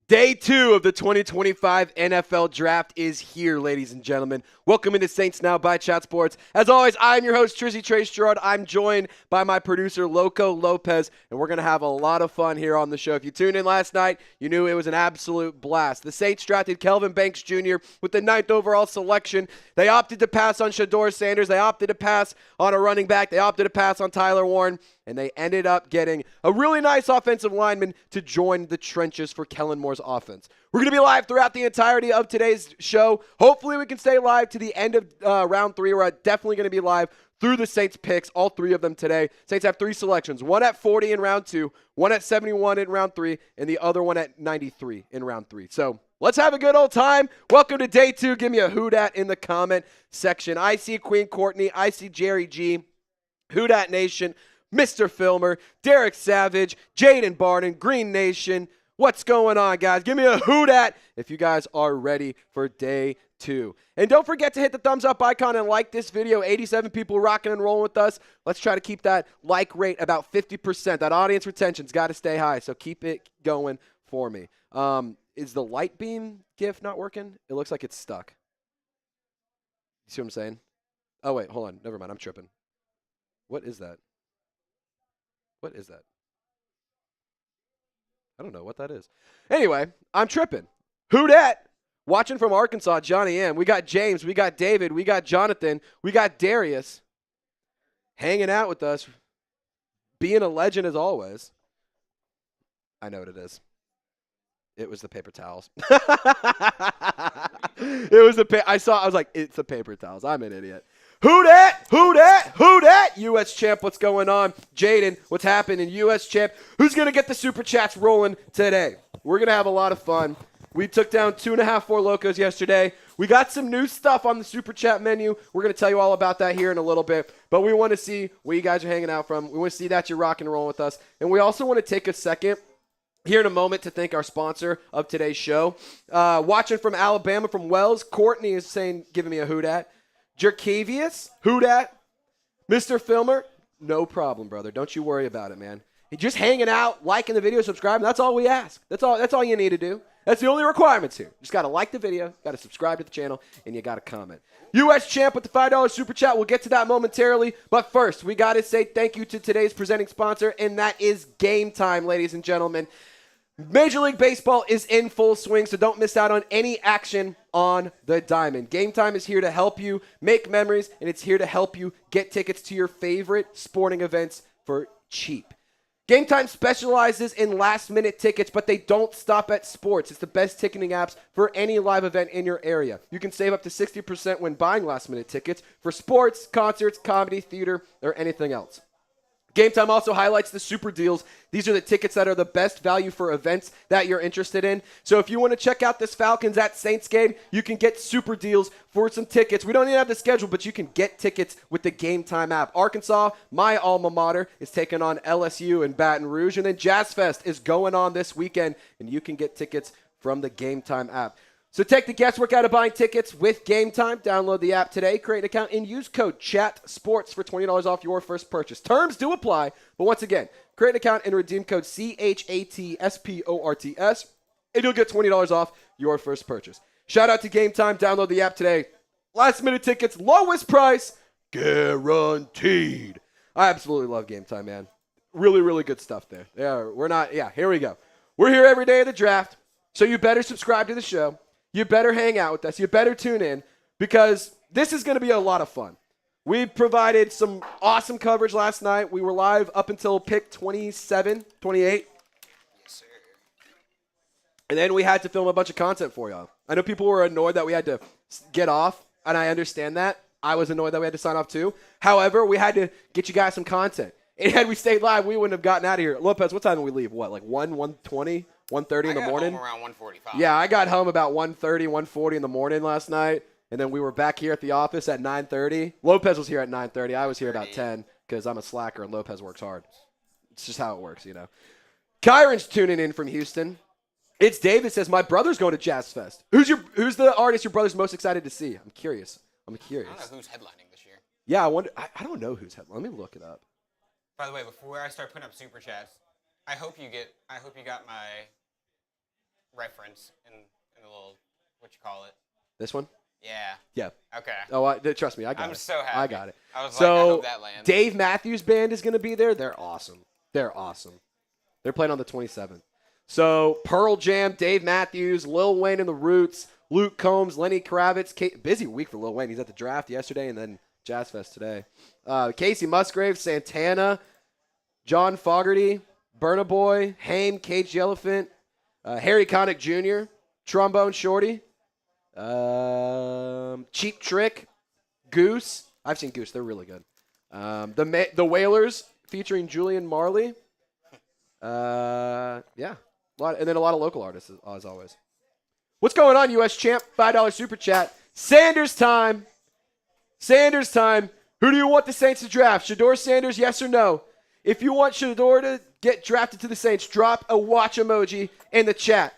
Day 2 of the 2025 NFL Draft is here, ladies and gentlemen. Welcome into Saints Now by Chat Sports. As always, I'm your host, Trizzy Trace Gerard. I'm joined by my producer, Loco Lopez, and we're going to have a lot of fun here on the show. If you tuned in last night, you knew it was an absolute blast. The Saints drafted Kelvin Banks Jr. with the 9th overall selection. They opted to pass on Shedeur Sanders. They opted to pass on a running back. They opted to pass on Tyler Warren. And they ended up getting a really nice offensive lineman to join the trenches for Kellen Moore's offense. We're going to be live throughout the entirety of today's show. Hopefully we can stay live to the end of round 3. We're definitely going to be live through the Saints picks, all 3 of them today. Saints have 3 selections, one at 40 in round 2, one at 71 in round 3, and the other one at 93 in round 3. So let's have a good old time. Welcome to day 2. Give me a who dat in the comment section. I see Queen Courtney. I see Jerry G. Who dat Nation. Mr. Filmer, Derek Savage, Jaden Barden, Green Nation. What's going on, guys? Give me a who dat if you guys are ready for day 2. And don't forget to hit the thumbs up icon and like this video. 87 people rocking and rolling with us. Let's try to keep that like rate about 50%. That audience retention's got to stay high, so keep it going for me. Is the light beam GIF not working? It looks like it's stuck. You see what I'm saying? Oh, wait, hold on. Never mind. I'm tripping. What is that? What is that? I don't know what that is. Anyway, I'm tripping. Who dat? Watching from Arkansas, Johnny M. We got James. We got David. We got Jonathan. We got Darius hanging out with us, being a legend as always. I know what it is. It was the paper towels. It was the I was like, it's the paper towels. I'm an idiot. Who dat? Who dat? Who dat? U.S. champ, what's going on? Jaden, what's happening? U.S. champ, who's going to get the super chats rolling today? We're going to have a lot of fun. We took down 2.5 Four Locos yesterday. We got some new stuff on the super chat menu. We're going to tell you all about that here in a little bit. But we want to see where you guys are hanging out from. We want to see that you're rocking and rolling with us. And we also want to take a second here in a moment to thank our sponsor of today's show. Watching from Alabama, from Wells, Courtney is saying, giving me a who dat. Jerkavius, who dat? Mr. Filmer, no problem, brother. Don't you worry about it, man. You're just hanging out, liking the video, subscribing. That's all we ask. That's all you need to do. That's the only requirements here. Just got to like the video, got to subscribe to the channel, and you got to comment. U.S. champ with the $5 super chat. We'll get to that momentarily. But first, we got to say thank you to today's presenting sponsor, and that is Game Time, ladies and gentlemen. Major League Baseball is in full swing, so don't miss out on any action on the diamond. Game Time is here to help you make memories, and it's here to help you get tickets to your favorite sporting events for cheap. Game Time specializes in last-minute tickets, but they don't stop at sports. It's the best ticketing apps for any live event in your area. You can save up to 60% when buying last-minute tickets for sports, concerts, comedy, theater, or anything else. Game Time also highlights the super deals. These are the tickets that are the best value for events that you're interested in. So if you want to check out this Falcons at Saints game, you can get super deals for some tickets. We don't even have the schedule, but you can get tickets with the Game Time app. Arkansas, my alma mater, is taking on LSU in Baton Rouge. And then Jazz Fest is going on this weekend, and you can get tickets from the Game Time app. So take the guesswork out of buying tickets with Game Time. Download the app today, create an account, and use code CHATSPORTS for $20 off your first purchase. Terms do apply, but once again, create an account and redeem code CHATSPORTS, and you'll get $20 off your first purchase. Shout out to Game Time. Download the app today. Last minute tickets, lowest price, guaranteed. I absolutely love Game Time, man. Really, really good stuff there. Here we go. We're here every day of the draft, so you better subscribe to the show. You better hang out with us. You better tune in because this is going to be a lot of fun. We provided some awesome coverage last night. We were live up until pick 27, 28. Yes, sir. And then we had to film a bunch of content for y'all. I know people were annoyed that we had to get off, and I understand that. I was annoyed that we had to sign off too. However, we had to get you guys some content. And had we stayed live, we wouldn't have gotten out of here. Lopez, what time did we leave? What, like 1:20? 1:30 in the morning? I got home around 1:45. Yeah, I got home about 1:30, 1:40 in the morning last night, and then we were back here at the office at 9:30. Lopez was here at 9:30. I was here about 10 because I'm a slacker and Lopez works hard. It's just how it works, you know. Kyron's tuning in from Houston. It's David says, my brother's going to Jazz Fest. Who's the artist your brother's most excited to see? I'm curious. I don't know who's headlining this year. Yeah, I wonder. I don't know who's headlining. Let me look it up. By the way, before I start putting up super chats, I hope you got my reference in the little, what you call it? This one? Yeah. Yeah. Okay. Oh, trust me, I got it. I'm so happy. I got it. I was so, like, I hope that lands. Dave Matthews Band is going to be there. They're awesome. They're playing on the 27th. So, Pearl Jam, Dave Matthews, Lil Wayne and the Roots, Luke Combs, Lenny Kravitz. Busy week for Lil Wayne. He's at the draft yesterday and then Jazz Fest today. Casey Musgrave, Santana, John Fogerty, Burna Boy, Haim, Cage the Elephant, Harry Connick Jr., Trombone Shorty, Cheap Trick, Goose. I've seen Goose. They're really good. The Wailers featuring Julian Marley. Yeah. And then a lot of local artists, as always. What's going on, U.S. Champ? $5 Super Chat. Sanders time. Sanders time. Who do you want the Saints to draft? Shador Sanders, yes or no? If you want Shador to get drafted to the Saints, drop a watch emoji in the chat.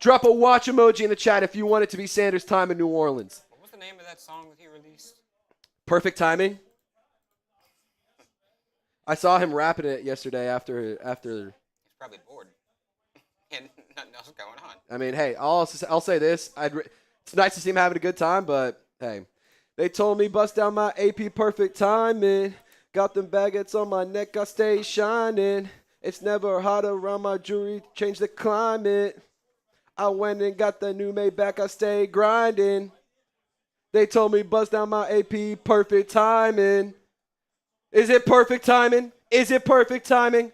Drop a watch emoji in the chat if you want it to be Sanders time in New Orleans. What was the name of that song that he released? Perfect Timing. I saw him rapping it yesterday after. He's probably bored. And nothing else going on. I mean, hey, I'll say this. It's nice to see him having a good time, but hey, they told me bust down my AP perfect timing. Got them baguettes on my neck, I stay shining. It's never hot around my jewelry, change the climate. I went and got the new Maybach, I stay grinding. They told me bust down my AP perfect timing. Is it perfect timing? Is it perfect timing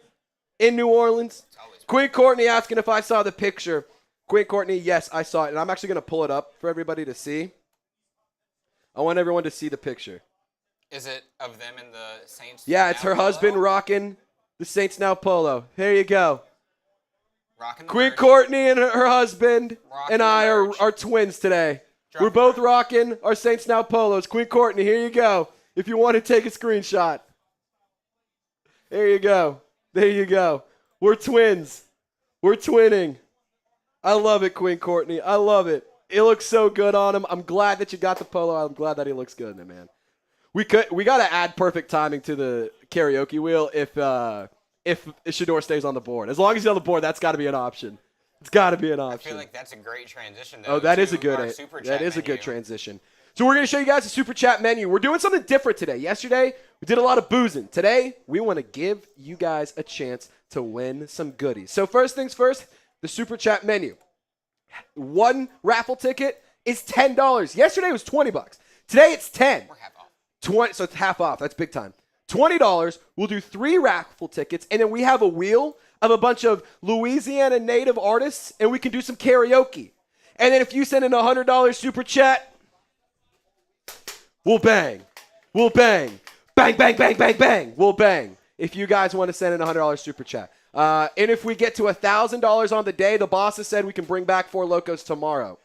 in New Orleans? Quinn Courtney asking if I saw the picture. Quinn Courtney, yes, I saw it. And I'm actually going to pull it up for everybody to see. I want everyone to see the picture. Is it of them in the Saints? Yeah, it's her husband rocking the Saints Now polo. Here you go. Rocking Quinn Courtney and her husband and I are twins today. We're both rocking our Saints Now polos. Quinn Courtney, here you go. If you want to take a screenshot. There you go. There you go. We're twins. We're twinning. I love it, Quinn Courtney. I love it. It looks so good on him. I'm glad that you got the polo. I'm glad that he looks good in it, man. We got to add perfect timing to the karaoke wheel if Shador stays on the board. As long as he's on the board, that's got to be an option. It's got to be an option. I feel like that's a great transition. Though, that is a good transition. So we're going to show you guys a Super Chat menu. We're doing something different today. Yesterday, we did a lot of boozing. Today, we want to give you guys a chance to win some goodies. So first things first, the Super Chat menu. One raffle ticket is $10. Yesterday was $20. Today it's $10. We're half off. 20, so it's half off. That's big time. $20. We'll do 3 raffle tickets, and then we have a wheel of a bunch of Louisiana native artists, and we can do some karaoke. And then if you send in a $100 Super Chat, we'll bang. We'll bang. Bang, bang, bang, bang, bang. We'll bang. If you guys want to send in a $100 Super Chat. And if we get to $1,000 on the day, the boss has said we can bring back 4 Locos tomorrow.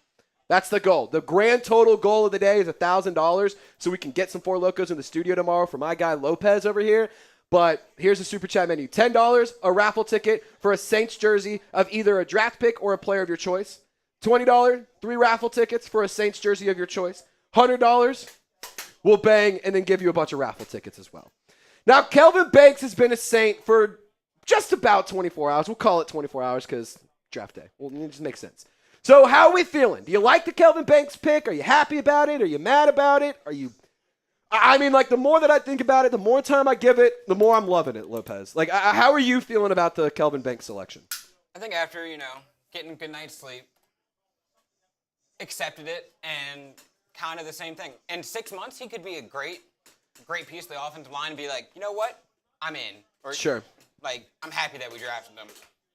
That's the goal. The grand total goal of the day is $1,000 so we can get some 4 Locos in the studio tomorrow for my guy Lopez over here. But here's the Super Chat menu. $10, a raffle ticket for a Saints jersey of either a draft pick or a player of your choice. $20, 3 raffle tickets for a Saints jersey of your choice. $100, we'll bang and then give you a bunch of raffle tickets as well. Now, Kelvin Banks has been a Saint for just about 24 hours. We'll call it 24 hours because draft day. Well, it just makes sense. So how are we feeling? Do you like the Kelvin Banks pick? Are you happy about it? Are you mad about it? I mean, like, the more that I think about it, the more time I give it, the more I'm loving it, Lopez. Like, how are you feeling about the Kelvin Banks selection? I think after, getting a good night's sleep, accepted it, and kind of the same thing. In 6 months, he could be a great piece of the offensive line and be like, you know what? I'm in. Or, sure. Like, I'm happy that we drafted him.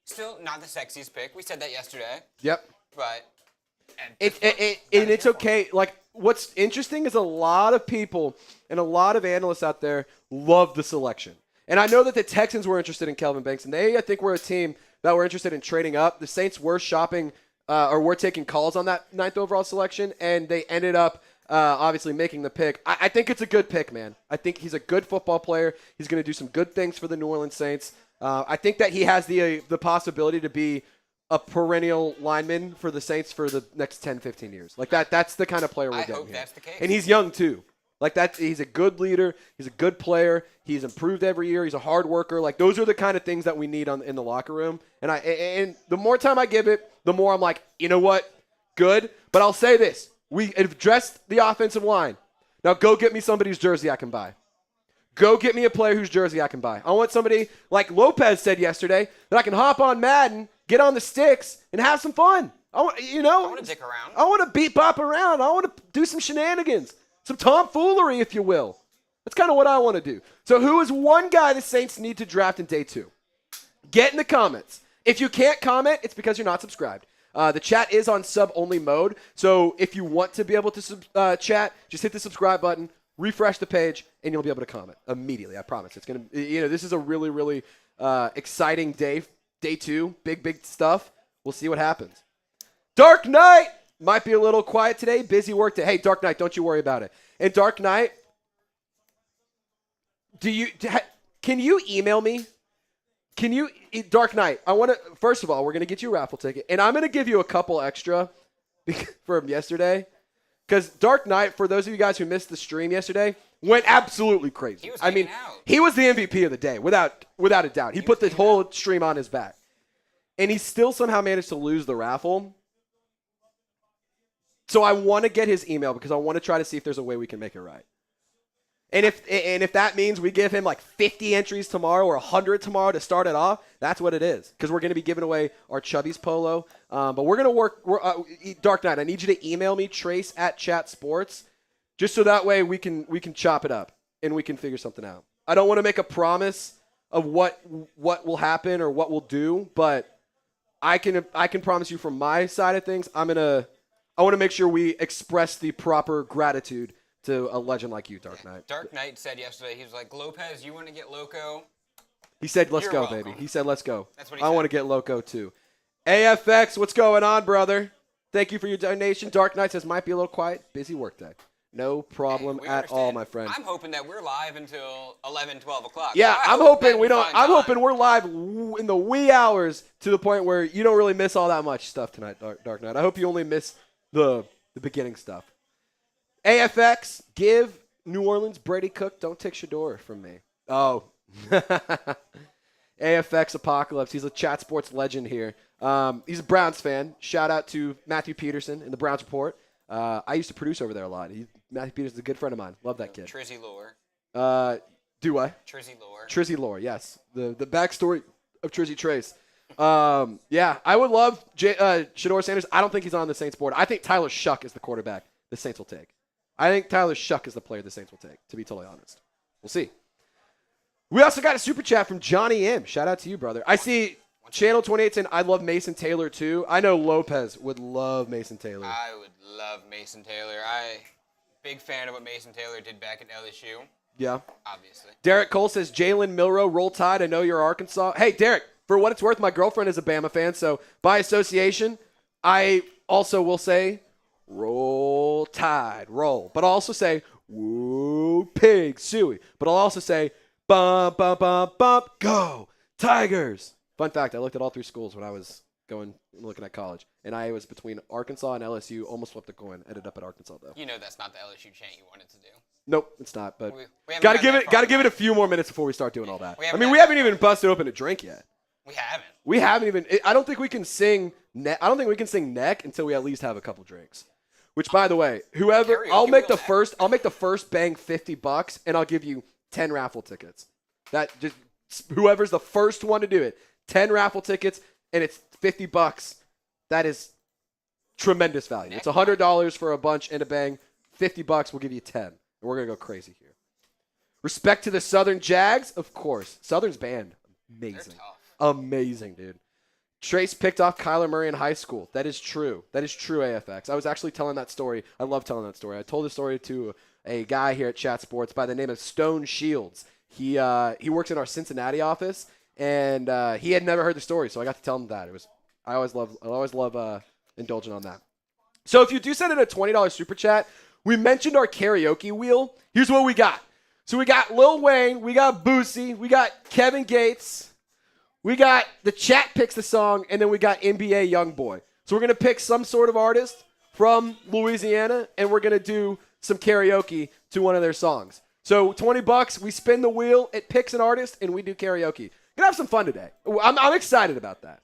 Still not the sexiest pick. We said that yesterday. Yep. But it's okay. Like, what's interesting is a lot of people and a lot of analysts out there love the selection. And I know that the Texans were interested in Kelvin Banks, and they, I think, were a team that were interested in trading up. The Saints were shopping or were taking calls on that 9th overall selection, and they ended up obviously making the pick. I think it's a good pick, man. I think he's a good football player. He's going to do some good things for the New Orleans Saints. I think that he has the possibility to be a perennial lineman for the Saints for the next 10, 15 years. Like that's the kind of player we're getting. I hope here. that's the case. And he's young too. Like he's a good leader. He's a good player. He's improved every year. He's a hard worker. Like those are the kind of things that we need in the locker room. And the more time I give it, the more I'm like, you know what? Good. But I'll say this. We addressed the offensive line. Now go get me somebody's jersey I can buy. Go get me a player whose jersey I can buy. I want somebody like Lopez said yesterday that I can hop on Madden, get on the sticks, and have some fun. I want to dick around. I want to beat bop around. I want to do some shenanigans, some tomfoolery, if you will. That's kind of what I want to do. So who is one guy the Saints need to draft in day 2? Get in the comments. If you can't comment, it's because you're not subscribed. The chat is on sub-only mode. So if you want to be able to chat, just hit the subscribe button, refresh the page, and you'll be able to comment immediately. I promise. It's going to, this is a really, really exciting day. Day 2, big stuff. We'll see what happens. Dark Knight might be a little quiet today. Busy work day. Hey, Dark Knight, don't you worry about it. And Dark Knight, can you email me? Dark Knight, first of all, we're going to get you a raffle ticket, and I'm going to give you a couple extra from yesterday. Because Dark Knight, for those of you guys who missed the stream yesterday, went absolutely crazy. He was the MVP of the day, without a doubt. He put the whole stream on his back. And he still somehow managed to lose the raffle. So I want to get his email because I want to try to see if there's a way we can make it right. And if that means we give him like 50 entries tomorrow or 100 tomorrow to start it off, that's what it is. Because we're going to be giving away our Chubby's polo. But we're going to work. Dark Knight, I need you to email me, trace@chatsports, just so that way we can chop it up and we can figure something out. I don't want to make a promise of what will happen or what we'll do, but I can promise you from my side of things, I want to make sure we express the proper gratitude to a legend like you, Dark Knight. Dark Knight said yesterday, he was like, Lopez, you want to get loco? He said, let's go, welcome. baby. He said, let's go. That's what he said. I want to get loco, too. AFX, what's going on, brother? Thank you for your donation. Dark Knight says, might be a little quiet. Busy work day. No problem at all, my friend. I'm hoping that we're live until 11, 12 o'clock. Yeah, so I'm hoping we're live in the wee hours to the point where you don't really miss all that much stuff tonight, Dark Knight. I hope you only miss the beginning stuff. AFX, give New Orleans Brady Cook, don't take Shador from me. Oh. AFX Apocalypse, he's a chat sports legend here. He's a Browns fan. Shout out to Matthew Peterson in the Browns Report. I used to produce over there a lot. Matthew Peterson's a good friend of mine. Love that kid. Trizzy Lore. Do I? Trizzy Lore. Trizzy Lore, yes. The backstory of Trizzy Trace. Yeah, I would love Shador Sanders. I don't think he's on the Saints board. I think Tyler Shough is the quarterback the Saints will take. I think Tyler Shough is the player the Saints will take, to be totally honest. We'll see. We also got a super chat from Johnny M. Shout out to you, brother. I see Channel 28 saying, I love Mason Taylor, too. I know Lopez would love Mason Taylor. I would love Mason Taylor. Big fan of what Mason Taylor did back at LSU. Yeah. Obviously. Derek Cole says, Jalen Milroe, roll tide. I know you're Arkansas. Hey, Derek, for what it's worth, my girlfriend is a Bama fan, so by association, I also will say, roll tide, roll. But I'll also say, woo, pig, suey. But I'll also say, bump, bump, bump, bump, go, Tigers. Fun fact, I looked at all 3 schools when I was looking at college. And I was between Arkansas and LSU, almost flipped a coin, ended up at Arkansas, though. You know that's not the LSU chant you wanted to do. Nope, it's not. But we gotta give it a few more minutes before we start doing all that. We haven't even busted open a drink yet. We haven't. I don't think we can sing neck until we at least have a couple drinks. Which, by the way, I'll make the first bang $50, and I'll give you 10 raffle tickets. That just whoever's the first one to do it, 10 raffle tickets, and it's $50. That is tremendous value. It's $100 for a bunch and a bang. $50, we'll give you 10, and we're gonna go crazy here. Respect to the Southern Jags, of course. Southern's band, amazing, amazing, dude. Trace picked off Kyler Murray in high school. That is true. That is true, AFX. I was actually telling that story. I love telling that story. I told the story to a guy here at Chat Sports by the name of Stone Shields. He works in our Cincinnati office, and he had never heard the story, so I got to tell him that. I always love indulging on that. So if you do send in a $20 super chat, we mentioned our karaoke wheel. Here's what we got. So we got Lil Wayne, we got Boosie, we got Kevin Gates. We got the chat picks the song, and then we got NBA Youngboy. So we're going to pick some sort of artist from Louisiana, and we're going to do some karaoke to one of their songs. So $20, we spin the wheel, it picks an artist, and we do karaoke. Gonna have some fun today. I'm excited about that.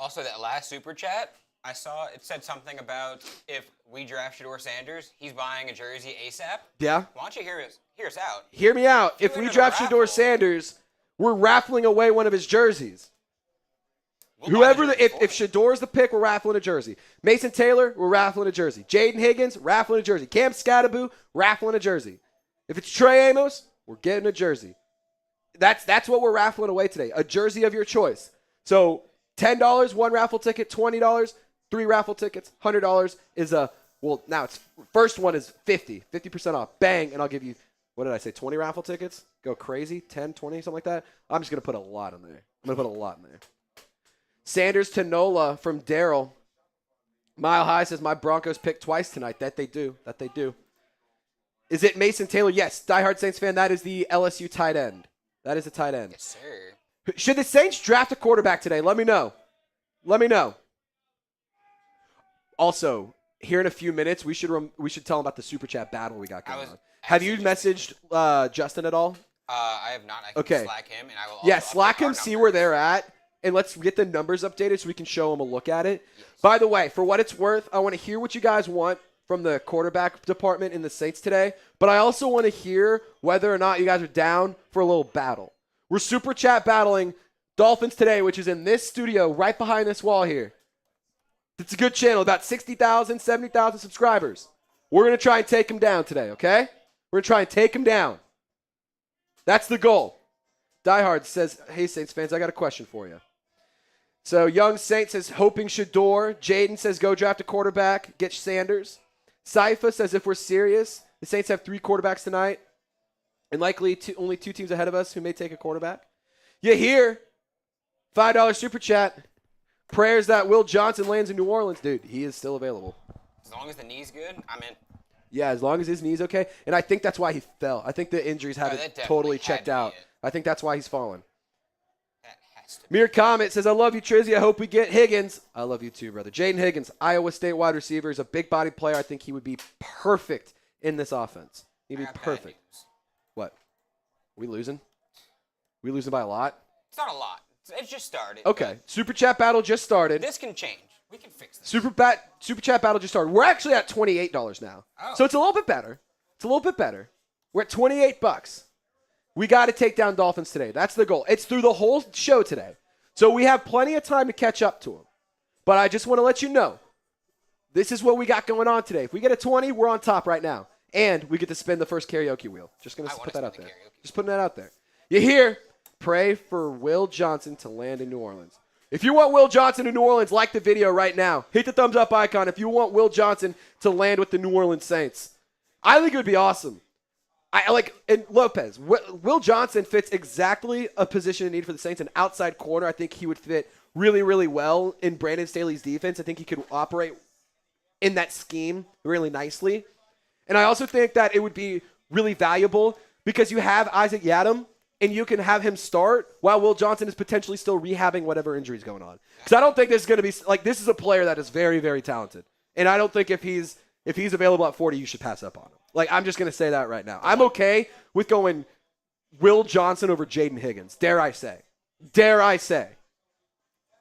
Also, that last super chat, I saw it said something about if we draft Shedeur Sanders, he's buying a jersey ASAP. Yeah? Why don't you hear us out? Hear me out. If we enter the draft raffle. Shedeur Sanders, we're raffling away one of his jerseys. We'll buy Whoever, the jersey if Shedor's the pick, we're raffling a jersey. Mason Taylor, we're raffling a jersey. Jaden Higgins, raffling a jersey. Cam Scattaboo, raffling a jersey. If it's Trey Amos, we're getting a jersey. That's what we're raffling away today. A jersey of your choice. So $10, one raffle ticket. $20, three raffle tickets. $100 is now it's first one is 50% off. Bang, and I'll give you, what did I say, 20 raffle tickets? Go crazy, 10, 20, something like that. I'm just going to put a lot in there. Sanders to Nola from Daryl. Mile High says, my Broncos picked twice tonight. That they do. Is it Mason Taylor? Yes. Diehard Saints fan. That is the LSU tight end. That is the tight end. Yes, sir. Should the Saints draft a quarterback today? Let me know. Also, here in a few minutes, we should tell them about the Super Chat battle we got going on. Have you messaged Justin at all? I have not. I can Slack him, and I will also Slack him, see where they're at, and let's get the numbers updated so we can show them a look at it. Yes. By the way, for what it's worth, I want to hear what you guys want from the quarterback department in the Saints today, but I also want to hear whether or not you guys are down for a little battle. We're Super Chat battling Dolphins today, which is in this studio right behind this wall here. It's a good channel, about 60,000, 70,000 subscribers. We're going to try and take them down today, okay? We're going to try and take them down. That's the goal. Diehard says, hey, Saints fans, I got a question for you. So Young Saint says, hoping Shedeur. Jaden says, go draft a quarterback, get Sanders. Saifa says, if we're serious, the Saints have 3 quarterbacks tonight, and likely only 2 teams ahead of us who may take a quarterback. You hear? $5 Super Chat. Prayers that Will Johnson lands in New Orleans. Dude, he is still available. As long as the knee's good, I'm in. Yeah, as long as his knee's okay. And I think that's why he fell. I think the injuries haven't totally checked out. I think that's why he's fallen. That has to be. Mere Comet says, I love you, Trizzy. I hope we get Higgins. I love you too, brother. Jaden Higgins, Iowa State wide receiver, is a big body player. I think he would be perfect in this offense. He'd be perfect. What? We losing? We losing by a lot? It's not a lot. It just started. Okay. Super Chat battle just started. This can change. We can fix this. Super Chat battle just started. We're actually at $28 now. Oh. So it's a little bit better. We're at $28. We got to take down Dolphins today. That's the goal. It's through the whole show today. So we have plenty of time to catch up to them. But I just want to let you know, this is what we got going on today. If we get a 20, we're on top right now. And we get to spin the first karaoke wheel. Just going to put that out there. Just putting that out there. You hear? Pray for Will Johnson to land in New Orleans. If you want Will Johnson in New Orleans, like the video right now. Hit the thumbs up icon if you want Will Johnson to land with the New Orleans Saints. I think it would be awesome. And Lopez. Will Johnson fits exactly a position in need for the Saints, an outside corner. I think he would fit really, really well in Brandon Staley's defense. I think he could operate in that scheme really nicely. And I also think that it would be really valuable because you have Isaac Yadam, and you can have him start while Will Johnson is potentially still rehabbing whatever injury is going on. Because I don't think this is going to be this is a player that is very, very talented, and I don't think if he's available at 40, you should pass up on him. I'm just going to say that right now. I'm okay with going Will Johnson over Jaden Higgins. Dare I say?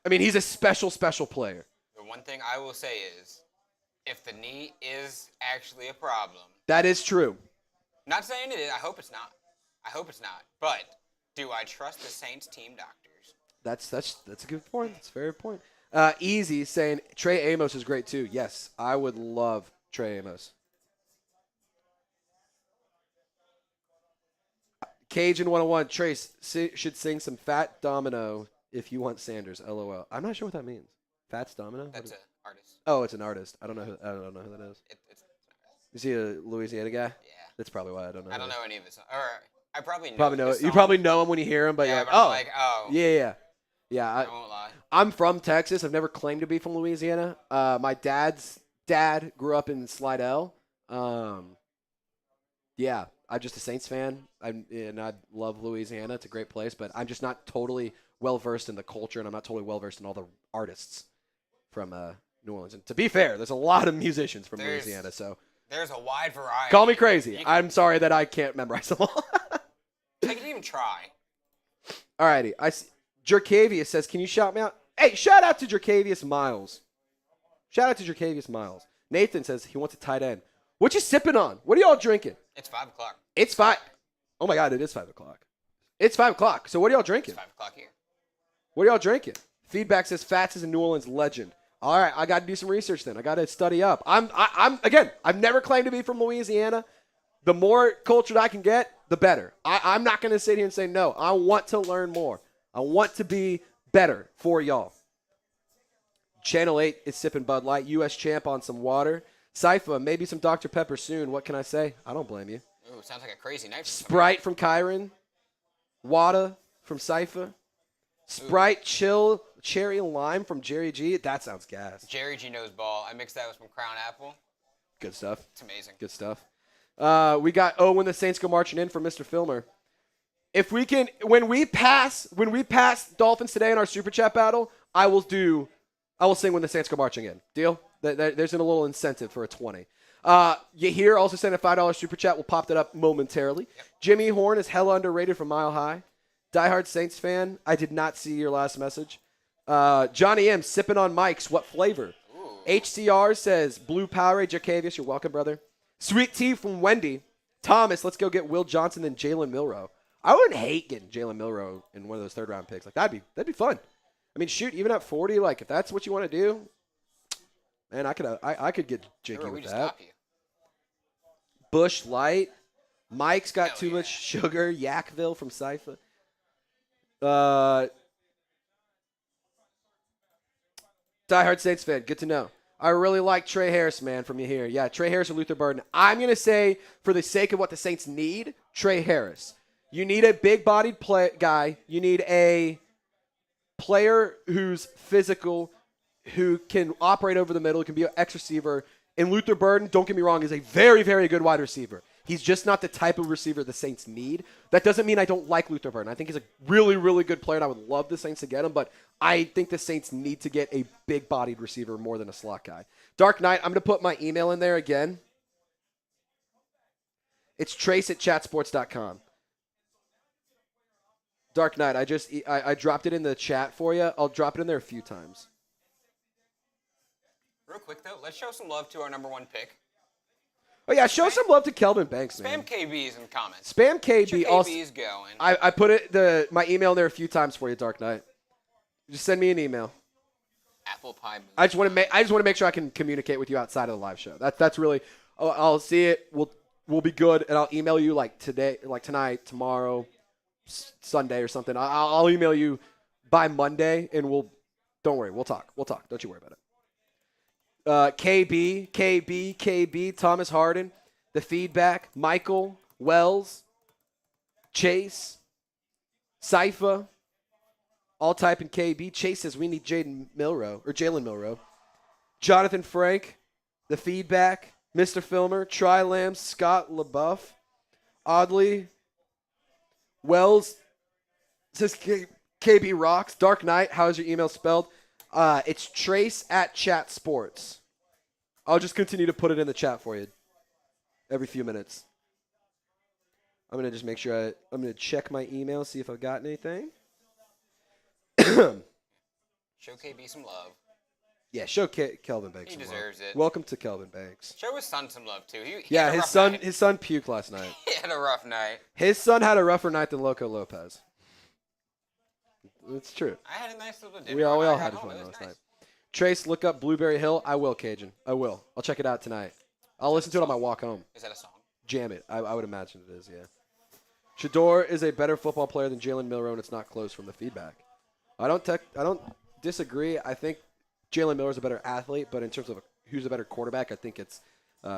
I mean, he's a special player. The one thing I will say is, if the knee is actually a problem, that is true. Not saying it is. I hope it's not. But do I trust the Saints team doctors? That's a good point. That's a very good point. Easy saying Trey Amos is great too. Yes, I would love Trey Amos. Cajun 101. Trace should sing some Fat Domino if you want Sanders. LOL. I'm not sure what that means. Fats Domino. That's an artist. Oh, it's an artist. I don't know who that is. It's an artist. Is he a Louisiana guy? Yeah. That's probably why I don't know. I don't know any of his. Or I probably know it. You probably know him when you hear him, but you're like, oh. Yeah. I won't lie. I'm from Texas. I've never claimed to be from Louisiana. My dad's dad grew up in Slidell. Yeah, I'm just a Saints fan. And I love Louisiana. It's a great place, but I'm just not totally well-versed in the culture, and I'm not totally well-versed in all the artists from New Orleans. And to be fair, there's a lot of musicians from Louisiana, so There's a wide variety. Call me crazy. I'm sorry that I can't memorize them all. I can even try. Alrighty. Jerkavius says, can you shout me out? Hey, shout out to Jerkavius Miles. Shout out to Jerkavius Miles. Nathan says he wants a tight end. What you sipping on? What are y'all drinking? It's 5 o'clock. It's 5. Oh my God, it is 5 o'clock. It's 5 o'clock. So what are y'all drinking? It's 5 o'clock here. What are y'all drinking? Feedback says Fats is a New Orleans legend. All right, I got to do some research then. I got to study up. Again, I've never claimed to be from Louisiana. The more cultured I can get, the better. I'm not going to sit here and say no. I want to learn more. I want to be better for y'all. Channel 8 is sipping Bud Light. U.S. champ on some water. Sypha, maybe some Dr. Pepper soon. What can I say? I don't blame you. Ooh, sounds like a crazy night. Sprite from Kyron. Wada from Sypha. Sprite Chill Cherry and Lime from Jerry G. That sounds gas. Jerry G knows ball. I mixed that with some Crown Apple. Good stuff. It's amazing. Good stuff. We got when the Saints go marching in from Mr. Filmer. If we can, when we pass Dolphins today in our super chat battle, I will sing when the Saints go marching in. Deal? There's a little incentive for a 20. You hear also send a $5 super chat. We'll pop that up momentarily. Yep. Jimmy Horn is hella underrated from Mile High. Diehard Saints fan. I did not see your last message. Johnny M sipping on mics. What flavor? Ooh. HCR says Blue Powerade. Jacavius, you're welcome, brother. Sweet tea from Wendy. Thomas, let's go get Will Johnson and Jalen Milroe. I wouldn't hate getting Jalen Milroe in one of those third-round picks. Like that'd be fun. I mean, shoot, even at 40, like if that's what you want to do, man, I could get jiggy with that. Bush Light. Mike's got too much sugar. Yakville from Sypha. Diehard Saints fan, good to know. I really like Trey Harris, man, from you here. Yeah, Trey Harris or Luther Burden. I'm going to say, for the sake of what the Saints need, Trey Harris. You need a big-bodied guy. You need a player who's physical, who can operate over the middle, can be an X receiver. And Luther Burden, don't get me wrong, is a very, very good wide receiver. He's just not the type of receiver the Saints need. That doesn't mean I don't like Luther Burden. I think he's a really, really good player, and I would love the Saints to get him, but I think the Saints need to get a big-bodied receiver more than a slot guy. Dark Knight, I'm going to put my email in there again. It's trace@chatsports.com. Dark Knight, I dropped it in the chat for you. I'll drop it in there a few times. Real quick, though, let's show some love to our number 1 pick. Oh, yeah, show some love to Kelvin Banks, man. Spam KBs in the comments. Spam KB. Get your KBs going. I put my email in there a few times for you, Dark Knight. Just send me an email. Apple pie. I just want to make sure I can communicate with you outside of the live show. That's really. I'll see it. We'll be good, and I'll email you like today, like tonight, tomorrow, Sunday or something. I'll email you by Monday, and don't worry, we'll talk. Don't you worry about it. KB, Thomas Harden, the feedback, Michael, Wells, Chase, Sypha, all type in KB. Chase says we need Jalen Milroe. Jonathan Frank, the feedback, Mr. Filmer, Tri Lamb, Scott LaBeouf, Oddly, Wells says KB rocks. Dark Knight, how is your email spelled? It's trace@chatsports. I'll just continue to put it in the chat for you every few minutes. I'm going to just make sure I'm going to check my email, see if I've gotten anything. Show KB some love. Yeah, show Kelvin Banks some love. He deserves it. Welcome to Kelvin Banks. Show his son some love, too. He yeah, had a his son puked last night. He had a rough night. His son had a rougher night than Loco Lopez. It's true. I had a nice little dinner. We all had fun last night. Trace, look up Blueberry Hill. I will, Cajun. I will. I'll check it out tonight. I'll listen to it on my walk home. Is that a song? Jam it. I would imagine it is, yeah. Shador is a better football player than Jalen Milroe, and it's not close from the feedback. I don't disagree. I think Jalen Milroe is a better athlete, but in terms of who's a better quarterback, I think it's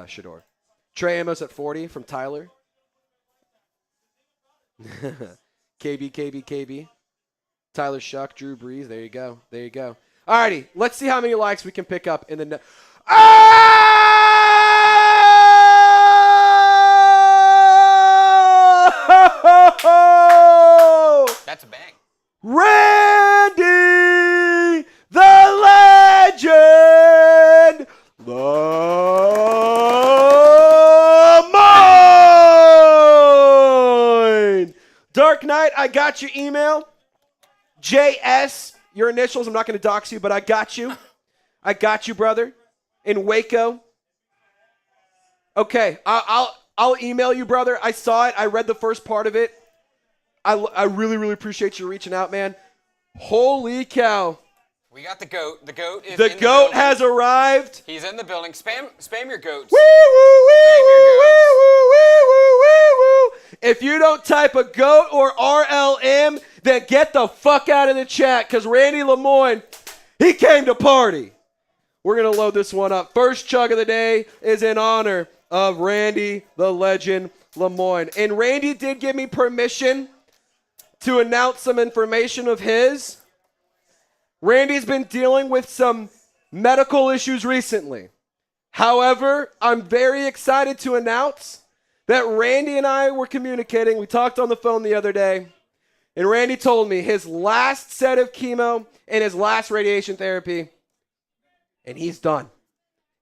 Shador. Trey Amos at 40 from Tyler. KB. Tyler Shough, Drew Brees. There you go. Alrighty, let's see how many likes we can pick up in the That's a bang. Randy, the legend, the I got your email. JS, your initials. I'm not going to dox you, but I got you. I got you, brother. In Waco. Okay, I'll email you, brother. I saw it. I read the first part of it. I really, really appreciate you reaching out, man. Holy cow. We got the goat. The goat is The goat has arrived. He's in the building. Spam your goats. Woo, woo, woo, woo, woo, woo, woo, woo, woo. If you don't type a goat or RLM, then get the fuck out of the chat, because Randy Lemoyne, he came to party. We're going to load this one up. First chug of the day is in honor of Randy the Legend Lemoyne. And Randy did give me permission to announce some information of his. Randy's been dealing with some medical issues recently. However, I'm very excited to announce that Randy and I were communicating. We talked on the phone the other day, and Randy told me his last set of chemo and his last radiation therapy, and he's done.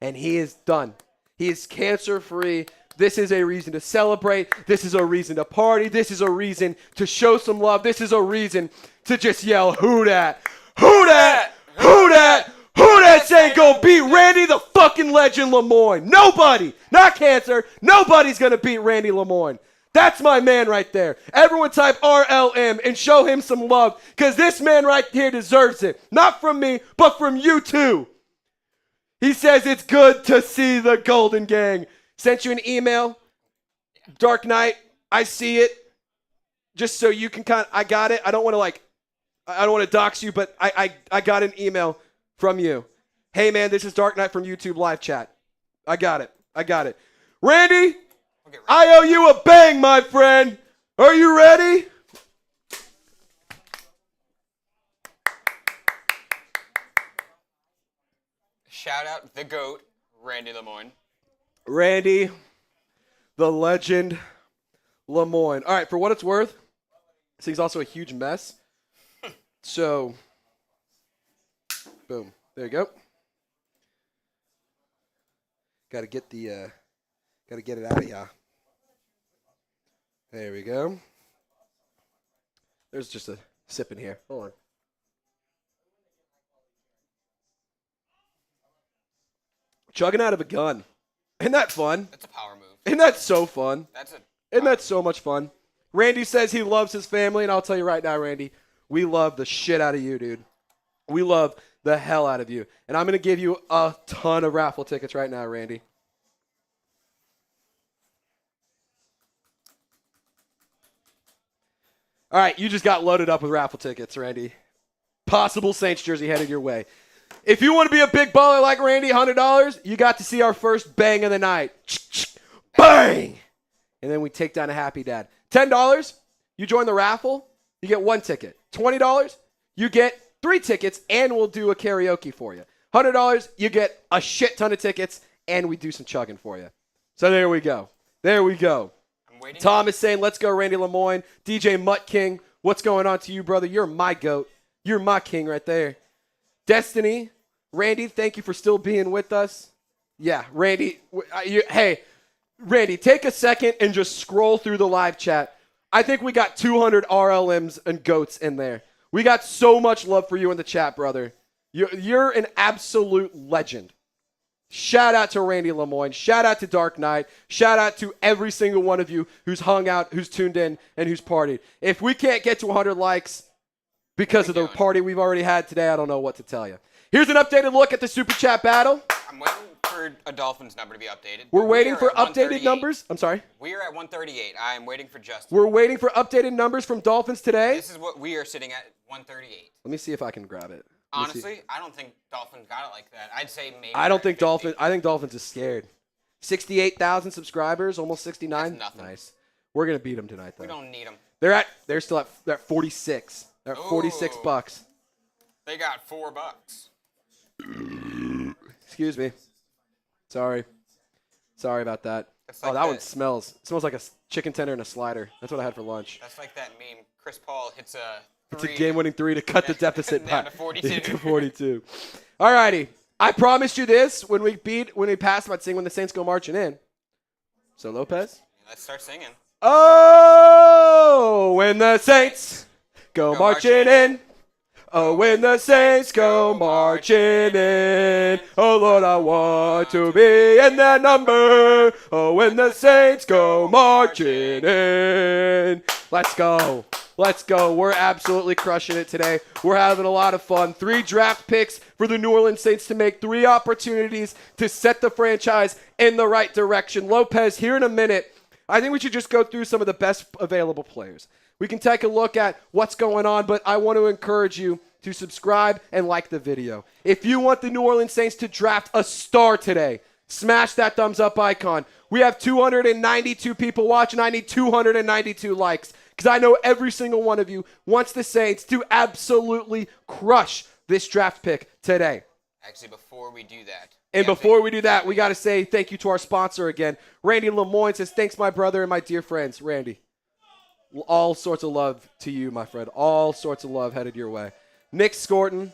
And he is done. He is cancer-free. This is a reason to celebrate. This is a reason to party. This is a reason to show some love. This is a reason to just yell, who dat? Who dat? Who dat? Who dat ain't gonna beat Randy the fucking Legend Lemoyne? Nobody. Not cancer. Nobody's gonna beat Randy Lemoyne. That's my man right there. Everyone type RLM and show him some love, because this man right here deserves it. Not from me, but from you too. He says it's good to see the Golden Gang. Sent you an email. Dark Knight, I see it. Just so you can I got it. I don't want to dox you, but I got an email from you. Hey man, this is Dark Knight from YouTube live chat. I got it. Randy, I owe you a bang, my friend. Are you ready? Shout out the GOAT, Randy Lemoyne. Randy, the Legend Lemoyne. All right, for what it's worth, this thing's also a huge mess. So, boom. There you go. Got to get it out of here. There we go. There's just a sip in here. Hold on. Chugging out of a gun. Isn't that fun? That's a power move. Isn't that so fun? Isn't that so move. much fun? Randy says he loves his family, and I'll tell you right now, Randy, we love the shit out of you, dude. We love the hell out of you. And I'm going to give you a ton of raffle tickets right now, Randy. All right, you just got loaded up with raffle tickets, Randy. Possible Saints jersey headed your way. If you want to be a big baller like Randy, $100, you got to see our first bang of the night. Bang! And then we take down a happy dad. $10, you join the raffle, you get 1 ticket. $20, you get 3 tickets, and we'll do a karaoke for you. $100, you get a shit ton of tickets, and we do some chugging for you. So there we go. There we go. Tom is saying, let's go, Randy Lemoyne. DJ Mutt King, what's going on to you, brother? You're my GOAT. You're my king right there. Destiny, Randy, thank you for still being with us. Yeah, Randy, hey, Randy, take a second and just scroll through the live chat. I think we got 200 RLMs and GOATs in there. We got so much love for you in the chat, brother. You're an absolute legend. Shout out to Randy Lemoyne. Shout out to Dark Knight. Shout out to every single one of you who's hung out, who's tuned in, and who's partied. If we can't get to 100 likes because of the party we've already had today, I don't know what to tell you. Here's an updated look at the Super Chat battle. I'm waiting for a Dolphins number to be updated. We're waiting for updated numbers. I'm sorry. We are at 138. I am waiting for Justin. We're waiting for updated numbers from Dolphins today. This is what we are sitting at, 138. Let me see if I can grab it. Honestly, I don't think Dolphins got it like that. I'd say maybe. I think Dolphins is scared. 68,000 subscribers, almost 69. That's nothing. Nice. We're gonna beat them tonight, though. We don't need them. They're still at 46. They're at $46. They got $4. Excuse me. Sorry about that. Like that one smells. It smells like a chicken tender and a slider. That's what I had for lunch. That's like that meme. Chris Paul hits a It's a game-winning 3 to cut the deficit down back to 42. to 42. All righty. I promised you this when we passed about seeing when the Saints go marching in. So, Lopez? Let's start singing. Oh, when the Saints go marching in. Oh, when the Saints go marching in. Oh, Lord, I want to be in that number. Oh, when the Saints go marching in. Let's go. Let's go. We're absolutely crushing it today. We're having a lot of fun. 3 draft picks for the New Orleans Saints to make 3 opportunities to set the franchise in the right direction. Lopez, here in a minute, I think we should just go through some of the best available players. We can take a look at what's going on, but I want to encourage you to subscribe and like the video. If you want the New Orleans Saints to draft a star today, smash that thumbs up icon. We have 292 people watching. I need 292 likes because I know every single one of you wants the Saints to absolutely crush this draft pick today. Actually, before we do that. And before we do that, we got to say thank you to our sponsor again. Randy Lemoyne says, thanks, my brother and my dear friends. Randy, all sorts of love to you, my friend. All sorts of love headed your way. Nick Skorton.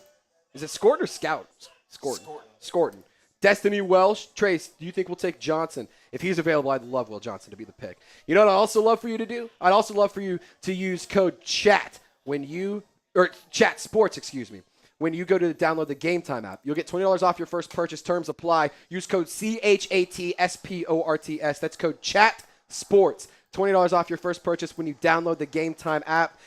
Is it Skorton or Scout? Skorton. Destiny Welsh. Trace, do you think we'll take Johnson? If he's available, I'd love Will Johnson to be the pick. You know what I'd also love for you to do? I'd also love for you to use code CHAT Chat Sports, when you go to download the Game Time app. You'll get $20 off your first purchase. Terms apply. Use code CHATSPORTS. That's code CHAT Sports. $20 off your first purchase when you download the Game Time app.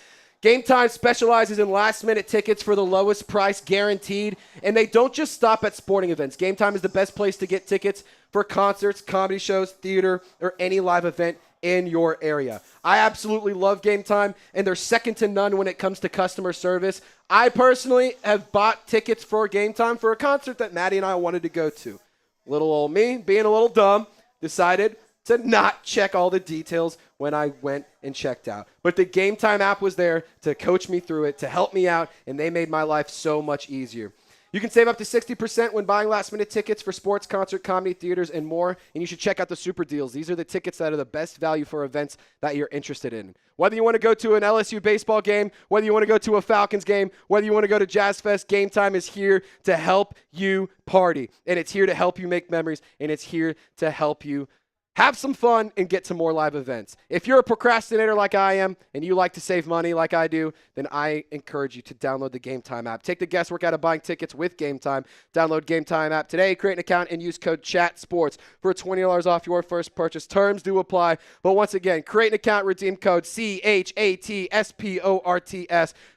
Game Time specializes in last-minute tickets for the lowest price guaranteed, and they don't just stop at sporting events. Game Time is the best place to get tickets for concerts, comedy shows, theater, or any live event in your area. I absolutely love Game Time, and they're second to none when it comes to customer service. I personally have bought tickets for Game Time for a concert that Maddie and I wanted to go to. Little old me, being a little dumb, decided to not check all the details when I went and checked out. But the Game Time app was there to coach me through it, to help me out, and they made my life so much easier. You can save up to 60% when buying last-minute tickets for sports, concert, comedy, theaters, and more. And you should check out the super deals. These are the tickets that are the best value for events that you're interested in. Whether you want to go to an LSU baseball game, whether you want to go to a Falcons game, whether you want to go to Jazz Fest, Game Time is here to help you party. And it's here to help you make memories, and it's here to help you have some fun and get to more live events. If you're a procrastinator like I am and you like to save money like I do, then I encourage you to download the Game Time app. Take the guesswork out of buying tickets with Game Time. Download Game Time app today, create an account, and use code CHATSPORTS for $20 off your first purchase. Terms do apply. But once again, create an account, redeem code CHATSPORTS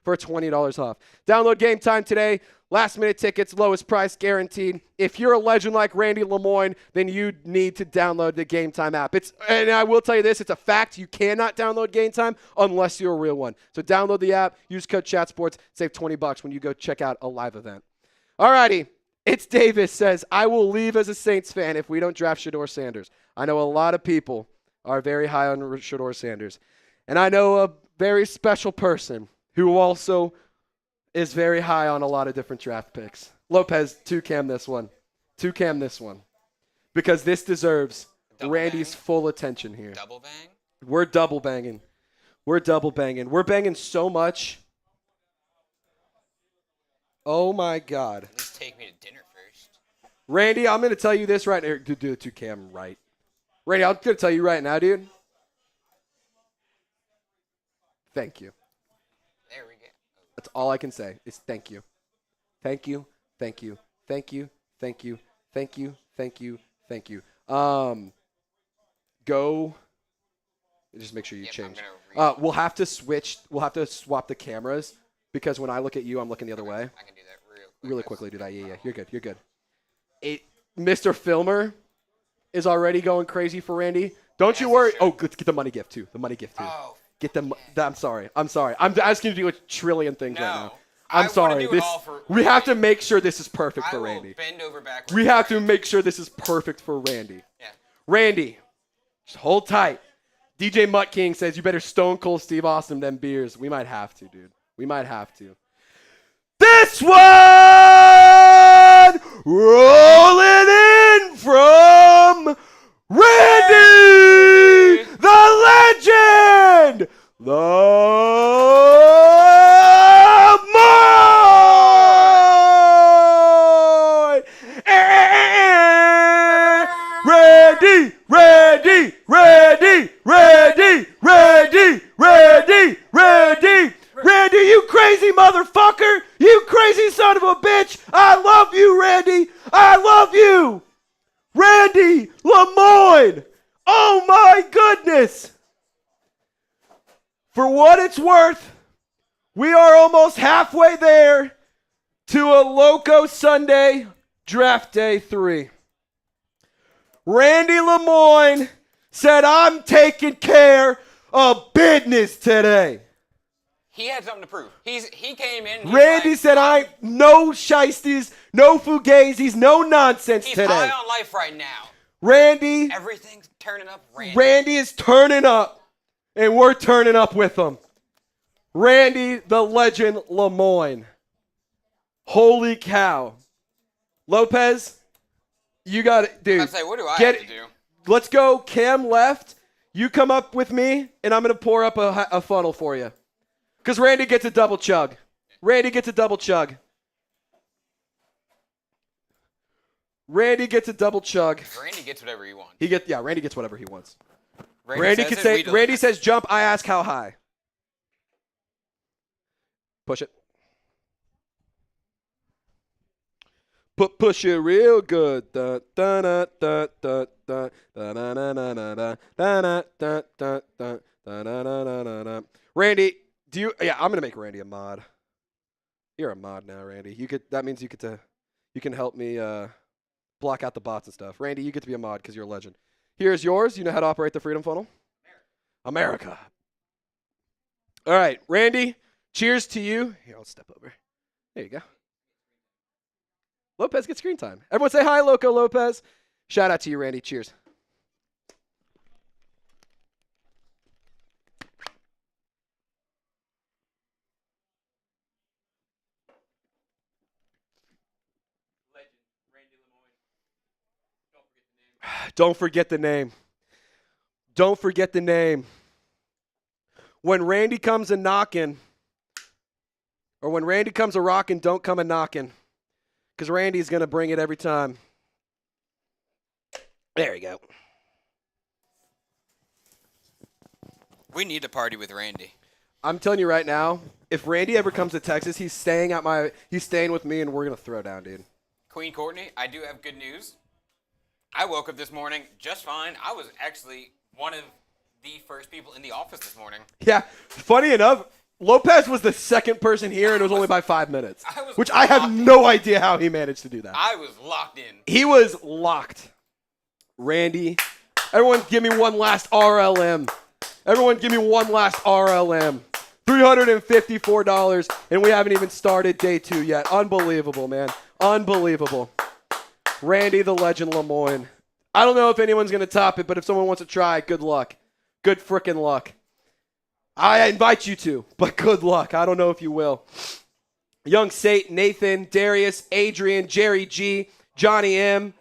for $20 off. Download Game Time today. Last-minute tickets, lowest price guaranteed. If you're a legend like Randy Lemoyne, then you need to download the Game Time app. And I will tell you this, it's a fact. You cannot download Game Time unless you're a real one. So download the app, use code ChatSports, save $20 when you go check out a live event. All righty, it's Davis says, I will leave as a Saints fan if we don't draft Shedeur Sanders. I know a lot of people are very high on Shedeur Sanders. And I know a very special person who also is very high on a lot of different draft picks. Lopez, 2-cam this one. 2-cam this one. Because this deserves Randy's full attention here. Double bang? We're double banging. We're double banging. We're banging so much. Oh, my God. At least take me to dinner first. Randy, I'm going to tell you this right now. Do the 2-cam right. Randy, I'm going to tell you right now, dude. Thank you. There we go. That's all I can say is thank you. Thank you. Thank you. Thank you. Thank you. Thank you. Thank you. Thank you. Go. Just make sure you change. We'll have to switch. We'll have to swap the cameras because when I look at you, I'm looking the other way. I can do that Really quickly do that. Yeah. You're good. You're good. Mr. Filmer is already going crazy for Randy. Don't you worry. Oh, let's get the money gift too. The money gift too. Oh. Get them. I'm sorry. I'm asking you to do a trillion things right now. I I'm sorry. We have to make sure this is perfect for Randy. Bend over backwards. We have to make sure this is perfect for Randy. Yeah. Randy, just hold tight. DJ Mutt King says you better Stone Cold Steve Austin them beers. We might have to, dude. We might have to. This one rolling in from Randy, the legend, Randy Randy, Randy, Randy, Randy, Randy, Randy, Randy, Randy, you crazy motherfucker! You crazy son of a bitch! I love you, Randy! I love you! Randy Lemoyne! Oh my goodness! For what it's worth, we are almost halfway there to a Loco Sunday Draft Day 3. Randy Lemoyne said, I'm taking care of business today. He had something to prove. He came in. Randy said, I no shiesties, no fugazis, no nonsense he's today. high on life right now. Randy. Everything's turning up. Randy is turning up, and we're turning up with him. Randy, the legend Lemoyne. Holy cow. Lopez, you got it, dude. I say, what do I have to do? Let's go Cam left. You come up with me, and I'm going to pour up a funnel for you. Because Randy gets a double chug. Randy gets a double chug. Randy gets a double chug. Randy gets whatever he wants. Randy gets whatever he wants. Randy Randy says jump, I ask how high. Push it. Push it real good. Randy, I'm gonna make Randy a mod. You're a mod now, Randy. That means you can help me block out the bots and stuff. Randy, you get to be a mod because you're a legend. Here's yours. You know how to operate the Freedom Funnel? America. All right, Randy, cheers to you. Here, I'll step over. There you go. Lopez gets screen time. Everyone say hi, Loco Lopez. Shout out to you, Randy. Cheers. Legend, Randy Lemoyne. Don't forget the name. Don't forget the name. When Randy comes a knocking, or when Randy comes a rocking, don't come a knocking. Because Randy's going to bring it every time. There you go. We need to party with Randy. I'm telling you right now, if Randy ever comes to Texas, he's staying with me, and we're going to throw down, dude. Queen Courtney, I do have good news. I woke up this morning just fine. I was actually one of the first people in the office this morning. Yeah, funny enough, Lopez was the second person here, and it was only by 5 minutes. Which I have no idea how he managed to do that. I was locked in. He was locked. Randy, everyone give me one last RLM. Everyone give me one last RLM. $354, and we haven't even started day 2 yet. Unbelievable, man. Unbelievable. Randy, the legend Lemoyne. I don't know if anyone's going to top it, but if someone wants to try, good luck. Good frickin' luck. I invite you to, but good luck. I don't know if you will. Young Sate, Nathan, Darius, Adrian, Jerry G, Johnny M,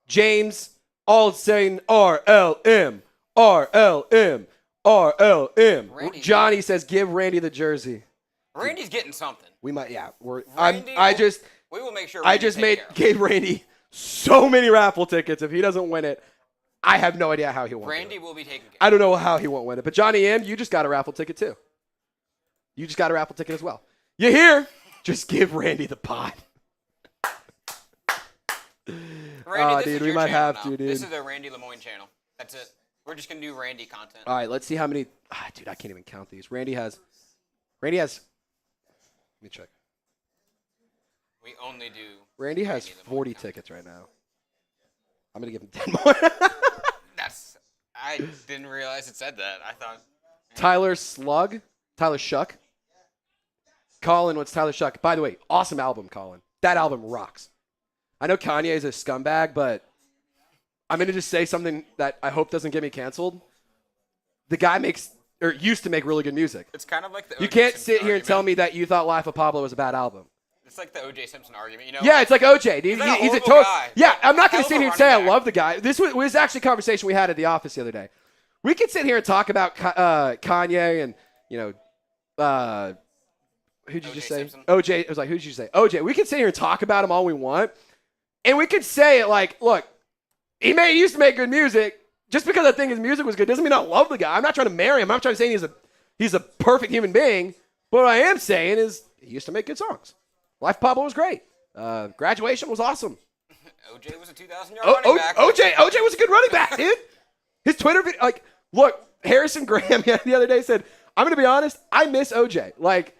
James, all saying RLM, RLM, RLM. Randy, Johnny says, give Randy the jersey. Randy's getting something. We might, yeah. We will make sure. Gave Randy so many raffle tickets. If he doesn't win it, I have no idea how he won't. Randy will be taking care. I don't know how he won't win it. But Johnny M, you just got a raffle ticket too. You just got a raffle ticket as well. You hear? Just give Randy the pot. Randy, this dude, is we your might channel have now. to, dude. This is the Randy Lemoyne channel. That's it. We're just gonna do Randy content. All right, let's see how many. Dude, I can't even count these. Randy has. Let me check. We only do. Randy has 40 tickets right now. I'm gonna give him 10 more. I didn't realize it said that. I thought. Tyler Shough. Colin, what's Tyler Shough? By the way, awesome album, Colin. That album rocks. I know Kanye is a scumbag, but I'm going to just say something that I hope doesn't get me canceled. The guy used to make really good music. It's kind of like the You can't sit here and tell me that you thought Life of Pablo was a bad album. It's like the O.J. Simpson argument, you know? Yeah, it's like O.J. He's a total guy. Yeah, I'm not going to sit here and say I love the guy. This was actually a conversation we had at the office the other day. We could sit here and talk about Kanye and, who'd you just say? Simpson. O.J. It was like, who'd you say? O.J. We could sit here and talk about him all we want. And we could say it like, look, he used to make good music. Just because I think his music was good doesn't mean I love the guy. I'm not trying to marry him. I'm not trying to say he's a perfect human being. But what I am saying is he used to make good songs. Life of Pablo was great. Graduation was awesome. OJ was a 2,000-yard running back. OJ was a good running back, dude. His Twitter video, like, look, Harrison Graham the other day said, I'm going to be honest, I miss OJ. Like,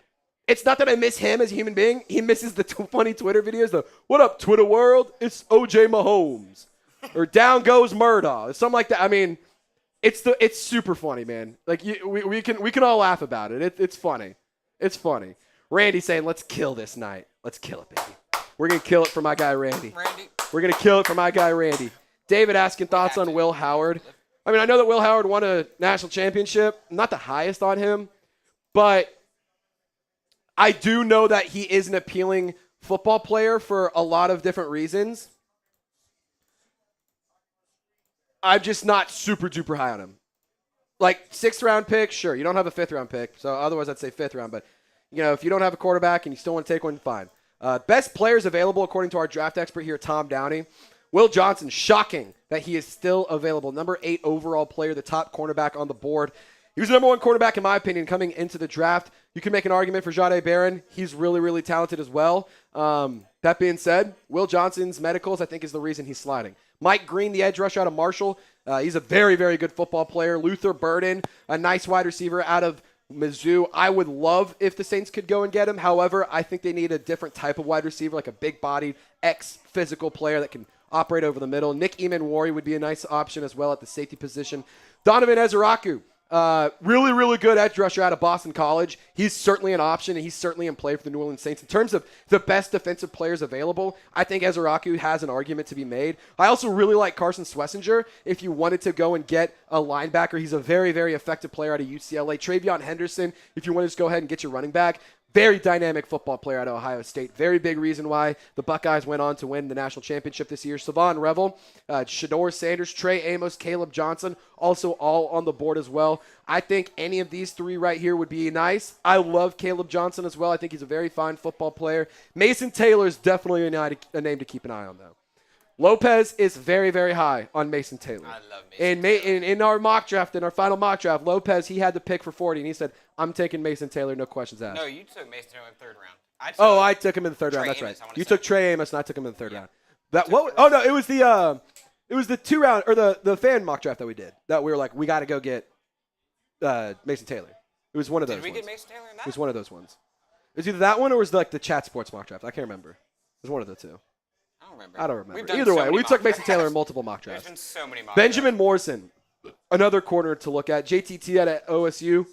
it's not that I miss him as a human being. He misses the funny Twitter videos. What up, Twitter world? It's OJ Mahomes. Or down goes Murdaugh. Something like that. I mean, it's super funny, man. Like, we can all laugh about it. It's funny. It's funny. Randy saying, let's kill this night. Let's kill it, baby. We're going to kill it for my guy, Randy. We're going to kill it for my guy, Randy. David asking thoughts on Will Howard. I mean, I know that Will Howard won a national championship. Not the highest on him. But I do know that he is an appealing football player for a lot of different reasons. I'm just not super duper high on him. Like, 6th round pick, sure. You don't have a 5th round pick. So otherwise I'd say 5th round. But, if you don't have a quarterback and you still want to take one, fine. Best players available, according to our draft expert here, Tom Downey. Will Johnson, shocking that he is still available. Number 8 overall player, the top cornerback on the board. He was the number 1 quarterback, in my opinion, coming into the draft. You can make an argument for Jahdae Barron. He's really, really talented as well. That being said, Will Johnson's medicals, I think, is the reason he's sliding. Mike Green, the edge rusher out of Marshall. He's a very, very good football player. Luther Burden, a nice wide receiver out of Mizzou. I would love if the Saints could go and get him. However, I think they need a different type of wide receiver, like a big-bodied, physical player that can operate over the middle. Nick Eamon-Wari would be a nice option as well at the safety position. Donovan Ezeraku, really, really good edge rusher out of Boston College. He's certainly an option, and he's certainly in play for the New Orleans Saints. In terms of the best defensive players available, I think Ezeraku has an argument to be made. I also really like Carson Swessinger. If you wanted to go and get a linebacker, he's a very, very effective player out of UCLA. Travion Henderson, if you want to just go ahead and get your running back. Very dynamic football player out of Ohio State. Very big reason why the Buckeyes went on to win the national championship this year. Savon Revel, Shador Sanders, Trey Amos, Caleb Johnson, also all on the board as well. I think any of these 3 right here would be nice. I love Caleb Johnson as well. I think he's a very fine football player. Mason Taylor is definitely a name to keep an eye on, though. Lopez is very, very high on Mason Taylor. I love Mason Taylor. In our mock draft, in our final mock draft, Lopez, he had the pick for 40, and he said, I'm taking Mason Taylor, no questions asked. No, you took Mason Taylor in the 3rd round. I took him in the 3rd round. That's Amos, right. You took Trey Amos, and I took him in the 3rd round. It was the 2 round, or the fan mock draft that we did, that we were like, we got to go get Mason Taylor. It was one of those ones. Did we get Mason Taylor in that? It was one of those ones. It was either that one or was the Chat Sports mock draft. I can't remember. It was one of the 2. I don't remember. Either way, we took Mason Taylor in multiple mock drafts. There's been so many mock Benjamin Morrison, another corner to look at. JTT at OSU,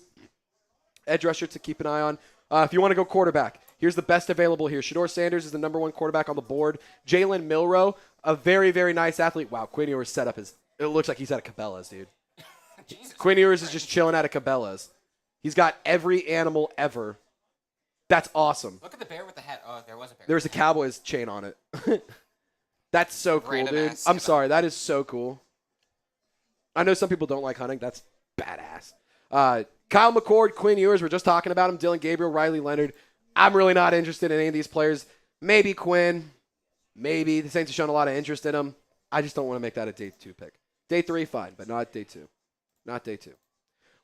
edge rusher to keep an eye on. If you want to go quarterback, here's the best available here. Shador Sanders is the number 1 quarterback on the board. Jalen Milroe, a very, very nice athlete. Wow, Quinn Ewers' setup it looks like he's at a Cabela's, dude. Quinn Ewers is just chilling at a Cabela's. He's got every animal ever. That's awesome. Look at the bear with the hat. Oh, there was a bear. There was a Cowboys chain on it. That's so cool, dude. I'm sorry. That is so cool. I know some people don't like hunting. That's badass. Kyle McCord, Quinn Ewers, we're just talking about him. Dylan Gabriel, Riley Leonard. I'm really not interested in any of these players. Maybe Quinn. Maybe. The Saints have shown a lot of interest in him. I just don't want to make that a day 2 pick. Day 3, fine, but not day 2. Not day 2.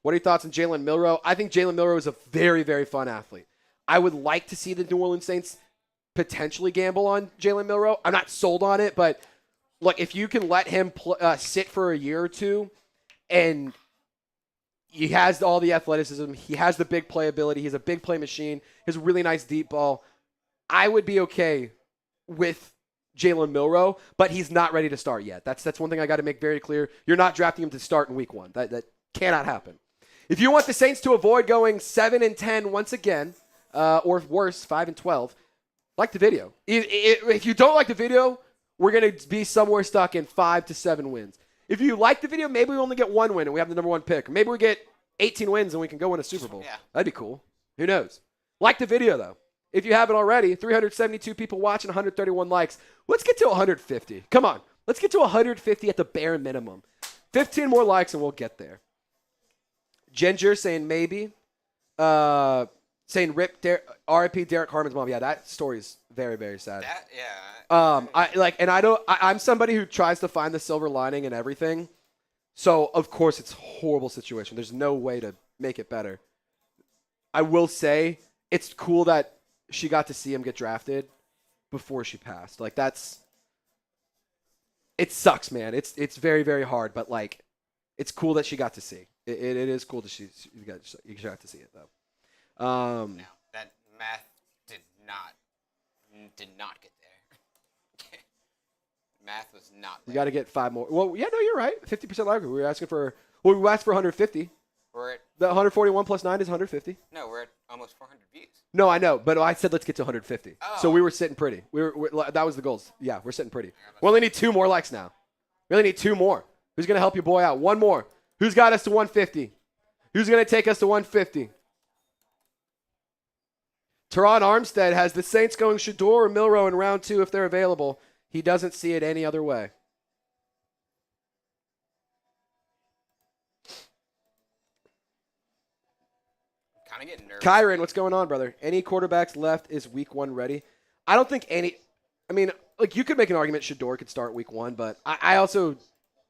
What are your thoughts on Jalen Milroe? I think Jalen Milroe is a very, very fun athlete. I would like to see the New Orleans Saints potentially gamble on Jalen Milroe. I'm not sold on it, but look, if you can let him sit for a year or 2, and he has all the athleticism, he has the big playability, he's a big play machine, he has a really nice deep ball, I would be okay with Jalen Milroe, but he's not ready to start yet. That's one thing I got to make very clear. You're not drafting him to start in week 1. That cannot happen. If you want the Saints to avoid going 7-10 once again, or worse, 5-12, like the video. If you don't like the video, we're going to be somewhere stuck in 5 to 7 wins. If you like the video, maybe we only get 1 win and we have the number 1 pick. Or maybe we get 18 wins and we can go win a Super Bowl. Yeah. That'd be cool. Who knows? Like the video, though. If you haven't already, 372 people watching, 131 likes. Let's get to 150. Come on. Let's get to 150 at the bare minimum. 15 more likes and we'll get there. Ginger saying maybe. saying R.I.P. Derek Harmon's mom. Yeah, that story is very, very sad. I'm somebody who tries to find the silver lining in everything. So of course it's a horrible situation. There's no way to make it better. I will say it's cool that she got to see him get drafted before she passed. Like it sucks, man. It's very, very hard, but like it's cool that she got to see. It is cool that you got to see it though. No, that math did not get there. Math was not there. We got to get 5 more. Well, yeah, no, you're right. 50% live. We asked for 150. We're at The 141 plus 9 is 150. No, we're at almost 400 views. No, I know, but I said let's get to 150. Oh. So we were sitting pretty. That was the goals. Yeah, we're sitting pretty. We only need 2 more likes now. We only need 2 more. Who's going to help your boy out? 1 more. Who's got us to 150? Who's going to take us to 150? Teron Armstead has the Saints going Shador or Milrow in round 2 if they're available. He doesn't see it any other way. Kind of getting nervous. Kyron, what's going on, brother? Any quarterbacks left is week 1 ready? I don't think any. I mean, like you could make an argument Shador could start week 1, but I also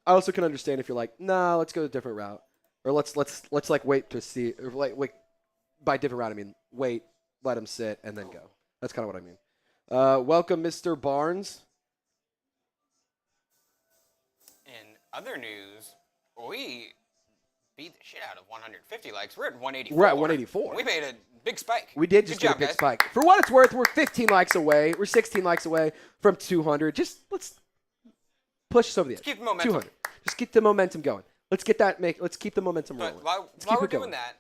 can understand if you're like, nah, let's go a different route, or let's like wait to see, or like wait, by different route I mean wait, let him sit and then go. That's kind of what I mean. Welcome, Mr. Barnes. In other news, we beat the shit out of 150 likes. We're at 184. We're at 184. We made a big spike. We did just Good get job, a big guys. spike. For what it's worth, we're 15 likes away. We're 16 likes away from 200. Just let's push us over the edge. Keep the momentum. 200. Just keep the momentum going. Let's get that. Let's keep the momentum rolling. But while Let's keep we're it going. doing that,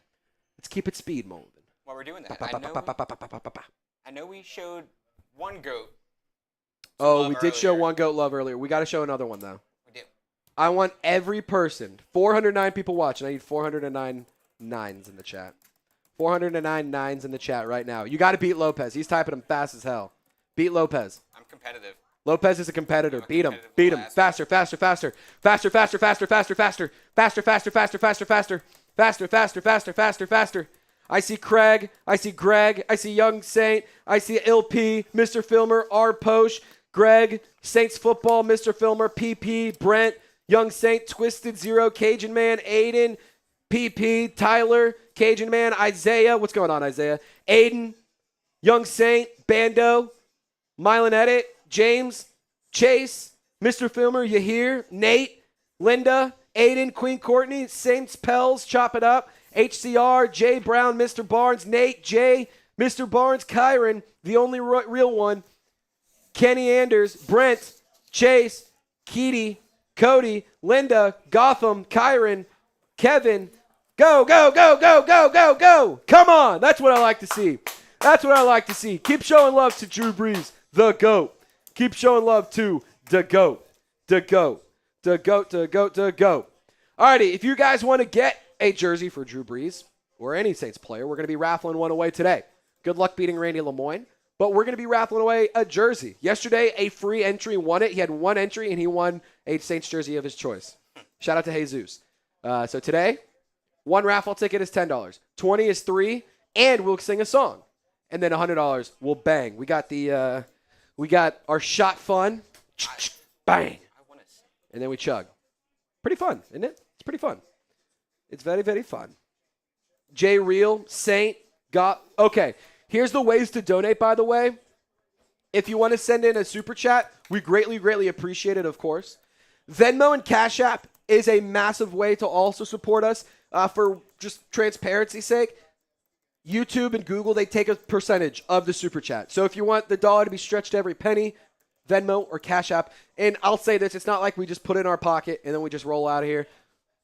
Let's keep it speed moving. while we're doing that, I know we showed one goat. Oh, love we did show earlier. one goat love earlier. We got to show another one though. We did. I want every person. 409 people watching. I need 409 nines in the chat. 409 nines in the chat right now. You got to beat Lopez. He's typing them fast as hell. Beat Lopez. I'm competitive. Lopez is a competitor. I'm a Beat him. competitive Beat him. little Faster, faster, faster. Faster, faster, faster, faster, faster. Faster, faster, faster, faster, faster. Faster, faster, faster, faster, faster. I see Craig. I see Greg. I see Young Saint. I see LP, Mr. Filmer, R. Posh, Greg, Saints Football, Mr. Filmer, PP, Brent, Young Saint, Twisted Zero, Cajun Man, Aiden, PP, Tyler, Cajun Man, Isaiah. What's going on, Isaiah? Aiden, Young Saint, Bando, Mylan Edit, James, Chase, Mr. Filmer, Yahir, Nate, Linda, Aiden, Queen Courtney, Saints Pels, Chop It Up, HCR, Jay Brown, Mr. Barnes, Nate, Jay, Mr. Barnes, Kyron, the only real one, Kenny Anders, Brent, Chase, Keedy, Cody, Linda, Gotham, Kyron, Kevin. Go, go, go, go, go, go, go. Come on. That's what I like to see. That's what I like to see. Keep showing love to Drew Brees, the GOAT. Keep showing love to the GOAT. The GOAT. The GOAT, the GOAT, the GOAT. Alrighty, if you guys want to get a jersey for Drew Brees or any Saints player, we're going to be raffling one away today. Good luck beating Randy Lemoyne. But we're going to be raffling away a jersey. Yesterday, a free entry won it. He had one entry, and he won a Saints jersey of his choice. Shout out to Jesus. So today, one raffle ticket is $10. 20 is 3, and we'll sing a song. And then $100 will bang. We got our shot fun. Bang. And then we chug. Pretty fun, isn't it? It's pretty fun. It's very, very fun. J Real, Saint, got okay. Here's the ways to donate, by the way. If you want to send in a super chat, we greatly, greatly appreciate it, of course. Venmo and Cash App is a massive way to also support us for just transparency's sake. YouTube and Google, they take a percentage of the super chat. So if you want the dollar to be stretched to every penny, Venmo or Cash App. And I'll say this, it's not like we just put it in our pocket and then we just roll out of here.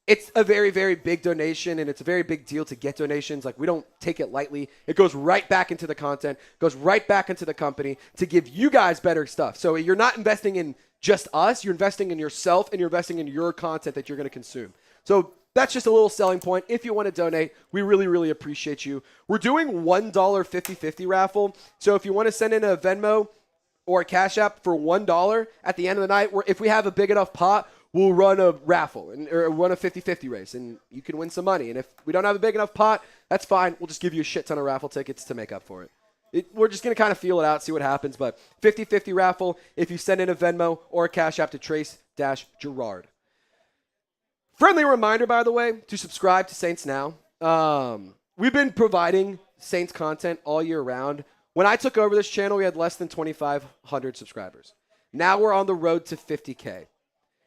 It's a very, very big donation, and it's a very big deal to get donations. Like, we don't take it lightly. It goes right back into the content, goes right back into the company to give you guys better stuff. So you're not investing in just us. You're investing in yourself, and you're investing in your content that you're going to consume. So that's just a little selling point. If you want to donate, we really, really appreciate you. We're doing $1 50/50 raffle. So if you want to send in a Venmo or a Cash App for $1 at the end of the night, if we have a big enough pot, we'll run a raffle or run a 50-50 race, and you can win some money. And if we don't have a big enough pot, that's fine. We'll just give you a shit ton of raffle tickets to make up for it. We're just going to kind of feel it out, see what happens. But 50-50 raffle if you send in a Venmo or a Cash App to Trace-Gerard. Friendly reminder, by the way, to subscribe to Saints Now. We've been providing Saints content all year round. When I took over this channel, we had less than 2,500 subscribers. Now we're on the road to 50K.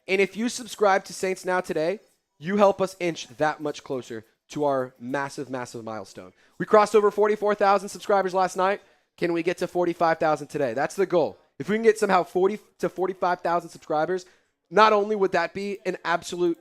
And if you subscribe to Saints Now today, you help us inch that much closer to our massive, massive milestone. We crossed over 44,000 subscribers last night. Can we get to 45,000 today? That's the goal. If we can get somehow 40 to 45,000 subscribers, not only would that be an absolute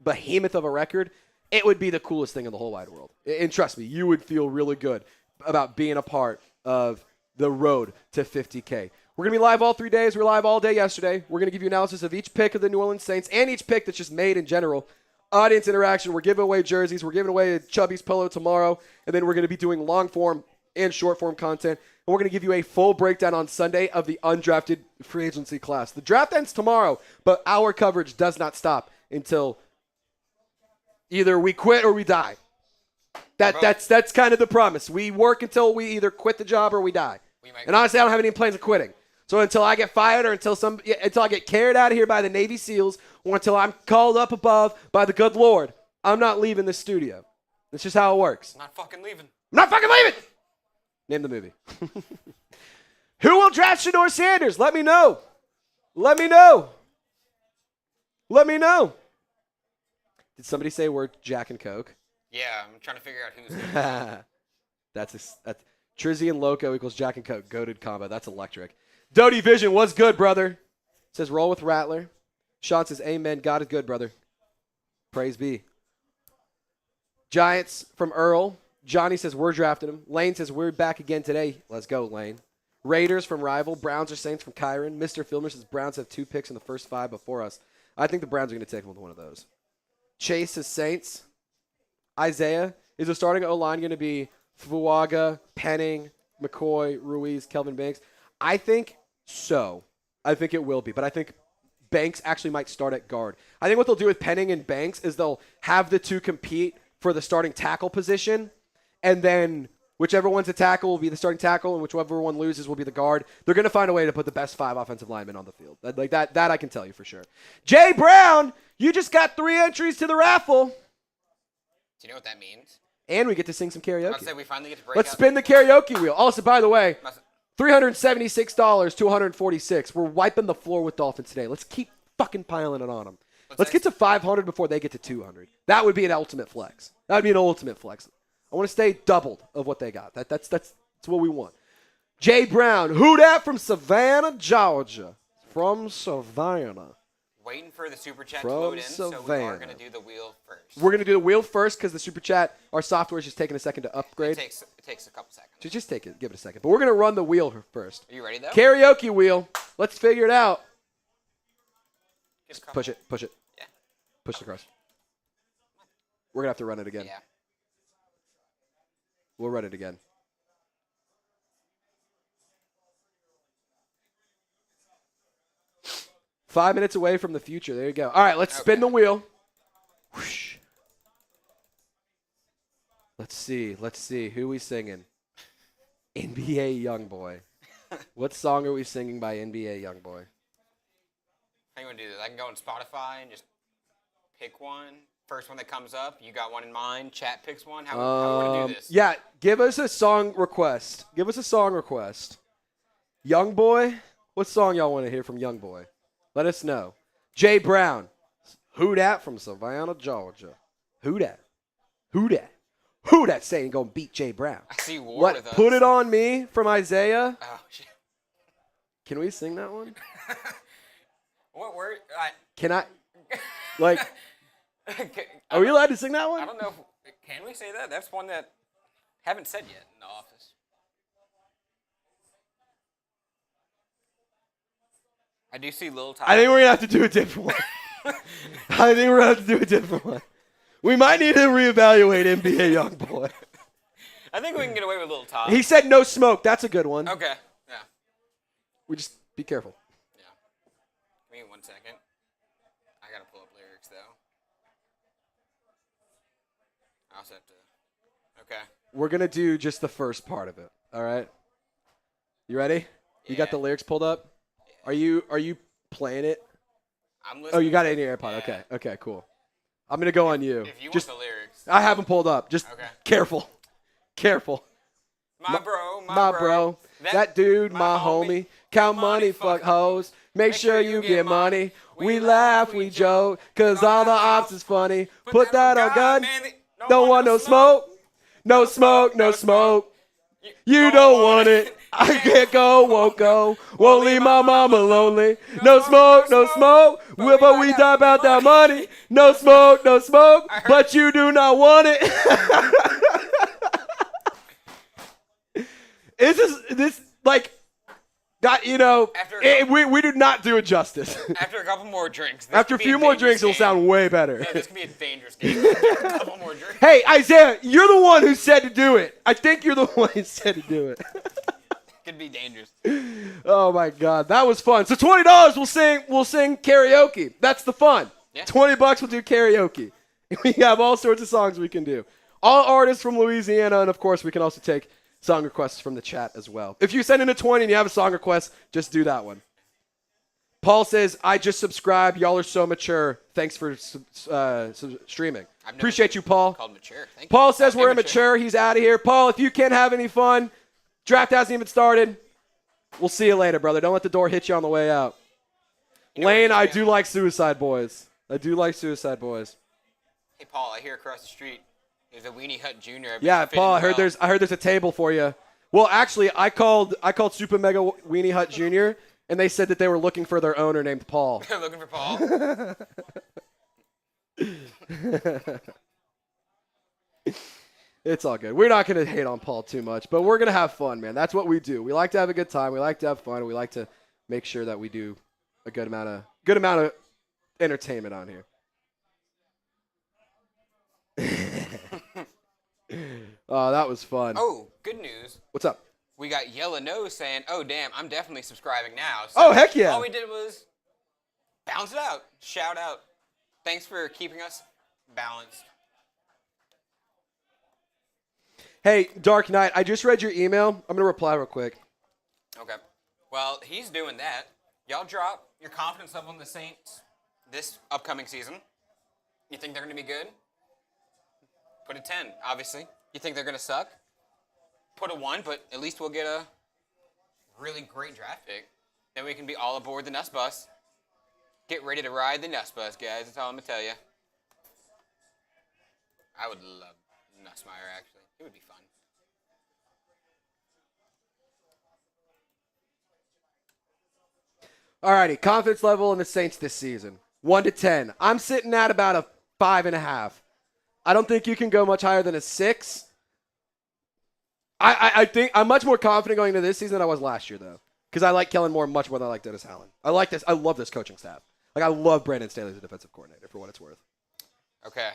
behemoth of a record, it would be the coolest thing in the whole wide world. And trust me, you would feel really good about being a part of the road to 50K. We're going to be live all 3 days. We were live all day yesterday. We're going to give you analysis of each pick of the New Orleans Saints and each pick that's just made in general. Audience interaction. We're giving away jerseys. We're giving away a Chubby's pillow tomorrow. And then we're going to be doing long form and short form content. And we're going to give you a full breakdown on Sunday of the undrafted free agency class. The draft ends tomorrow, but our coverage does not stop until either we quit or we die. That's kind of the promise. We work until we either quit the job or we die. And honestly, I don't have any plans of quitting. So until I get fired or until I get carried out of here by the Navy SEALs or until I'm called up above by the good Lord, I'm not leaving this studio. That's just how it works. I'm not fucking leaving. I'm not fucking leaving! Name the movie. Who will draft Shedeur Sanders? Let me know. Let me know. Let me know. Did somebody say we're Jack and Coke? Yeah, I'm trying to figure out who's That's Trizzy and Loco equals Jack and Coke. Goated combo. That's electric. Doty Vision, what's good, brother? Says roll with Rattler. Sean says amen. God is good, brother. Praise be. Giants from Earl. Johnny says we're drafting him. Lane says we're back again today. Let's go, Lane. Raiders from Rival. Browns or Saints from Kyron. Mr. Filmer says Browns have 2 picks in the first 5 before us. I think the Browns are going to take one of those. Chase says Saints. Isaiah, is the starting O-line going to be Fuaga, Penning, McCoy, Ruiz, Kelvin Banks? I think so. I think it will be. But I think Banks actually might start at guard. I think what they'll do with Penning and Banks is they'll have the two compete for the starting tackle position. And then whichever one's a tackle will be the starting tackle, and whichever one loses will be the guard. They're going to find a way to put the best 5 offensive linemen on the field. That I can tell you for sure. Jay Brown, you just got 3 entries to the raffle. Do you know what that means? And we get to sing some karaoke. I'll say we finally get to break Let's spin the karaoke wheel. Also, by the way, $376 to $146. We're wiping the floor with Dolphins today. Let's keep fucking piling it on them. Let's get to 500 before they get to 200. That would be an ultimate flex. That would be an ultimate flex. I want to stay doubled of what they got. That's what we want. Jay Brown, who dat from Savannah, Georgia. From Savannah. Waiting for the super chat to load in, so we are going to do the wheel first. We're going to do the wheel first because the super chat, our software is just taking a second to upgrade. It takes a couple seconds. So just give it a second. But we're going to run the wheel first. Are you ready, though? Karaoke wheel. Let's figure it out. Push it. Yeah. Push it across. We're going to have to run it again. Yeah. We'll run it again. Five minutes away from the future. There you go. All right, let's spin the wheel. Whoosh. Let's see. Who are we singing? NBA Youngboy. What song are we singing by NBA Youngboy? How you want to do this? I can go on Spotify and just pick one. First one that comes up. You got one in mind. Chat picks one. How do you want to do this? Yeah, give us a song request. Youngboy. What song y'all want to hear from Youngboy? Let us know. Jay Brown. Who dat from Savannah, Georgia? Who dat? Who dat saying gonna beat Jay Brown? I see war with us. Put It On Me from Isaiah. Oh, shit. Can we sing that one? What word? Can I? Like, are we allowed to sing that one? I don't know. Can we say that? That's one that haven't said yet in the office. I do see Lil Tyler. I think we're gonna have to do a different one. We might need to reevaluate NBA Youngboy. I think we can get away with Lil Tyler. He said no smoke. That's a good one. Okay. Yeah. We just be careful. Yeah. Give me 1 second. I gotta pull up lyrics though. I also have to. Okay. We're gonna do just the first part of it. All right. You ready? You got the lyrics pulled up? Yeah. Are you playing it? I'm listening. Oh, you got it in your AirPod. Yeah. Okay, cool. I'm gonna go on you. If you just want the lyrics. I haven't pulled up. Just careful. My bro. That dude, my homie. Count money, fuck hoes. Make sure you get money. We laugh, we joke, cause all the ops is funny. Put that on gun. Don't want no smoke. No smoke, no smoke. You don't want it. I can't go, won't go. Won't leave my mama lonely. No smoke, no smoke. But we die about that money. No smoke, no smoke. But you do not want it. This like, got, you know, we do not do it justice. After a couple more drinks. After a few more drinks, it'll sound way better. Yeah, this could be a dangerous game. After a couple more drinks. Hey, Isaiah, you're the one who said to do it. I think you're the one who said to do it. Could be dangerous. Oh my God, that was fun. So $20, we'll sing karaoke. That's the fun. Yeah. $20, we'll do karaoke. We have all sorts of songs we can do. All artists from Louisiana, and of course, we can also take song requests from the chat as well. If you send in a 20 and you have a song request, just do that one. Paul says, I just subscribed. Y'all are so mature. Thanks for streaming. Appreciate you, Paul. Called mature. Thank Paul you. says we're immature. He's out of here. Paul, if you can't have any fun, draft hasn't even started. We'll see you later, brother. Don't let the door hit you on the way out. Lane, I do like Suicide Boys. Hey, Paul, I hear across the street there's a Weenie Hut Jr. Yeah, Paul, I heard there's a table for you. Well, actually, I called Super Mega Weenie Hut Jr. and they said that they were looking for their owner named Paul. They're looking for Paul. It's all good. We're not going to hate on Paul too much, but we're going to have fun, man. That's what we do. We like to have a good time. We like to have fun. We like to make sure that we do a good amount of entertainment on here. Oh, that was fun. Oh, good news. What's up? We got Yellow Nose saying, oh, damn, I'm definitely subscribing now. So oh, heck yeah. All we did was bounce it out. Shout out. Thanks for keeping us balanced. Hey, Dark Knight, I just read your email. I'm going to reply real quick. Okay. Well, he's doing that. Y'all drop your confidence level in the Saints this upcoming season. You think they're going to be good? Put a 10, obviously. You think they're going to suck? Put a 1, but at least we'll get a really great draft pick. Then we can be all aboard the Nuss Bus. Get ready to ride the Nuss Bus, guys. That's all I'm going to tell you. I would love Nussmeyer, actually. It would be fun. Alrighty, confidence level in the Saints this season. 1 to 10. I'm sitting at about a 5.5. I don't think you can go much higher than a 6. I think I'm much more confident going into this season than I was last year, though. Because I like Kellen Moore much more than I like Dennis Allen. I like this. I love this coaching staff. Like, I love Brandon Staley as a defensive coordinator, for what it's worth. Okay.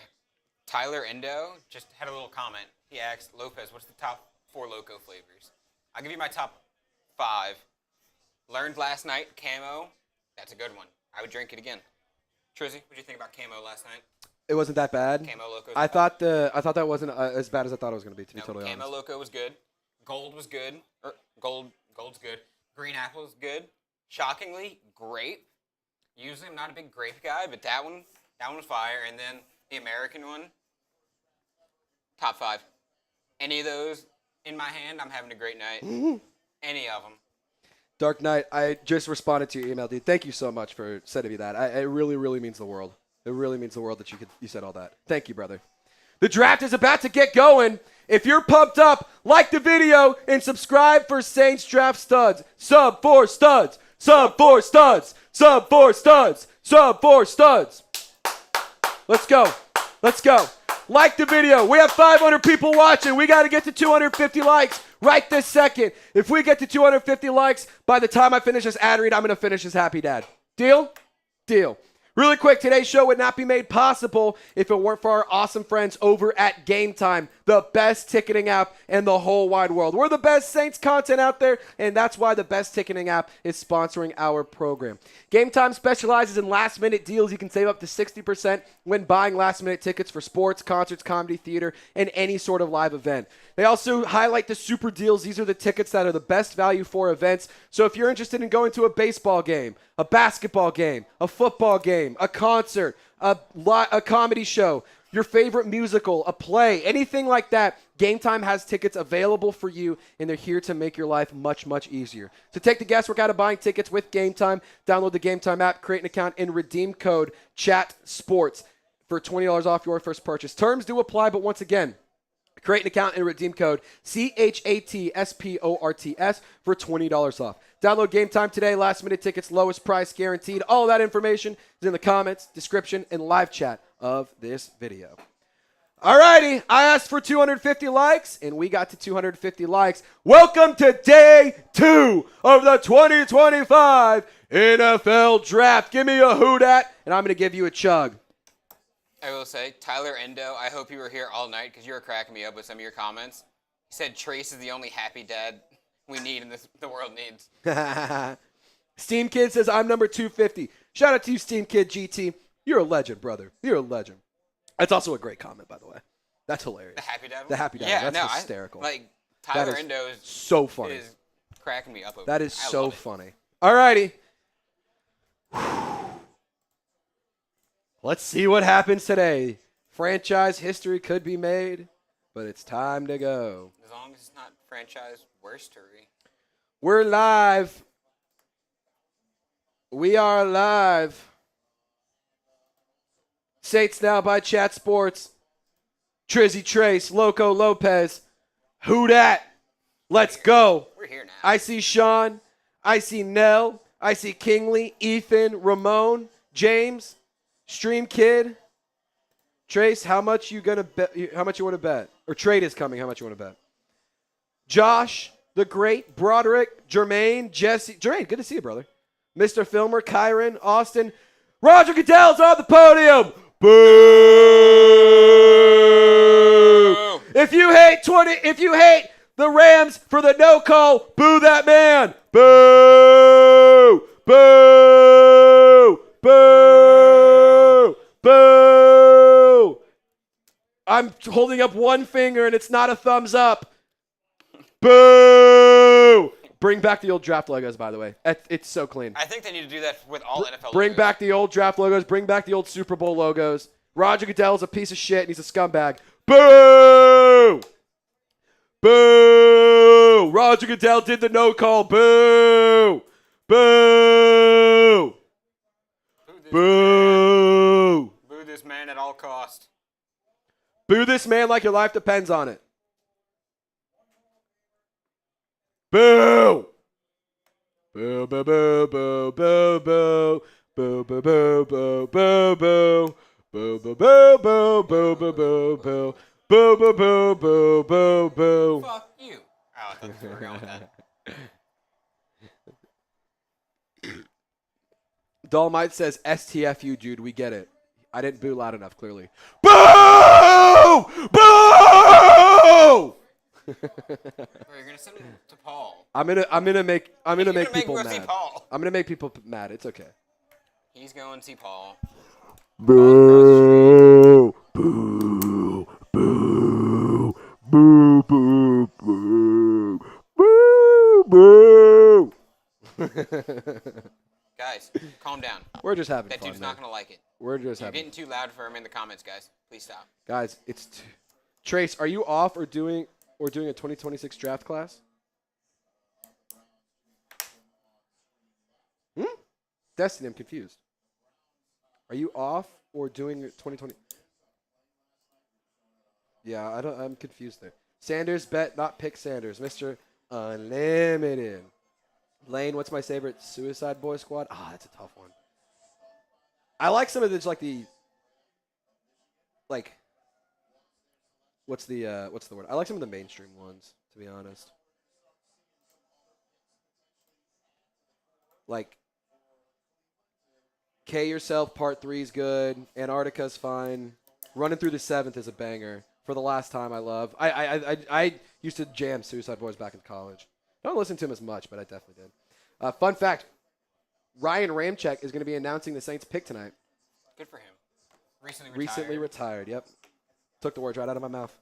Tyler Endo just had a little comment. He asked, Lopez, what's the top 4 Loco flavors? I'll give you my top 5. Learned last night, Camo. That's a good one. I would drink it again. Trizzy, what did you think about Camo last night? It wasn't that bad. Camo Loco. I thought that wasn't as bad as I thought it was going to be. To be totally honest. Camo Loco was good. Gold was good. Gold's good. Green Apple is good. Shockingly, grape. Usually, I'm not a big grape guy, but that one was fire. And then the American one, top 5. Any of those in my hand, I'm having a great night. Any of them. Dark Knight, I just responded to your email, dude. Thank you so much for sending me that. It really, really means the world. It really means the world that you said all that. Thank you, brother. The draft is about to get going. If you're pumped up, like the video and subscribe for Saints Draft Studs. Sub 4 studs. Sub 4 studs. Sub 4 studs. Sub 4 studs. Let's go. Let's go. Like the video. We have 500 people watching. We got to get to 250 likes right this second. If we get to 250 likes, by the time I finish this ad read, I'm going to finish as Happy Dad. Deal? Deal. Really quick, today's show would not be made possible if it weren't for our awesome friends over at Game Time. the best ticketing app in the whole wide world. We're the best Saints content out there, and that's why the best ticketing app is sponsoring our program. Game Time specializes in last-minute deals. You can save up to 60% when buying last-minute tickets for sports, concerts, comedy, theater, and any sort of live event. They also highlight the super deals. These are the tickets that are the best value for events. So if you're interested in going to a baseball game, a basketball game, a football game, a concert, a comedy show, your favorite musical, a play, anything like that, Game Time has tickets available for you, and they're here to make your life much, much easier. To take the guesswork out of buying tickets with Game Time, download the Game Time app, create an account, and redeem code CHATSPORTS for $20 off your first purchase. Terms do apply, but once again, create an account and redeem code CHATSPORTS for $20 off. Download Game Time today. Last minute tickets, lowest price guaranteed. All of that information is in the comments, description, and live chat of this video. Alrighty, I asked for 250 likes, and we got to 250 likes. Welcome to day 2 of the 2025 NFL Draft. Give me a hoot at, and I'm going to give you a chug. I will say, Tyler Endo, I hope you were here all night because you were cracking me up with some of your comments. He said Trace is the only happy dad we need and the world needs. Steam Kid says, I'm number 250. Shout out to you, Steam Kid GT. You're a legend, brother. You're a legend. That's also a great comment, by the way. That's hilarious. The happy dad one? The happy dad Yeah, one. That's no, hysterical. Tyler Endo is so funny. Is cracking me up over That is I so love it. funny. All righty. Let's see what happens today. Franchise history could be made, but it's time to go. As long as it's not franchise worstery. We're live. We are live. Saints Now by Chat Sports. Trizzy Trace, Loco Lopez. Who dat? Let's go. We're here now. I see Sean. I see Nell. I see Kingley, Ethan, Ramon, James, Stream Kid. Trace, how much you gonna bet? How much you want to bet? Or trade is coming. How much you want to bet? Josh, the Great, Broderick, Jermaine, Jesse. Jermaine, good to see you, brother. Mr. Filmer, Kyron, Austin, Roger Goodell's on the podium. Boo! If you hate the Rams for the no call, boo that man. Boo! Boo! Boo! Boo! I'm holding up one finger and it's not a thumbs up. Boo! Bring back the old draft logos, by the way. It's so clean. I think they need to do that with all NFL Bring logos. back the old draft logos. Bring back the old Super Bowl logos. Roger Goodell's a piece of shit and he's a scumbag. Boo! Boo! Roger Goodell did the no call. Boo! Boo! Boo! Boo this man at all cost. Boo this man like your life depends on it. Boo! Boo, boo, boo, boo, boo, boo. Boo, boo, boo, boo, boo, boo. Boo, boo, boo, boo, boo, boo, boo, boo. Boo, boo, boo, boo, boo, boo. Fuck you. Oh, I thought you were going with that. Dolmite says, STFU, dude, we get it. I didn't boo loud enough, clearly. Boo! Boo! Bro, you're gonna send him to Paul. I'm gonna make people go see mad. Paul. I'm gonna make people mad. It's okay. He's going to see Paul. Boo! Boo! Boo! Boo! Boo! Boo! Boo! Boo! Guys, calm down. We're just having That fun. dude's not gonna like it. We're just You're having. getting too loud for him in the comments, guys. Please stop. Guys, it's Trace. Are you off or doing a 2026 draft class? Destiny, I'm confused. Are you off or doing 2020? Yeah, I'm confused there. Sanders, bet not pick Sanders. Mr. Unlimited. Lane, what's my favorite Suicide Boy squad? Ah, that's a tough one. I like some of the what's the word? I like some of the mainstream ones, to be honest. Like K Yourself Part 3 is good. Antarctica's fine. Running Through the Seventh is a banger. for the last time I love. I used to jam Suicide Boys back in college. Don't listen to him as much, but I definitely did. Fun fact, Ryan Ramczyk is going to be announcing the Saints pick tonight. Good for him. Recently retired, yep. Took the words right out of my mouth.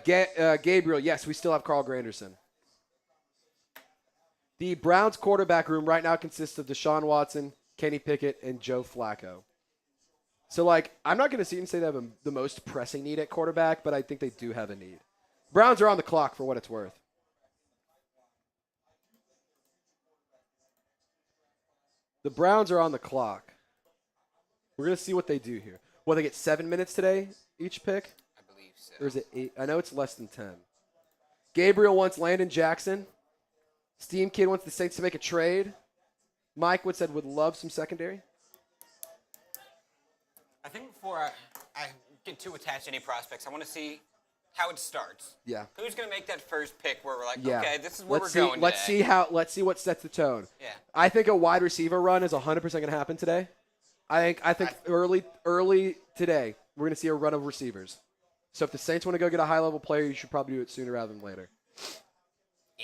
Gabriel, yes, we still have Carl Granderson. The Browns quarterback room right now consists of Deshaun Watson, Kenny Pickett, and Joe Flacco. So, I'm not going to sit and say they have the most pressing need at quarterback, but I think they do have a need. Browns are on the clock for what it's worth. The Browns are on the clock. We're going to see what they do here. Well, they get 7 minutes today, each pick? I believe so. Or is it 8? I know it's less than 10. Gabriel wants Landon Jackson. Steam Kid wants the Saints to make a trade. Mike would said would love some secondary. I think before I get too attached to any prospects, I want to see how it starts. Yeah. Who's going to make that first pick where we're like, yeah. okay, this is where let's we're see, going let's today. see what sets the tone. Yeah. I think a wide receiver run is 100% going to happen today. I think early today we're going to see a run of receivers. So if the Saints want to go get a high-level player, you should probably do it sooner rather than later.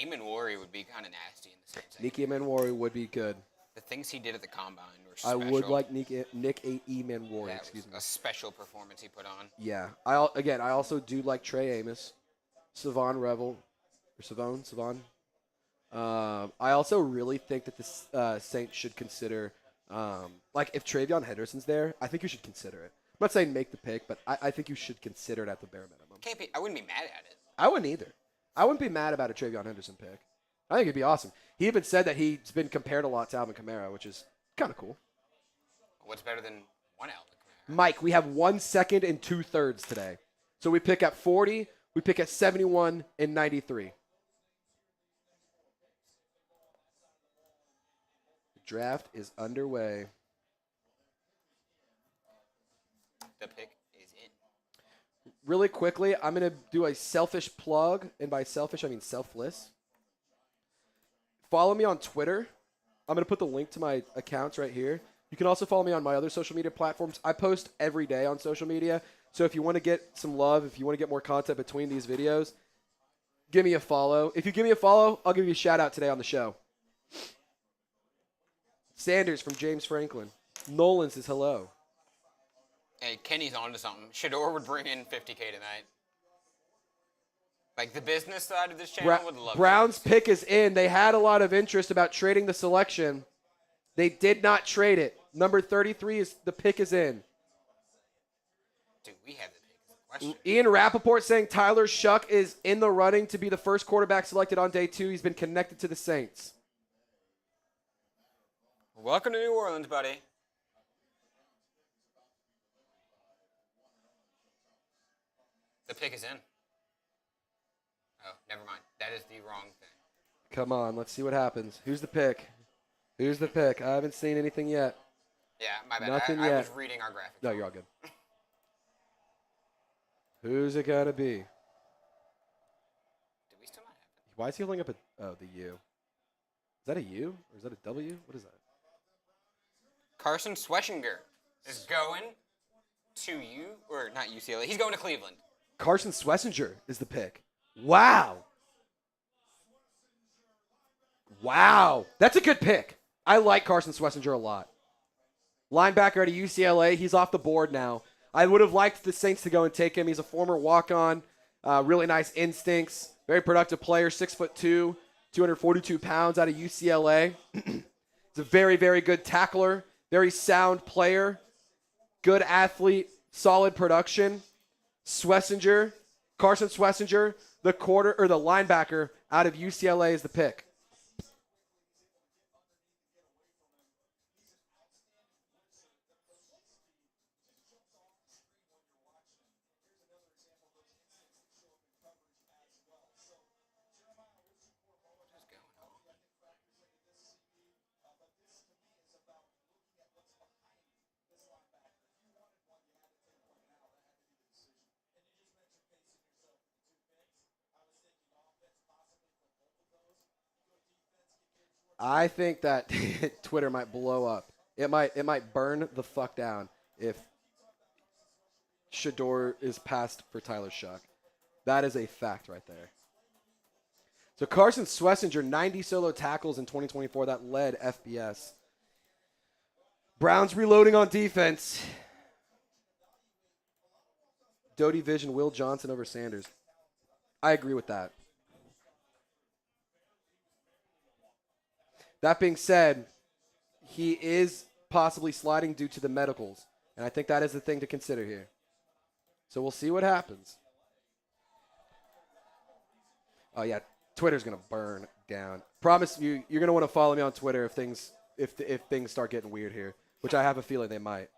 Eamon Warrior would be kind of nasty in the Saints. Nick Eamon would be good. The things he did at the Combine were I special. would like Nick Eamon Warrior. That Excuse was me. a special performance he put on. Yeah. I also do like Trey Amos, Savon Revel, or Savon. I also really think that the Saints should consider, if Travion Henderson's there, I think you should consider it. I'm not saying make the pick, but I think you should consider it at the bare minimum. I wouldn't be mad at it. I wouldn't either. I wouldn't be mad about a Travion Henderson pick. I think it'd be awesome. He even said that he's been compared a lot to Alvin Kamara, which is kind of cool. What's better than one Alvin Kamara? Mike, we have 1 second and 2/3 today. So we pick at 40, we pick at 71 and 93. The draft is underway. The pick is in. Really quickly, I'm going to do a selfish plug, and by selfish, I mean selfless. Follow me on Twitter. I'm going to put the link to my accounts right here. You can also follow me on my other social media platforms. I post every day on social media, so if you want to get some love, if you want to get more content between these videos, give me a follow. If you give me a follow, I'll give you a shout-out today on the show. Sanders from James Franklin. Nolan says hello. Hey, Kenny's on to something. Shador would bring in $50K tonight. The business side of this channel would love Brown's pick is in. They had a lot of interest about trading the selection. They did not trade it. Number 33 is the pick is in. Dude, we have the pick. Question. Ian Rappaport saying Tyler Shough is in the running to be the first quarterback selected on day 2. He's been connected to the Saints. Welcome to New Orleans, buddy. The pick is in. Oh, never mind. That is the wrong thing. Come on, let's see what happens. Who's the pick? Who's the pick? I haven't seen anything yet. Yeah, my bad. Nothing I yet. was reading our graphics. No, you're all good. Who's it gonna be? Do we still not have it? Why is he holding up the U? Is that a U or is that a W? What is that? Carson Schwessinger is going to not UCLA. He's going to Cleveland. Carson Schwessinger is the pick. Wow. Wow. That's a good pick. I like Carson Schwessinger a lot. Linebacker at UCLA. He's off the board now. I would have liked the Saints to go and take him. He's a former walk-on. Really nice instincts. Very productive player. 6'2", 242 pounds out of UCLA. He's a very, very good tackler. Very sound player. Good athlete. Solid production. Carson Schwessinger, the linebacker out of UCLA is the pick. I think that Twitter might blow up. It might burn the fuck down if Shador is passed for Tyler Shough. That is a fact right there. So Carson Swessinger, 90 solo tackles in 2024. That led FBS. Browns reloading on defense. Doty Vision, Will Johnson over Sanders. I agree with that. That being said, he is possibly sliding due to the medicals. And I think that is the thing to consider here. So we'll see what happens. Oh, yeah. Twitter's going to burn down. Promise you, you're going to want to follow me on Twitter if things start getting weird here, which I have a feeling they might.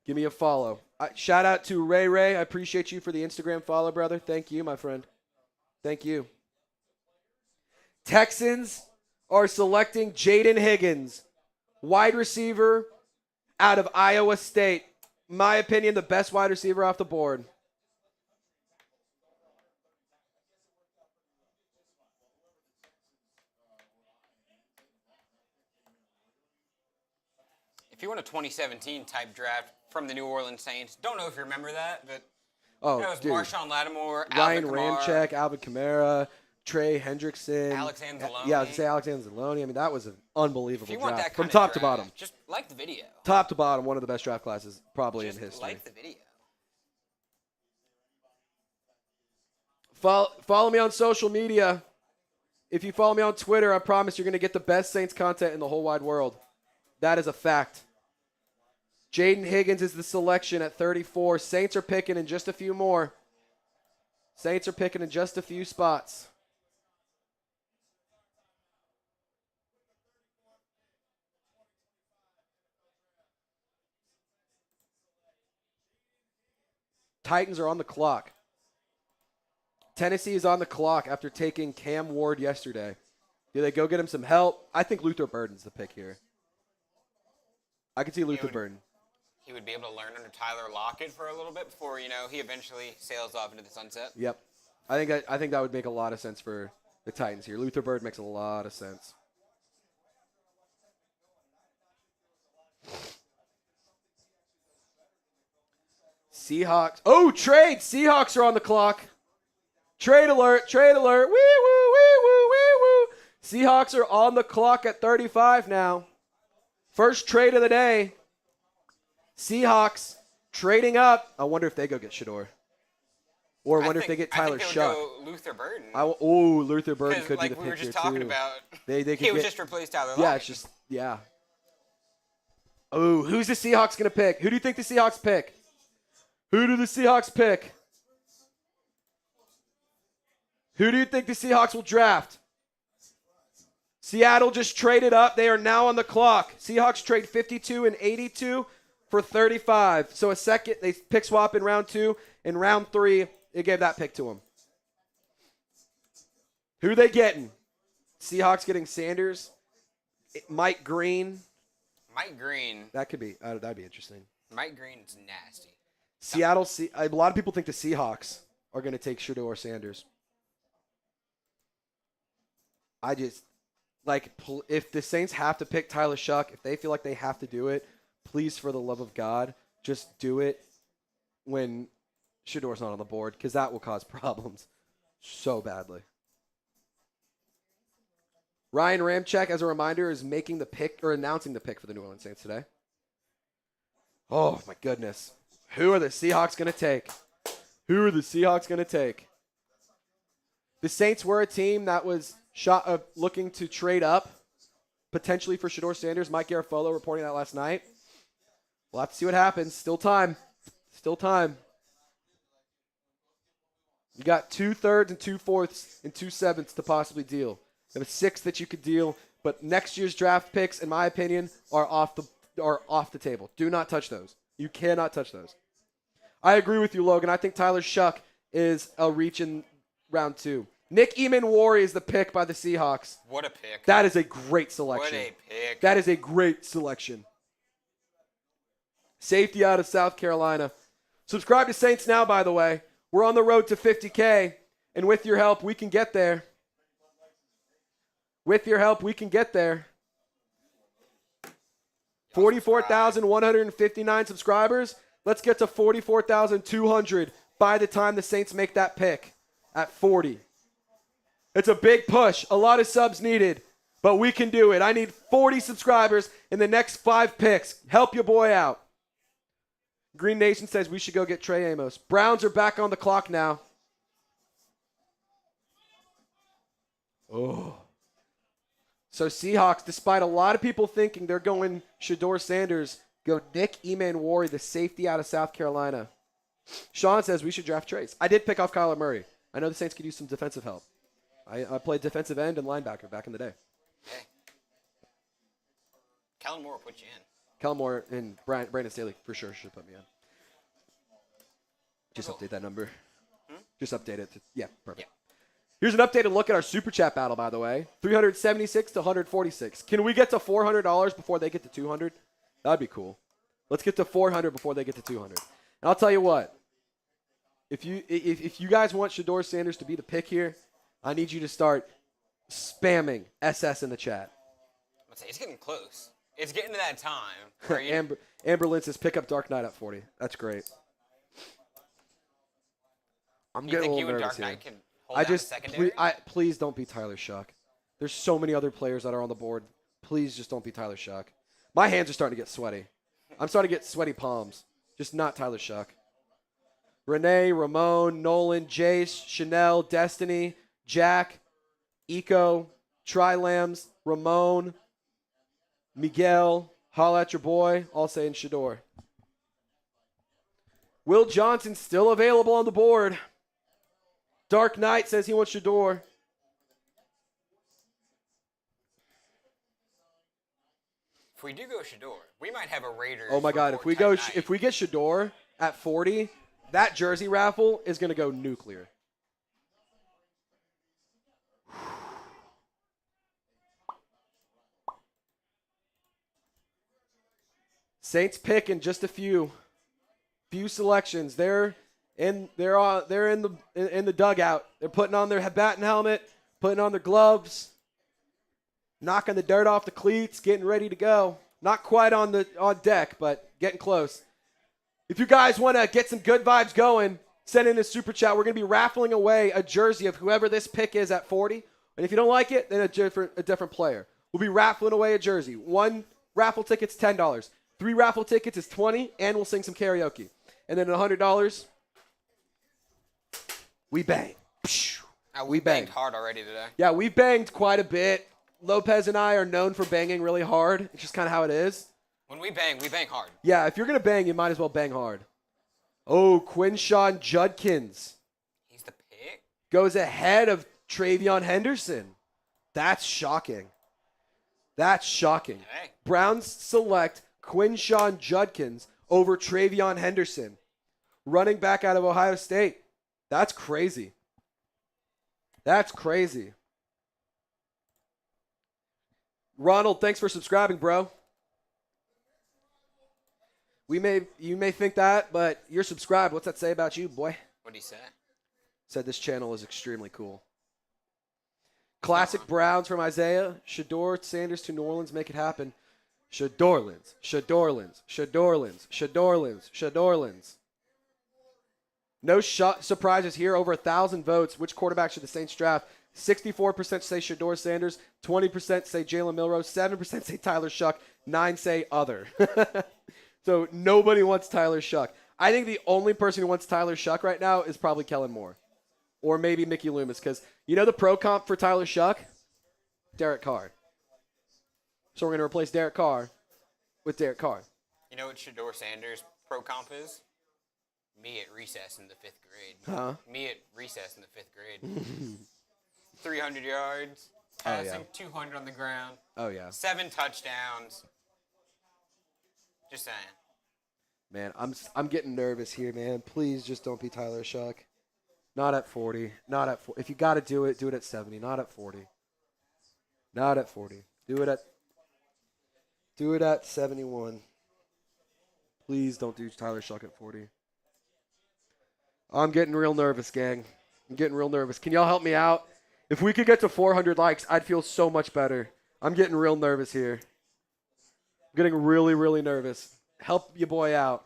Give me a follow. Shout out to Ray Ray. I appreciate you for the Instagram follow, brother. Thank you, my friend. Thank you. Texans are selecting Jaden Higgins, wide receiver out of Iowa State. My opinion, the best wide receiver off the board. If you want a 2017 type draft from the New Orleans Saints, don't know if you remember that, but that was dude. Marshawn Lattimore, Ryan Alvin Kamara, Ramczyk, Alvin Kamara, Trey Hendrickson. Alex Anzalone. Yeah, I was going to say Alex Anzalone. I mean, that was an unbelievable if you want draft. that From kind top of to draft, bottom. just like the video. Top to bottom, one of the best draft classes probably Just in history. like the video. Follow me on social media. If you follow me on Twitter, I promise you're going to get the best Saints content in the whole wide world. That is a fact. Jaden Higgins is the selection at 34. Saints are picking in just a few more. Saints are picking in just a few spots. Titans are on the clock. Tennessee is on the clock after taking Cam Ward yesterday. Do they go get him some help? I think Luther Burden's the pick here. I could see Luther Burden. He would be able to learn under Tyler Lockett for a little bit before, he eventually sails off into the sunset. Yep. I think that would make a lot of sense for the Titans here. Luther Burden makes a lot of sense. Seahawks. Oh, trade. Seahawks are on the clock. Trade alert. Trade alert. Wee woo, wee woo, wee woo. Seahawks are on the clock at 35 now. First trade of the day. Seahawks trading up. I wonder if they go get Shador. Or I wonder if they get Tyler Shough. Go Luther Burden. Luther Burden could be the pick here, too. Like we were just talking about, they could he would just replace Tyler Lockett. Yeah, it's just, yeah. Oh, who's the Seahawks going to pick? Who do you think the Seahawks pick? Who do the Seahawks pick? Who do you think the Seahawks will draft? Seattle just traded up. They are now on the clock. Seahawks trade 52 and 82 for 35. So a second, they pick swap in round 2. In round 3, they gave that pick to him. Who are they getting? Seahawks getting Sanders. Mike Green. Mike Green. That could be. That'd be interesting. Mike Green's nasty. Seattle. A lot of people think the Seahawks are going to take Shador or Sanders. I just if the Saints have to pick Tyler Shough, if they feel like they have to do it, please, for the love of God, just do it when Shador's not on the board, because that will cause problems so badly. Ryan Ramczyk, as a reminder, is making the pick or announcing the pick for the New Orleans Saints today. Oh, my goodness. Who are the Seahawks going to take? Who are the Seahawks going to take? The Saints were a team that was looking to trade up, potentially for Shador Sanders. Mike Garafolo reporting that last night. We'll have to see what happens. Still time. Still time. You got 2/3 and 2/4 and 2/7 to possibly deal. You have a 6th that you could deal, but next year's draft picks, in my opinion, are off the table. Do not touch those. You cannot touch those. I agree with you, Logan. I think Tyler Shough is a reach in round 2. Nick Eamon-Wari is the pick by the Seahawks. What a pick. That is a great selection. What a pick. That is a great selection. Safety out of South Carolina. Subscribe to Saints Now, by the way. We're on the road to 50K, and with your help, we can get there. With your help, we can get there. 44,159 subscribers. Let's get to 44,200 by the time the Saints make that pick at 40. It's a big push. A lot of subs needed, but we can do it. I need 40 subscribers in the next 5 picks. Help your boy out. Green Nation says we should go get Trey Amos. Browns are back on the clock now. Oh. So Seahawks, despite a lot of people thinking they're going Shedeur Sanders, go Nick Emanwari, the safety out of South Carolina. Sean says we should draft Trace. I did pick off Kyler Murray. I know the Saints could use some defensive help. I played defensive end and linebacker back in the day. Hey. Kellen Moore will put you in. Kellen Moore and Brandon Staley for sure should put me in. Just update that number. Just update it. Yeah, perfect. Yeah. Here's an updated look at our Super Chat battle, by the way. 376 to 146. Can we get to $400 before they get to 200? That'd be cool. Let's get to 400 before they get to 200. And I'll tell you what. If you guys want Shedeur Sanders to be the pick here, I need you to start spamming SS in the chat. Let's say it's getting close. It's getting to that time. Where you... Amber Lynn says pick up Dark Knight at 40. That's great. I'm getting a little nervous here. Please don't be Tyler Shough. There's so many other players that are on the board. Please just don't be Tyler Shough. My hands are starting to get sweaty. I'm starting to get sweaty palms. Just not Tyler Shough. Renee, Ramon, Nolan, Jace, Chanel, Destiny, Jack, Eco, Tri-Lambs, Ramon, Miguel, holla at your boy, all saying Shedeur. Will Johnson still available on the board. Dark Knight says he wants Shedeur. If we do go Shedeur, we might have a Raiders. Oh my God! If we get Shedeur at 40, that jersey raffle is going to go nuclear. Saints pick in just a few selections. They're in the dugout. They're putting on their bat and helmet, putting on their gloves, knocking the dirt off the cleats, getting ready to go. Not quite on deck, but getting close. If you guys want to get some good vibes going, send in a super chat. We're going to be raffling away a jersey of whoever this pick is at 40. And if you don't like it, then a different player. We'll be raffling away a jersey. 1 raffle ticket's $10. 3 raffle tickets is $20, and we'll sing some karaoke. And then $100, we bang. We banged hard already today. Yeah, we banged quite a bit. Lopez and I are known for banging really hard. It's just kind of how it is. When we bang hard. Yeah, if you're going to bang, you might as well bang hard. Oh, Quinshawn Judkins. He's the pick? Goes ahead of Travion Henderson. That's shocking. Hey. Browns select Quinshawn Judkins over Travion Henderson. Running back out of Ohio State. That's crazy. Ronald, thanks for subscribing, bro. You may think that, but you're subscribed. What's that say about you, boy? What'd he say? Said this channel is extremely cool. Classic Browns from Isaiah. Shedeur Sanders to New Orleans, make it happen. Shedorlins. No surprises here. Over 1,000 votes. Which quarterback should the Saints draft? 64% say Shedeur Sanders. 20% say Jalen Milroe. 7% say Tyler Shough. 9% say other. So nobody wants Tyler Shough. I think the only person who wants Tyler Shough right now is probably Kellen Moore. Or maybe Mickey Loomis. Because you know the pro comp for Tyler Shough? Derek Carr. So we're going to replace Derek Carr with Derek Carr. You know what Shedeur Sanders' pro comp is? Me at recess in the 5th grade. Huh? Me at recess in the 5th grade. 300 yards, passing, 200 on the ground. Oh, yeah. 7 touchdowns. Just saying. Man, I'm getting nervous here, man. Please just don't be Tyler Shough. Not at 40. Not at 40. If you got to do it at 70. Not at 40. Not at 40. Do it at 71. Please don't do Tyler Shough at 40. I'm getting real nervous, gang. I'm getting real nervous. Can y'all help me out? If we could get to 400 likes, I'd feel so much better. I'm getting real nervous here. getting really, really nervous. Help your boy out.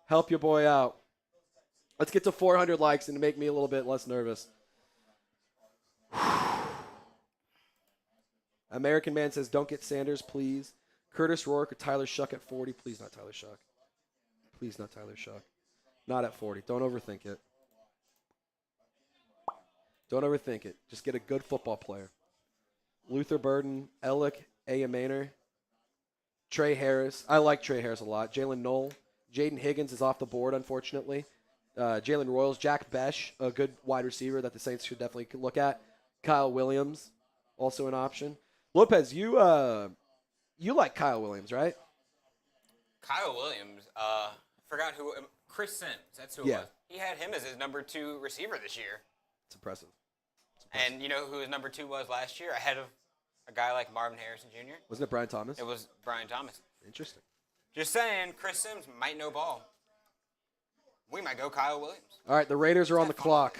Help your boy out. Let's get to 400 likes and make me a little bit less nervous. American Man says, don't get Sanders, please. Curtis Rourke or Tyler Shough at 40. Please not Tyler Shough. Please not Tyler Shough. Not at 40. Don't overthink it. Don't overthink it. Just get a good football player. Luther Burden, Ellick, Manor, Trey Harris. I like Trey Harris a lot. Jalen Knoll. Jaden Higgins is off the board, unfortunately. Jalen Royals, Jack Besh, a good wide receiver that the Saints should definitely look at. Kyle Williams, also an option. Lopez, you like Kyle Williams, right? Kyle Williams, forgot who. Chris Sims, that's who it was. He had him as his number 2 receiver this year. It's impressive. And you know who his number 2 was last year, ahead of a guy like Marvin Harrison Jr.? Wasn't it Brian Thomas? It was Brian Thomas. Interesting. Just saying, Chris Sims might know ball. We might go Kyle Williams. All right, the Raiders are on the clock.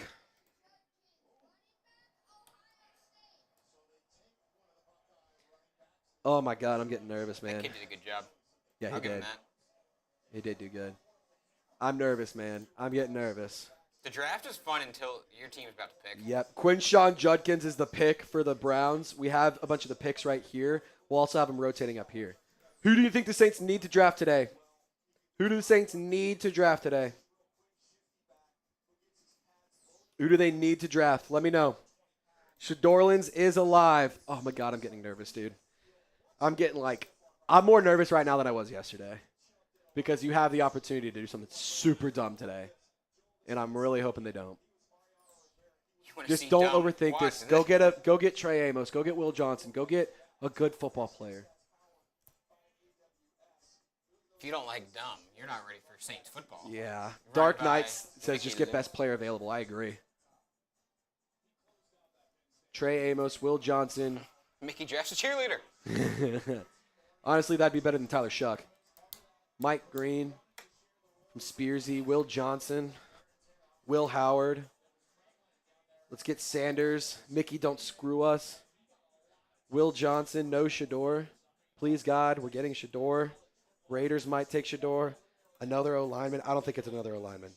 Oh, my God, I'm getting nervous, man. That kid did a good job. Yeah, I'll give him that. He did do good. I'm nervous, man. I'm getting nervous. The draft is fun until your team's about to pick. Yep. Quinshawn Judkins is the pick for the Browns. We have a bunch of the picks right here. We'll also have them rotating up here. Who do you think the Saints need to draft today? Who do the Saints need to draft today? Who do they need to draft? Let me know. Shadorlands is alive. Oh, my God, I'm getting nervous, dude. I'm more nervous right now than I was yesterday because you have the opportunity to do something super dumb today, and I'm really hoping they don't. Just don't overthink this. Go get Trey Amos. Go get Will Johnson. Go get a good football player. If you don't like dumb, you're not ready for Saints football. Yeah. Dark Knights says just get best player available. I agree. Trey Amos, Will Johnson. Mickey Jeff's a cheerleader. Honestly, that'd be better than Tyler Shough. Mike Green from Spearsy. Will Johnson. Will Howard. Let's get Sanders. Mickey, don't screw us. Will Johnson, no Shador. Please, God, we're getting Shador. Raiders might take Shador. Another O-lineman. I don't think it's another O-lineman.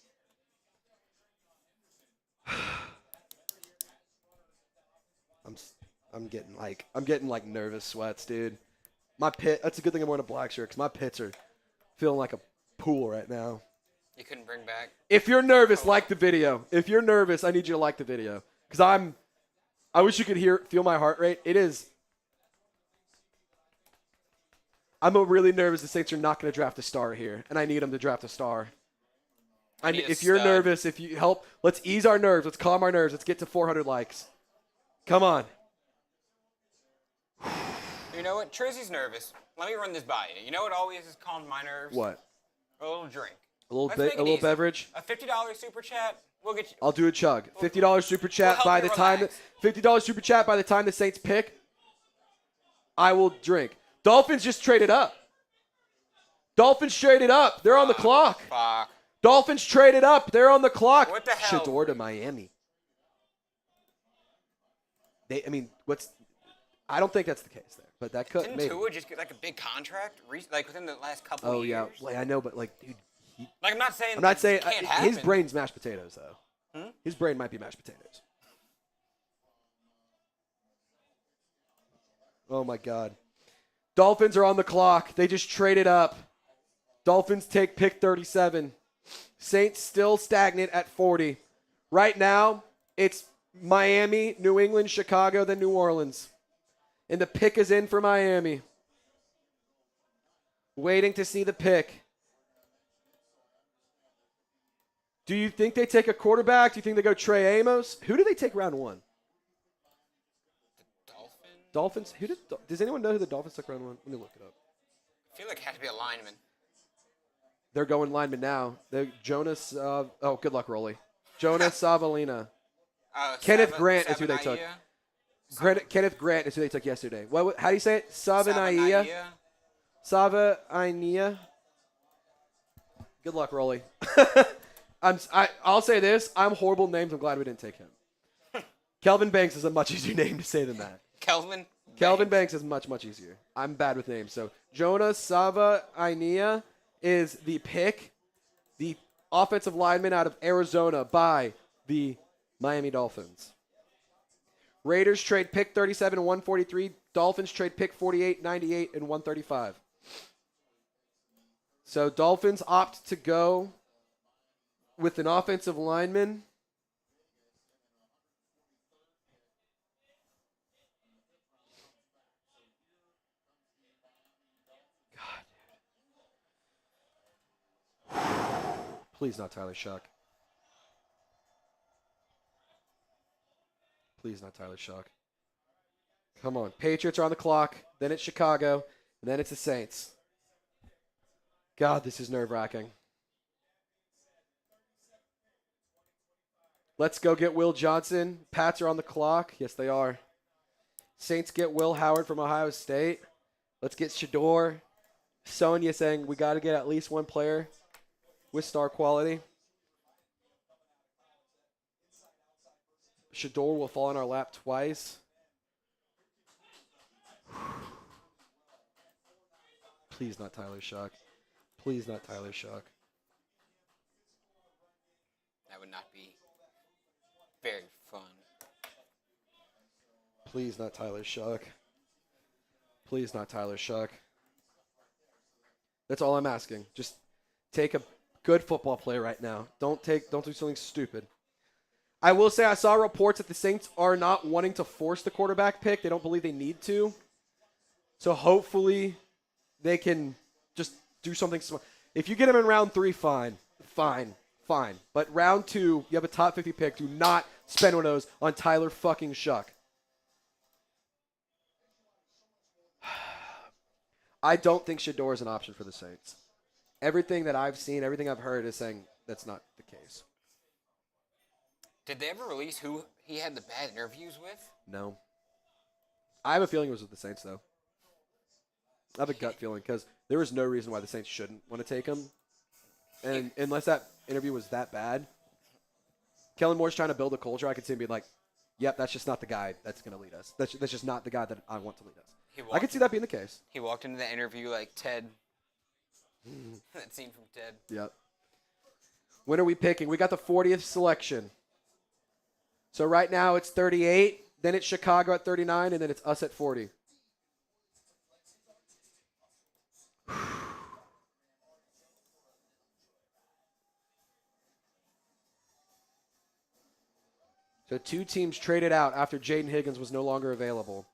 I'm getting like nervous sweats, dude. My pit. That's a good thing I'm wearing a black shirt because my pits are feeling like a pool right now. You couldn't bring back. If you're nervous, like the video. If you're nervous, I need you to like the video because I wish you could feel my heart rate. It is. I'm really nervous. The Saints are not going to draft a star here, and I need them to draft a star. If you're nervous, if you help, let's ease our nerves. Let's calm our nerves. Let's get to 400 likes. Come on. You know what? Trizzy's nervous. Let me run this by you. You know what always has calmed my nerves? What? A little drink. A little beverage? A $50 super chat. We'll get you. I'll do a chug. $50 super chat by the time $50 super chat by the time the Saints pick. I will drink. Dolphins just traded up. They're on the clock. Fuck. Dolphins traded up. They're on the clock. What the hell? Shador to Miami. I don't think that's the case there, but that could. Didn't Tua just get like a big contract, like within the last couple of years? Oh yeah, I know, but like, dude. I'm not saying. It can't his happen. brain's mashed potatoes though. His brain might be mashed potatoes. Oh my God. Dolphins are on the clock. They just traded up. Dolphins take pick 37. Saints still stagnant at 40. Right now, it's Miami, New England, Chicago, then New Orleans. And the pick is in for Miami. Waiting to see the pick. Do you think they take a quarterback? Do you think they go Trey Amos? Who do they take round 1? The Dolphins? Does anyone know who the Dolphins took round 1? Let me look it up. I feel like it has to be a lineman. They're going lineman now. Jonas. Good luck, Rolly. Jonas Savalina. Kenneth Grant is who they took. Kenneth Grant is who they took yesterday. How do you say it? Savainia. Good luck, Rolly. I'll say this. I'm horrible names. I'm glad we didn't take him. Kelvin Banks is a much easier name to say than that. Kelvin Kelvin Banks is much, much easier. I'm bad with names. So Jonah Sava Ainea is the pick, the offensive lineman out of Arizona by the Miami Dolphins. Raiders trade pick 37 and 143. Dolphins trade pick 48, 98, and 135. So Dolphins opt to go with an offensive lineman. Please not Tyler Shough. Please not Tyler Shough. Come on. Patriots are on the clock. Then it's Chicago. And then it's the Saints. God, this is nerve-wracking. Let's go get Will Johnson. Pats are on the clock. Yes, they are. Saints get Will Howard from Ohio State. Let's get Shador. Sonia saying we got to get at least one player with star quality. Shador will fall in our lap twice. Please not Tyler Shough. Please not Tyler Shough. That would not be very fun. Please not Tyler Shough. Please not Tyler Shough. That's all I'm asking. Just take a good football player right now. Don't do something stupid. I will say I saw reports that the Saints are not wanting to force the quarterback pick. They don't believe they need to. So hopefully they can just do something smart. If you get him in round 3, fine. But round 2, you have a top 50 pick. Do not spend one of those on Tyler fucking Shough. I don't think Shador is an option for the Saints. Everything that I've seen, everything I've heard is saying that's not the case. Did they ever release who he had the bad interviews with? No. I have a feeling it was with the Saints, though. I have a gut feeling because there was no reason why the Saints shouldn't want to take him. And unless that interview was that bad, Kellen Moore's trying to build a culture. I could see him being like, yep, that's just not the guy that's going to lead us. That's just not the guy that I want to lead us. I could see that being the case. He walked into the interview like Ted. That scene from Ted. Yep. When are we picking? We got the 40th selection. So right now it's 38, then it's Chicago at 39, and then it's us at 40. So 2 teams traded out after Jaden Higgins was no longer available.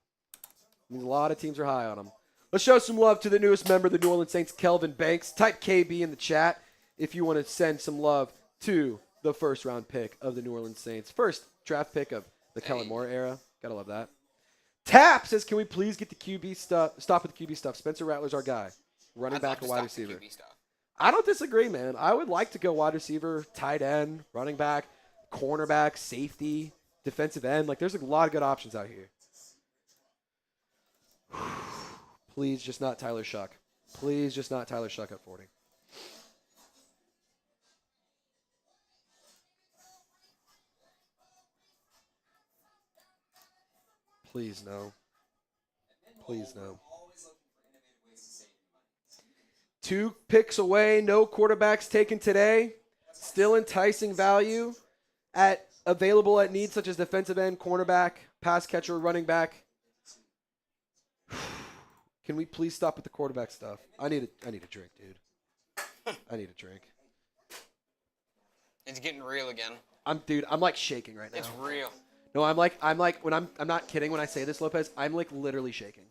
I mean, a lot of teams are high on him. Let's show some love to the newest member of the New Orleans Saints, Kelvin Banks. Type KB in the chat if you want to send some love to the first-round pick of the New Orleans Saints. First draft pick of the Kellen Moore era. Gotta love that. Tap says, can we please get the QB stuff? Stop with the QB stuff. Spencer Rattler's our guy. Running back and wide receiver. I don't disagree, man. I would like to go wide receiver, tight end, running back, cornerback, safety, defensive end. Like, there's a lot of good options out here. Please just not Tyler Shough. Please just not Tyler Shough at 40. Please no. Please no. 2 picks away, no quarterbacks taken today. Still enticing value available at needs such as defensive end, cornerback, pass catcher, running back. Can we please stop with the quarterback stuff? I need a drink, dude. I need a drink. It's getting real again. I'm like shaking right now. It's real. No, I'm like when I'm not kidding when I say this, Lopez. I'm like literally shaking.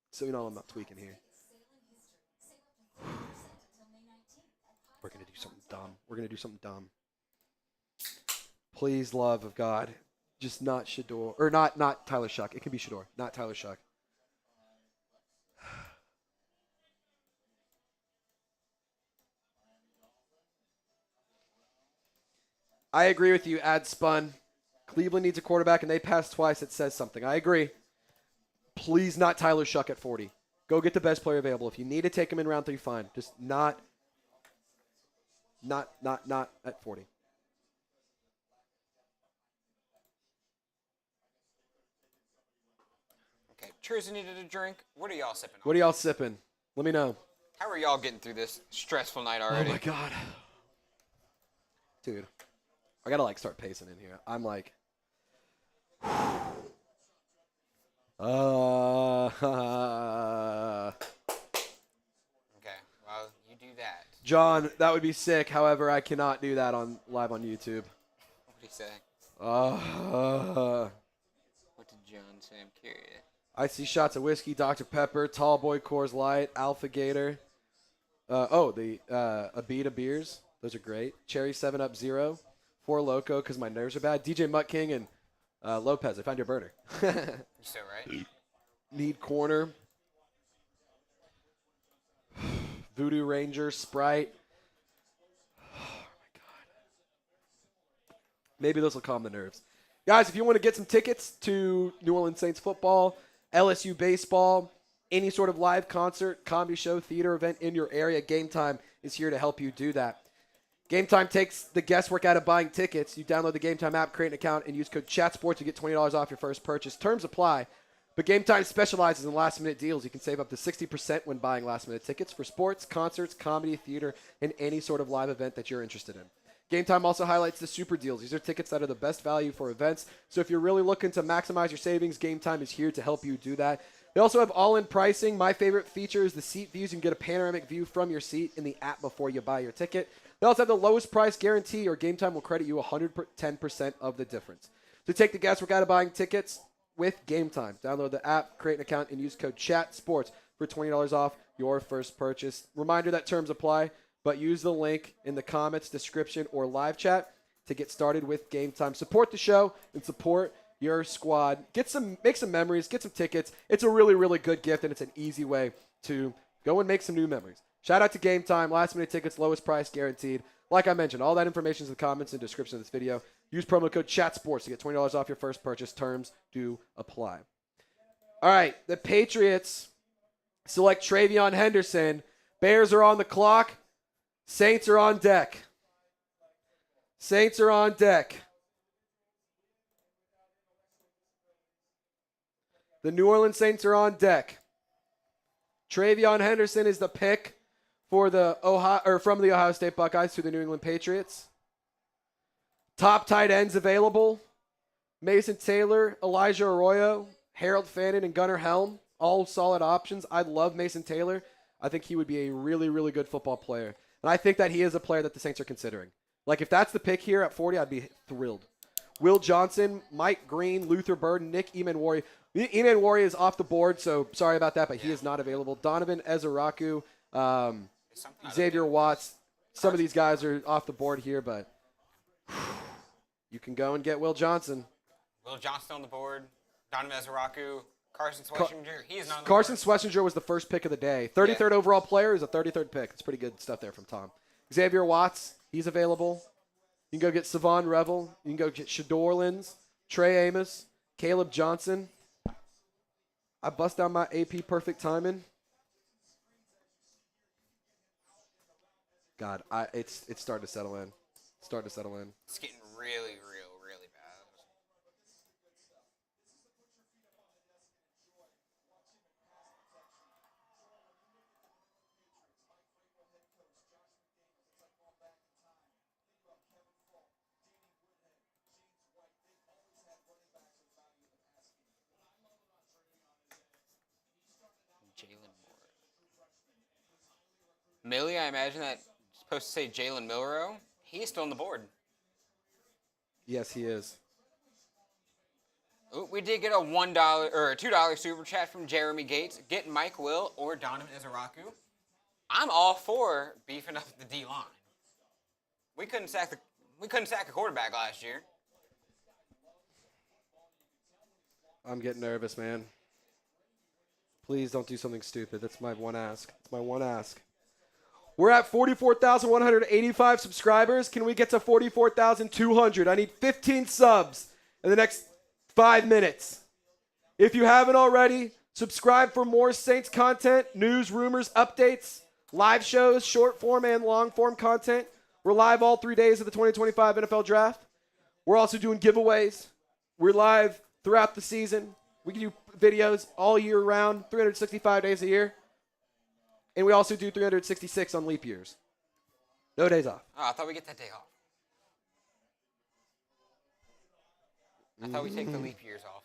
So you know I'm not tweaking here. We're gonna do something dumb. Please, love of God, just not Shador or not Tyler Shough. It can be Shador, not Tyler Shough. I agree with you, Ad Spun. Cleveland needs a quarterback, and they passed twice. It says something. I agree. Please not Tyler Shough at 40. Go get the best player available. If you need to take him in round 3, fine. Just not at 40. Tristan needed a drink. What are y'all sipping on? What are y'all sipping? Let me know. How are y'all getting through this stressful night already? Oh, my God. Dude, I got to, like, start pacing in here. I'm like... Okay, well, you do that. John, that would be sick. However, I cannot do that live on YouTube. What did he say? What What did John say? I'm curious. I see shots of whiskey, Dr. Pepper, Tall Boy Coors Light, Alpha Gator. The Abita beers. Those are great. Cherry 7-Up Zero. Four Loko because my nerves are bad. DJ Mutt King and Lopez. I found your burner. You're so right. Need Corner. Voodoo Ranger, Sprite. Oh, my God. Maybe this will calm the nerves. Guys, if you want to get some tickets to New Orleans Saints football, LSU baseball, any sort of live concert, comedy show, theater event in your area, Game Time is here to help you do that. Game Time takes the guesswork out of buying tickets. You download the Game Time app, create an account, and use code CHATSPORTS to get $20 off your first purchase. Terms apply. But Game Time specializes in last-minute deals. You can save up to 60% when buying last-minute tickets for sports, concerts, comedy, theater, and any sort of live event that you're interested in. Game Time also highlights the super deals. These are tickets that are the best value for events. So if you're really looking to maximize your savings, Game Time is here to help you do that. They also have all-in pricing. My favorite feature is the seat views. You can get a panoramic view from your seat in the app before you buy your ticket. They also have the lowest price guarantee, or Game Time will credit you 110% of the difference. So take the guesswork out of buying tickets with Game Time. Download the app, create an account, and use code CHATSPORTS for $20 off your first purchase. Reminder that terms apply, but use the link in the comments, description, or live chat to get started with Game Time. Support the show and support your squad. Make some memories, get some tickets. It's a really, really good gift, and it's an easy way to go and make some new memories. Shout out to Game Time. Last-minute tickets, lowest price guaranteed. Like I mentioned, all that information is in the comments and description of this video. Use promo code CHATSPORTS to get $20 off your first purchase. Terms do apply. All right, the Patriots select Travion Henderson. Bears are on the clock. Saints are on deck. Saints are on deck. The New Orleans Saints are on deck. Travion Henderson is the pick for from the Ohio State Buckeyes to the New England Patriots. Top tight ends available: Mason Taylor, Elijah Arroyo, Harold Fannin, and Gunnar Helm. All solid options. I love Mason Taylor. I think he would be a really, really good football player. And I think that he is a player that the Saints are considering. Like, if that's the pick here at 40, I'd be thrilled. Will Johnson, Mike Green, Luther Burden, Nick Emanwari. Emanwari is off the board, so sorry about that, but he is not available. Donovan Ezeraku, Xavier Watts. Some of these guys are off the board here, but you can go and get Will Johnson. Will Johnson on the board. Donovan Ezeraku. Carson Schlesinger. He is not on the Carson board. Schlesinger was the first pick of the day. 33rd overall player is a 33rd pick. It's pretty good stuff there from Tom. Xavier Watts, he's available. You can go get Savon Revel. You can go get Shador Orleans, Trey Amos, Caleb Johnson. I bust down my AP perfect timing. God, it's starting to settle in. It's getting really, really bad. Jalen Moore. Millie, I imagine that supposed to say Jalen Milrow. He is still on the board. Yes, he is. Ooh, we did get a $1 or a $2 super chat from Jeremy Gates. Get Mike Will or Donovan Ezeraku. I'm all for beefing up the D line. We couldn't sack a quarterback last year. I'm getting nervous, man. Please don't do something stupid. That's my one ask. We're at 44,185 subscribers. Can we get to 44,200? I need 15 subs in the next 5 minutes. If you haven't already, subscribe for more Saints content, news, rumors, updates, live shows, short form and long form content. We're live all 3 days of the 2025 NFL Draft. We're also doing giveaways. We're live throughout the season. We can do videos all year round, 365 days a year. And we also do 366 on leap years. No days off. Oh, I thought we get that day off. I thought we take the leap years off.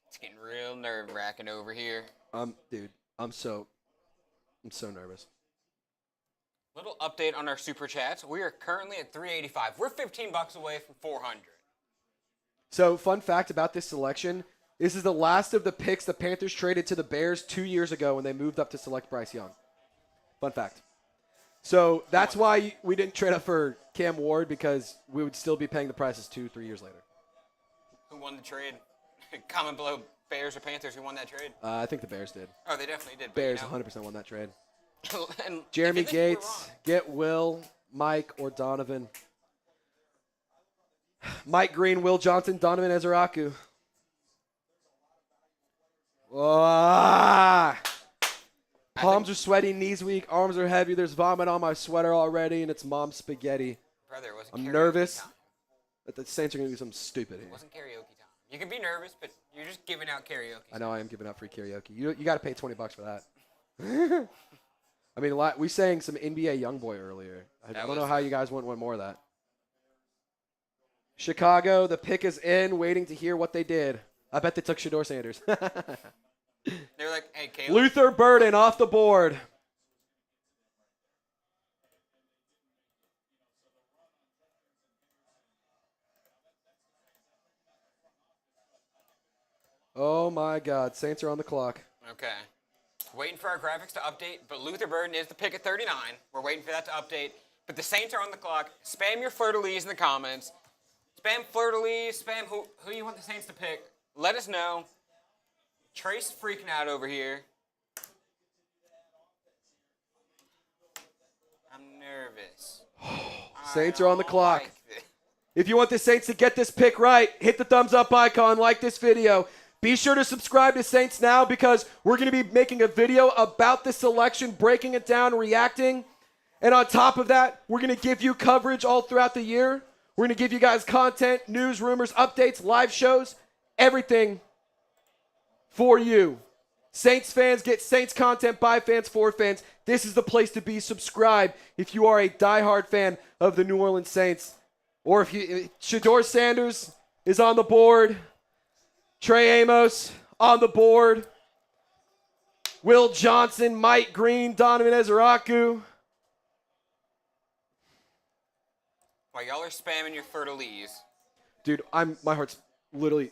It's getting real nerve-wracking over here. Dude, I'm so nervous. Little update on our super chats. We are currently at 385. We're 15 bucks away from 400. So, fun fact about this selection. This is the last of the picks the Panthers traded to the Bears 2 years ago when they moved up to select Bryce Young. Fun fact. So that's why we didn't trade up for Cam Ward, because we would still be paying the prices 2-3 years later. Who won the trade? Comment below, Bears or Panthers, who won that trade? I think the Bears did. Oh, they definitely did. Bears 100% won that trade. And Jeremy Gates, get Will, Mike, or Donovan. Mike Green, Will Johnson, Donovan Ezeraku. Palms are sweaty, knees weak, arms are heavy. There's vomit on my sweater already, and it's mom's spaghetti. Brother, it wasn't I'm karaoke nervous time. that the Saints are going to do something stupid here. It wasn't karaoke time. You can be nervous, but you're just giving out karaoke. I know I am giving out free karaoke. You got to pay $20 for that. I mean, we sang some NBA Youngboy earlier. I don't know how you guys wouldn't want more of that. Chicago, the pick is in, waiting to hear what they did. I bet they took Shedeur Sanders. They were like, hey, Caleb. Luther Burden off the board. Oh, my God. Saints are on the clock. Okay. Waiting for our graphics to update, but Luther Burden is the pick at 39. We're waiting for that to update. But the Saints are on the clock. Spam your fleur-de-lis in the comments. Spam fleur-de-lis. Spam who you want the Saints to pick. Let us know. Trace freaking out over here. I'm nervous. Saints are on the clock. Like this. If you want the Saints to get this pick right, hit the thumbs up icon, like this video. Be sure to subscribe to Saints Now, because we're going to be making a video about the selection, breaking it down, reacting. And on top of that, we're going to give you coverage all throughout the year. We're going to give you guys content, news, rumors, updates, live shows, everything for you. Saints fans get Saints content by fans for fans. This is the place to be. Subscribe if you are a diehard fan of the New Orleans Saints. Or if Shedeur Sanders is on the board. Trey Amos on the board. Will Johnson, Mike Green, Donovan Ezeraku. While y'all are spamming your fleur-de-lis. Dude, my heart's literally.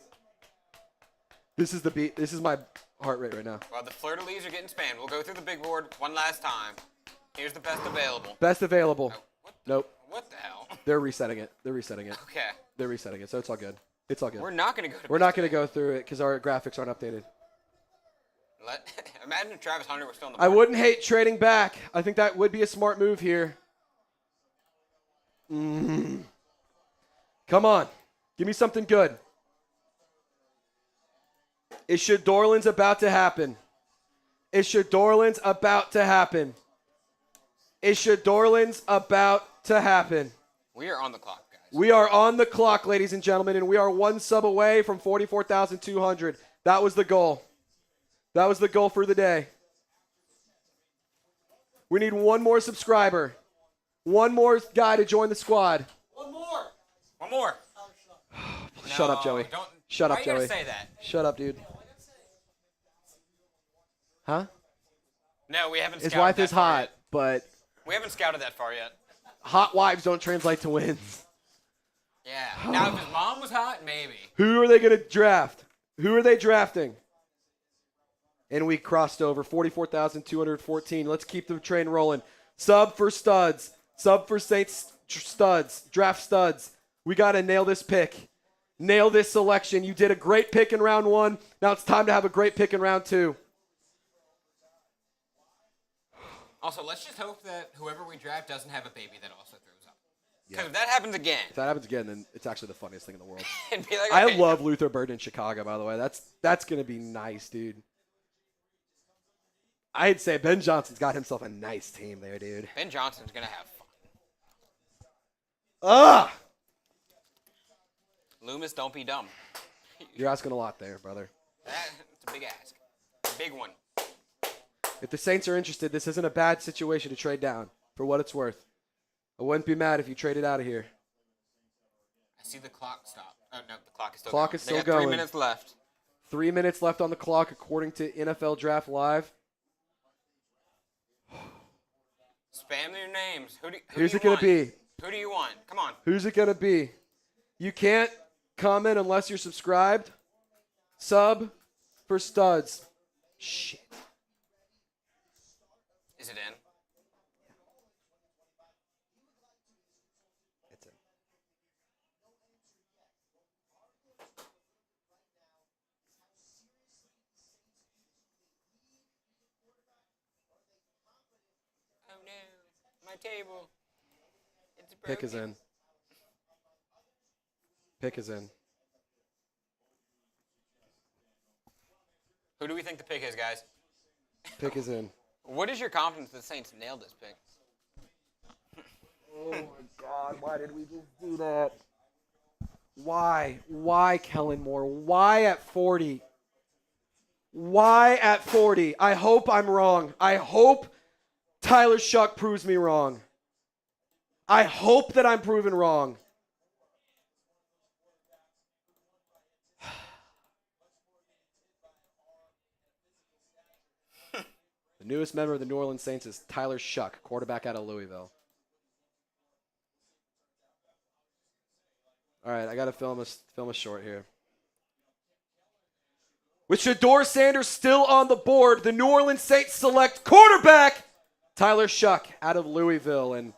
This is the beat. This is my heart rate right now. Well, the fleur-de-lis are getting spammed. We'll go through the big board one last time. Here's the best available. Best available. Oh, Nope. What the hell? They're resetting it. Okay. They're resetting it, so it's all good. It's all good. We're not going to go to We're not going to go through it because our graphics aren't updated. Imagine if Travis Hunter was still on the I board. wouldn't hate trading back. I think that would be a smart move here. Come on. Give me something good. Is Shedeur about to happen? Is Shedeur about to happen? Is Shedeur about to happen? We are on the clock, guys. We are on the clock, ladies and gentlemen, and we are one sub away from 44,200. That was the goal. That was the goal for the day. We need one more subscriber. One more guy to join the squad. One more. Shut up, Joey. Shut up, Joey. Why you gotta say that? Shut up, dude. Huh? No, we haven't His scouted wife that is far hot, yet. but We haven't scouted that far yet. hot wives don't translate to wins. Yeah. Now, if his mom was hot, maybe. Who are they going to draft? Who are they drafting? And we crossed over 44,214. Let's keep the train rolling. Sub for studs. Sub for Saints studs. Draft studs. We got to nail this pick. Nail this selection. You did a great pick in round one. Now it's time to have a great pick in round two. Also, let's just hope that whoever we draft doesn't have a baby that also throws up. Because if that happens again, If that happens again, then it's actually the funniest thing in the world. it'd be like, I okay, love Luther Burden in Chicago, by the way. That's going to be nice, dude. I'd say Ben Johnson's got himself a nice team there, dude. Ben Johnson's going to have fun. Ugh! Loomis, don't be dumb. You're asking a lot there, brother. That's a big ask. A big one. If the Saints are interested, this isn't a bad situation to trade down, for what it's worth. I wouldn't be mad if you traded out of here. I see the clock stop. Oh, no, the clock is still Clock going. is still They got going. 3 minutes left. 3 minutes left on the clock, according to NFL Draft Live. Spam your names. Who Who's do it you going to want? be? Who do you want? Come on. Who's it going to be? You can't comment unless you're subscribed. Sub for studs. Shit. Is it in? It's in. Oh no, my table. It's broken. Pick is in. Pick is in. Who do we think the pick is, guys? Pick is in. What is your confidence that the Saints nailed this pick? Oh my God, why did we just do that? Why? Why, Kellen Moore? Why at 40? Why at 40? I hope I'm wrong. I hope Tyler Shough proves me wrong. I hope that I'm proven wrong. The newest member of the New Orleans Saints is Tyler Shough, quarterback out of Louisville. All right, I got to film a short here. With Shedeur Sanders still on the board, the New Orleans Saints select quarterback Tyler Shough out of Louisville. And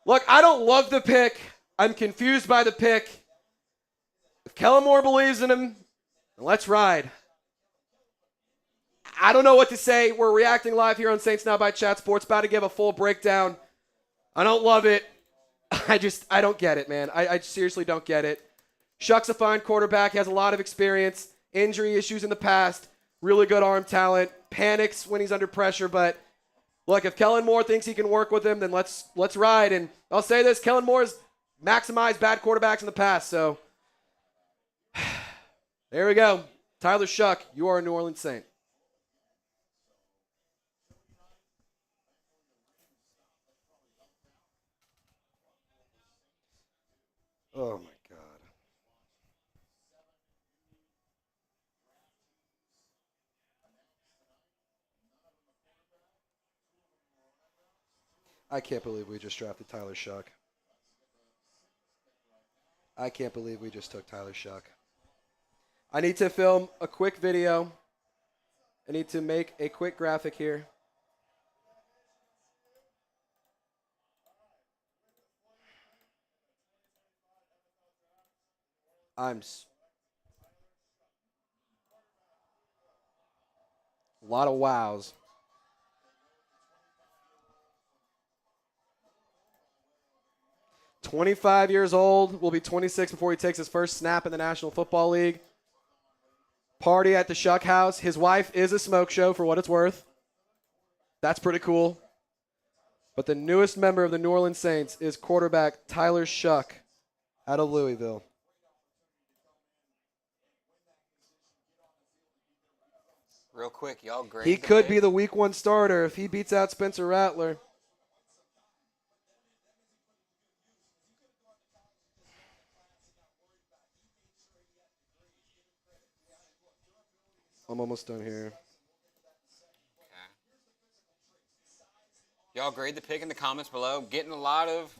look, I don't love the pick. I'm confused by the pick. If Kellen Moore believes in him, then let's ride. I don't know what to say. We're reacting live here on Saints Now by Chat Sports. About to give a full breakdown. I don't love it. I don't get it, man. I seriously don't get it. Shough's a fine quarterback. He has a lot of experience. Injury issues in the past. Really good arm talent. Panics when he's under pressure. But look, if Kellen Moore thinks he can work with him, then let's ride. And I'll say this, Kellen Moore's maximized bad quarterbacks in the past. So there we go. Tyler Shough, you are a New Orleans Saint. Oh, my God. I can't believe we just drafted Tyler Shough. I can't believe we just took Tyler Shough. I need to film a quick video. I need to make a quick graphic here. A lot of wows. "25 years old, will be 26 before he takes his first snap in the National Football League. Party at the Shough house. His wife is a smoke show, for what it's worth. That's pretty cool. But the newest member of the New Orleans Saints is quarterback Tyler Shough out of Louisville. Real quick, y'all grade He could be the week 1 starter if he beats out Spencer Rattler. I'm almost done here. Okay. Y'all grade the pick in the comments below. Getting a lot of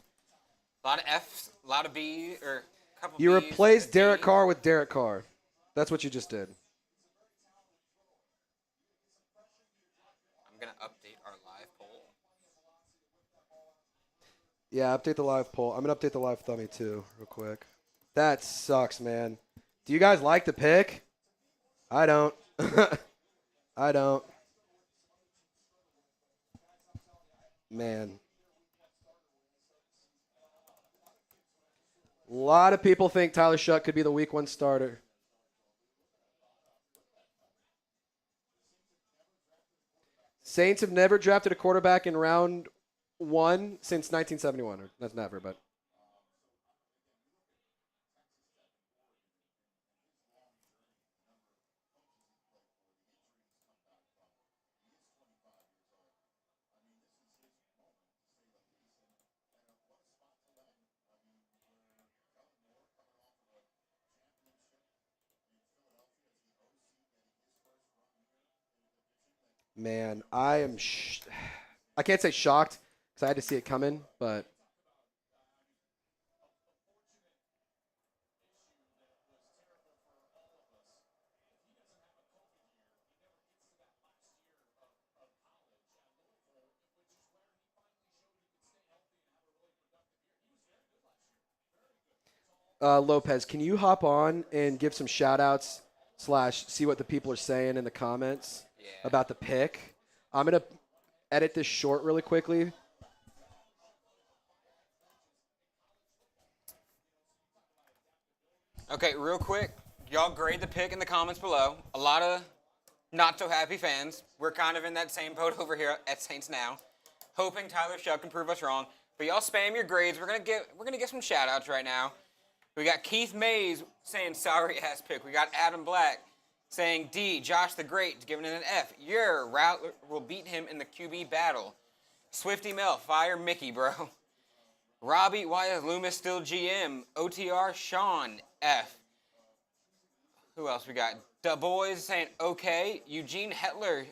F's, a lot of B, or a couple You B's, replaced a Derek D. Carr with Derek Carr. That's what you just did. I'm going to update our live poll. Yeah, update the live poll. I'm going to update the live thummy too, real quick. That sucks, man. Do you guys like the pick? I don't. I don't. Man. A lot of people think Tyler Shough could be the week 1 starter. Saints have never drafted a quarterback in round 1 since 1971. That's never, but Man, I am. I can't say shocked because I had to see it coming, but. Lopez, can you hop on and give some shout outs / see what the people are saying in the comments about the pick? I'm going to edit this short really quickly. Okay, real quick. Y'all grade the pick in the comments below. A lot of not so happy fans. We're kind of in that same boat over here at Saints now, hoping Tyler Shough can prove us wrong. But y'all spam your grades. We're gonna get some shout outs right now. We got Keith Mays saying sorry ass pick. We got Adam Black saying D. Josh the Great giving it an F. Your Rattler will beat him in the QB battle. Swifty Mel, fire Mickey, bro. Robbie, why is Loomis still GM? OTR, Sean, F. Who else we got? Du Bois saying okay. Eugene Hetler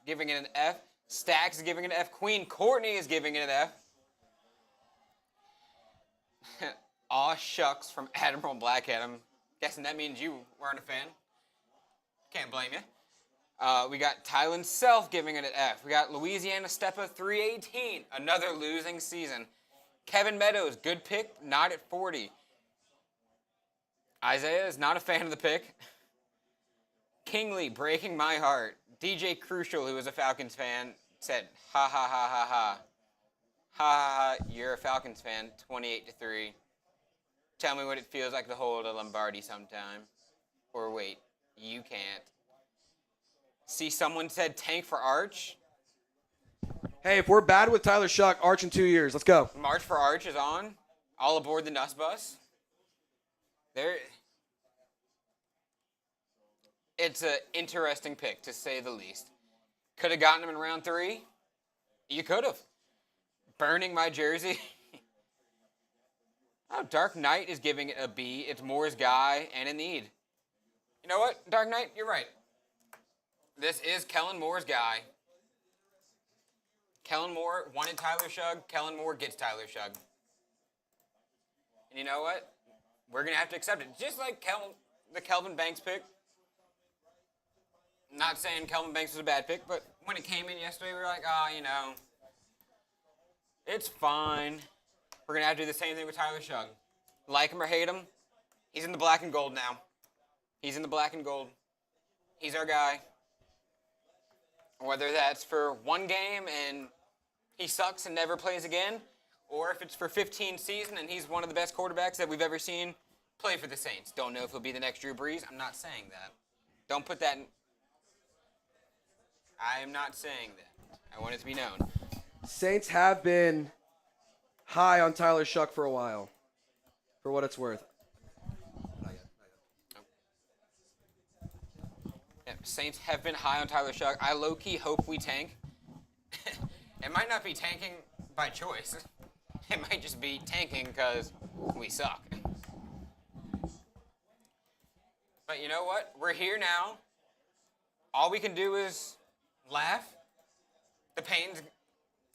giving it an F. Stacks is giving it an F. Queen Courtney is giving it an F. Aw shucks from Admiral Blackhead. I'm guessing that means you weren't a fan. Can't blame you. We got Tylen Self giving it an F. We got Louisiana Steppa 318, another losing season. Kevin Meadows, good pick, not at 40. Isaiah is not a fan of the pick. Kingley, breaking my heart. DJ Crucial, who is a Falcons fan, said, ha ha ha ha ha. Ha ha ha, you're a Falcons fan, 28-3. Tell me what it feels like to hold a Lombardi sometime. Or wait, you can't. See, someone said tank for Arch. Hey, if we're bad with Tyler Shough, Arch in 2 years. Let's go. March for Arch is on. All aboard the Nuss Bus. It's an interesting pick, to say the least. Could have gotten him in round 3. You could have. Burning my jersey. Oh, Dark Knight is giving it a B. It's Moore's guy and a need. You know what, Dark Knight? You're right. This is Kellen Moore's guy. Kellen Moore wanted Tyler Shough. Kellen Moore gets Tyler Shough. And you know what? We're going to have to accept it. Just like the Kelvin Banks pick. Not saying Kelvin Banks was a bad pick, but when it came in yesterday, we were like, it's fine. We're going to have to do the same thing with Tyler Shough. Like him or hate him, he's in the black and gold now. He's in the black and gold. He's our guy. Whether that's for one game and he sucks and never plays again, or if it's for 15 seasons and he's one of the best quarterbacks that we've ever seen play for the Saints. Don't know if he'll be the next Drew Brees. I'm not saying that. Don't put that in. I am not saying that. I want it to be known. Saints have been high on Tyler Shough for a while, for what it's worth. Yeah, Saints have been high on Tyler Shough. I low-key hope we tank. It might not be tanking by choice. It might just be tanking because we suck. But you know what? We're here now. All we can do is laugh. The pain's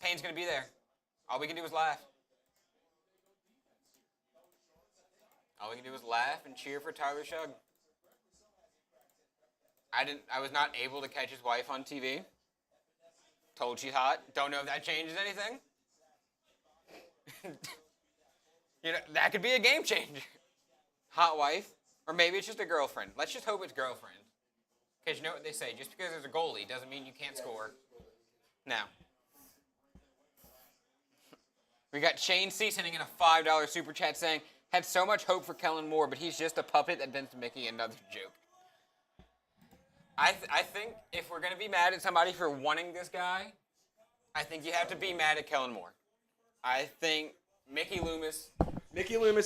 going to be there. All we can do is laugh. All we can do is laugh and cheer for Tyler Shough. I was not able to catch his wife on TV. Told she's hot. Don't know if that changes anything. That could be a game changer. Hot wife. Or maybe it's just a girlfriend. Let's just hope it's girlfriend. Because you know what they say, just because there's a goalie doesn't mean you can't score. Now. We got Shane C. sending in a $5 super chat saying, had so much hope for Kellen Moore, but he's just a puppet that bends to Mickey. Another joke. I think if we're going to be mad at somebody for wanting this guy, I think you have to be mad at Kellen Moore. I think Mickey Loomis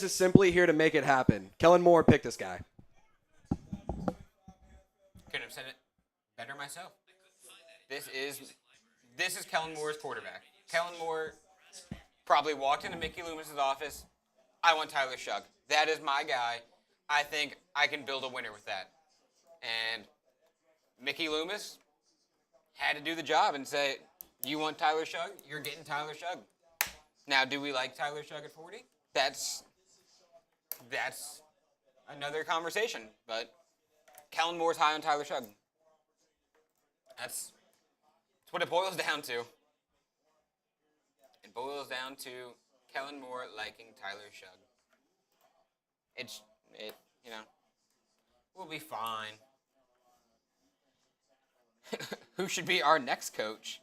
is simply here to make it happen. Kellen Moore picked this guy. Couldn't have said it better myself. This is Kellen Moore's quarterback. Kellen Moore probably walked into Mickey Loomis's office. I want Tyler Shough. That is my guy. I think I can build a winner with that. And Mickey Loomis, had to do the job and say, you want Tyler Shough? You're getting Tyler Shough. Now, do we like Tyler Shough at 40? That's another conversation. But Kellen Moore's high on Tyler Shough. That's what it boils down to. It boils down to Kellen Moore liking Tyler Shough. We'll be fine. Who should be our next coach?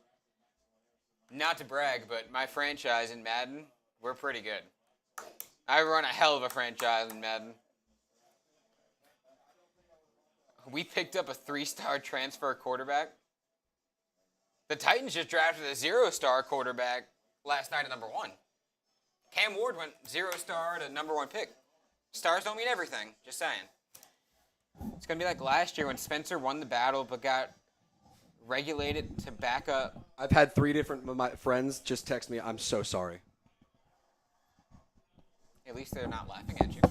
Not to brag, but my franchise in Madden, we're pretty good. I run a hell of a franchise in Madden. We picked up a 3-star transfer quarterback. The Titans just drafted a 0-star quarterback last night at number 1. Cam Ward went 0-star to number 1 pick. Stars don't mean everything, just saying. It's going to be like last year when Spencer won the battle but got regulated to back up. I've had 3 different of my friends just text me, I'm so sorry. At least they're not laughing at you.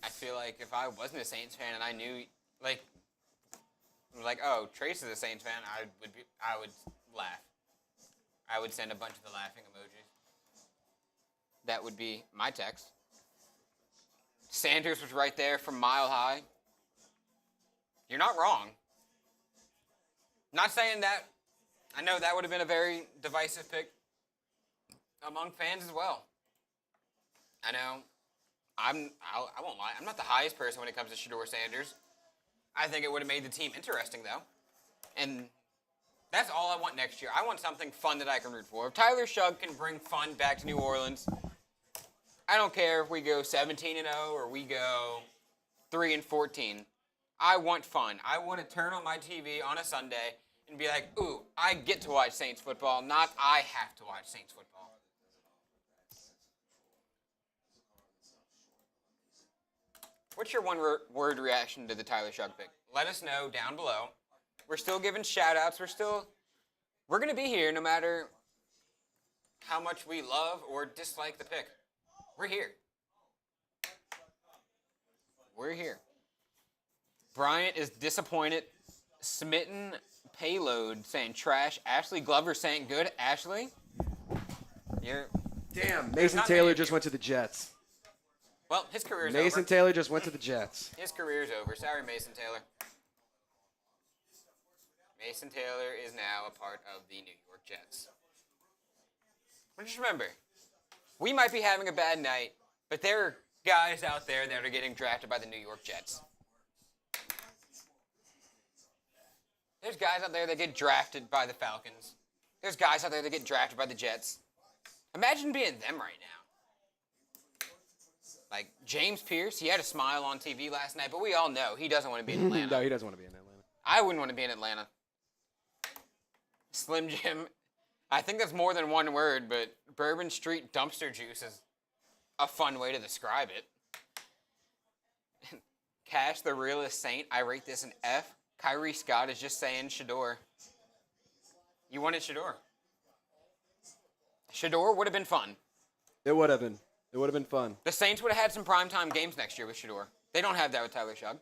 I feel like if I wasn't a Saints fan and I knew, oh, Trace is a Saints fan, I would laugh. I would send a bunch of the laughing emojis. That would be my text. Sanders was right there from Mile High. You're not wrong. Not saying that. I know that would have been a very divisive pick among fans as well. I know. I won't lie. I'm not the highest person when it comes to Shedeur Sanders. I think it would have made the team interesting, though. And that's all I want next year. I want something fun that I can root for. If Tyler Shough can bring fun back to New Orleans, I don't care if we go 17-0 or we go 3-14. I want fun. I want to turn on my TV on a Sunday and be like, ooh, I get to watch Saints football, not I have to watch Saints football. What's your one-word reaction to the Tyler Shough pick? Let us know down below. We're still giving shout-outs. We're going to be here no matter how much we love or dislike the pick. We're here. We're here. Bryant is disappointed. Smitten Payload saying trash. Ashley Glover saying good. Ashley, Damn, Mason Taylor just went to the Jets. Well, his career's over. Mason Taylor just went to the Jets. His career's over. Sorry, Mason Taylor. Mason Taylor is now a part of the New York Jets. But just remember, we might be having a bad night, but there are guys out there that are getting drafted by the New York Jets. There's guys out there that get drafted by the Falcons. There's guys out there that get drafted by the Jets. Imagine being them right now. Like James Pierce, he had a smile on TV last night, but we all know he doesn't want to be in Atlanta. No, he doesn't want to be in Atlanta. I wouldn't want to be in Atlanta. Slim Jim, I think that's more than one word, but Bourbon Street dumpster juice is a fun way to describe it. Cash, the realest saint, I rate this an F. Kyrie Scott is just saying Shedeur. You wanted Shedeur. Shedeur would have been fun. It would have been. It would have been fun. The Saints would have had some primetime games next year with Shedeur. They don't have that with Tyler Shough.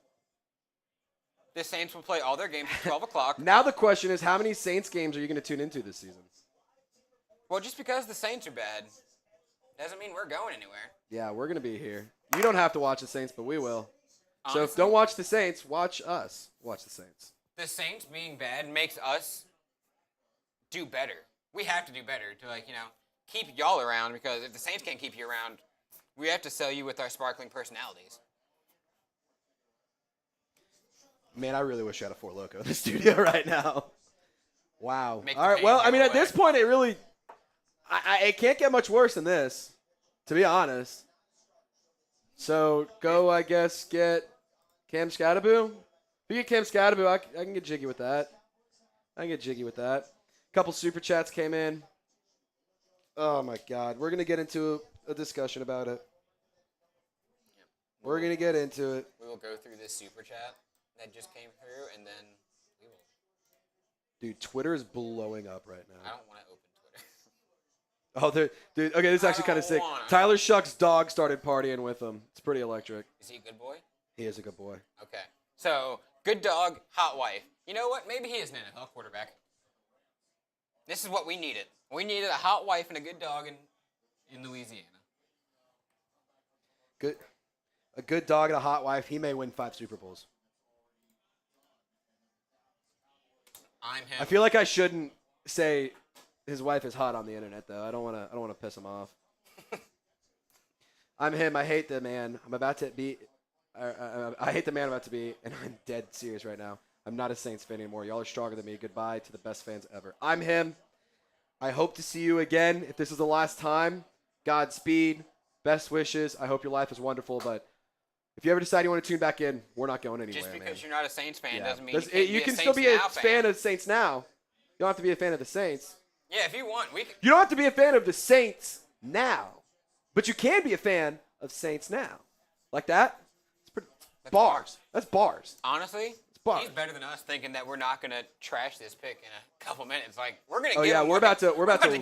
The Saints will play all their games at 12 o'clock. Now the question is, how many Saints games are you going to tune into this season? Well, just because the Saints are bad doesn't mean we're going anywhere. Yeah, we're going to be here. You don't have to watch the Saints, but we will. Honestly, so if don't watch the Saints, watch us. Watch the Saints. The Saints being bad makes us do better. We have to do better to, keep y'all around, because if the Saints can't keep you around, we have to sell you with our sparkling personalities. Man, I really wish I had a Four Loko in the studio right now. Wow. All right, pain well, I go mean, at away. this point, it really it can't get much worse than this, to be honest. So go, I guess, get Cam Scattaboo. If you get Cam Scattaboo, I can get jiggy with that. A couple super chats came in. Oh, my God. We're going to get into a discussion about it. We're going to get into it. We will go through this super chat that just came through, and then we will. Dude, Twitter is blowing up right now. I don't want to open Twitter. Dude, okay, this is actually kind of sick. wanna. Tyler Shough's dog started partying with him. It's pretty electric. Is he a good boy? He is a good boy. Okay. So, good dog, hot wife. You know what? Maybe he is an NFL quarterback. This is what we needed. We needed a hot wife and a good dog in Louisiana. A good dog and a hot wife. He may win 5 Super Bowls. I'm him. I feel like I shouldn't say his wife is hot on the internet, though. I don't want to piss him off. I'm him. I hate the man. I'm about to be. I hate the man I'm about to be, and I'm dead serious right now. I'm not a Saints fan anymore. Y'all are stronger than me. Goodbye to the best fans ever. I'm him. I hope to see you again. If this is the last time, Godspeed. Best wishes. I hope your life is wonderful. But if you ever decide you want to tune back in, we're not going anywhere. Just because you're not a Saints fan doesn't mean you can still be a fan of Saints now. You don't have to be a fan of the Saints. Yeah, if you want, we can. You don't have to be a fan of the Saints now, but you can be a fan of Saints now. Like that? That's bars. That's bars. Honestly, bars. He's better than us thinking that we're not going to trash this pick in a couple minutes. Like, we're going to give you we're about to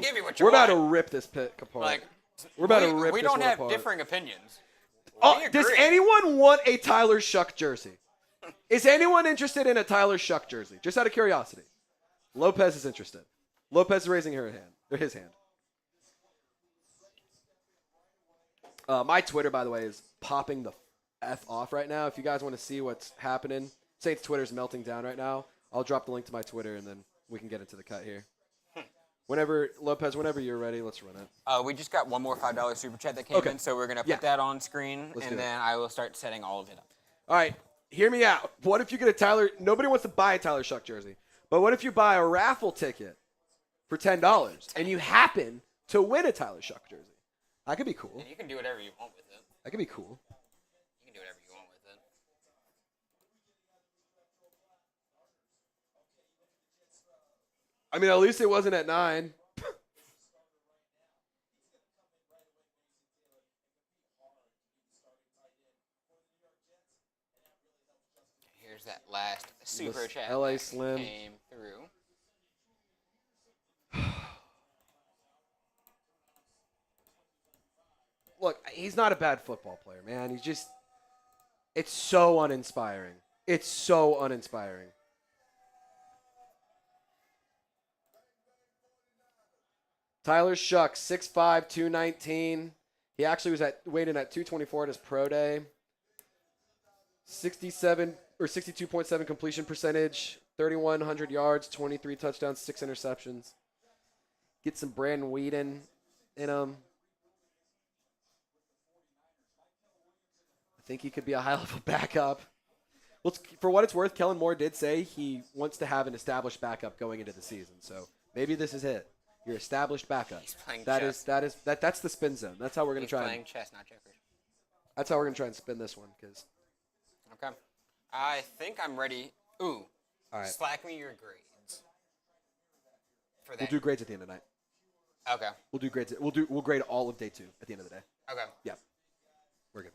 give you what you We're about want. to rip this pick apart. Like, we're about to rip we this don't one have apart. differing opinions. Does anyone want a Tyler Shough jersey? Is anyone interested in a Tyler Shough jersey? Just out of curiosity. Lopez is interested. Lopez is raising his hand. My Twitter, by the way, is popping the F off right now. If you guys want to see what's happening, Saints Twitter's melting down right now. I'll drop the link to my Twitter, and then we can get into the cut here. Lopez, whenever you're ready, let's run it. We just got one more $5 super chat that came in, so we're going to put that on screen, and then I will start setting all of it up. All right, hear me out. What if you get a Tyler – nobody wants to buy a Tyler Shough jersey, but what if you buy a raffle ticket for $10 and you happen to win a Tyler Shough jersey? That could be cool. And you can do whatever you want with it. That could be cool. You can do whatever you want with it. I mean, at least it wasn't at 9. Here's that last super chat LA that Slim came through. Look, he's not a bad football player, man. He's just – it's so uninspiring. It's so uninspiring. Tyler Shough, 6'5", 219. He actually weighed in at 224 at his pro day. 62.7 completion percentage, 3,100 yards, 23 touchdowns, 6 interceptions. Get some Brandon Whedon in him. I think he could be a high-level backup. Well, for what it's worth, Kellen Moore did say he wants to have an established backup going into the season. So maybe this is it. Your established backup. He's playing chess. That's the spin zone. That's how we're going to try. He's playing chess, not checkers. That's how we're going to try and spin this one. Okay. I think I'm ready. Ooh. All right. Slack me your grades. For that. We'll do grades at the end of the night. Okay. We'll do grades. We'll grade all of day 2 at the end of the day. Okay. Yeah. We're good.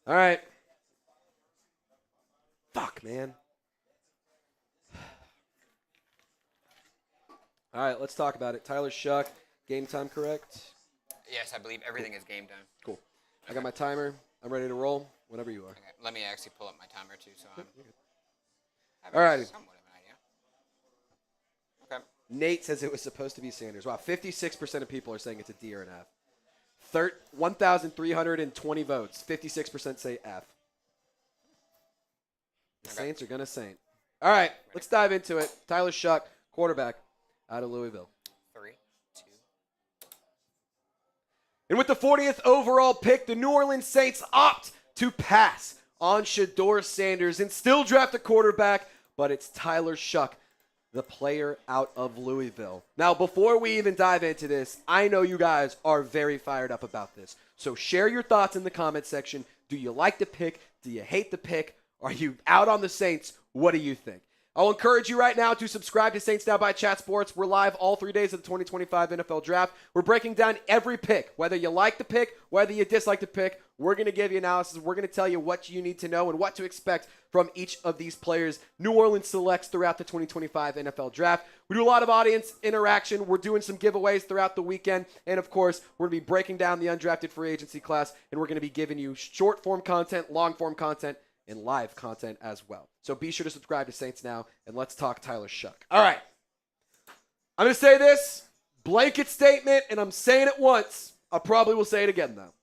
All right. Fuck, man. All right, let's talk about it. Tyler Shough, game time correct? Yes, I believe everything is game time. Cool. I got my timer. I'm ready to roll whenever you are. Okay. Let me actually pull up my timer too, so I'm all right. somewhat of an idea. Okay. Nate says it was supposed to be Sanders. Wow, 56% of people are saying it's a D or an F. 1,320 votes. 56% say F. The Saints are going to Saint. All right, let's dive into it. Tyler Shough, quarterback out of Louisville. 3, 2. And with the 40th overall pick, the New Orleans Saints opt to pass on Shedeur Sanders and still draft a quarterback, but it's Tyler Shough, the player out of Louisville. Now, before we even dive into this, I know you guys are very fired up about this. So share your thoughts in the comment section. Do you like the pick? Do you hate the pick? Are you out on the Saints? What do you think? I'll encourage you right now to subscribe to Saints Now by Chat Sports. We're live all 3 days of the 2025 NFL Draft. We're breaking down every pick, whether you like the pick, whether you dislike the pick. We're going to give you analysis. We're going to tell you what you need to know and what to expect from each of these players New Orleans selects throughout the 2025 NFL Draft. We do a lot of audience interaction. We're doing some giveaways throughout the weekend. And, of course, we're going to be breaking down the undrafted free agency class, and we're going to be giving you short-form content, long-form content, and live content as well. So be sure to subscribe to Saints Now, and let's talk Tyler Shough. All right. I'm going to say this, blanket statement, and I'm saying it once. I probably will say it again, though.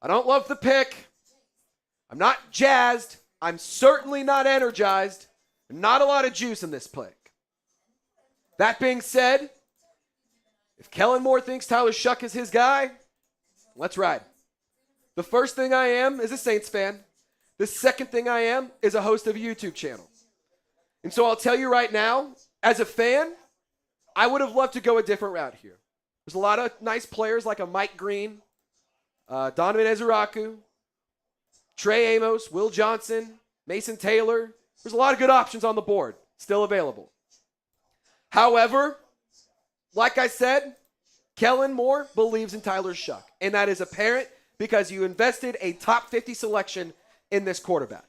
I don't love the pick. I'm not jazzed. I'm certainly not energized. Not a lot of juice in this pick. That being said, if Kellen Moore thinks Tyler Shough is his guy, let's ride. The first thing I am is a Saints fan. The second thing I am is a host of a YouTube channel. And so I'll tell you right now, as a fan, I would have loved to go a different route here. There's a lot of nice players like a Mike Green, Donovan Ezuraku, Trey Amos, Will Johnson, Mason Taylor. There's a lot of good options on the board still available. However, like I said, Kellen Moore believes in Tyler Shough, and that is apparent because you invested a top 50 selection in this quarterback.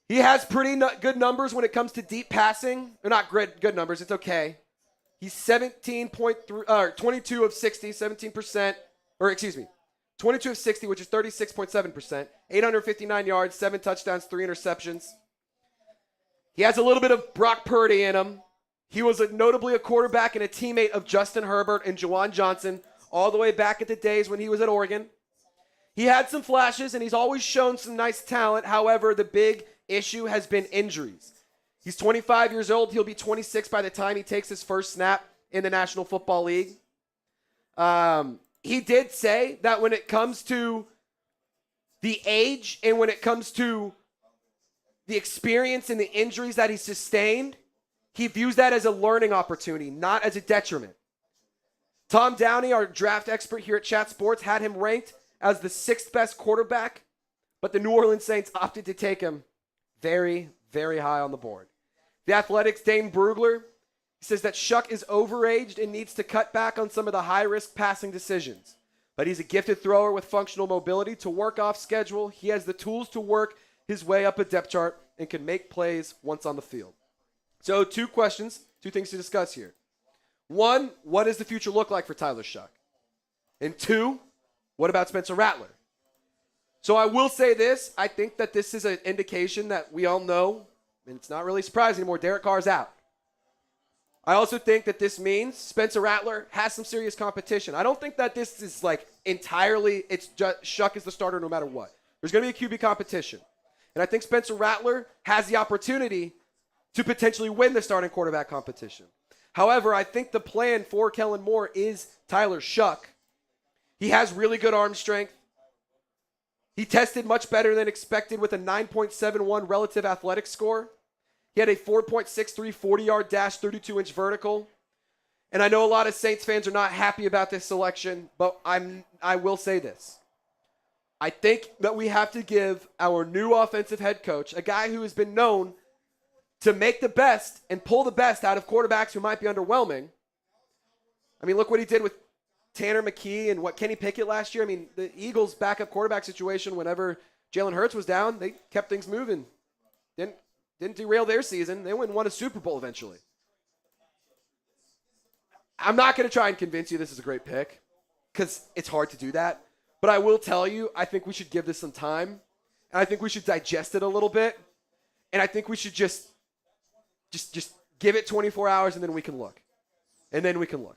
He has pretty good numbers when it comes to deep passing. They're not good numbers. It's okay. He's 22 of 60, 17%, or excuse me, 22 of 60, which is 36.7%, 859 yards, 7 touchdowns, 3 interceptions. He has a little bit of Brock Purdy in him. He was notably a quarterback and a teammate of Justin Herbert and Juwan Johnson all the way back at the days when he was at Oregon. He had some flashes, and he's always shown some nice talent. However, the big issue has been injuries. He's 25 years old. He'll be 26 by the time he takes his first snap in the National Football League. He did say that when it comes to the age and when it comes to the experience and the injuries that he sustained, he views that as a learning opportunity, not as a detriment. Tom Downey, our draft expert here at Chat Sports, had him ranked as the 6th best quarterback, but the New Orleans Saints opted to take him very, very high on the board. The Athletic's Dane Brugler says that Shough is overaged and needs to cut back on some of the high-risk passing decisions. But he's a gifted thrower with functional mobility to work off schedule. He has the tools to work his way up a depth chart and can make plays once on the field. So 2 questions, 2 things to discuss here. 1, what does the future look like for Tyler Shough? And 2, what about Spencer Rattler? So I will say this. I think that this is an indication that we all know, and it's not really surprising anymore, Derek Carr's out. I also think that this means Spencer Rattler has some serious competition. I don't think that this is like entirely, it's just Shough is the starter no matter what. There's going to be a QB competition. And I think Spencer Rattler has the opportunity to potentially win the starting quarterback competition. However, I think the plan for Kellen Moore is Tyler Shough. He has really good arm strength. He tested much better than expected with a 9.71 relative athletic score. He had a 4.63 40-yard dash, 32-inch vertical. And I know a lot of Saints fans are not happy about this selection, but I will say this. I think that we have to give our new offensive head coach, a guy who has been known to make the best and pull the best out of quarterbacks who might be underwhelming. I mean, look what he did with Tanner McKee and what Kenny Pickett last year. I mean, the Eagles' backup quarterback situation, whenever Jalen Hurts was down, they kept things moving. Didn't derail their season. They went and won a Super Bowl eventually. I'm not going to try and convince you this is a great pick because it's hard to do that. But I will tell you, I think we should give this some time. And I think we should digest it a little bit. And I think we should just give it 24 hours and then we can look.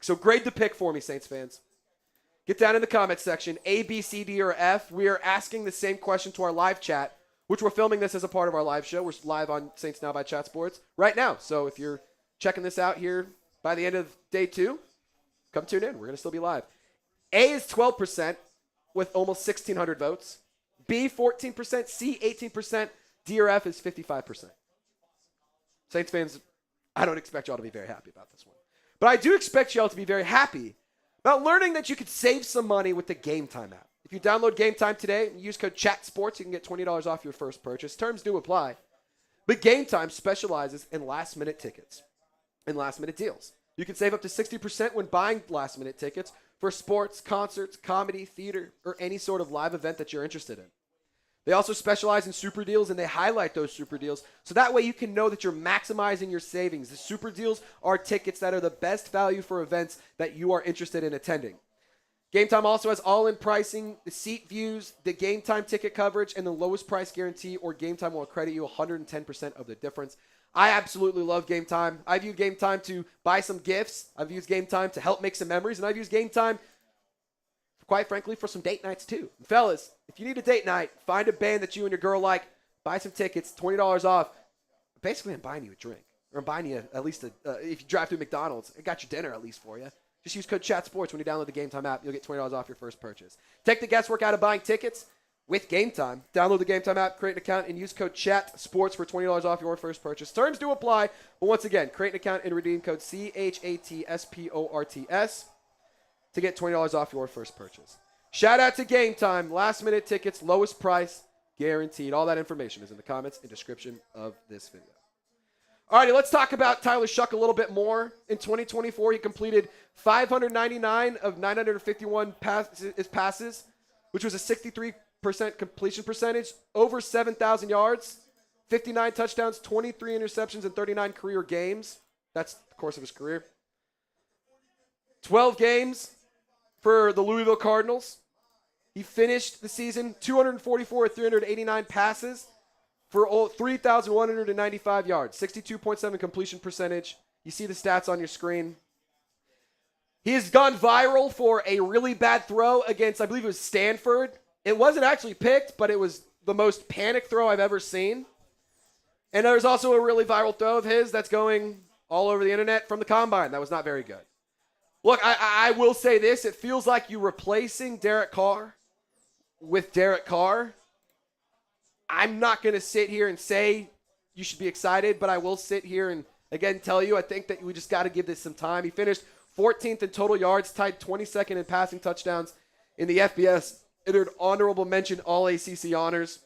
So grade the pick for me, Saints fans. Get down in the comment section, A, B, C, D, or F. We are asking the same question to our live chat, which we're filming this as a part of our live show. We're live on Saints Now by Chat Sports right now. So if you're checking this out here by the end of day 2, come tune in. We're going to still be live. A is 12% with almost 1,600 votes. B, 14%. C, 18%. D or F is 55%. Saints fans, I don't expect y'all to be very happy about this one. But I do expect y'all to be very happy about learning that you could save some money with the Game Time app. If you download Game Time today and use code CHATSPORTS, you can get $20 off your first purchase. Terms do apply. But Game Time specializes in last-minute tickets and last-minute deals. You can save up to 60% when buying last-minute tickets for sports, concerts, comedy, theater, or any sort of live event that you're interested in. They also specialize in super deals, and they highlight those super deals, so that way you can know that you're maximizing your savings. The super deals are tickets that are the best value for events that you are interested in attending. Game Time also has all-in pricing, the seat views, the Game Time ticket coverage, and the lowest price guarantee, or Game Time will credit you 110% of the difference. I absolutely love Game Time. I've used Game Time to buy some gifts. I've used Game Time to help make some memories, and I've used Game Time, quite frankly, for some date nights too. Fellas, if you need a date night, find a band that you and your girl like, buy some tickets, $20 off. Basically, I'm buying you a drink, or I'm buying you at least if you drive through McDonald's, I got your dinner at least for you. Just use code ChatSports when you download the Game Time app. You'll get $20 off your first purchase. Take the guesswork out of buying tickets with Game Time. Download the Game Time app, create an account, and use code ChatSports for $20 off your first purchase. Terms do apply, but once again, create an account and redeem code CHATSPORTS to get $20 off your first purchase. Shout out to Game Time. Last minute tickets, lowest price, guaranteed. All that information is in the comments and description of this video. Alrighty, let's talk about Tyler Shough a little bit more. In 2024, he completed 599 of 951 passes, which was a 63% completion percentage, over 7,000 yards, 59 touchdowns, 23 interceptions, and 39 career games. That's the course of his career. 12 games for the Louisville Cardinals. He finished the season 244 of 389 passes for 3,195 yards, 62.7 completion percentage. You see the stats on your screen. He has gone viral for a really bad throw against, I believe it was Stanford. It wasn't actually picked, but it was the most panic throw I've ever seen. And there's also a really viral throw of his that's going all over the internet from the combine. That was not very good. Look, I will say this. It feels like you're replacing Derek Carr with Derek Carr. I'm not going to sit here and say you should be excited, but I will sit here and, again, tell you I think that we just got to give this some time. He finished 14th in total yards, tied 22nd in passing touchdowns in the FBS. Entered honorable mention All-ACC honors.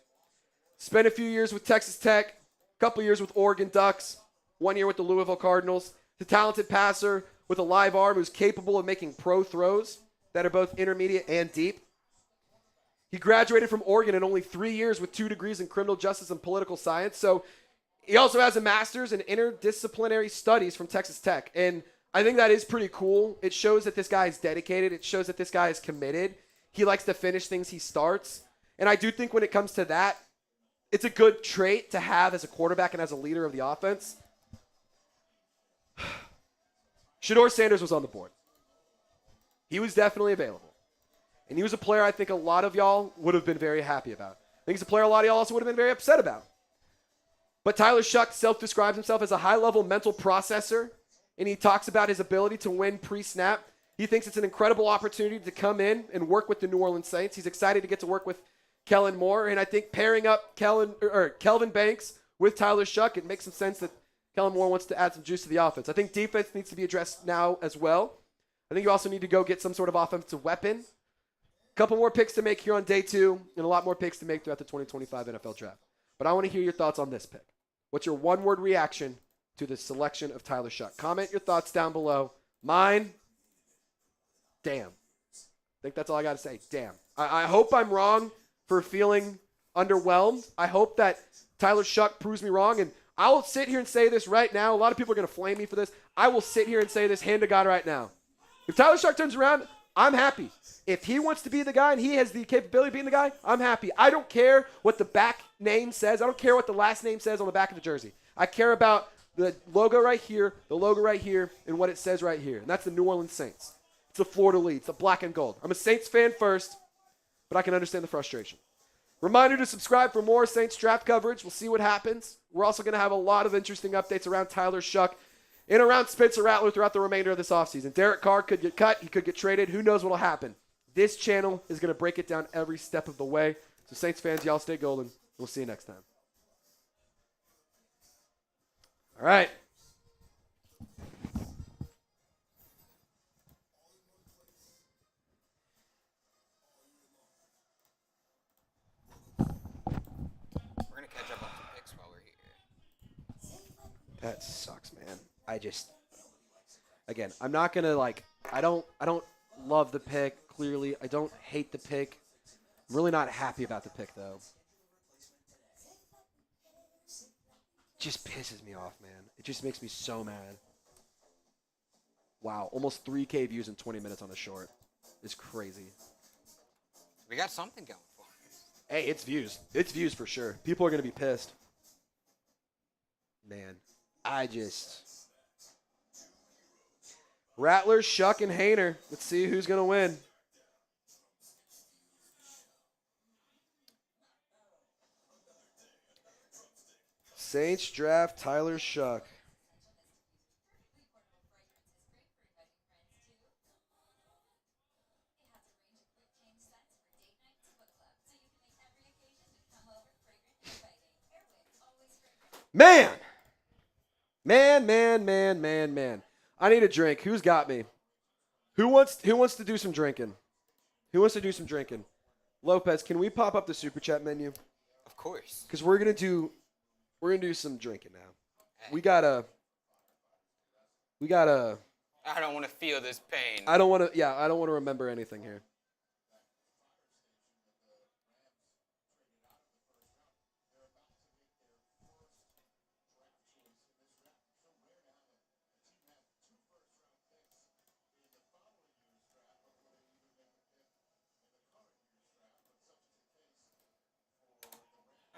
Spent a few years with Texas Tech, a couple years with Oregon Ducks, 1 year with the Louisville Cardinals. The talented passer with a live arm who's capable of making pro throws that are both intermediate and deep. He graduated from Oregon in only 3 years with 2 degrees in criminal justice and political science. So he also has a master's in interdisciplinary studies from Texas Tech. And I think that is pretty cool. It shows that this guy is dedicated. It shows that this guy is committed. He likes to finish things he starts. And I do think when it comes to that, it's a good trait to have as a quarterback and as a leader of the offense. Shedeur Sanders was on the board. He was definitely available. And he was a player I think a lot of y'all would have been very happy about. I think he's a player a lot of y'all also would have been very upset about. But Tyler Shough self-describes himself as a high-level mental processor, and he talks about his ability to win pre-snap. He thinks it's an incredible opportunity to come in and work with the New Orleans Saints. He's excited to get to work with Kellen Moore, and I think pairing up Kelvin Banks with Tyler Shough, it makes some sense that Kellen Moore wants to add some juice to the offense. I think defense needs to be addressed now as well. I think you also need to go get some sort of offensive weapon. A couple more picks to make here on day 2, and a lot more picks to make throughout the 2025 NFL Draft. But I want to hear your thoughts on this pick. What's your one-word reaction to the selection of Tyler Shough? Comment your thoughts down below. Mine, damn. I think that's all I got to say. Damn. I hope I'm wrong for feeling underwhelmed. I hope that Tyler Shough proves me wrong, and I will sit here and say this right now. A lot of people are going to flame me for this. I will sit here and say this hand to God right now. If Tyler Shough turns around, I'm happy. If he wants to be the guy and he has the capability of being the guy, I'm happy. I don't care what the back name says. I don't care what the last name says on the back of the jersey. I care about the logo right here, and what it says right here. And that's the New Orleans Saints. It's the Florida Lead. It's the black and gold. I'm a Saints fan first, but I can understand the frustration. Reminder to subscribe for more Saints draft coverage. We'll see what happens. We're also going to have a lot of interesting updates around Tyler Shough and around Spencer Rattler throughout the remainder of this offseason. Derek Carr could get cut. He could get traded. Who knows what will happen? This channel is going to break it down every step of the way. So Saints fans, y'all stay golden. We'll see you next time. All right. We're going to catch up on some picks while we're here. That sucks, man. Again, I'm not going to I don't love the pick. Clearly, I don't hate the pick. I'm really not happy about the pick, though. Just pisses me off, man. It just makes me so mad. Wow, almost 3K views in 20 minutes on a short. is crazy. We got something going for us. Hey, it's views. It's views for sure. People are going to be pissed. Man, Rattler, Shough, and Hayner. Let's see who's going to win. Saints draft Tyler Shough. Man. I need a drink. Who's got me? Who wants to do some drinking? Lopez, can we pop up the super chat menu? Of course. Because we're gonna do some drinking now. Hey. We gotta. I don't want to feel this pain. I don't want to remember anything here.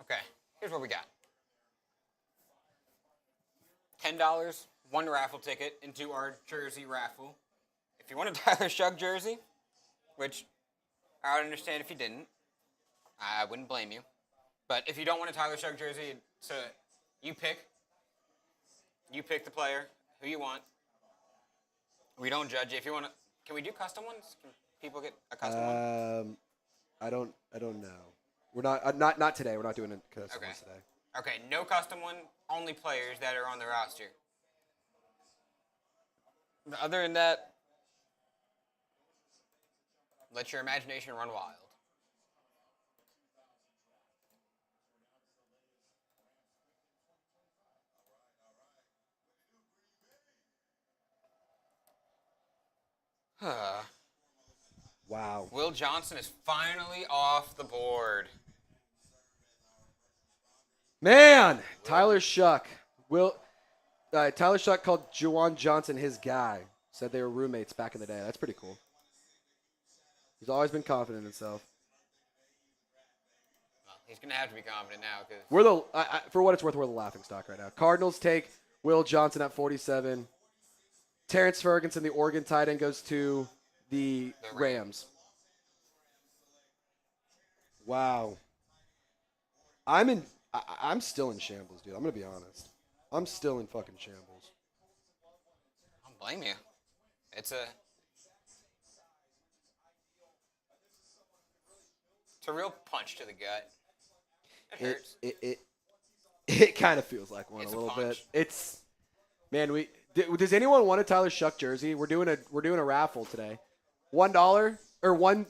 Okay, here's what we got. $10, one raffle ticket into our jersey raffle. If you want a Tyler Shough jersey, which I would understand if you didn't, I wouldn't blame you. But if you don't want a Tyler Shough jersey, so you pick the player who you want. We don't judge you. If you want to, can we do custom ones? Can people get a custom one? I don't know. We're not today. We're not doing a custom ones today. Okay, no custom one, only players that are on the roster. But other than that, let your imagination run wild. Wow. Will Johnson is finally off the board. Man, Tyler Shough. Tyler Shough called Juwan Johnson his guy. Said they were roommates back in the day. That's pretty cool. He's always been confident in himself. Well, he's going to have to be confident now. Cause we're for what it's worth, we're the laughing stock right now. Cardinals take Will Johnson at 47. Terrence Ferguson, the Oregon tight end, goes to the Rams. Wow. I'm still in shambles, dude. I'm going to be honest. I'm still in fucking shambles. I don't blame you. It's a real punch to the gut. It hurts. It kind of feels like one a little bit. It's, man, does anyone want a Tyler Shough jersey? We're doing a raffle today. $1 or one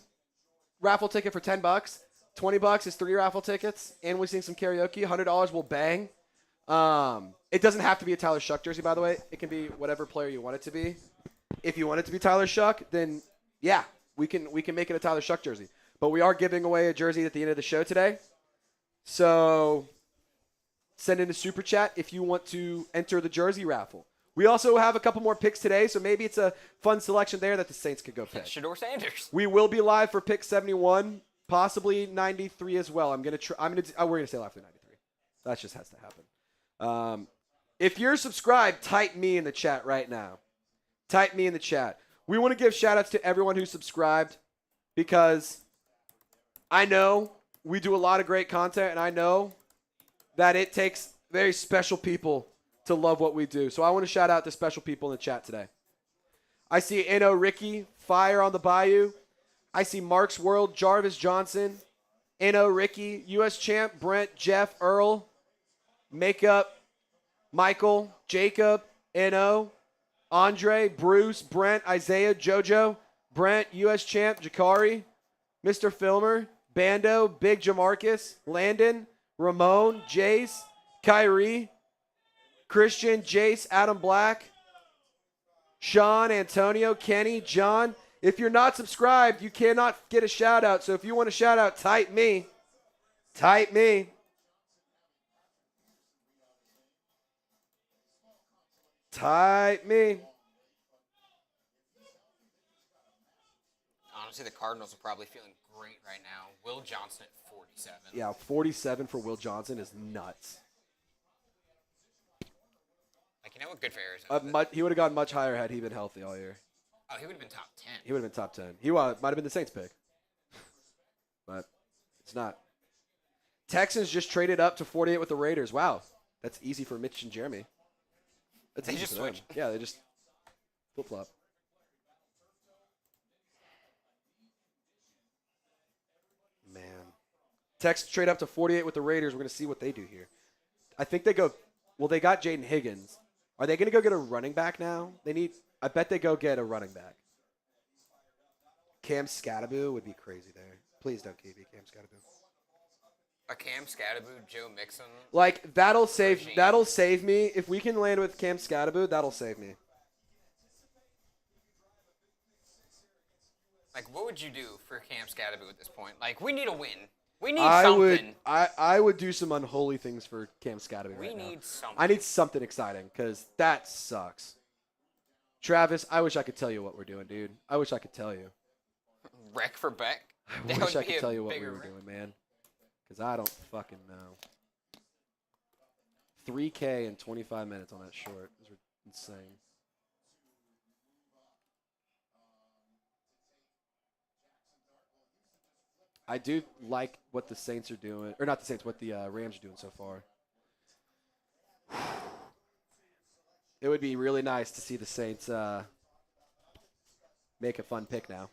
raffle ticket for $10. $20 is 3 raffle tickets, and we sing some karaoke. $100 will bang. It doesn't have to be a Tyler Shough jersey, by the way. It can be whatever player you want it to be. If you want it to be Tyler Shough, then yeah, we can make it a Tyler Shough jersey. But we are giving away a jersey at the end of the show today. So send in a super chat if you want to enter the jersey raffle. We also have a couple more picks today, so maybe it's a fun selection there that the Saints could go pick. Shedeur Sanders. We will be live for pick 71, possibly 93 as well. We're gonna stay live for 93. That just has to happen. If you're subscribed, type me in the chat right now. Type me in the chat. We want to give shout outs to everyone who's subscribed because I know we do a lot of great content, and I know that it takes very special people to love what we do. So I want to shout out to special people in the chat today. I see N.O. Ricky, Fire on the Bayou. I see Mark's World, Jarvis Johnson, N.O. Ricky, U.S. Champ, Brent, Jeff, Earl, Makeup, Michael, Jacob, N.O., Andre, Bruce, Brent, Isaiah, JoJo, Brent, U.S. Champ, Jakari, Mr. Filmer, Bando, Big Jamarcus, Landon, Ramon, Jace, Kyrie, Christian, Jace, Adam Black, Sean, Antonio, Kenny, John. If you're not subscribed, you cannot get a shout out. So if you want a shout out, type me. Type me. honestly, the Cardinals are probably feeling great right now. Will Johnson at 47. Yeah, 47 for Will Johnson is nuts. Like, you know what? Good for Arizona. He would have gone much higher had he been healthy all year. Oh, he would have been top 10. He would have been top 10. He might have been the Saints pick. But it's not. Texans just traded up to 48 with the Raiders. Wow. That's easy for Mitch and Jeremy. That's They easy just for them. switched. Yeah, they just flip-flop. Man. Texans trade up to 48 with the Raiders. We're going to see what they do here. I think they go – well, they got Jaden Higgins. Are they going to go get a running back now? I bet they go get a running back. Cam Scattaboo would be crazy there. Please don't keep me, Cam Scattaboo. A Cam Scattaboo, Joe Mixon. Like, that'll save me. If we can land with Cam Scattaboo, that'll save me. Like, what would you do for Cam Scattaboo at this point? Like, we need a win. We need something. I would do some unholy things for Cam Scattaboo We right now. need something. I need something exciting because that sucks. Travis, I wish I could tell you what we're doing, dude. I wish I could tell you. Wreck for Beck? I wish I could tell you what we were doing, man. Because I don't fucking know. 3K in 25 minutes on that short. Those are insane. I do like what the Saints are doing. Or not the Saints, what the Rams are doing so far. It would be really nice to see the Saints make a fun pick now.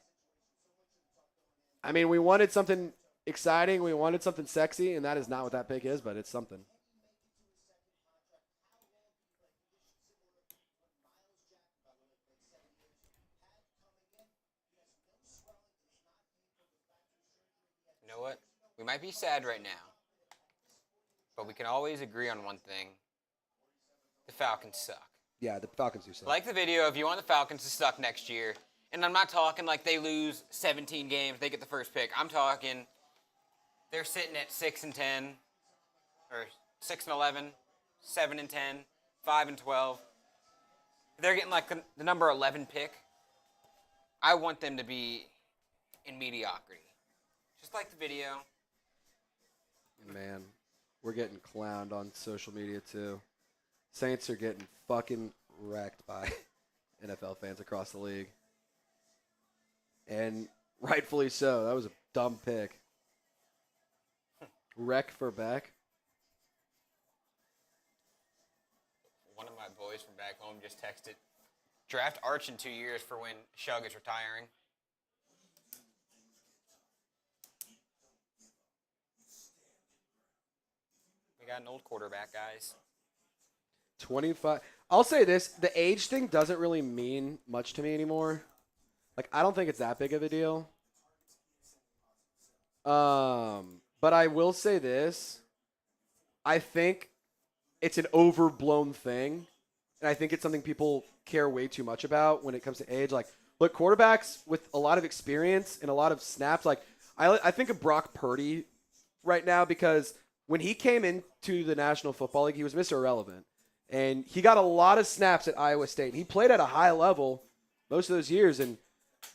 I mean, we wanted something exciting. We wanted something sexy, and that is not what that pick is, but it's something. You know what? We might be sad right now, but we can always agree on one thing. The Falcons suck. Yeah, the Falcons do suck. Like the video, if you want the Falcons to suck next year, and I'm not talking like they lose 17 games, they get the first pick. I'm talking they're sitting at 6-10, or 6-11, 7-10, 5-12. They're getting like the number 11 pick. I want them to be in mediocrity. Just like the video. Man, we're getting clowned on social media too. Saints are getting fucking wrecked by NFL fans across the league. And rightfully so. That was a dumb pick. Wreck for Beck. One of my boys from back home just texted, draft Arch in 2 years for when Shough is retiring. We got an old quarterback, guys. 25. I'll say this. The age thing doesn't really mean much to me anymore. Like, I don't think it's that big of a deal. But I will say this. I think it's an overblown thing. And I think it's something people care way too much about when it comes to age. Like, look, quarterbacks with a lot of experience and a lot of snaps. Like, I think of Brock Purdy right now because when he came into the National Football League, he was Mr. Irrelevant. And he got a lot of snaps at Iowa State. He played at a high level most of those years. And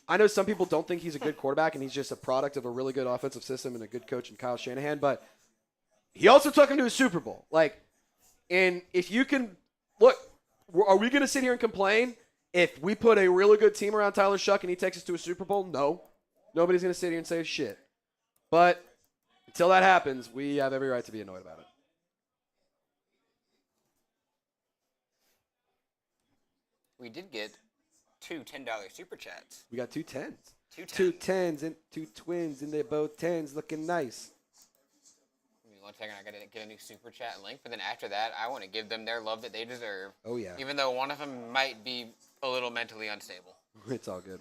I know some people don't think he's a good quarterback and he's just a product of a really good offensive system and a good coach in Kyle Shanahan. But he also took him to a Super Bowl. Like, and if you can – look, are we going to sit here and complain if we put a really good team around Tyler Shough and he takes us to a Super Bowl? No. Nobody's going to sit here and say shit. But until that happens, we have every right to be annoyed about it. We did get two $10 super chats. We got two tens. Two Two tens and two twins, and they're both tens looking nice. Give me 1 second. I got to get a new super chat link. But then after that, I want to give them their love that they deserve. Oh, yeah. Even though one of them might be a little mentally unstable. It's all good.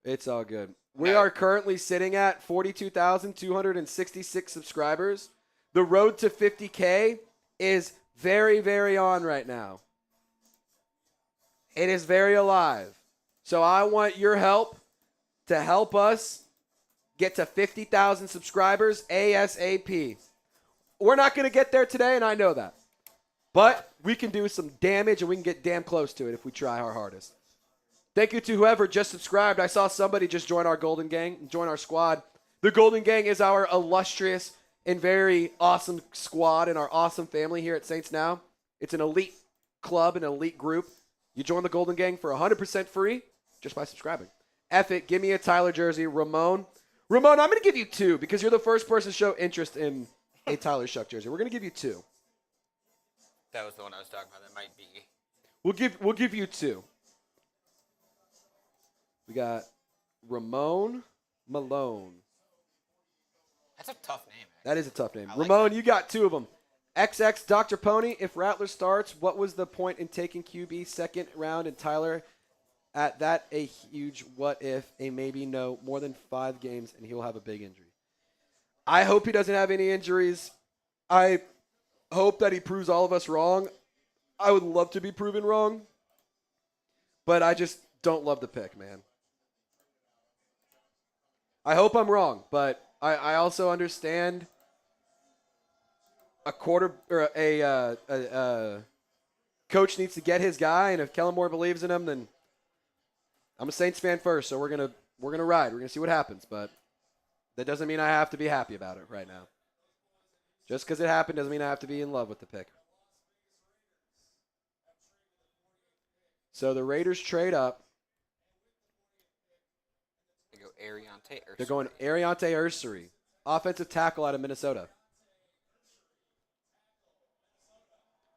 It's all good. We are currently sitting at 42,266 subscribers. The road to 50K is very, very on right now. It is very alive. So I want your help to help us get to 50,000 subscribers ASAP. We're not going to get there today, and I know that. But we can do some damage, and we can get damn close to it if we try our hardest. Thank you to whoever just subscribed. I saw somebody just join our Golden Gang, join our squad. The Golden Gang is our illustrious and very awesome squad and our awesome family here at Saints Now. It's an elite club, an elite group. You join the Golden Gang for 100% free just by subscribing. F it, give me a Tyler jersey. Ramon, I'm going to give you 2 because you're the first person to show interest in a Tyler Shough jersey. We're going to give you 2. That was the one I was talking about. That might be. We'll give you 2. We got Ramon Malone. That's a tough name. Actually. That is a tough name. Like Ramon, that. you got 2 of them. XX Dr. Pony, if Rattler starts, what was the point in taking QB second round and Tyler at that a huge what if, a maybe no, more than 5 games and he'll have a big injury? I hope he doesn't have any injuries. I hope that he proves all of us wrong. I would love to be proven wrong, but I just don't love the pick, man. I hope I'm wrong, but I also understand a coach needs to get his guy, and if Kellen Moore believes in him, then I'm a Saints fan first, so we're gonna ride. We're gonna see what happens, but that doesn't mean I have to be happy about it right now. Just because it happened doesn't mean I have to be in love with the pick. So the Raiders trade up. They go Ariante Ursary. They're going Ariante Ursary, offensive tackle out of Minnesota.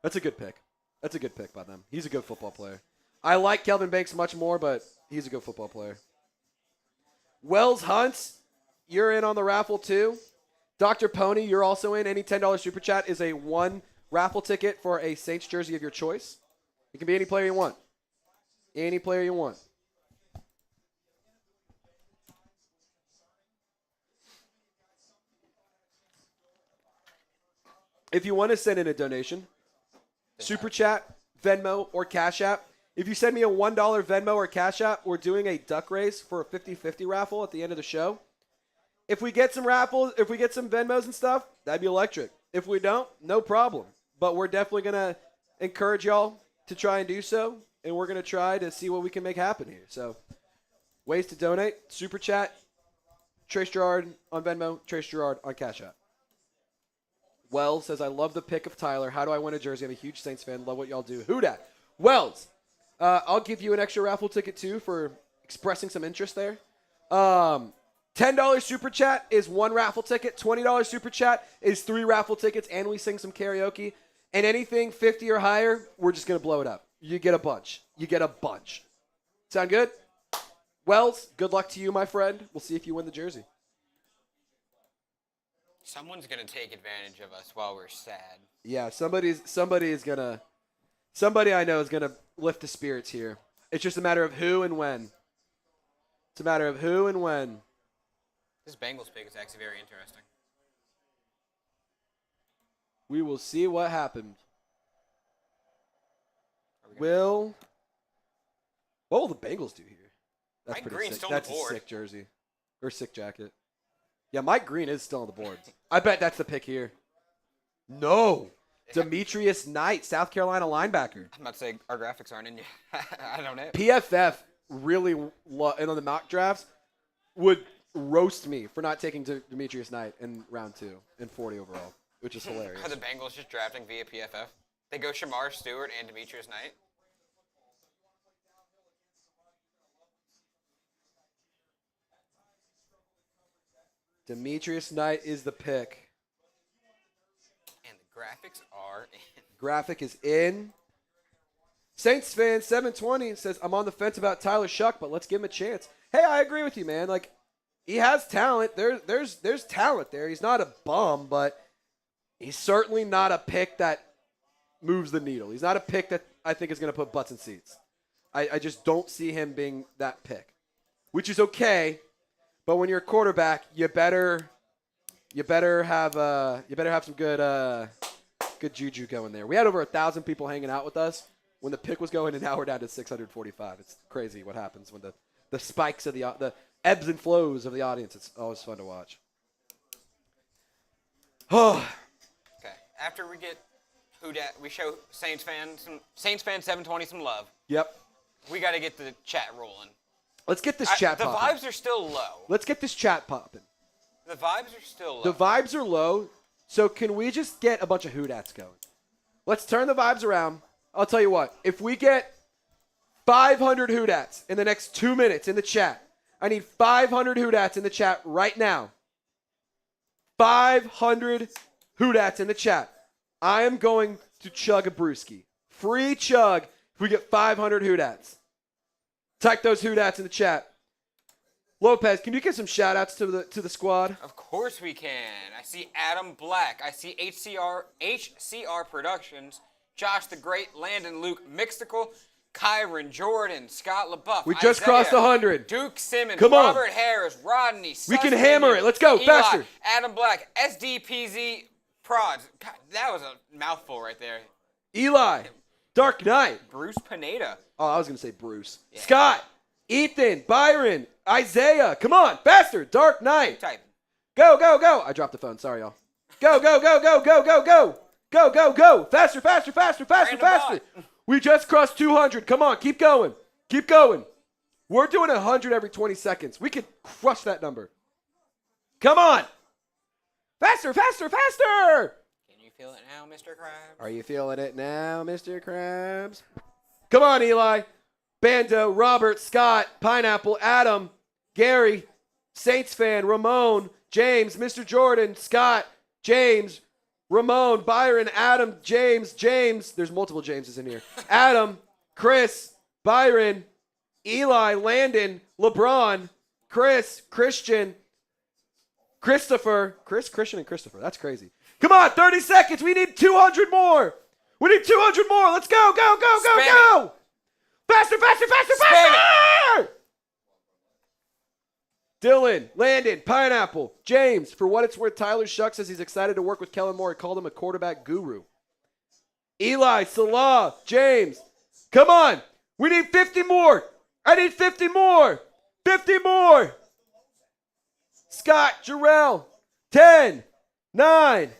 That's a good pick. That's a good pick by them. He's a good football player. I like Kelvin Banks much more, but he's a good football player. Wells Hunts, you're in on the raffle too. Dr. Pony, you're also in. Any $10 super chat is a 1 raffle ticket for a Saints jersey of your choice. It can be any player you want. Any player you want. If you want to send in a donation, super chat, Venmo, or Cash App. If you send me a $1 Venmo or Cash App, we're doing a duck race for a 50-50 raffle at the end of the show. If we get some raffles, if we get some Venmos and stuff, that'd be electric. If we don't, no problem. But we're definitely going to encourage y'all to try and do so, and we're going to try to see what we can make happen here. So, ways to donate, super chat, Trace Gerard on Venmo, Trace Gerard on Cash App. Wells says, I love the pick of Tyler. How do I win a jersey? I'm a huge Saints fan. Love what y'all do. Who dat? Wells, I'll give you an extra raffle ticket, too, for expressing some interest there. $10 super chat is 1 raffle ticket. $20 super chat is 3 raffle tickets, and we sing some karaoke. And anything 50 or higher, we're just going to blow it up. You get a bunch. You get a bunch. Sound good? Wells, good luck to you, my friend. We'll see if you win the jersey. Someone's going to take advantage of us while we're sad. Yeah, somebody I know is going to lift the spirits here. It's just a matter of who and when. It's a matter of who and when. This Bengals pick is actually very interesting. We will see what happens. What will the Bengals do here? That's Mike pretty Green's sick. still on That's the board. a sick jersey. Or sick jacket. Yeah, Mike Green is still on the board. I bet that's the pick here. No. Demetrius Knight, South Carolina linebacker. I'm about to say our graphics aren't in yet. I don't know. PFF really, and on the mock drafts, would roast me for not taking Demetrius Knight in round 2 and 40 overall, which is hilarious. Are the Bengals just drafting via PFF? They go Shamar Stewart and Demetrius Knight? Demetrius Knight is the pick. And the graphics are in. Graphic is in. Saints fan 720 says, I'm on the fence about Tyler Shough, but let's give him a chance. Hey, I agree with you, man. Like, he has talent. There's talent there. He's not a bum, but he's certainly not a pick that moves the needle. He's not a pick that I think is going to put butts in seats. I just don't see him being that pick, which is okay. But when you're a quarterback, you better have some good juju going there. We had over 1,000 people hanging out with us when the pick was going, and now we're down to 645. It's crazy what happens when the spikes of the ebbs and flows of the audience. It's always fun to watch. Oh. Okay. After we get we show Saints fan 720 some love. Yep. we got to get the chat rolling. Let's get this chat The popping. vibes are still low. Let's get this chat popping. The vibes are still low. The vibes are low, so can we just get a bunch of hoodats going? Let's turn the vibes around. I'll tell you what. If we get 500 hoodats in the next 2 minutes in the chat, I need 500 hoodats in the chat right now. 500 hoodats in the chat. I am going to chug a brewski. Free chug if we get 500 hoodats. Type those hoodats in the chat. Lopez, can you give some shout-outs to the squad? Of course we can. I see Adam Black. I see HCR Productions, Josh the Great, Landon Luke Mixtical, Kyron Jordan, Scott LaBeouf. We just Isaiah, crossed 100. Duke Simmons, Come on. Robert Harris, Rodney. We can hammer it. Let's go. Eli, Faster. Adam Black, SDPZ Prods. God, that was a mouthful right there. Eli. Dark Knight. Bruce Pineda. Oh, I was going to say Bruce. Yeah. Scott. Ethan. Byron. Isaiah. Come on. Faster. Dark Knight. Type. Go, go, go. I dropped the phone. Sorry, y'all. Go, go, go, go, go, go, go. Go, go, go. Faster, faster, faster, faster, faster. We just crossed 200. Come on. Keep going. Keep going. We're doing 100 every 20 seconds. We could crush that number. Come on. Faster, faster, faster. Can you feel it now, Mr. Krabs? Are you feeling it now, Mr. Krabs? Come on, Eli. Bando, Robert, Scott, Pineapple, Adam, Gary, Saints fan, Ramon, James, Mr. Jordan, Scott, James, Ramon, Byron, Adam, James. There's multiple Jameses in here. Adam, Chris, Byron, Eli, Landon, LeBron, Chris, Christian, Christopher. Christian, and Christopher. That's crazy. Come on, 30 seconds. We need 200 more. We need 200 more. Let's go, go, go, go, go. Faster, faster, faster, faster. Dylan, Landon, Pineapple, James. For what it's worth, Tyler Shough says he's excited to work with Kellen Moore. He called him a quarterback guru. Eli, Salah, James. Come on. We need 50 more. I need 50 more. 50 more. Scott, Jarrell. 10, 9,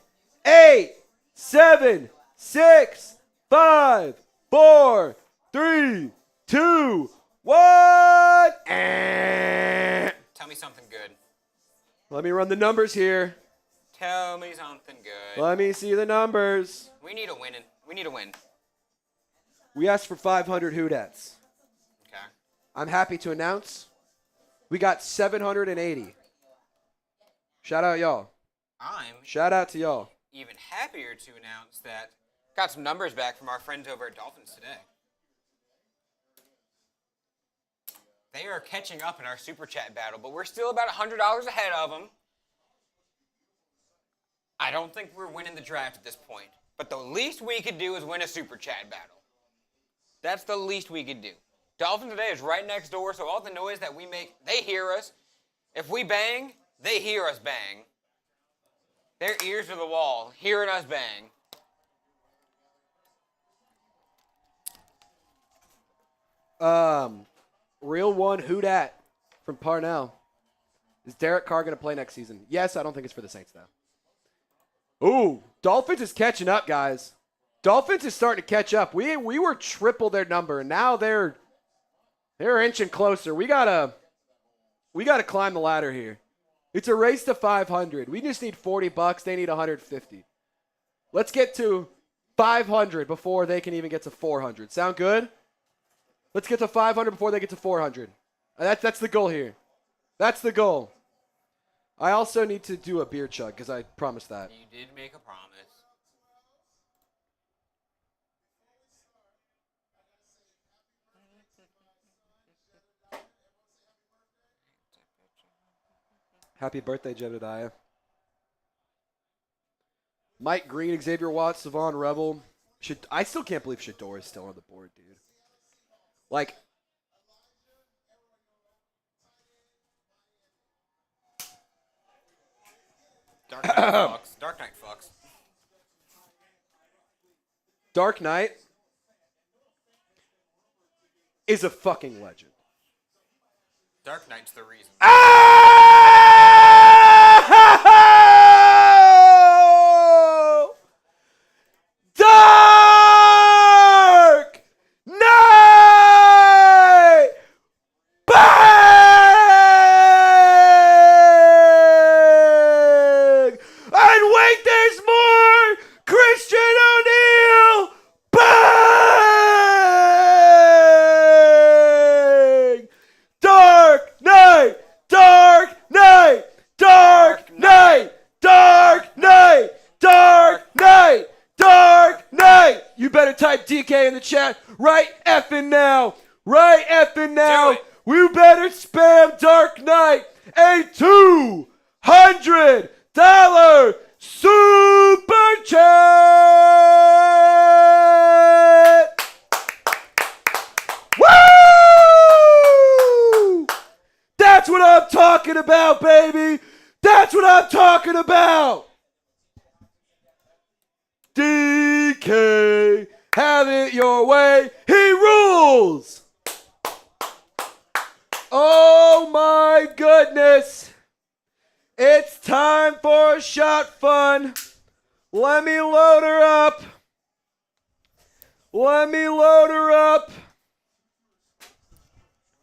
8, 7, 6, 5, 4, 3, 2, 1. Tell me something good. Let me run the numbers here. Tell me something good. Let me see the numbers. We need a win. We need a win. We asked for 500 hoodats. Okay. I'm happy to announce we got 780. Shout out y'all. Shout out to y'all. Even happier to announce that got some numbers back from our friends over at Dolphins today. They are catching up in our super chat battle, but we're still about $100 ahead of them. I don't think we're winning the draft at this point, but the least we could do is win a super chat battle. That's the least we could do. Dolphins today is right next door, so all the noise that we make, they hear us. If we bang, they hear us bang. Their ears to the wall, hearing us bang. Real one, who dat from Parnell. Is Derek Carr going to play next season? Yes, I don't think it's for the Saints, though. Ooh, Dolphins is catching up, guys. Dolphins is starting to catch up. We were triple their number, and now they're inching closer. We gotta climb the ladder here. It's a race to 500. We just need $40. They need 150. Let's get to 500 before they can even get to 400. Sound good? Let's get to 500 before they get to 400. That's the goal here. That's the goal. I also need to do a beer chug because I promised that. You did make a promise. Happy birthday, Jedediah. Mike Green, Xavier Watts, Savon Rebel. I still can't believe Shador is still on the board, dude. Like, Dark Knight fucks. Dark Knight fucks. Dark Knight is a fucking legend. Dark Knight's the reason. Oh! Dark Knight! DK in the chat right effing now. Right effing now. Do it. We better spam Dark Knight a $200 super chat. Woo! That's what I'm talking about, baby. That's what I'm talking about. DK, have it your way. He rules. Oh my goodness. It's time for a shot fun. Let me load her up. Let me load her up.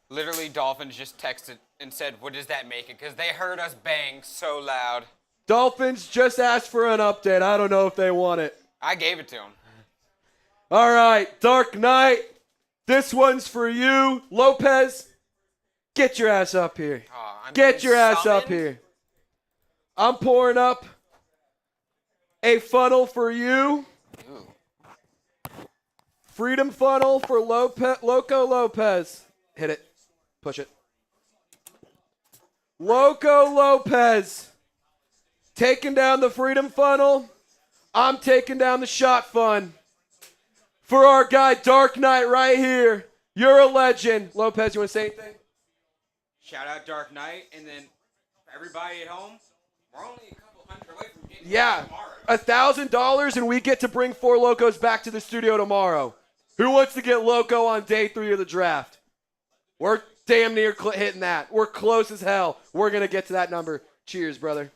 Literally, Dolphins just texted and said, what does that make it? Because they heard us bang so loud. Dolphins just asked for an update. I don't know if they want it. I gave it to them. All right, Dark Knight. This one's for you. Lopez, get your ass up here. Oh, I'm Get your ass up summoned? here. I'm pouring up a funnel for you. Ooh. Freedom funnel for Loco Lopez. Hit it. Push it. Loco Lopez. Taking down the freedom funnel. I'm taking down the shot fun. For our guy Dark Knight right here. You're a legend. Lopez, you want to say anything? Shout out Dark Knight, and then everybody at home, we're only a couple hundred away from getting Yeah. tomorrow. $1,000 and we get to bring 4 Locos back to the studio tomorrow. Who wants to get Loco on day 3 of the draft? We're damn near hitting that. We're close as hell. We're going to get to that number. Cheers, brother.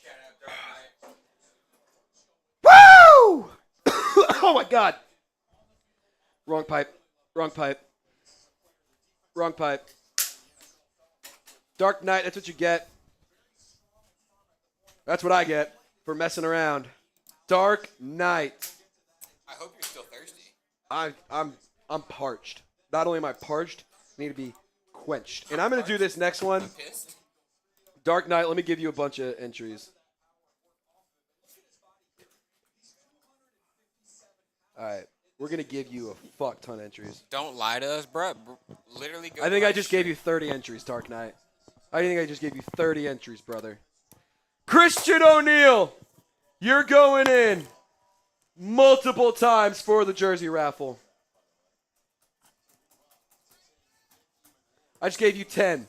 Shout out Dark Knight. Woo! Oh, my God. Wrong pipe. Wrong pipe. Wrong pipe. Dark Knight, that's what you get. That's what I get for messing around. Dark Knight. I hope you're still thirsty. I'm parched. Not only am I parched, I need to be quenched. And I'm going to do this next one. I'm pissed. Dark Knight, let me give you a bunch of entries. All right. We're going to give you a fuck ton of entries. Don't lie to us, bro. Literally go. I think I just gave you 30 entries, Dark Knight. I think I just gave you 30 entries, brother. Christian O'Neal, you're going in multiple times for the jersey raffle. I just gave you 10.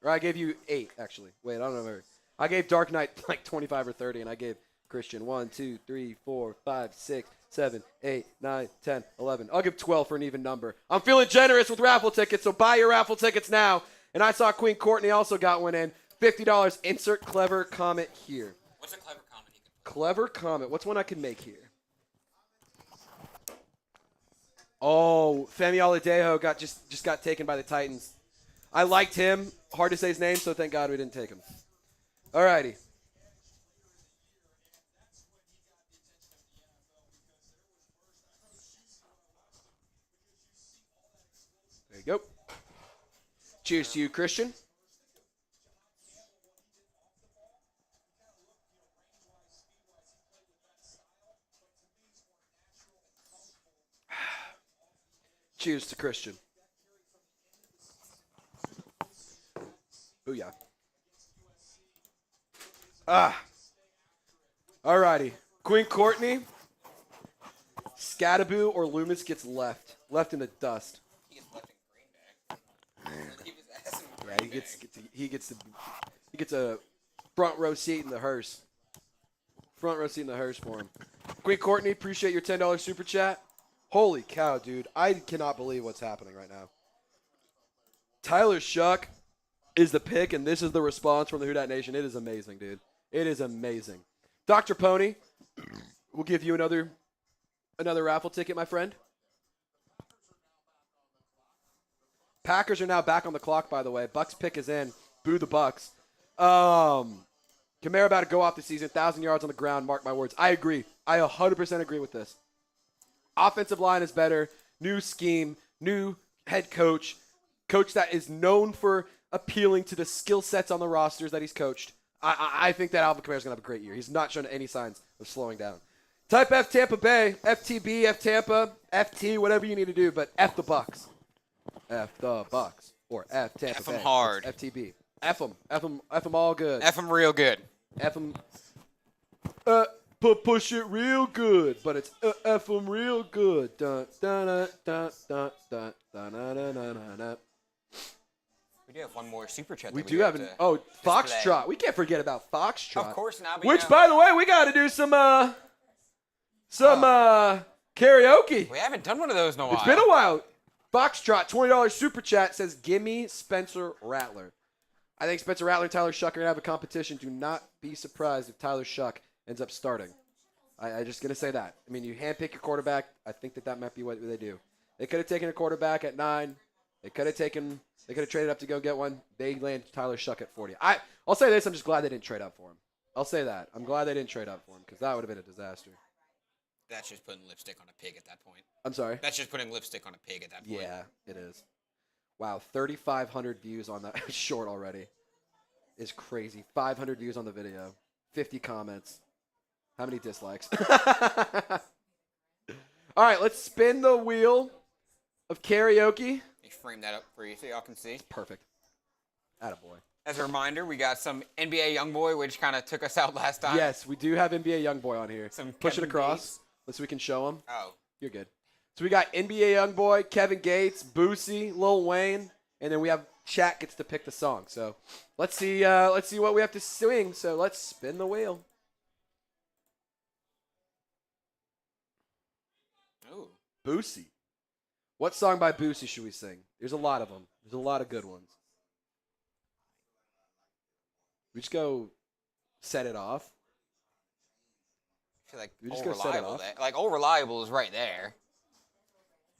Or I gave you 8, actually. Wait, I don't know. I gave Dark Knight like 25 or 30, and I gave Christian 1, 2, 3, 4, 5, 6, 7, 8, 9, 10, 11. I'll give 12 for an even number. I'm feeling generous with raffle tickets, so buy your raffle tickets now. And I saw Queen Courtney also got one in. $50. Insert clever comment here. What's a clever comment you can put? Clever comment. What's one I can make here? Oh, Femi Aladejo just got taken by the Titans. I liked him. Hard to say his name, so thank God we didn't take him. All righty. There you go. Cheers to you, Christian. Cheers to Christian. Booyah. Alrighty. Queen Courtney. Scattaboo or Loomis gets left. Left in the dust. He gets left in Green Bay. Keep his ass in Green Yeah, he gets a front row seat in the hearse. Front row seat in the hearse for him. Queen Courtney, appreciate your $10 super chat. Holy cow, dude. I cannot believe what's happening right now. Tyler Shough is the pick, and this is the response from the Who Dat Nation. It is amazing, dude. It is amazing. Dr. Pony, we'll give you another raffle ticket, my friend. Packers are now back on the clock, by the way. Bucks pick is in. Boo the Bucks. Kamara about to go off the season. 1,000 yards on the ground. Mark my words. I agree. I 100% agree with this. Offensive line is better. New scheme. New head coach. Coach that is known for appealing to the skill sets on the rosters that he's coached. I think that Alvin Kamara's going to have a great year. He's not showing any signs of slowing down. Type F Tampa Bay, FTB, F Tampa, FT, whatever you need to do, but F the Bucks. F the Bucks. Or F Tampa Bay. F them hard. It's FTB. F them. F them. F them all good. F them real good. F them. Push it real good, but it's F them real good. Dun, dun, dun, dun, dun, dun, dun, dun, dun, dun, dun. We do have one more super chat. We do have an Foxtrot. We can't forget about Foxtrot. Of course not. Which, by the way, we got to do some karaoke. We haven't done one of those in a while. It's been a while. Foxtrot, $20 super chat says, "Gimme Spencer Rattler." I think Spencer Rattler and Tyler Shough are gonna have a competition. Do not be surprised if Tyler Shough ends up starting. I'm just gonna say that. I mean, you handpick your quarterback. I think that might be what they do. They could have taken a quarterback at 9. They could have traded up to go get one. They land Tyler Shough at 40. I'll say this. I'm just glad they didn't trade up for him. I'll say that. I'm glad they didn't trade up for him because that would have been a disaster. That's just putting lipstick on a pig at that point. I'm sorry? That's just putting lipstick on a pig at that point. Yeah, it is. Wow, 3,500 views on that short already is crazy. 500 views on the video. 50 comments. How many dislikes? All right, let's spin the wheel of karaoke. Let me frame that up for you so y'all can see. Perfect. Attaboy. As a reminder, we got some NBA YoungBoy, which kind of took us out last time. Yes, we do have NBA YoungBoy on here. Some Push it Kevin across Gates. so we can show him. Oh. You're good. So we got NBA YoungBoy, Kevin Gates, Boosie, Lil Wayne, and then we have chat gets to pick the song. So let's see what we have to sing. So let's spin the wheel. Ooh. Boosie. What song by Boosie should we sing? There's a lot of them. There's a lot of good ones. We just go set it off. I feel like We just Old go set it Reliable off. there. Like, Old Reliable is right there.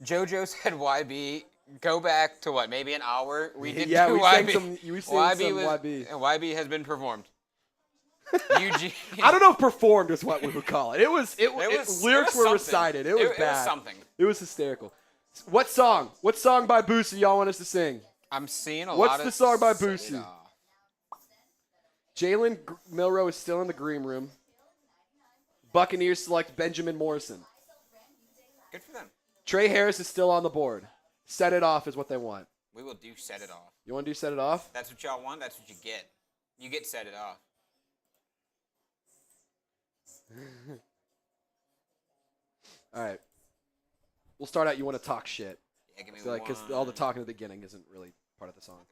JoJo said YB, go back to what, maybe an hour? We did Yeah, do we YB. sang some YB. YB has been performed. Eugene. I don't know if performed is what we would call it. Lyrics were something. recited. It was bad. It was something. It was hysterical. What song? What song by Boosie y'all want us to sing? I'm seeing a lot of... What's the song by Set It Boosie? Off. Jalen Milroe is still in the green room. Buccaneers select Benjamin Morrison. Good for them. Trey Harris is still on the board. Set It Off is what they want. We will do Set It Off. You want to do Set It Off? That's what y'all want. That's what you get. You get Set It Off. All right. We'll start out. You want to talk shit. Yeah, give me Because one. all the talking at the beginning isn't really part of the song.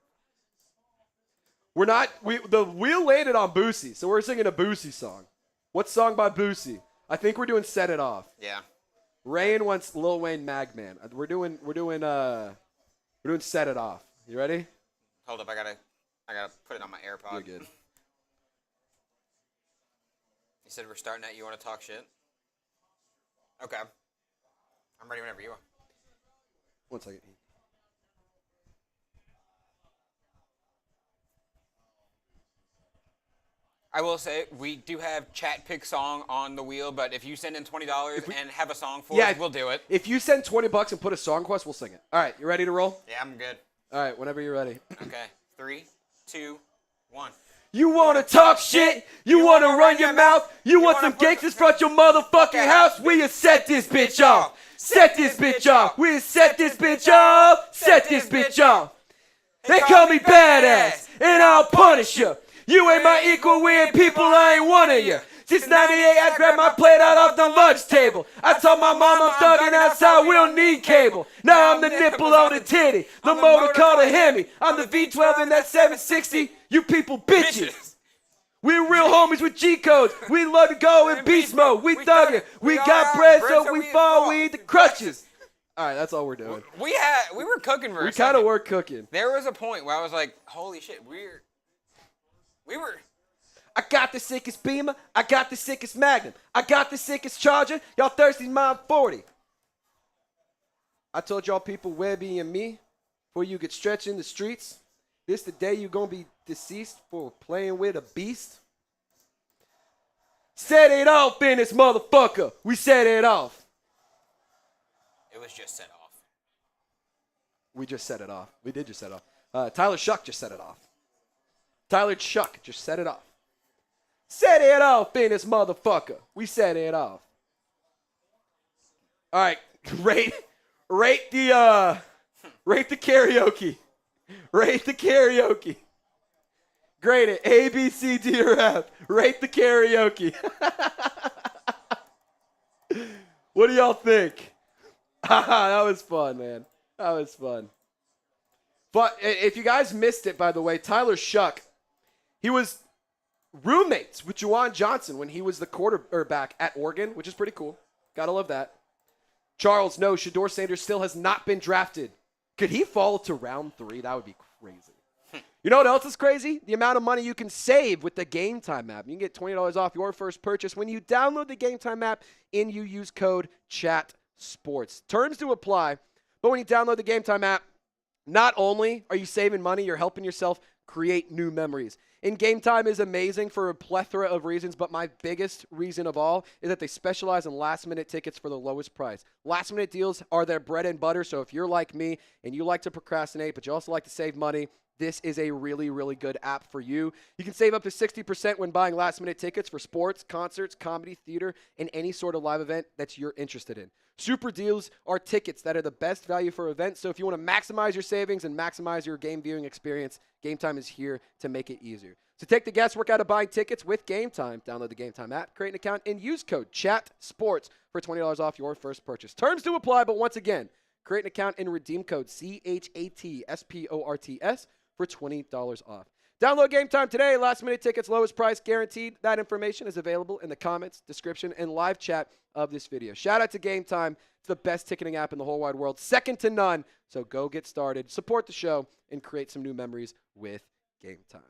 The wheel landed on Boosie, so we're singing a Boosie song. What song by Boosie? I think we're doing Set It Off. Yeah. Rain wants Lil Wayne Magman. We're doing Set It Off. You ready? Hold up, I gotta put it on my AirPod. You're good. You said we're starting at You Want to Talk Shit? Okay. I'm ready whenever you are. 1 second. I will say, we do have chat pick song on the wheel, but if you send in $20 and have a song for us, we'll do it. If you send $20 and put a song request, we'll sing it. All right, you ready to roll? Yeah, I'm good. All right, whenever you're ready. Okay. 3, 2, 1. You wanna talk shit? You wanna run your mouth? You want some gangsters front your motherfucking house? We'll set this bitch off. Set this bitch off. We'll set this bitch off. Set this bitch off. They call me badass, and I'll punish you. You ain't my equal, we ain't people, I ain't one of you. Since 98, I grabbed my plate out off the lunch table. I told my mom I'm thugging outside, we don't need cable. Now I'm the nipple on the titty, the motor called a Hemi. I'm the V12 in that 760, you people bitches. We real homies with G-codes, we love to go in beast mode. We thugging, we got bread so we fall, we eat the crutches. All right, that's all we're doing. We were cooking for a We second. kind of were cooking. There was a point where I was like, holy shit, we were... I got the sickest Beamer. I got the sickest Magnum. I got the sickest Charger. Y'all thirsty mine 40. I told y'all people Webby and me before you get stretched in the streets. This the day you gonna be deceased for playing with a beast. Set it off in this motherfucker. We set it off. It was just set off. We just set it off. We did just set it off. Tyler Shough just set it off. Tyler Shough just set it off. Set it off in this motherfucker. We set it off. All right, rate the karaoke. Rate the karaoke. Grade it. A, B, C, D, or F. Rate the karaoke. What do y'all think? That was fun, man. That was fun. But if you guys missed it, by the way, Tyler Shough, he was roommates with Juwan Johnson when he was the quarterback at Oregon, which is pretty cool. Gotta love that. Charles, no, Shedeur Sanders still has not been drafted. Could he fall to round 3? That would be crazy. You know what else is crazy? The amount of money you can save with the Game Time app. You can get $20 off your first purchase when you download the Game Time app and you use code CHATSPORTS. Terms do apply, but when you download the Game Time app, not only are you saving money, you're helping yourself create new memories. And Game Time is amazing for a plethora of reasons, but my biggest reason of all is that they specialize in last-minute tickets for the lowest price. Last-minute deals are their bread and butter, so if you're like me and you like to procrastinate, but you also like to save money, this is a really, really good app for you. You can save up to 60% when buying last-minute tickets for sports, concerts, comedy, theater, and any sort of live event that you're interested in. Super deals are tickets that are the best value for events, so if you want to maximize your savings and maximize your game viewing experience, Game Time is here to make it easier. So take the guesswork out of buying tickets with Game Time. Download the Game Time app, create an account, and use code CHATSPORTS for $20 off your first purchase. Terms do apply, but once again, create an account and redeem code CHATSPORTS for $20 off. Download Game Time today. Last-minute tickets, lowest price guaranteed. That information is available in the comments, description, and live chat of this video. Shout out to Game Time. It's the best ticketing app in the whole wide world. Second to none. So go get started, support the show, and create some new memories with Game Time.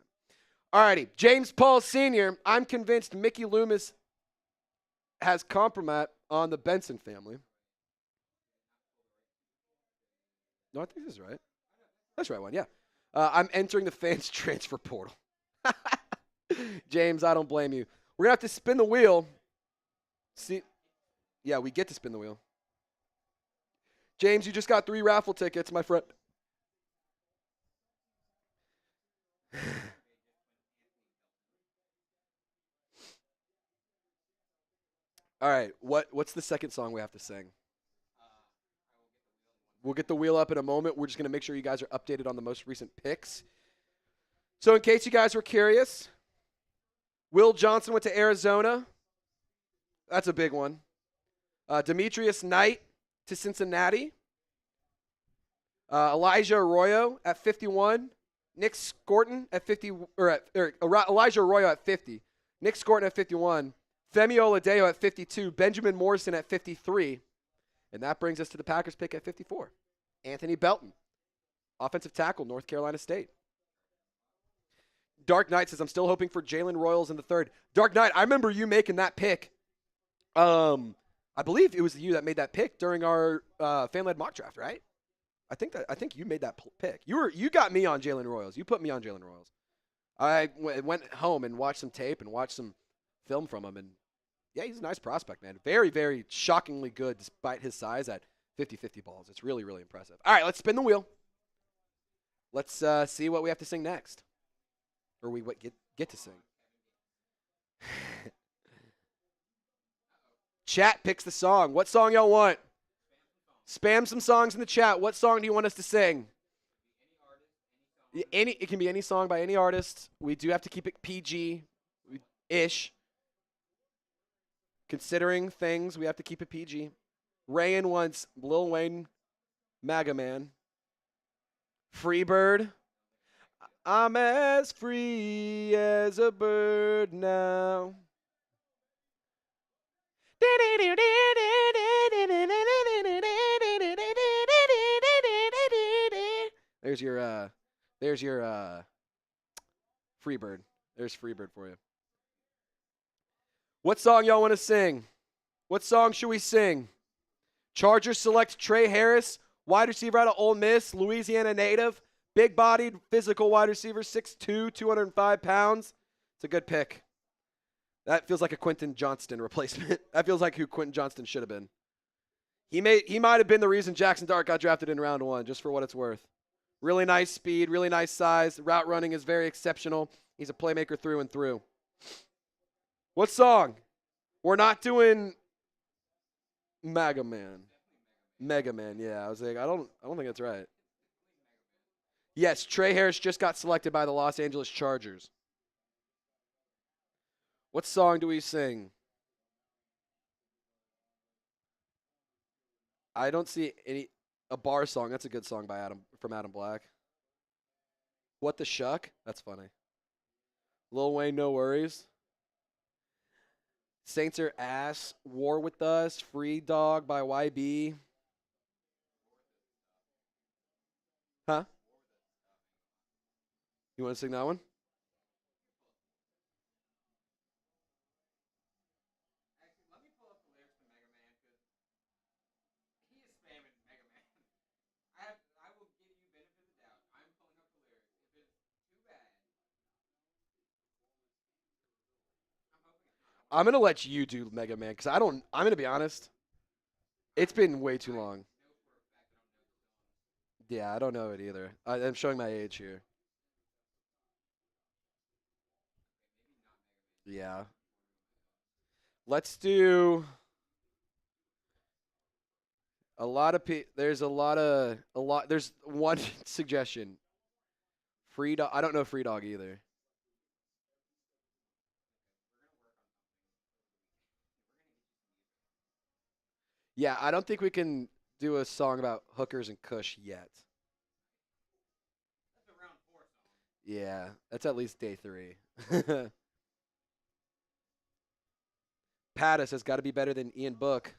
Alrighty, James Paul Sr. I'm convinced Mickey Loomis has compromise on the Benson family. No, I think this is right. That's the right one, yeah. I'm entering the fans transfer portal. James, I don't blame you. We're going to have to spin the wheel. See, yeah, we get to spin the wheel. James, you just got 3 raffle tickets, my friend. All right, what's the second song we have to sing? We'll get the wheel up in a moment. We're just going to make sure you guys are updated on the most recent picks. So in case you guys were curious, Will Johnson went to Arizona. That's a big one. Demetrius Knight to Cincinnati. Elijah Arroyo at 51. Nick Skorton at 50, Elijah Arroyo at 50. Nick Skorton at 51. Femi Oladeo at 52. Benjamin Morrison at 53. And that brings us to the Packers pick at 54. Anthony Belton, offensive tackle, North Carolina State. Dark Knight says, I'm still hoping for Jalen Royals in the 3rd. Dark Knight, I remember you making that pick. I believe it was you that made that pick during our fan-led mock draft, right? I think you made that pick. You got me on Jalen Royals. You put me on Jalen Royals. I went home and watched some tape and watched some film from him, and yeah, he's a nice prospect, man. Very, very shockingly good despite his size at 50-50 balls. It's really, really impressive. All right, let's spin the wheel. Let's see what we have to sing next. Or we get to sing. Chat picks the song. What song y'all want? Spam some songs in the chat. What song do you want us to sing? It can be any song by any artist. We do have to keep it PG-ish. Considering things, we have to keep it PG. Rayan wants Lil Wayne, MAGA Man. Freebird. I'm as free as a bird now. There's your Freebird. There's Freebird for you. What song y'all want to sing? What song should we sing? Chargers select Trey Harris, wide receiver out of Ole Miss, Louisiana native, big-bodied, physical wide receiver, 6'2", 205 pounds. It's a good pick. That feels like a Quentin Johnston replacement. That feels like who Quentin Johnston should have been. He might have been the reason Jackson Dart got drafted in round 1, just for what it's worth. Really nice speed, really nice size. Route running is very exceptional. He's a playmaker through and through. What song? We're not doing Mega Man. Mega Man, yeah. I was like, I don't think that's right. Yes, Trey Harris just got selected by the Los Angeles Chargers. What song do we sing? I don't see a bar song. That's a good song by Adam Black. What the Shuck? That's funny. Lil Wayne, No Worries. Saints are ass. War with Us. Free Dog by YB. Huh? You want to sing that one? I'm gonna let you do Mega Man because I don't. I'm gonna be honest. It's been way too long. Yeah, I don't know it either. I'm showing my age here. Yeah. Let's do a lot of there's a lot there's one suggestion. Free Dog. I don't know Free Dog either. Yeah, I don't think we can do a song about hookers and Kush yet. Yeah, that's at least day 3. Pattis has got to be better than Ian Book.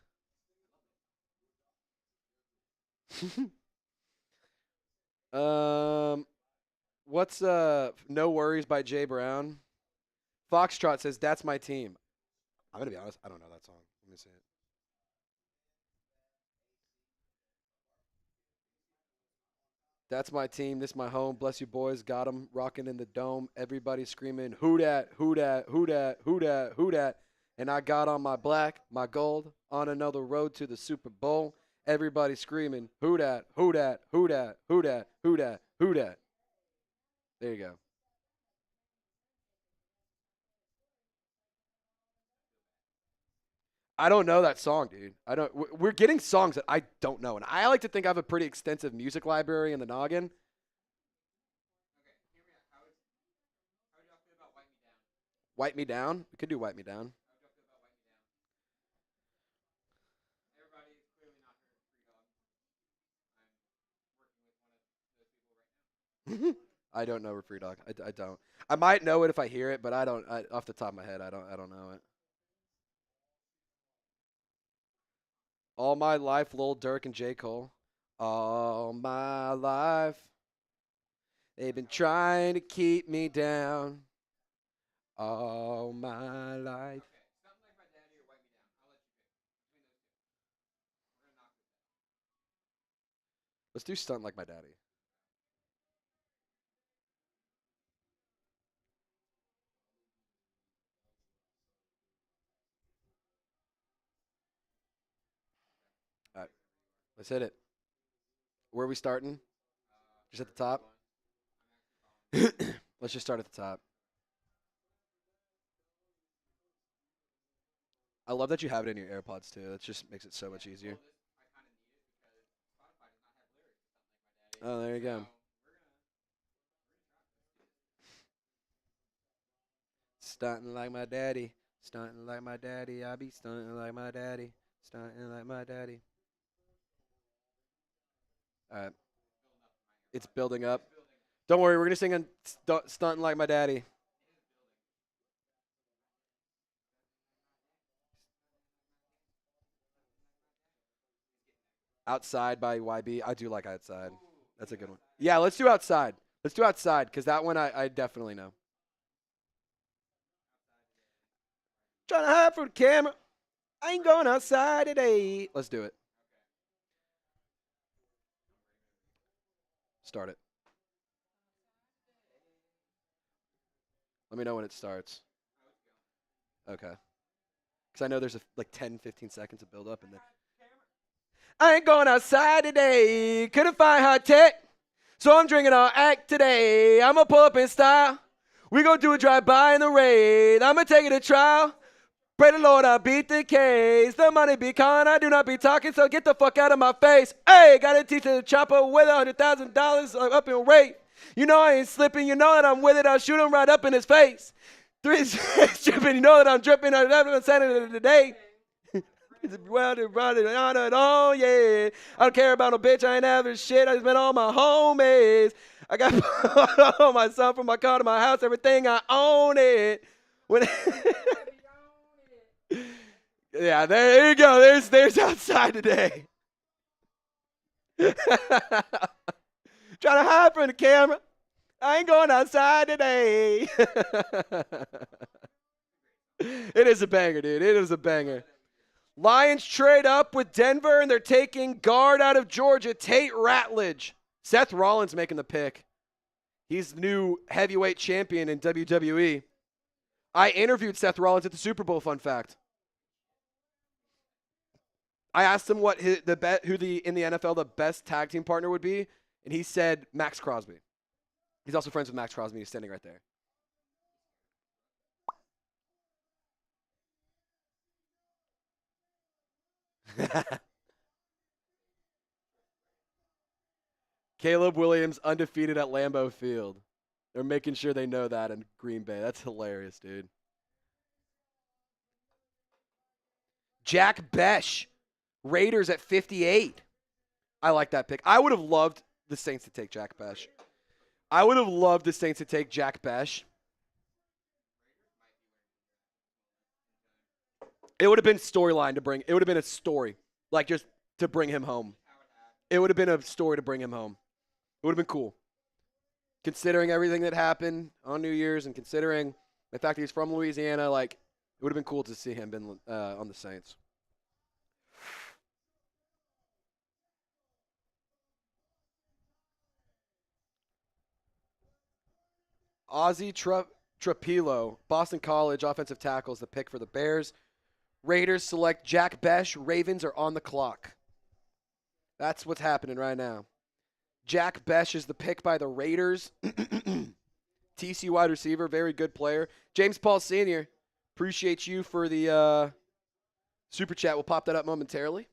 What's No Worries by Jay Brown? Foxtrot says that's my team. I'm gonna be honest, I don't know that song. Let me see it. That's my team. This my home. Bless you, boys. Got 'em rocking in the dome. Everybody screaming, who dat, who dat, who dat, who dat, who dat. And I got on my black, my gold, on another road to the Super Bowl. Everybody screaming, who dat, who dat, who dat, who dat, who dat, who dat. There you go. I don't know that song, dude. I don't. We're getting songs that I don't know, and I like to think I have a pretty extensive music library in the noggin. Wipe Me Down. We could do Wipe Me Down. I don't know Free Dog. I don't. I might know it if I hear it, but I don't. Off the top of my head, I don't know it. All My Life, Lil Durk and J. Cole. All my life, they've been trying to keep me down. All my life. Let's do Stunt Like My Daddy. All right, let's hit it. Where are we starting? Just at the top? Let's just start at the top. I love that you have it in your AirPods too. That just makes it so much easier. Oh, there you go. Stunting like my daddy. Stunting like my daddy. I be stunting like my daddy. Stunting like my daddy. All right. It's building up. Don't worry, we're going to sing on Stunting Like My Daddy. Outside by YB. I do like Outside. That's a good one. Yeah, let's do Outside. Let's do Outside because that one I definitely know. Trying to hide from the camera. I ain't going outside today. Let's do it. Start it. Let me know when it starts. Okay. Because I know there's like 10, 15 seconds of build up and then. I ain't going outside today. Couldn't find high tech. So I'm drinking all act today. I'm going to pull up in style. We going to do a drive-by in the raid. I'm going to take it to trial. Pray the Lord I beat the case. The money be calling, I do not be talking, so get the fuck out of my face. Hey, got a teacher the chopper with $100,000 up in rate. You know I ain't slipping, you know that I'm with it, I'll shoot him right up in his face. 3 dripping, you know that I'm dripping, I'm Saturday today. Well, they're running on it, oh yeah. I don't care about no bitch, I ain't having shit, I just met all my homies. I got all my son from my car to my house, everything I own it. When yeah, there you go. There's outside today. Trying to hide from the camera. I ain't going outside today. It is a banger, dude. It is a banger. Lions trade up with Denver, and they're taking guard out of Georgia, Tate Ratledge. Seth Rollins making the pick. He's the new heavyweight champion in WWE. I interviewed Seth Rollins at the Super Bowl, fun fact. I asked him what in the NFL the best tag team partner would be, and he said Max Crosby. He's also friends with Max Crosby. He's standing right there. Caleb Williams undefeated at Lambeau Field. They're making sure they know that in Green Bay. That's hilarious, dude. Jack Besh, Raiders at 58. I like that pick. I would have loved the Saints to take Jack Besh. I would have loved the Saints to take Jack Besh. It would have been storyline to bring. It would have been a story, like just to bring him home. It would have been a story to bring him home. It would have been cool. Considering everything that happened on New Year's and considering the fact that he's from Louisiana, like, it would have been cool to see him been on the Saints. Ozzie Trapilo, Boston College offensive tackle, is the pick for the Bears. Raiders select Jack Besh. Ravens are on the clock. That's what's happening right now. Jack Besh is the pick by the Raiders. TC wide receiver, very good player. James Paul Sr., appreciate you for the super chat. We'll pop that up momentarily.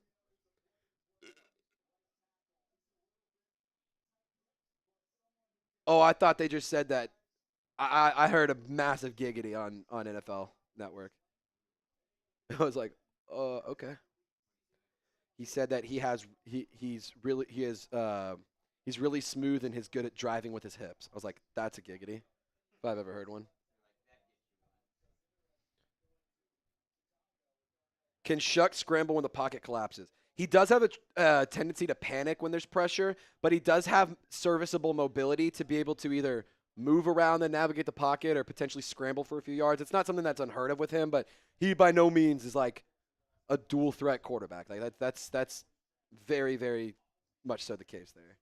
Oh, I thought they just said that. I heard a massive giggity on NFL Network. I was like, okay. He said that he's really smooth and he's good at driving with his hips. I was like, that's a giggity, if I've ever heard one. Can Shough scramble when the pocket collapses? He does have a tendency to panic when there's pressure, but he does have serviceable mobility to be able to either move around and navigate the pocket or potentially scramble for a few yards. It's not something that's unheard of with him, but he by no means is like a dual threat quarterback. Like that's very, very much so the case there.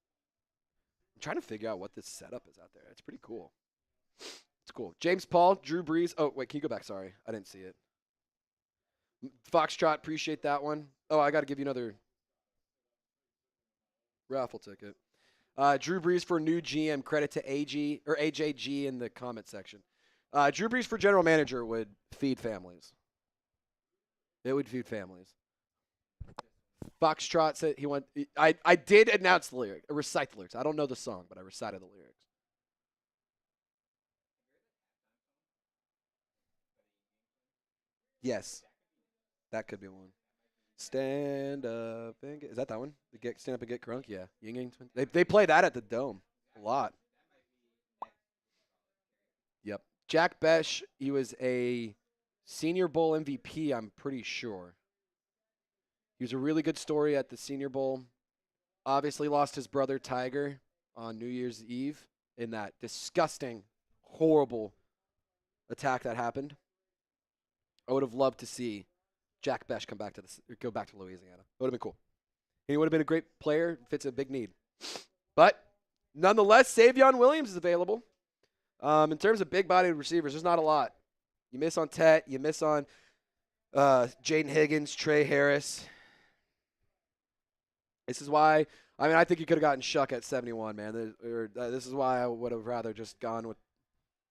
I'm trying to figure out what this setup is out there. It's pretty cool. It's cool. James Paul, Drew Brees. Oh, wait, can you go back? Sorry, I didn't see it. Foxtrot, appreciate that one. Oh, I got to give you another raffle ticket. Drew Brees for new GM. Credit to AJG in the comment section. Drew Brees for general manager would feed families. It would feed families. Foxtrot said he went. I did announce the lyric, recite the lyrics. I don't know the song, but I recited the lyrics. Yes, that could be one. Stand up and get. Is that one? Stand up and get crunk? Yeah. Ying Yang Twins. They play that at the Dome a lot. Yep. Jack Besh, he was a Senior Bowl MVP, I'm pretty sure. He was a really good story at the Senior Bowl. Obviously lost his brother Tiger on New Year's Eve in that disgusting, horrible attack that happened. I would have loved to see Jack Besh go back to Louisiana. It would have been cool. He would have been a great player. Fits a big need. But nonetheless, Savion Williams is available. In terms of big-bodied receivers, there's not a lot. You miss on Tet. You miss on Jaden Higgins, Trey Harris. This is why I mean, I think you could have gotten Shough at 71, man. This is why I would have rather just gone with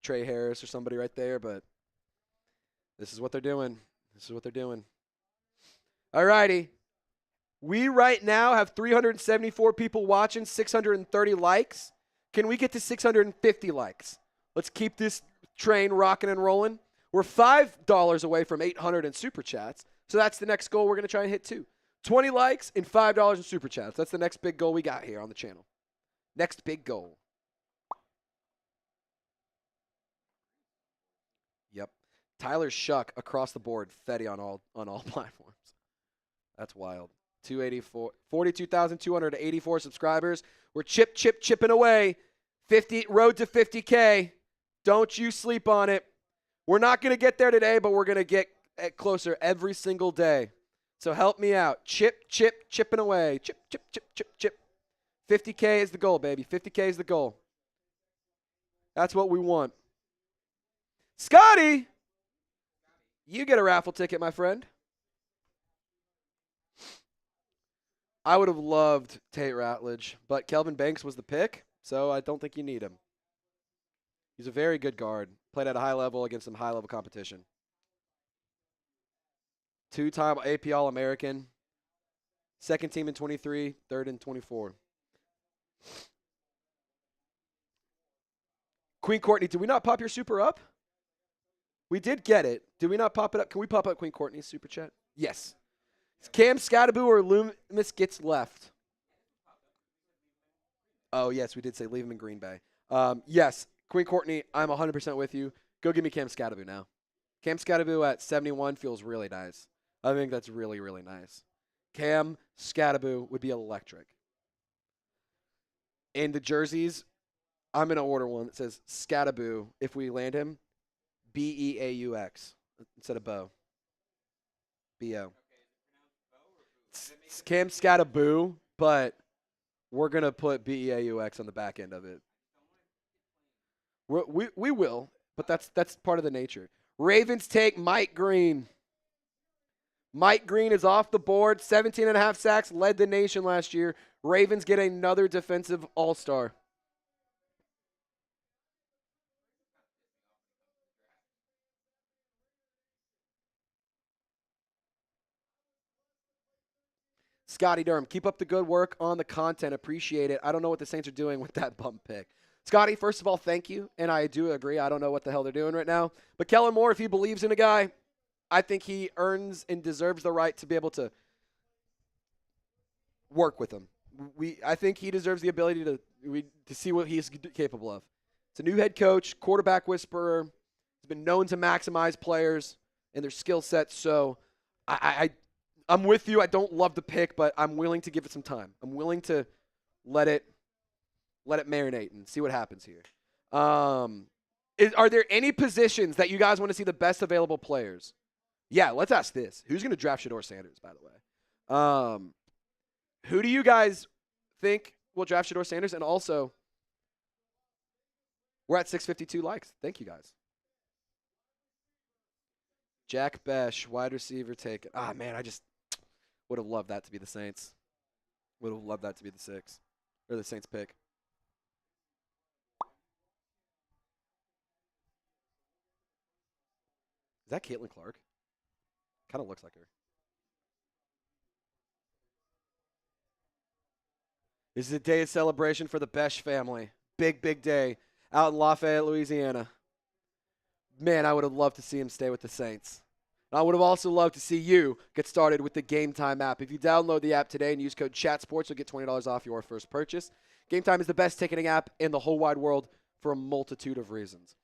Trey Harris or somebody right there, but this is what they're doing. This is what they're doing. All righty. We right now have 374 people watching, 630 likes. Can we get to 650 likes? Let's keep this train rocking and rolling. We're $5 away from 800 in Super Chats, so that's the next goal we're going to try and hit too. 20 likes and $5 in Super Chats. That's the next big goal we got here on the channel. Next big goal. Yep. Tyler Shough across the board, Fetty on all platforms. That's wild. 42,284 subscribers. We're chipping away. 50 road to 50K. Don't you sleep on it. We're not going to get there today, but we're going to get closer every single day. So help me out. Chipping away. Chip. 50K is the goal, baby. 50K is the goal. That's what we want. Scotty, you get a raffle ticket, my friend. I would have loved Tate Ratledge, but Kelvin Banks was the pick, so I don't think you need him. He's a very good guard. Played at a high level against some high-level competition. 2-time AP All-American. Second team in 23, third in 24. Queen Courtney, did we not pop your super up? We did get it. Did we not pop it up? Can we pop up Queen Courtney's super chat? Yes. Cam Scattaboo or Loomis gets left? Oh, yes, we did say leave him in Green Bay. Yes, Queen Courtney, I'm 100% with you. Go give me Cam Scattaboo now. Cam Scattaboo at 71 feels really nice. I think that's really, really nice. Cam Scattaboo would be electric. And the jerseys, I'm going to order one that says Scattaboo, if we land him, B-E-A-U-X instead of Bo. B-O. It's Cam Scattaboo, but we're going to put B-E-A-U-X on the back end of it. We will, but that's part of the nature. Ravens take Mike Green. Mike Green is off the board. 17.5 sacks, led the nation last year. Ravens get another defensive all-star. Scotty Durham, keep up the good work on the content. Appreciate it. I don't know what the Saints are doing with that bump pick. Scotty, first of all, thank you, and I do agree. I don't know what the hell they're doing right now. But Kellen Moore, if he believes in a guy, I think he earns and deserves the right to be able to work with him. I think he deserves the ability to see what he's capable of. It's a new head coach, quarterback whisperer. He's been known to maximize players and their skill sets. So I'm with you. I don't love the pick, but I'm willing to give it some time. I'm willing to let it marinate and see what happens here. Are there any positions that you guys want to see the best available players? Yeah, let's ask this. Who's going to draft Shedeur Sanders, by the way? Who do you guys think will draft Shedeur Sanders? And also, we're at 652 likes. Thank you, guys. Jack Besh, wide receiver taken. Ah, man, I just would have loved that to be the Saints. Would have loved that to be the Saints pick. Is that Caitlin Clark? Kind of looks like her. This is a day of celebration for the Besh family. Big, big day out in Lafayette, Louisiana. Man, I would have loved to see him stay with the Saints. I would have also loved to see you get started with the Game Time app. If you download the app today and use code CHATSPORTS, you'll get $20 off your first purchase. Game Time is the best ticketing app in the whole wide world for a multitude of reasons.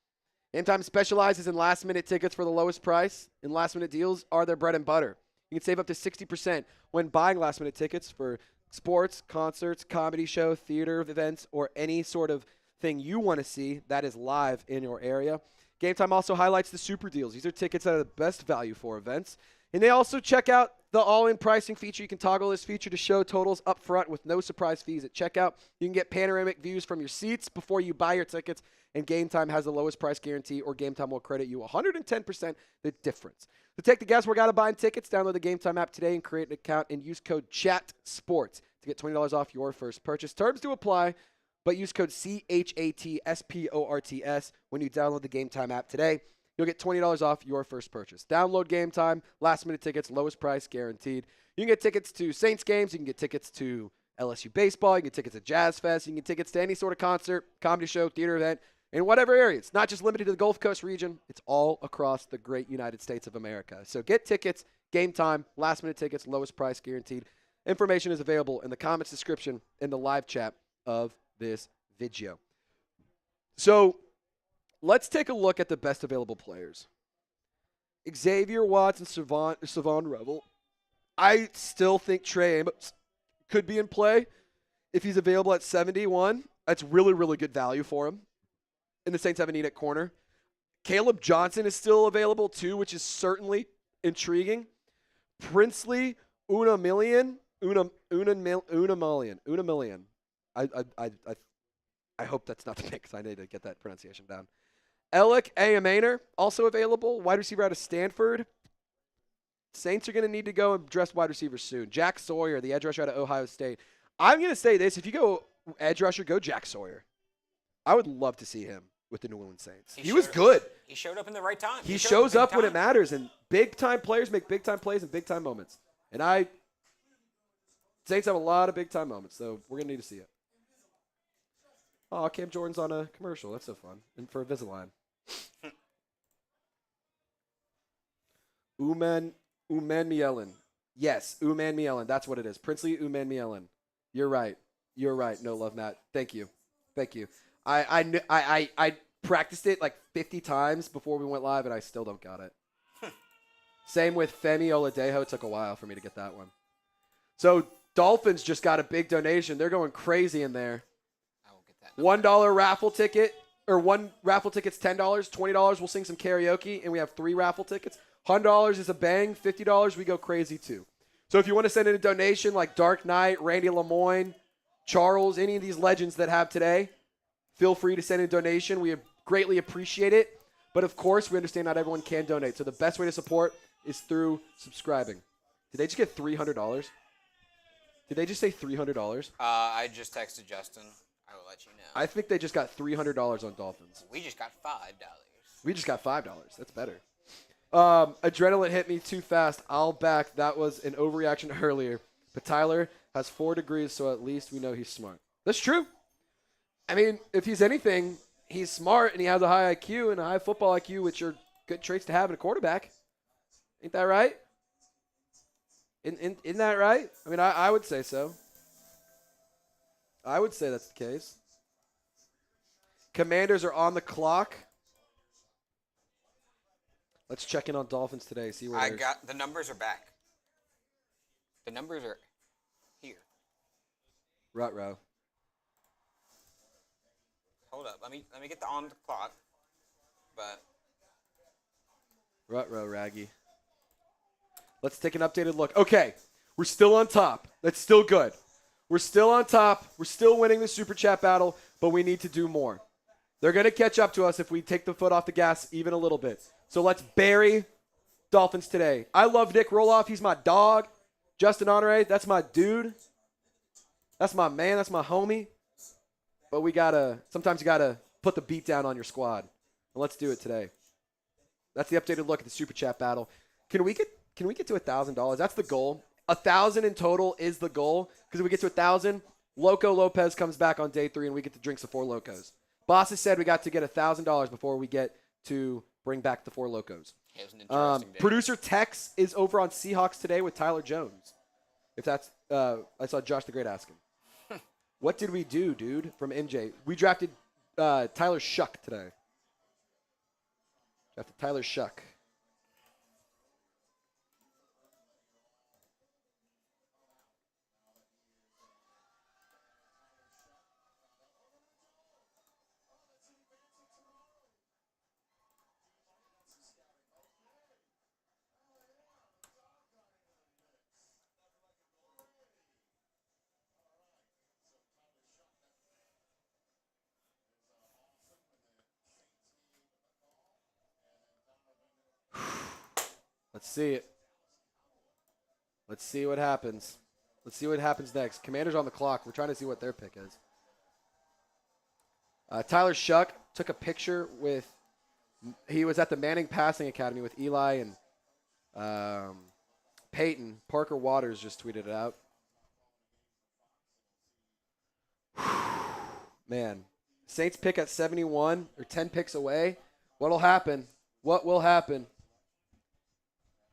Game Time specializes in last-minute tickets for the lowest price, and last-minute deals are their bread and butter. You can save up to 60% when buying last-minute tickets for sports, concerts, comedy show, theater events, or any sort of thing you want to see that is live in your area. Game Time also highlights the super deals. These are tickets that are the best value for events. And they also check out the all-in pricing feature. You can toggle this feature to show totals up front with no surprise fees at checkout. You can get panoramic views from your seats before you buy your tickets. And Game Time has the lowest price guarantee, or Game Time will credit you 110% the difference. To take the guesswork out of buying tickets, download the Game Time app today and create an account and use code CHATSPORTS. to get $20 off your first purchase. Terms do apply, but use code CHATSPORTS when you download the Game Time app today. You'll get $20 off your first purchase. Download Game Time, last-minute tickets, lowest price guaranteed. You can get tickets to Saints games. You can get tickets to LSU baseball. You can get tickets to Jazz Fest. You can get tickets to any sort of concert, comedy show, theater event, in whatever area. It's not just limited to the Gulf Coast region. It's all across the great United States of America. So get tickets, Game Time, last-minute tickets, lowest price guaranteed. Information is available in the comments description in the live chat of this video. So let's take a look at the best available players. Xavier Watts and Savon Revel. I still think Trey Amos could be in play if he's available at 71. That's really, really good value for him. And the Saints have a need at corner. Caleb Johnson is still available too, which is certainly intriguing. Princely Unamillion. I hope that's not the pick because I need to get that pronunciation down. Alec Ayamaner, also available. Wide receiver out of Stanford. Saints are going to need to go and dress wide receivers soon. Jack Sawyer, the edge rusher out of Ohio State. I'm going to say this. If you go edge rusher, go Jack Sawyer. I would love to see him with the New Orleans Saints. He was good. He showed up in the right time. He shows up when it matters, and big-time players make big-time plays in big-time moments. And Saints have a lot of big-time moments, so we're going to need to see it. Oh, Cam Jordan's on a commercial. That's so fun. And for Invisalign. Uman Mielen. Yes, Uman Mielen. That's what it is. Princely Uman Mielen. You're right. No love, Matt. Thank you. I practiced it like 50 times before we went live, and I still don't got it. Same with Femi Oladejo. It took a while for me to get that one. So Dolphins just got a big donation. They're going crazy in there. I will get that. $1 raffle ticket, or one raffle ticket's $10. $20, we'll sing some karaoke, and we have 3 raffle tickets. $100 is a bang. $50, we go crazy too. So if you want to send in a donation like Dark Knight, Randy Lemoyne, Charles, any of these legends that have today, feel free to send in a donation. We greatly appreciate it. But of course, we understand not everyone can donate. So the best way to support is through subscribing. Did they just get $300? Did they just say $300? I just texted Justin. I will let you know. I think they just got $300 on Dolphins. We just got $5. We just got $5. That's better. Adrenaline hit me too fast. I'll back. That was an overreaction earlier. But Tyler has 4 degrees, so at least we know he's smart. That's true. I mean, if he's anything, he's smart and he has a high IQ and a high football IQ, which are good traits to have in a quarterback. Ain't that right? Isn't that right? I mean, I would say so. I would say that's the case. Commanders are on the clock. Let's check in on Dolphins today. See where the numbers are back. The numbers are here. Ruh-roh. Hold up. Let me get the on the clock. But Ruh-roh, Raggy. Let's take an updated look. Okay, we're still on top. That's still good. We're still on top. We're still winning the Super Chat battle, but we need to do more. They're going to catch up to us if we take the foot off the gas even a little bit. So let's bury Dolphins today. I love Nick Roloff. He's my dog. Justin Honore, that's my dude. That's my man. That's my homie. But sometimes you got to put the beat down on your squad. And let's do it today. That's the updated look at the Super Chat battle. Can we get to $1,000? That's the goal. 1,000 in total is the goal. Because if we get to 1,000, Loco Lopez comes back on day 3 and we get to drink some 4 Locos. Bosses said we got to get $1,000 before we get to bring back the 4 Locos. It was an interesting day. Producer Tex is over on Seahawks today with Tyler Jones. If that's, I saw Josh the Great asking. What did we do, dude, from MJ? We drafted Tyler Shough today. Drafted Tyler Shough. Let's see it. Let's see what happens. Let's see what happens next. Commanders on the clock. We're trying to see what their pick is. Tyler Shough took a picture with – he was at the Manning Passing Academy with Eli and Peyton. Parker Waters just tweeted it out. Man, Saints pick at 71 or 10 picks away. What'll happen? What will happen?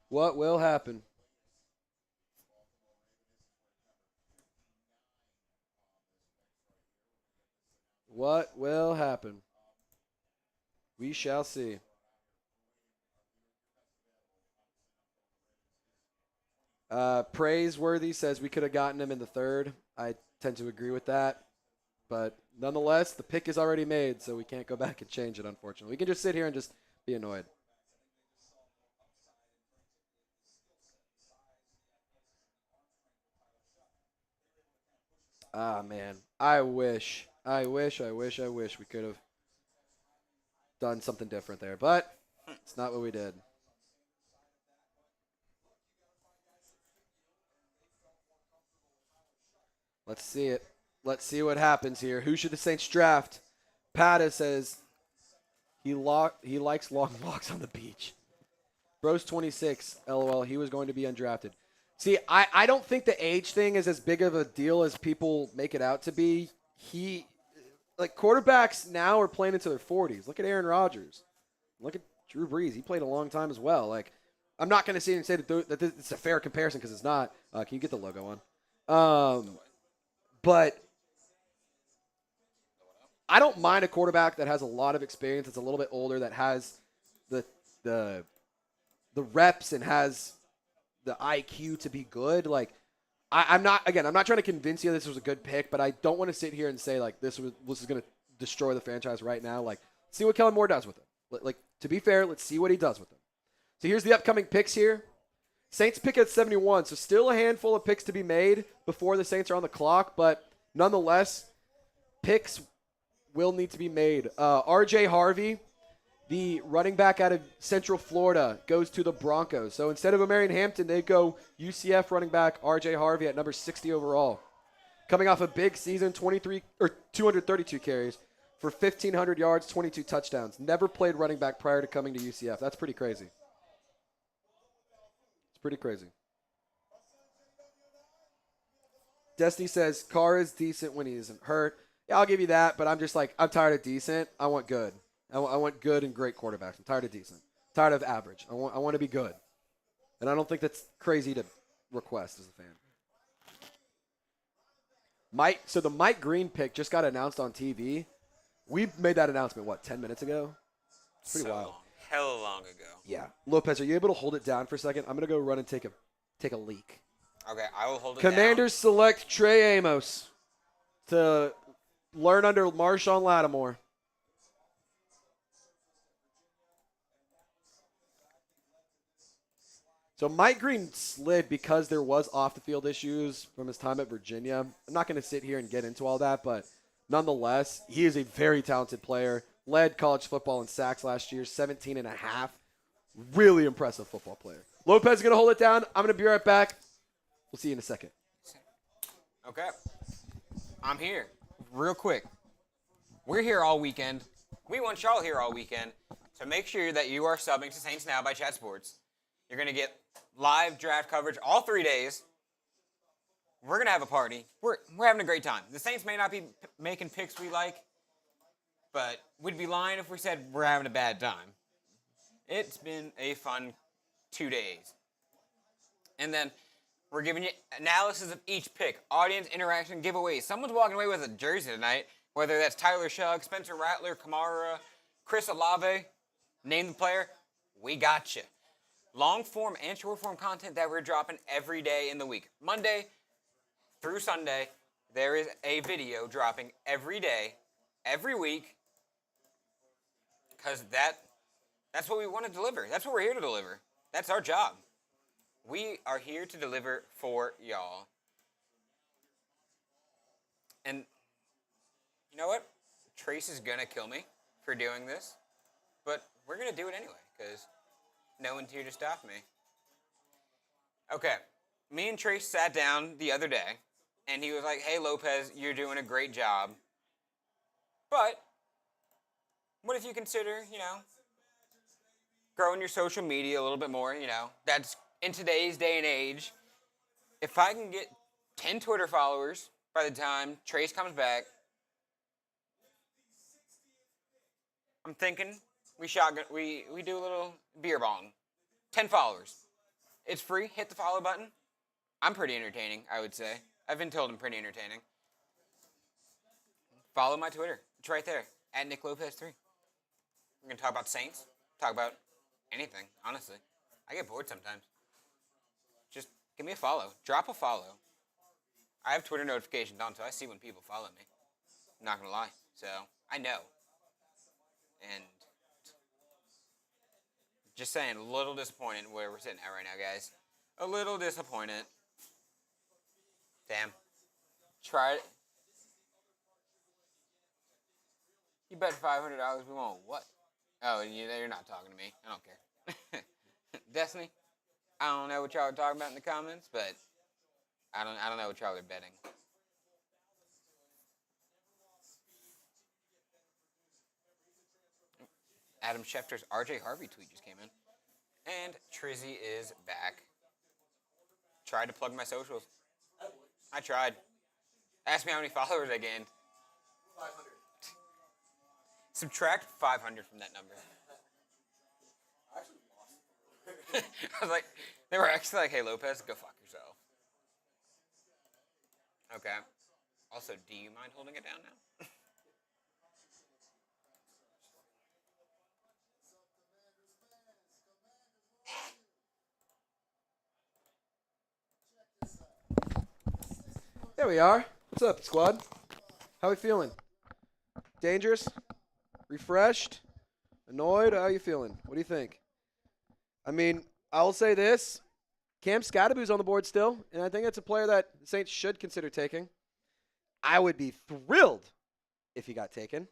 What will happen? What will happen? We shall see. Praiseworthy says we could have gotten him in the third. I tend to agree with that. But nonetheless, the pick is already made, so we can't go back and change it, unfortunately. We can just sit here and just be annoyed. Ah, man. I wish we could have done something different there. But it's not what we did. Let's see it. Let's see what happens here. Who should the Saints draft? Pata says he likes long walks on the beach. Bro's 26. LOL. He was going to be undrafted. See, I don't think the age thing is as big of a deal as people make it out to be. Quarterbacks now are playing into their 40s. Look at Aaron Rodgers. Look at Drew Brees. He played a long time as well. I'm not going to sit here and say that it's a fair comparison because it's not. Can you get the logo on? But I don't mind a quarterback that has a lot of experience, that's a little bit older, that has the reps and has the IQ to be good. I'm not trying to convince you this was a good pick, but I don't want to sit here and say this is going to destroy the franchise right now. See what Kellen Moore does with it. To be fair, let's see what he does with it. So here's the upcoming picks here. Saints pick at 71, so still a handful of picks to be made before the Saints are on the clock, but nonetheless, picks will need to be made. R.J. Harvey, the running back out of Central Florida, goes to the Broncos. So instead of Marion Hampton, they go UCF running back R.J. Harvey at number 60 overall. Coming off a big season, 232 carries for 1,500 yards, 22 touchdowns. Never played running back prior to coming to UCF. That's pretty crazy. It's pretty crazy. Destiny says Carr is decent when he isn't hurt. Yeah, I'll give you that, but I'm just I'm tired of decent. I want good. I want good and great quarterbacks. I'm tired of decent. Tired of average. I want to be good. And I don't think that's crazy to request as a fan. So the Mike Green pick just got announced on TV. We made that announcement, 10 minutes ago? It's pretty wild. Hella long ago. Yeah. Lopez, are you able to hold it down for a second? I'm going to go run and take a leak. Okay, I will hold it Commanders down. select Trey Amos to learn under Marshawn Lattimore. So Mike Green slid because there was off-the-field issues from his time at Virginia. I'm not going to sit here and get into all that, but nonetheless, he is a very talented player. Led college football in sacks last year, 17 and a half. Really impressive football player. Lopez is going to hold it down. I'm going to be right back. We'll see you in a second. Okay. I'm here. Real quick. We're here all weekend. We want y'all here all weekend. So make sure that you are subbing to Saints Now by Chat Sports. You're going to get live draft coverage all 3 days. We're going to have a party. We're having a great time. The Saints may not be making picks we like, but we'd be lying if we said we're having a bad time. It's been a fun 2 days. And then we're giving you analysis of each pick, audience interaction, giveaways. Someone's walking away with a jersey tonight, whether that's Tyler Shough, Spencer Rattler, Kamara, Chris Olave, name the player, we got you. Long-form and short-form content that we're dropping every day in the week. Monday through Sunday, there is a video dropping every day, every week, because that's what we want to deliver. That's what we're here to deliver. That's our job. We are here to deliver for y'all. And you know what? Trace is going to kill me for doing this, but we're going to do it anyway, because no one's here to stop me. Okay, Me and Trace sat down the other day, and he was like, hey, Lopez, you're doing a great job. But what if you consider, growing your social media a little bit more, That's in today's day and age. If I can get 10 Twitter followers by the time Trace comes back, I'm thinking we do a little beer bong. 10 followers. It's free. Hit the follow button. I'm pretty entertaining, I would say. I've been told I'm pretty entertaining. Follow my Twitter. It's right there. At NickLopez3. We're going to talk about Saints. Talk about anything, honestly. I get bored sometimes. Just give me a follow. Drop a follow. I have Twitter notifications on, so I see when people follow me. I'm not going to lie. So, I know. And just saying, a little disappointed where we're sitting at right now, guys. A little disappointed. Damn. Try it. You bet $500 we want what? Oh, you're not talking to me. I don't care. Destiny, I don't know what y'all are talking about in the comments, but I don't know what y'all are betting. Adam Schefter's RJ Harvey tweet just came in. And Trizzy is back. Tried to plug my socials. I tried. Ask me how many followers I gained. 500. Subtract 500 from that number. I actually lost. I was like, they were actually like, hey, Lopez, go fuck yourself. Okay. Also, do you mind holding it down now? There we are. What's up, squad? How we feeling? Dangerous? Refreshed? Annoyed? How you feeling? What do you think? I mean, I'll say this. Cam Scadaboo's on the board still, and I think that's a player that the Saints should consider taking. I would be thrilled if he got taken.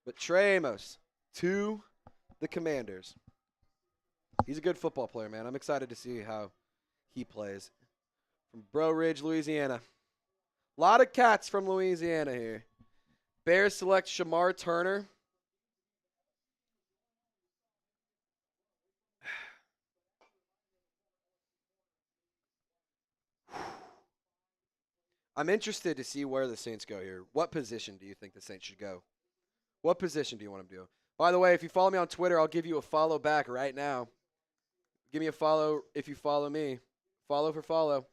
But Trey Amos to the Commanders. He's a good football player, man. I'm excited to see how he plays. From Bro Ridge, Louisiana. A lot of cats from Louisiana here. Bears select Shamar Turner. I'm interested to see where the Saints go here. What position do you think the Saints should go? What position do you want them to do? By the way, if you follow me on Twitter, I'll give you a follow back right now. Give me a follow if you follow me. Follow for follow.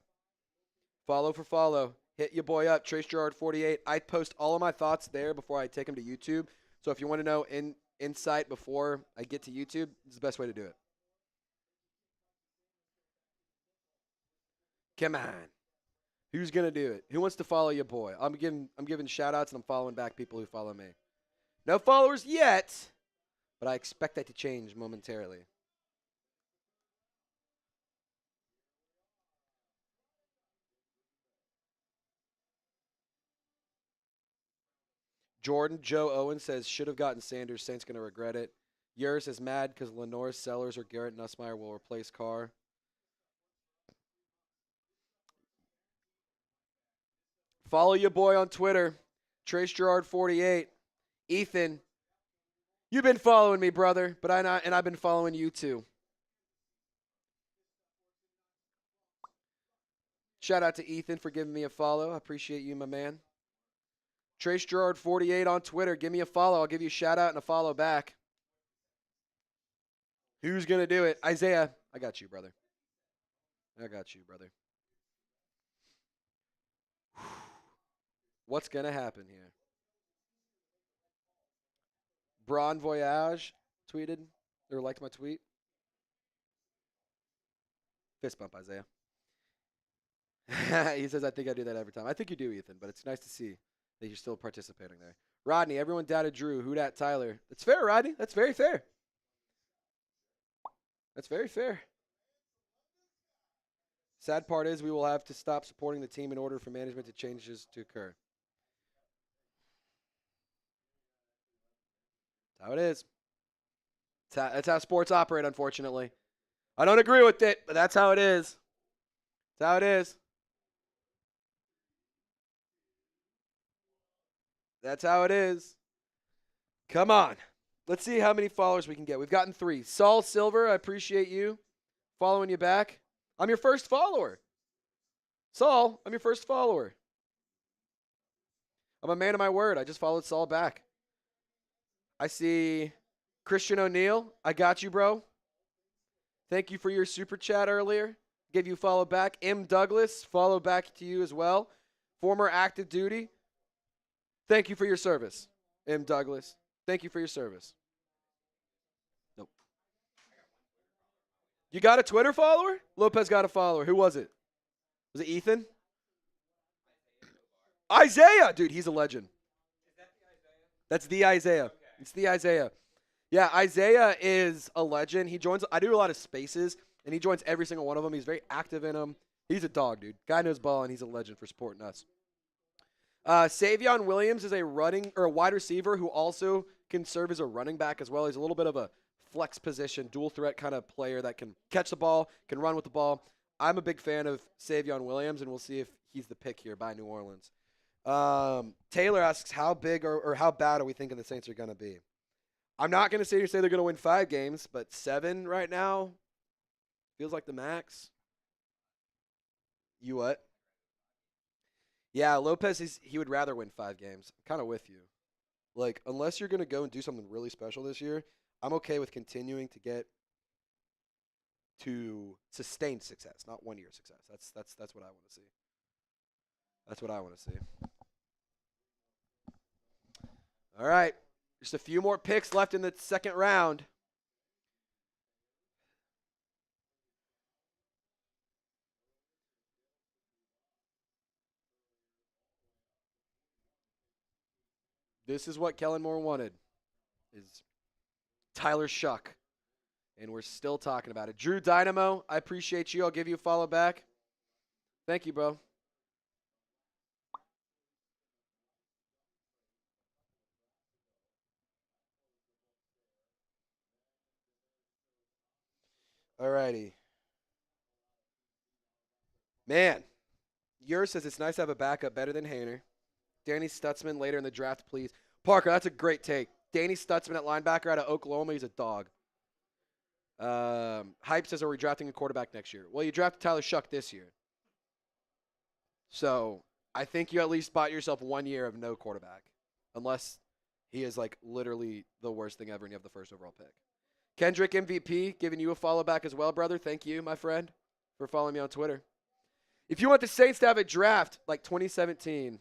Follow for follow. Hit your boy up, Trace Gerard 48. I post all of my thoughts there before I take them to YouTube. So if you want to know insight before I get to YouTube, it's the best way to do it. Come on. Who's going to do it? Who wants to follow your boy? I'm giving shout-outs, and I'm following back people who follow me. No followers yet, but I expect that to change momentarily. Jordan Joe Owen says, should have gotten Sanders. Saints going to regret it. Yours is mad because Lenore Sellers or Garrett Nussmeier will replace Carr. Follow your boy on Twitter, Trace Gerard 48. Ethan, you've been following me, brother, but I've been following you too. Shout out to Ethan for giving me a follow. I appreciate you, my man. Trace Gerard 48 on Twitter. Give me a follow. I'll give you a shout out and a follow back. Who's going to do it? Isaiah, I got you, brother. I got you, brother. What's going to happen here? Bron Voyage tweeted or liked my tweet. Fist bump, Isaiah. He says, I think I do that every time. I think you do, Ethan, but it's nice to see that you're still participating there. Rodney, everyone doubted Drew. Who dat Tyler? That's fair, Rodney. That's very fair. That's very fair. Sad part is we will have to stop supporting the team in order for management to changes to occur. That's how it is. That's how sports operate, unfortunately. I don't agree with it, but that's how it is. That's how it is. That's how it is. Come on. Let's see how many followers we can get. We've gotten 3. Saul Silver, I appreciate you. Following you back. I'm your first follower. Saul, I'm your first follower. I'm a man of my word. I just followed Saul back. I see Christian O'Neill. I got you, bro. Thank you for your super chat earlier. Give you a follow back. M. Douglas, follow back to you as well. Former active duty. Thank you for your service. M. Douglas. Thank you for your service. Nope. You got a Twitter follower? Lopez got a follower. Who was it? Was it Ethan? Isaiah! Dude, he's a legend. That's the Isaiah. It's the Isaiah. Yeah, Isaiah is a legend. He joins, I do a lot of spaces, and he joins every single one of them. He's very active in them. He's a dog, dude. Guy knows ball, and he's a legend for supporting us. Savion Williams is a wide receiver who also can serve as a running back as well. He's a little bit of a flex position, dual threat kind of player that can catch the ball, can run with the ball. I'm a big fan of Savion Williams, and we'll see if he's the pick here by New Orleans. Taylor asks, how big or how bad are we thinking the Saints are going to be? I'm not going to say they're going to win 5 games, but 7 right now feels like the max. You what? Yeah, Lopez, he would rather win 5 games. I'm kind of with you. Like, unless you're going to go and do something really special this year, I'm okay with continuing to get to sustained success, not 1-year success. That's what I want to see. That's what I want to see. All right. Just a few more picks left in the second round. This is what Kellen Moore wanted, is Tyler Shough. And we're still talking about it. Drew Dynamo, I appreciate you. I'll give you a follow back. Thank you, bro. All righty. Man, yours says it's nice to have a backup better than Haener. Danny Stutzman later in the draft, please. Parker, that's a great take. Danny Stutzman at linebacker out of Oklahoma. He's a dog. Hype says, are we drafting a quarterback next year? Well, you drafted Tyler Shough this year. So I think you at least bought yourself 1 year of no quarterback. Unless he is like literally the worst thing ever and you have the first overall pick. Kendrick MVP, giving you a follow back as well, brother. Thank you, my friend, for following me on Twitter. If you want the Saints to have a draft like 2017,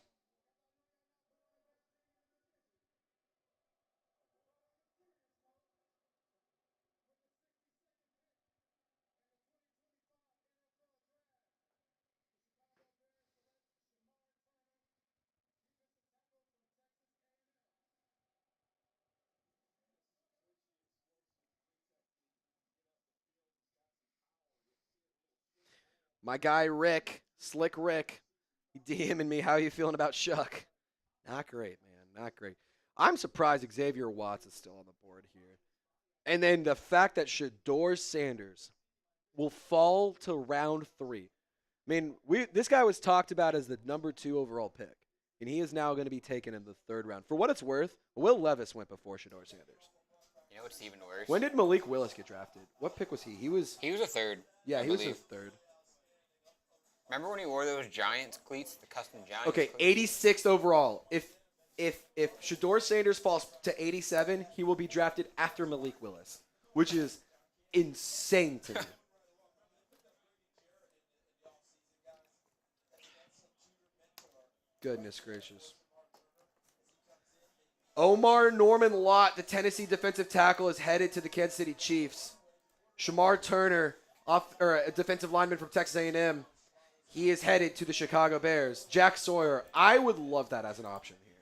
my guy Rick, Slick Rick, he DMing me, how are you feeling about Shough? Not great, man. Not great. I'm surprised Xavier Watts is still on the board here. And then the fact that Shedeur Sanders will fall to round 3. I mean, this guy was talked about as the number 2 overall pick, and he is now going to be taken in the 3rd round. For what it's worth, Will Levis went before Shedeur Sanders. You know what's even worse? When did Malik Willis get drafted? What pick was he? He was a 3rd. Yeah, he believe. was a 3rd. Remember when he wore those Giants cleats, the custom Giants Okay, cleats? 86th overall. If Shedeur Sanders falls to 87, he will be drafted after Malik Willis, which is insane to me. Goodness gracious. Omar Norman Lott, the Tennessee defensive tackle, is headed to the Kansas City Chiefs. Shamar Turner, a defensive lineman from Texas A&M, he is headed to the Chicago Bears. Jack Sawyer, I would love that as an option here.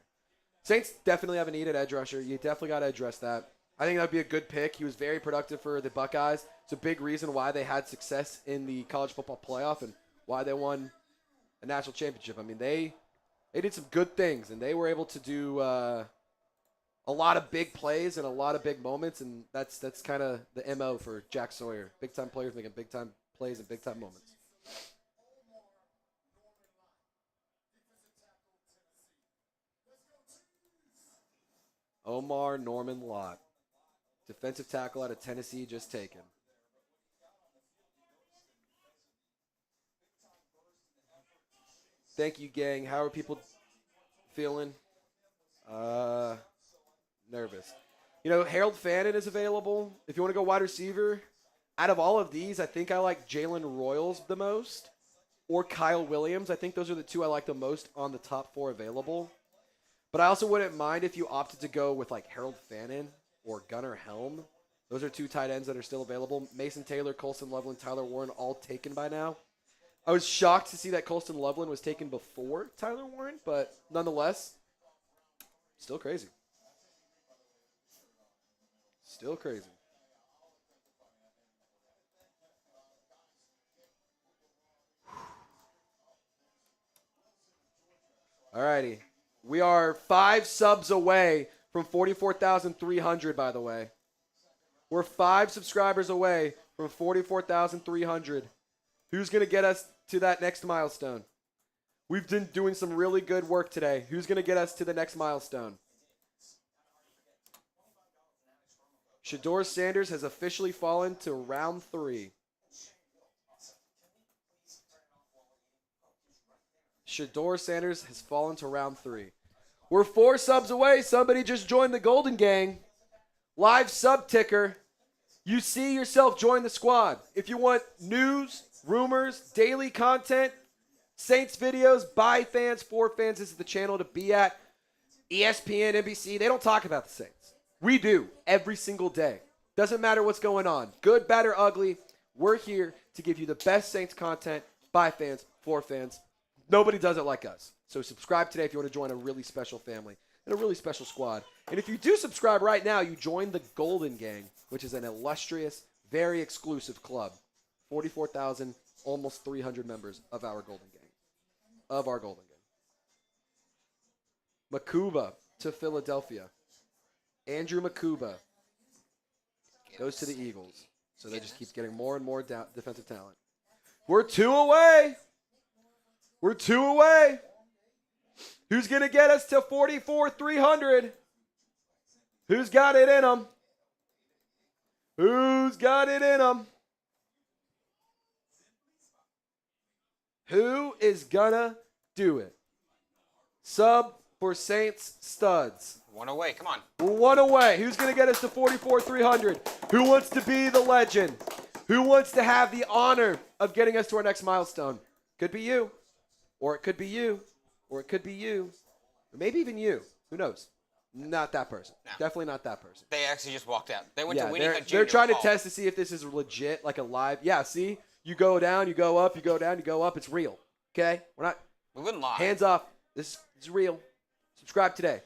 Saints definitely have a need at edge rusher. You definitely got to address that. I think that would be a good pick. He was very productive for the Buckeyes. It's a big reason why they had success in the college football playoff and why they won a national championship. I mean, they did some good things, and they were able to do a lot of big plays and a lot of big moments, and that's kind of the MO for Jack Sawyer. Big-time players making big-time plays and big-time moments. Omar Norman Lott. Defensive tackle out of Tennessee, just taken. Thank you, gang. How are people feeling? Nervous. You know, Harold Fannin is available. If you want to go wide receiver, out of all of these, I think I like Jalen Royals the most or Kyle Williams. I think those are the two I like the most on the top 4 available. But I also wouldn't mind if you opted to go with like Harold Fannin or Gunnar Helm. Those are 2 tight ends that are still available. Mason Taylor, Colston Loveland, Tyler Warren, all taken by now. I was shocked to see that Colston Loveland was taken before Tyler Warren, but nonetheless, still crazy. Still crazy. All righty. We are 5 subs away from 44,300, by the way. We're 5 subscribers away from 44,300. Who's going to get us to that next milestone? We've been doing some really good work today. Who's going to get us to the next milestone? Shedeur Sanders has officially fallen to round 3. Shedeur Sanders has fallen to round 3. We're 4 subs away. Somebody just joined the Golden Gang. Live sub ticker. You see yourself join the squad. If you want news, rumors, daily content, Saints videos, by fans, for fans, this is the channel to be at. ESPN, NBC, they don't talk about the Saints. We do every single day. Doesn't matter what's going on. Good, bad, or ugly. We're here to give you the best Saints content by fans, for fans. Nobody does it like us. So subscribe today if you want to join a really special family and a really special squad. And if you do subscribe right now, you join the Golden Gang, which is an illustrious, very exclusive club. 44,000, almost 300 members of our Golden Gang. Makuba to Philadelphia. Andrew Makuba goes to the Eagles. So they just keep getting more and more defensive talent. We're 2 away. We're 2 away. Who's going to get us to 44,300? Who's got it in them? Who's got it in them? Who is gonna do it? Sub for Saints studs. 1 away. Come on. 1 away. Who's gonna get us to 44,300? Who wants to be the legend? Who wants to have the honor of getting us to our next milestone? Could be you, or it could be you, or it could be you, or maybe even you. Who knows? Not that person. No. Definitely not that person. They actually just walked out. They went to Winnie they're, Hood Jr. they're trying to Hall. test to see if this is legit, like a live. Yeah, see? You go down, you go up, you go down, you go up. It's real. Okay? We're not. We wouldn't lie. Hands off. This is real. Subscribe today.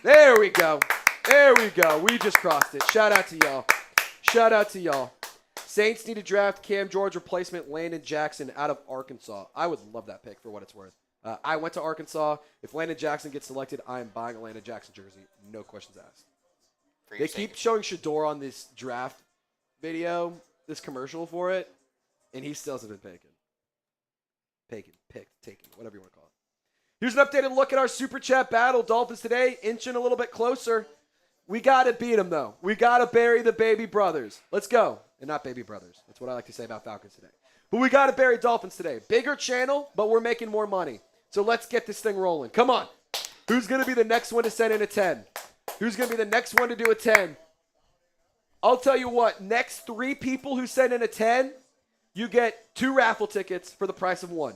There we go. There we go. We just crossed it. Shout out to y'all. Shout out to y'all. Saints need to draft Cam George replacement Landon Jackson out of Arkansas. I would love that pick for what it's worth. I went to Arkansas. If Landon Jackson gets selected, I am buying a Landon Jackson jersey. No questions asked. They keep showing Shedeur on this draft video, this commercial for it, and he still hasn't been taken. Taken, whatever you want to call it. Here's an updated look at our Super Chat battle. Dolphins today inching a little bit closer. We got to beat them, though. We got to bury the baby brothers. Let's go. And not baby brothers. That's what I like to say about Falcons today. But we got to bury Dolphins today. Bigger channel, but we're making more money. So let's get this thing rolling. Come on. Who's going to be the next one to send in a 10? Who's going to be the next one to do a 10? I'll tell you what. Next 3 people who send in a 10, you get 2 raffle tickets for the price of 1.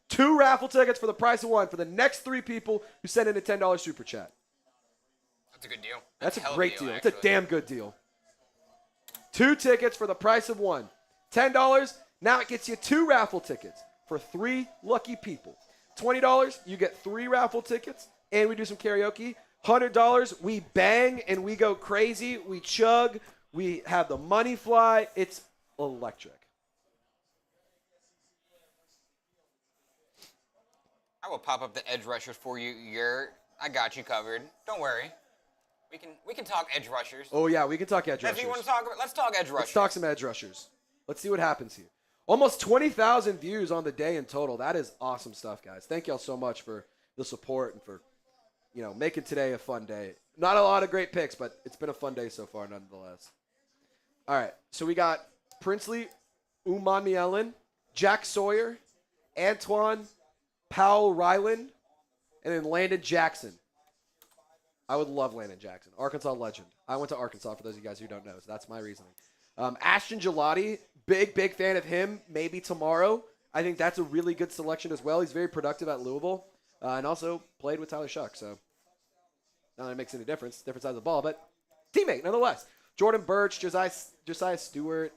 2 raffle tickets for the price of 1 for the next 3 people who send in a $10 Super Chat. That's a good deal. That's a hell of great deal. It's actually. a damn good deal. 2 tickets for the price of 1. $10, now it gets you 2 raffle tickets for 3 lucky people. $20, you get 3 raffle tickets, and we do some karaoke. $100, we bang and we go crazy. We chug. We have the money fly. It's electric. I will pop up the edge rushers for you. I got you covered. Don't worry. We can talk edge rushers. Oh, yeah, we can talk edge That's rushers. what you want to talk about? Let's talk edge rushers. Let's talk some edge rushers. Let's see what happens here. Almost 20,000 views on the day in total. That is awesome stuff, guys. Thank y'all so much for the support and for making today a fun day. Not a lot of great picks, but it's been a fun day so far nonetheless. All right, so we got Princely Umanielen, Jack Sawyer, Antoine Powell Ryland, and then Landon Jackson. I would love Landon Jackson, Arkansas legend. I went to Arkansas for those of you guys who don't know, so that's my reasoning. Ashton Gelati, big fan of him, maybe tomorrow. I think that's a really good selection as well. He's very productive at Louisville and also played with Tyler Shough, so not that it makes any difference, different side of the ball, but teammate nonetheless. Jordan Birch, Josiah Stewart.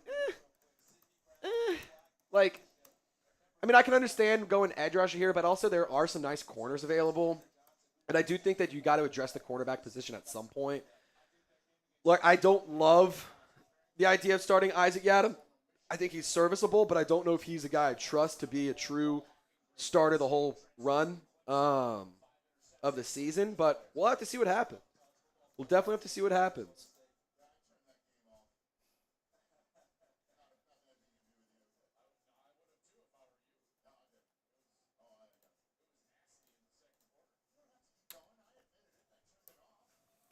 I can understand going edge rusher here, but also there are some nice corners available. And I do think that you got to address the cornerback position at some point. Look, I don't love the idea of starting Isaac Yiadom. I think he's serviceable, but I don't know if he's a guy I trust to be a true starter the whole run of the season. But we'll have to see what happens. We'll definitely have to see what happens.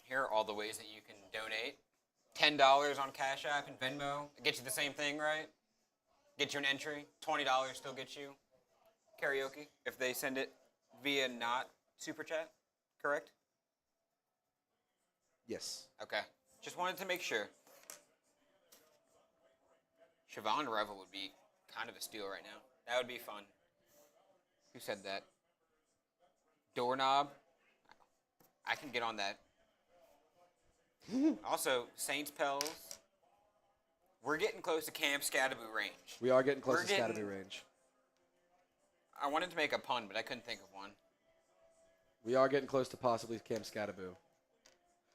Here are all the ways that you can donate. $10 on Cash App and Venmo. It gets you the same thing, right? Get you an entry. $20 still gets you karaoke if they send it via not Super Chat, correct? Yes. Okay. Just wanted to make sure. Siobhan Revel would be kind of a steal right now. That would be fun. Who said that? Doorknob. I can get on that. Also, Saints Pels. We're getting close to Camp Scattaboo range. We are getting close to Scattaboo range. I wanted to make a pun, but I couldn't think of one. We are getting close to possibly Camp Scattaboo.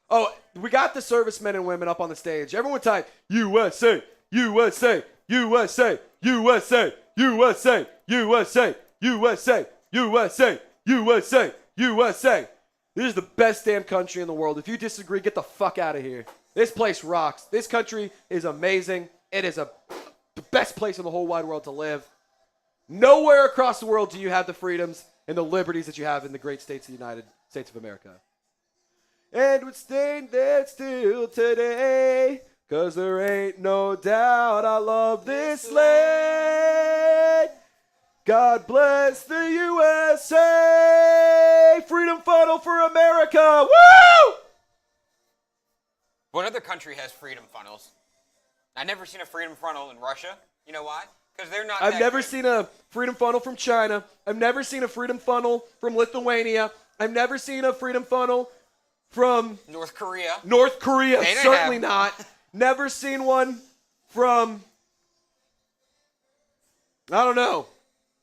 Oh, we got the servicemen and women up on the stage. Everyone type USA, USA, USA, USA, USA, USA, USA, USA, USA, USA. This is the best damn country in the world. If you disagree, get the fuck out of here. This place rocks. This country is amazing. It is the best place in the whole wide world to live. Nowhere across the world do you have the freedoms and the liberties that you have in the great states of the United States of America. And we're staying there still today, 'cause there ain't no doubt I love this land. God bless the USA. Freedom Funnel for America. Woo! What other country has freedom funnels? I've never seen a freedom funnel in Russia. You know why? Because they're not. I've never seen a freedom funnel from China. I've never seen a freedom funnel from Lithuania. I've never seen a freedom funnel from North Korea. North Korea, certainly not. Never seen one from, I don't know.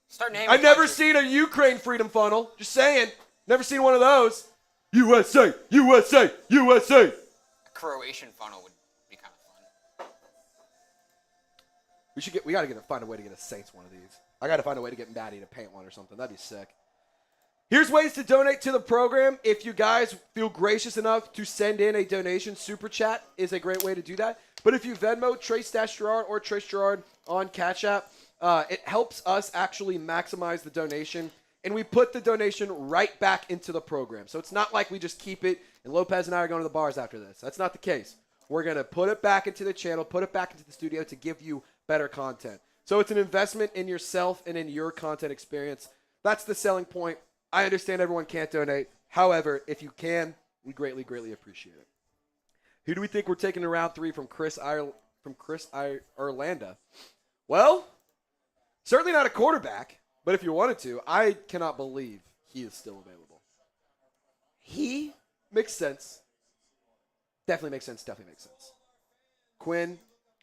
Start naming. I've never seen a Ukraine freedom funnel. Just saying. Never seen one of those. USA, USA, USA. A Croatian funnel would be kind of fun. We gotta find a way to get a Saints one of these. I gotta find a way to get Maddie to paint one or something. That'd be sick. Here's ways to donate to the program. If you guys feel gracious enough to send in a donation, Super Chat is a great way to do that. But if you Venmo Trace-Gerard or Trace Gerard on Cash App, it helps us actually maximize the donation, and we put the donation right back into the program. So it's not like we just keep it, and Lopez and I are going to the bars after this. That's not the case. We're going to put it back into the channel, put it back into the studio to give you better content. So it's an investment in yourself and in your content experience. That's the selling point. I understand everyone can't donate. However, if you can, we greatly, greatly appreciate it. Who do we think we're taking in round 3 from Chris Irlanda? Well, certainly not a quarterback, but if you wanted to, I cannot believe he is still available. He makes sense. Definitely makes sense. Definitely makes sense. Quinn,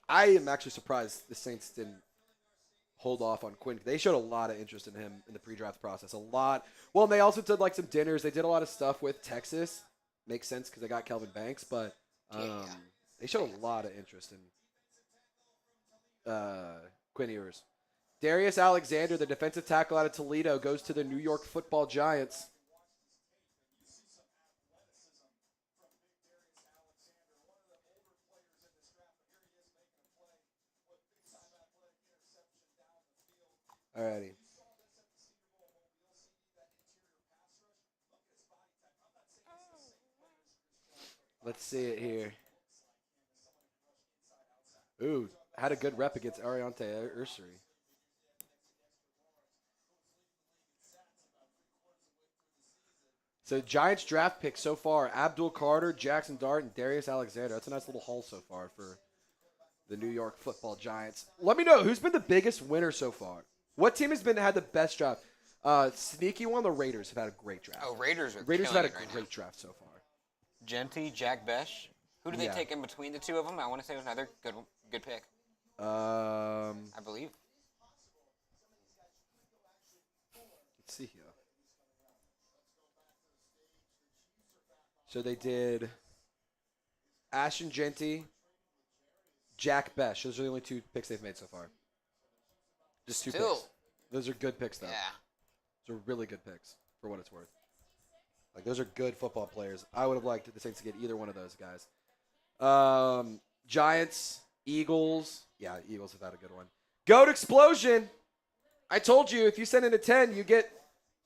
I am actually surprised the Saints didn't hold off on Quinn. They showed a lot of interest in him in the pre-draft process. A lot. Well, and they also did like some dinners. They did a lot of stuff with Texas. Makes sense because they got Kelvin Banks, but they showed a lot of interest in Quinn Ewers. Darius Alexander, the defensive tackle out of Toledo, goes to the New York Football Giants. Alrighty. Let's see it here. Ooh, had a good rep against Ariante Ursary. So Giants draft picks so far: Abdul Carter, Jackson Dart, and Darius Alexander. That's a nice little haul so far for the New York Football Giants. Let me know who's been the biggest winner so far. What team has had the best draft? Sneaky one. The Raiders have had a great draft. Oh, Raiders have had a right great now. draft so far. Genty, Jack Besh. Who did they take in between the two of them? I want to say it was another good pick. I believe. Let's see here. So they did Ashton Genty, Jack Besh. Those are the only 2 picks they've made so far. Just 2 picks. Those are good picks, though. Yeah. Those are really good picks for what it's worth. Like, those are good football players. I would have liked the Saints to get either one of those guys. Giants, Eagles. Yeah, Eagles have had a good one. Goat Explosion. I told you, if you send in a 10, you get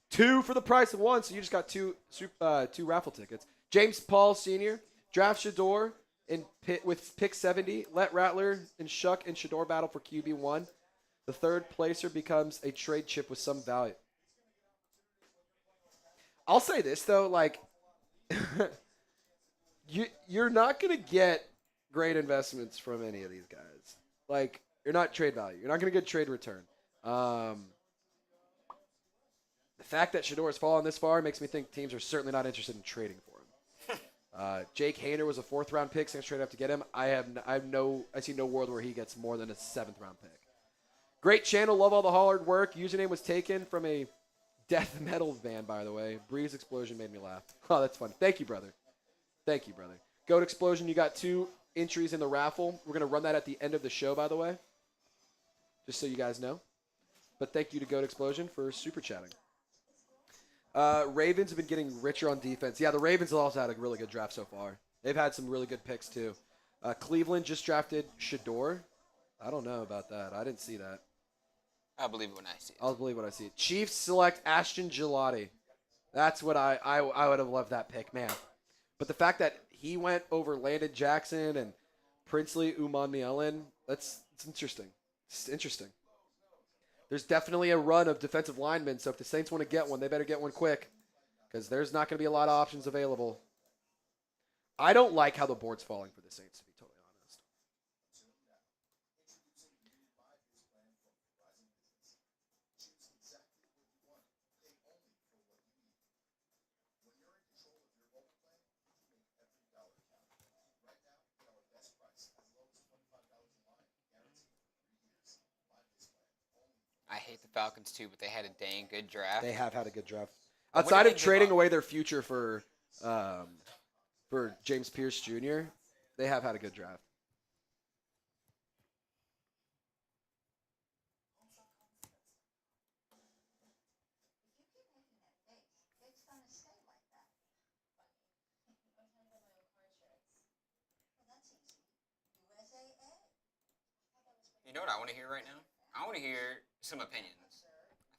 2 for the price of 1. So you just got 2 raffle tickets. James Paul Sr. Draft Shador with pick 70. Let Rattler and Shough and Shador battle for QB1. The third placer becomes a trade chip with some value. I'll say this, though. Like, you're not going to get great investments from any of these guys. Like, you're not trade value. You're not going to get trade return. The fact that Shador has fallen this far makes me think teams are certainly not interested in trading for him. Jake Hayner was a 4th-round pick. Saints trade up to get him. I see no world where he gets more than a 7th-round pick. Great channel. Love all the hard work. Username was taken from a death metal band, by the way. Breeze Explosion made me laugh. Oh, that's fun. Thank you, brother. Thank you, brother. Goat Explosion, you got 2 entries in the raffle. We're going to run that at the end of the show, by the way, just so you guys know. But thank you to Goat Explosion for super chatting. Ravens have been getting richer on defense. Yeah, the Ravens have also had a really good draft so far. They've had some really good picks, too. Cleveland just drafted Shador. I don't know about that. I didn't see that. I'll believe it when I see it. I'll believe when I see it. Chiefs select Ashton Gelati. That's what I would have loved that pick, man. But the fact that he went over Landon Jackson and Princely Umanmielen, it's interesting. It's interesting. There's definitely a run of defensive linemen, so if the Saints want to get one, they better get one quick because there's not going to be a lot of options available. I don't like how the board's falling for the Saints, to be totally honest. I hate the Falcons too, but they had a dang good draft. They have had a good draft. But Outside of trading away their future for James Pierce Jr., they have had a good draft. You know what I want to hear right now? I want to hear some opinions.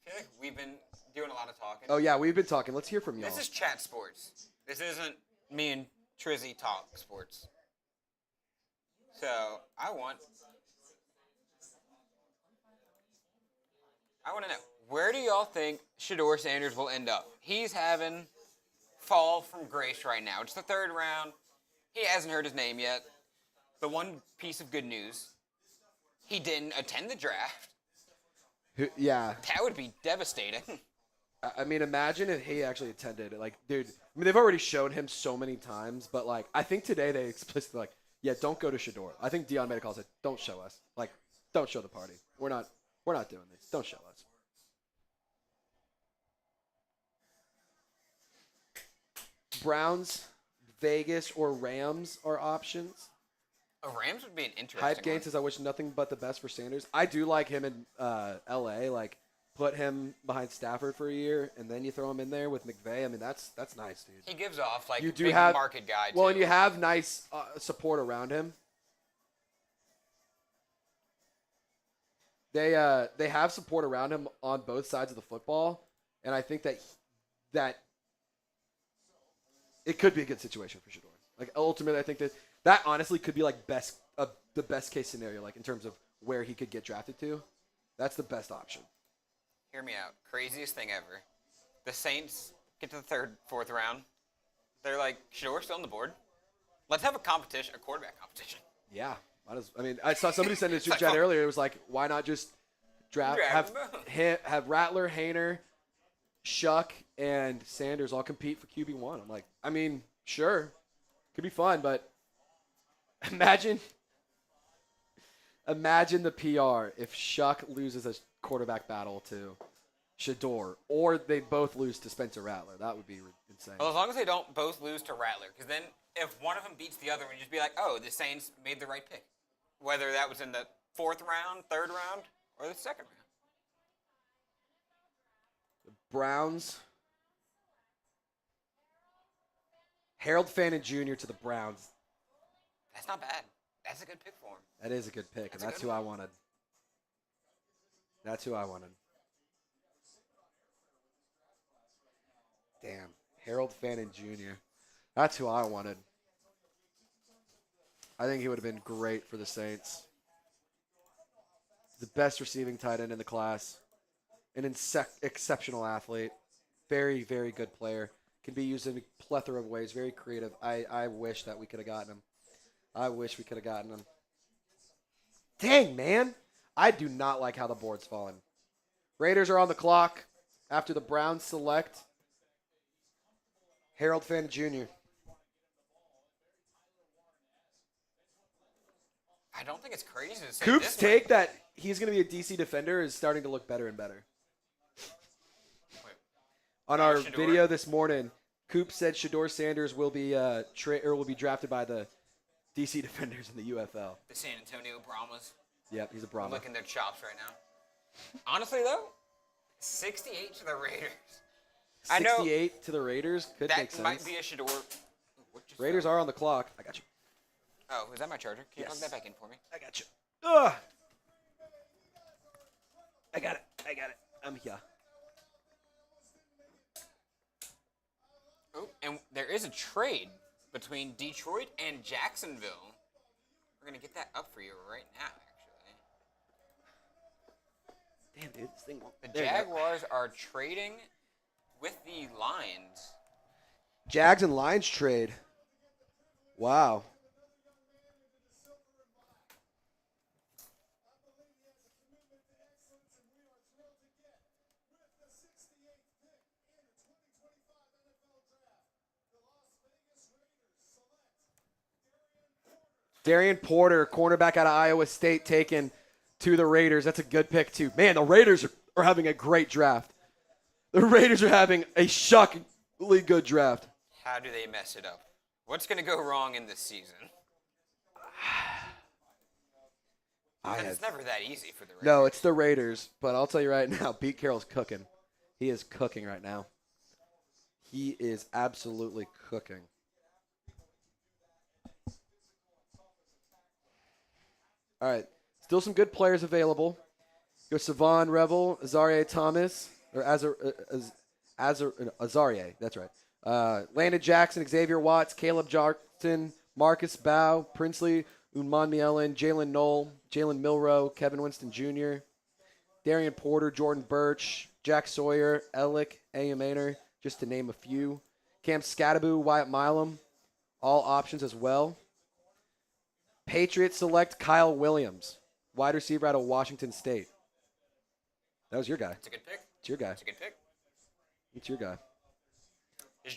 I feel like we've been doing a lot of talking. Oh, yeah, we've been talking. Let's hear from y'all. This is chat sports. This isn't me and Trizzy talk sports. So, I want to know, where do y'all think Shador Sanders will end up? He's having fall from grace right now. It's the 3rd round. He hasn't heard his name yet. The one piece of good news, he didn't attend the draft. Yeah. That would be devastating. I mean, imagine if he actually attended. Like, dude, I mean, they've already shown him so many times, but, like, I think today they explicitly, like, yeah, don't go to Shador. I think Dion made a call and said, don't show us. Like, don't show the party. We're not doing this. Don't show us. Browns, Vegas, or Rams are options. Rams would be an interesting Hype Gain one. says, I wish nothing but the best for Sanders. I do like him in L.A. Like, put him behind Stafford for a year, and then you throw him in there with McVay. I mean, that's nice, dude. He gives off, like, You a do big have market guy, well, too. and you have nice support around him. They have support around him on both sides of the football, and I think that it could be a good situation for Shador. Like ultimately, I think that honestly could be like the best case scenario, like in terms of where he could get drafted to. That's the best option. Hear me out. Craziest thing ever. The Saints get to the third, fourth round. They're like, Shador's still on the board. Let's have a quarterback competition. Yeah. I saw somebody send it to chat earlier. It was like, why not just have Rattler, Hainer, Shough, and Sanders all compete for QB1. I'm like, sure. Could be fun, but imagine the PR if Shough loses a quarterback battle to Shador, or they both lose to Spencer Rattler. That would be insane. Well, as long as they don't both lose to Rattler, because then if one of them beats the other, we just be like, oh, the Saints made the right pick. Whether that was in the fourth round, third round, or the second round. The Browns. Harold Fannin Jr. to the Browns. That's not bad. That's a good pick for him. That is a good pick, and that's who I wanted. That's who I wanted. Damn. Harold Fannin Jr. That's who I wanted. I think he would have been great for the Saints. The best receiving tight end in the class. An exceptional athlete. Very, very good player. Can be used in a plethora of ways. Very creative. I wish that we could have gotten him. I wish we could have gotten him. Dang, man. I do not like how the board's fallen. Raiders are on the clock after the Browns select Harold Fannin Jr. I don't think it's crazy to say Coop's take that he's going to be a DC defender is starting to look better and better. On our video this morning, Coop said Shador Sanders will be will be drafted by the DC defenders in the UFL. The San Antonio Brahmas. Yep, he's a Brahma. Licking their chops right now. Honestly, though, 68 to the Raiders. 68 to the Raiders could make sense. That might be a Shador. Raiders are on the clock. I got you. Oh, is that my charger? Can you plug that back in for me? I got you. Ugh. I got it. I'm here. Oh, and there is a trade between Detroit and Jacksonville. We're going to get that up for you right now, actually. Damn, dude, this thing won't. The Jaguars are trading with the Lions. Jags and Lions trade. Wow. Darian Porter, cornerback out of Iowa State, taken to the Raiders. That's a good pick, too. Man, the Raiders are having a great draft. The Raiders are having a shockingly good draft. How do they mess it up? What's going to go wrong in this season? It's never that easy for the Raiders. No, it's the Raiders. But I'll tell you right now, Pete Carroll's cooking. He is cooking right now. He is absolutely cooking. All right. Still some good players available. Go Savon, Revel, Azaria Thomas, or Azaria, that's right. Landon Jackson, Xavier Watts, Caleb Jarkton, Marcus Bow, Princely, Unman Mielen, Jalen Knoll, Jalen Milrow, Kevin Winston Jr., Darian Porter, Jordan Birch, Jack Sawyer, Elick, A.M. Ainer, just to name a few. Cam Scattaboo, Wyatt Milam, all options as well. Patriots select Kyle Williams, wide receiver out of Washington State. That was your guy. It's a good pick. It's your guy. It's a good pick. It's your guy.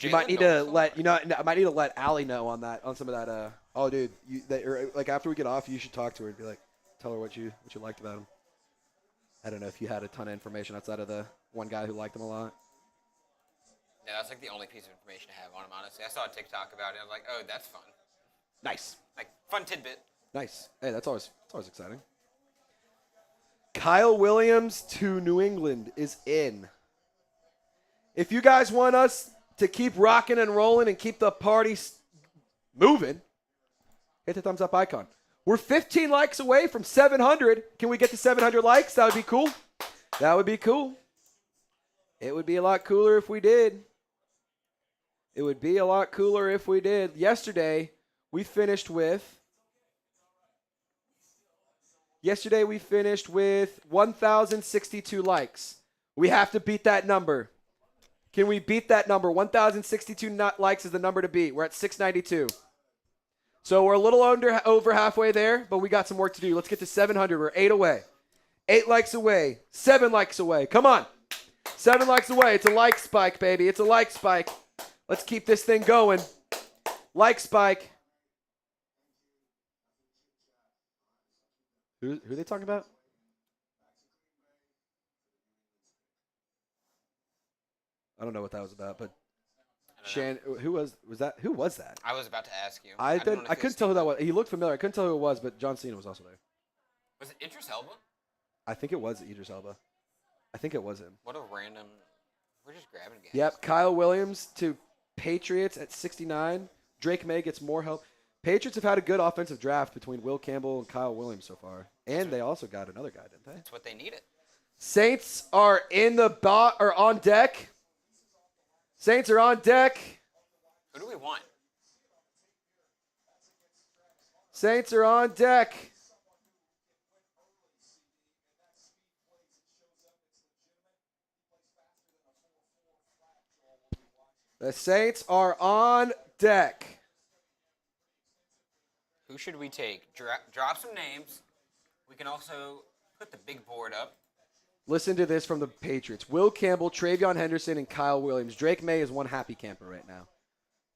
You might need to I might need to let Allie know on that, on some of that. Oh, dude, like after we get off, you should talk to her and be like, tell her what you liked about him. I don't know if you had a ton of information outside of the one guy who liked him a lot. Yeah, that's like the only piece of information I have on him, honestly. I saw a TikTok about it. I was like, oh, that's fun. Nice. Like, fun tidbit. Nice. Hey, that's always exciting. Kyle Williams to New England is in. If you guys want us to keep rocking and rolling and keep the party moving, hit the thumbs up icon. We're 15 likes away from 700. Can we get to 700 likes? That would be cool. That would be cool. It would be a lot cooler if we did. It would be a lot cooler if we did. Yesterday, we finished with 1,062 likes. We have to beat that number. Can we beat that number? 1,062 likes is the number to beat. We're at 692. So we're a little over halfway there, but we got some work to do. Let's get to 700. We're 8 away. 8 likes away. 7 likes away. Come on. 7 likes away. It's a like spike, baby. It's a like spike. Let's keep this thing going. Like spike. Who are they talking about? I don't know what that was about, but who was that? Who was that? I was about to ask you. I couldn't tell who that was. He looked familiar. I couldn't tell who it was, but John Cena was also there. Was it Idris Elba? I think it was Idris Elba. I think it was him. What a random. We're just grabbing guys. Yep, Kyle Williams to Patriots at 69. Drake May gets more help. Patriots have had a good offensive draft between Will Campbell and Kyle Williams so far. And they also got another guy, didn't they? That's what they needed. Saints are on deck. Saints are on deck. Who do we want? Saints are on deck. The Saints are on deck. Who should we take? Drop some names. We can also put the big board up. Listen to this from the Patriots. Will Campbell, Travion Henderson, and Kyle Williams. Drake May is one happy camper right now.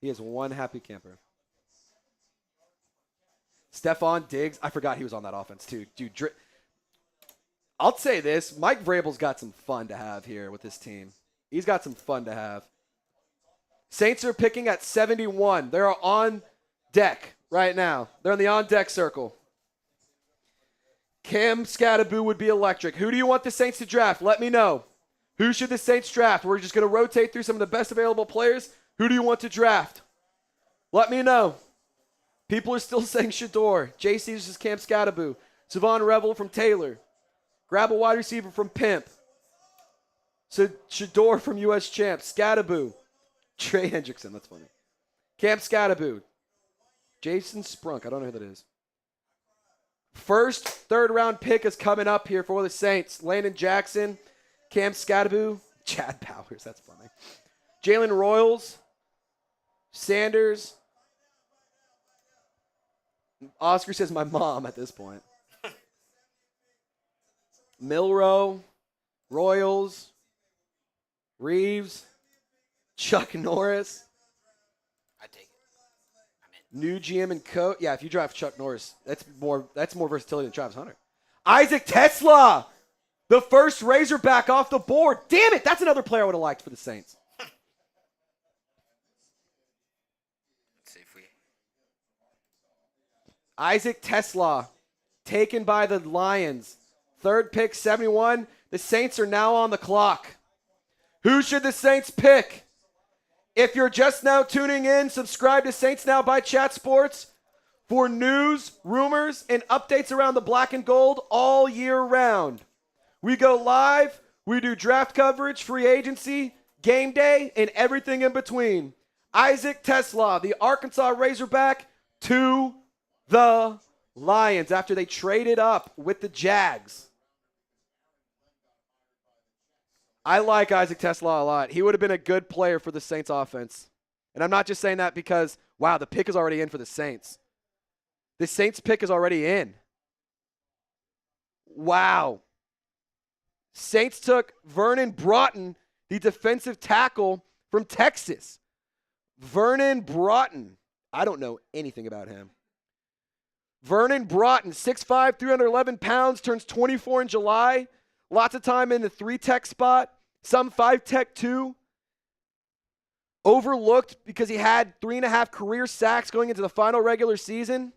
He is one happy camper. Stephon Diggs. I forgot he was on that offense too. Dude, I'll say this. Mike Vrabel's got some fun to have here with this team. He's got some fun to have. Saints are picking at 71. They're on deck right now. They're in the on-deck circle. Cam Scattaboo would be electric. Who do you want the Saints to draft? Let me know. Who should the Saints draft? We're just going to rotate through some of the best available players. Who do you want to draft? Let me know. People are still saying Shador. JC is Cam Scattaboo. Savon Revel from Taylor. Grab a wide receiver from Pimp. So Shador from U.S. Champ. Scattaboo. Trey Hendrickson. That's funny. Cam Scattaboo. Jason Sprunk. I don't know who that is. First, third-round pick is coming up here for the Saints. Landon Jackson, Cam Scattaboo, Chad Powers. That's funny. Jalen Royals, Sanders. Oscar says my mom at this point. Milrow, Royals, Reeves, Chuck Norris. I take it. I'm in. New GM and coach. Yeah, if you draft Chuck Norris, that's more versatility than Travis Hunter. Isaac Tesla, the first Razorback off the board. Damn it, that's another player I would have liked for the Saints. Let's see if we. Isaac Tesla, taken by the Lions. Third pick, 71. The Saints are now on the clock. Who should the Saints pick? If you're just now tuning in, subscribe to Saints Now by Chat Sports for news, rumors, and updates around the black and gold all year round. We go live, we do draft coverage, free agency, game day, and everything in between. Isaac Tesla, the Arkansas Razorback, to the Lions after they traded up with the Jags. I like Isaac Tesla a lot. He would have been a good player for the Saints offense. And I'm not just saying that because, wow, the pick is already in for the Saints. The Saints pick is already in. Wow. Saints took Vernon Brotten, the defensive tackle from Texas. Vernon Brotten. I don't know anything about him. Vernon Brotten, 6'5", 311 pounds, turns 24 in July. Lots of time in the 3-tech spot, some 5-tech too. Overlooked because he had 3.5 career sacks going into the final regular season.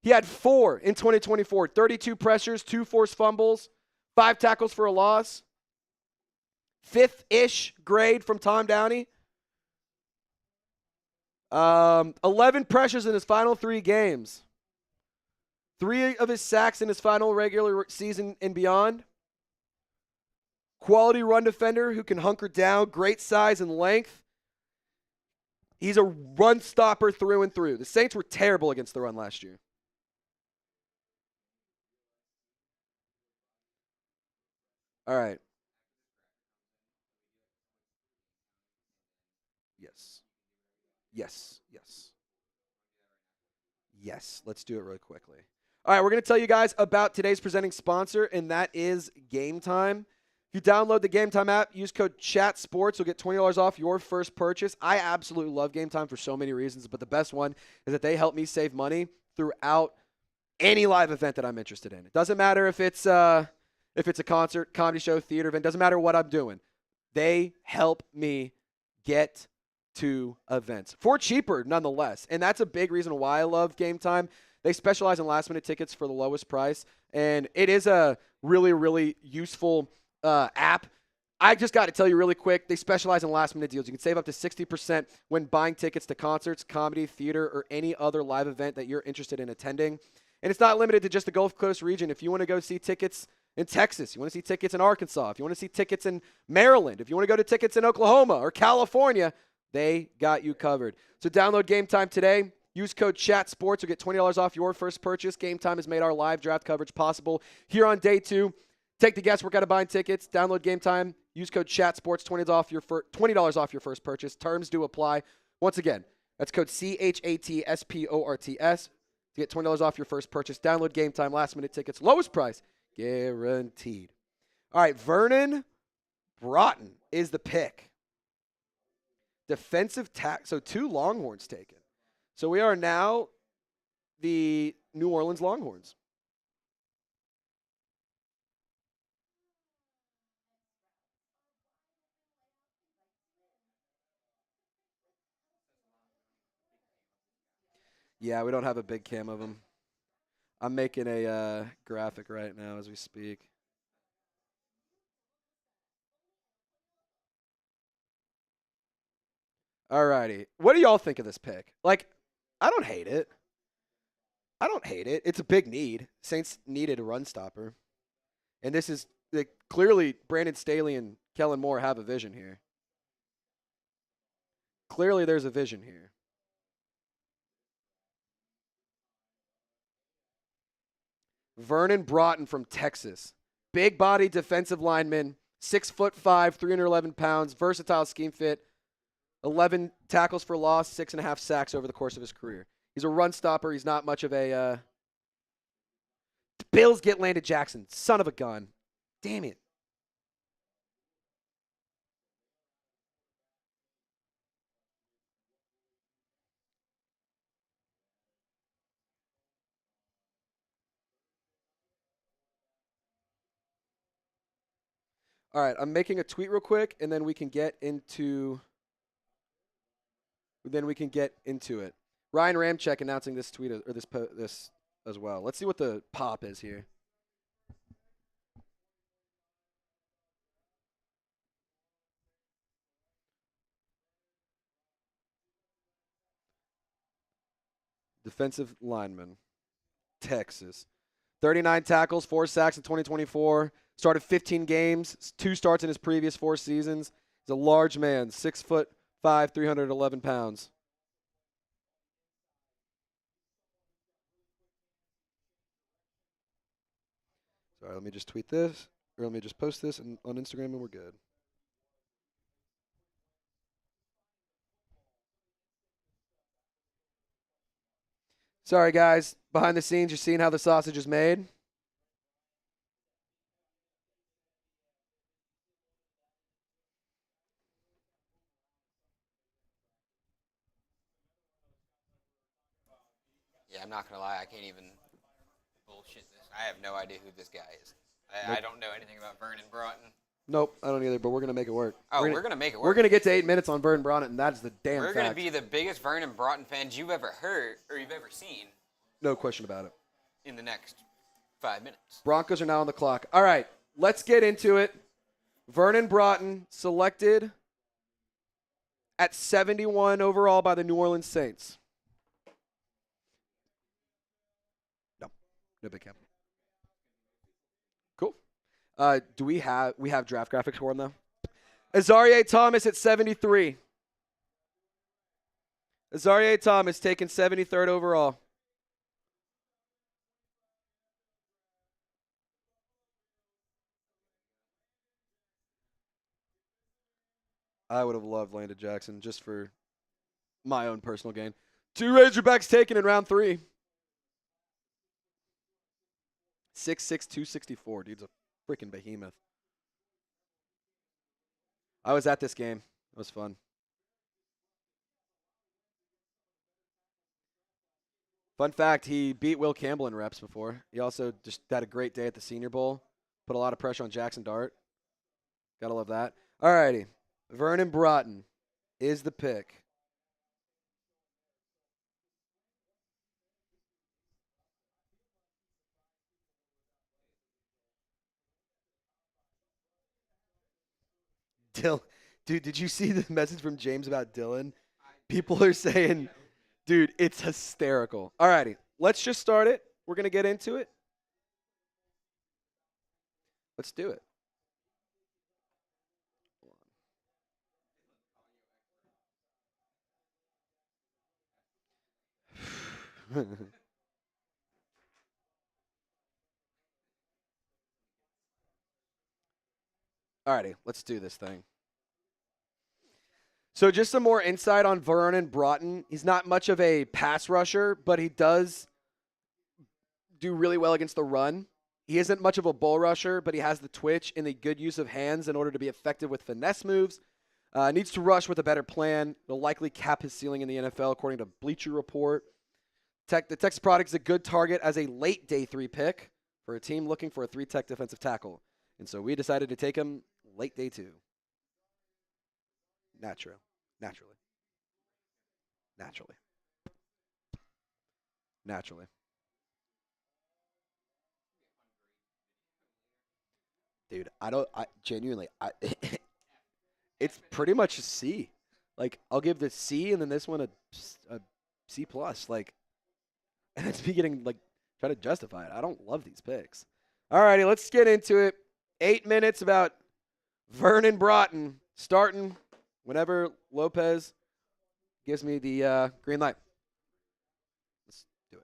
He had 4 in 2024, 32 pressures, 2 forced fumbles, 5 tackles for a loss. 5th-ish grade from Tom Downey. 11 pressures in his final 3 games. 3 of his sacks in his final regular season and beyond. Quality run defender who can hunker down, great size and length. He's a run stopper through and through. The Saints were terrible against the run last year. All right. Yes. Yes. Yes. Yes. Let's do it really quickly. All right, we're going to tell you guys about today's presenting sponsor, and that is Game Time. If you download the Game Time app, use code CHATSPORTS, you'll get $20 off your first purchase. I absolutely love Game Time for so many reasons, but the best one is that they help me save money throughout any live event that I'm interested in. It doesn't matter if it's a concert, comedy show, theater event. Doesn't matter what I'm doing. They help me get to events for cheaper, nonetheless. And that's a big reason why I love Game Time. They specialize in last-minute tickets for the lowest price, and it is a really, really useful app. I just got to tell you really quick, they specialize in last-minute deals. You can save up to 60% when buying tickets to concerts, comedy, theater, or any other live event that you're interested in attending. And it's not limited to just the Gulf Coast region. If you want to go see tickets in Texas, you want to see tickets in Arkansas, if you want to see tickets in Maryland, if you want to go to tickets in Oklahoma or California, they got you covered. So download Game Time today. Use code CHATSPORTS. You'll get $20 off your first purchase. Game Time has made our live draft coverage possible here on day 2. Take the guesswork out of buying tickets. Download Game Time. Use code CHATSPORTS. $20 off your first purchase. Terms do apply. Once again, that's code CHATSPORTS to get $20 off your first purchase. Download Game Time. Last-minute tickets. Lowest price. Guaranteed. All right, Vernon Brotten is the pick. Defensive tackle. So 2 Longhorns taken. So we are now the New Orleans Longhorns. Yeah, we don't have a big cam of them. I'm making a graphic right now as we speak. Alrighty. What do y'all think of this pick? Like, I don't hate it. It's a big need. Saints needed a run stopper. And this is clearly Brandon Staley and Kellen Moore have a vision here. Clearly there's a vision here. Vernon Brotten from Texas. Big body defensive lineman, 6'5", 311 pounds, versatile scheme fit, 11 tackles for loss, 6.5 sacks over the course of his career. He's a run stopper. He's not much of a Bills get Landon Jackson. Son of a gun. Damn it. All right, I'm making a tweet real quick, and then we can get into it. Ryan Ramczyk announcing this tweet or this as well. Let's see what the pop is here. Defensive lineman, Texas. 39 tackles, 4 sacks in 2024. Started 15 games, 2 starts in his previous 4 seasons. He's a large man, 6'5", 311 pounds. Sorry, let me just tweet this, or let me just post this on Instagram, and we're good. Sorry, guys. Behind the scenes, you're seeing how the sausage is made. Yeah, I'm not going to lie. I can't even bullshit this. I have no idea who this guy is. Nope. I don't know anything about Vernon Brotten. Nope, I don't either, but we're going to make it work. Oh, we're going to make it work. We're going to get to 8 minutes on Vernon Brotten, and that's the damn We're fact. going to be the biggest Vernon Brotten fans you've ever heard or you've ever seen. No question about it. In the next 5 minutes. Broncos are now on the clock. All right, let's get into it. Vernon Brotten selected at 71 overall by the New Orleans Saints. No big cap. Cool. Do we have draft graphics for him though? Azarie Thomas at 73. Azareye'h Thomas taken 73rd overall. I would have loved Landon Jackson just for my own personal gain. 2 Razorbacks taken in round 3. 6'6", 264. Dude's a freaking behemoth. I was at this game. It was fun. Fun fact, he beat Will Campbell in reps before. He also just had a great day at the Senior Bowl. Put a lot of pressure on Jackson Dart. Gotta love that. All righty. Vernon Brotten is the pick. Dude, did you see the message from James about Dylan? People are saying, dude, it's hysterical. All righty. Let's just start it. We're going to get into it. Let's do it. Alrighty, let's do this thing. So just some more insight on Vernon Brotten. He's not much of a pass rusher, but he does do really well against the run. He isn't much of a bull rusher, but he has the twitch and the good use of hands in order to be effective with finesse moves. Needs to rush with a better plan. It'll likely cap his ceiling in the NFL, according to Bleacher Report. The Texas product is a good target as a late day 3 pick for a team looking for a 3-tech defensive tackle. And so we decided to take him late day 2. Naturally. Dude, genuinely, it's pretty much a C. Like, I'll give the C and then this one a C+. Like, and it's me getting, like, try to justify it. I don't love these picks. All righty, let's get into it. 8 minutes about Vernon Brotten starting whenever Lopez gives me the green light. Let's do it.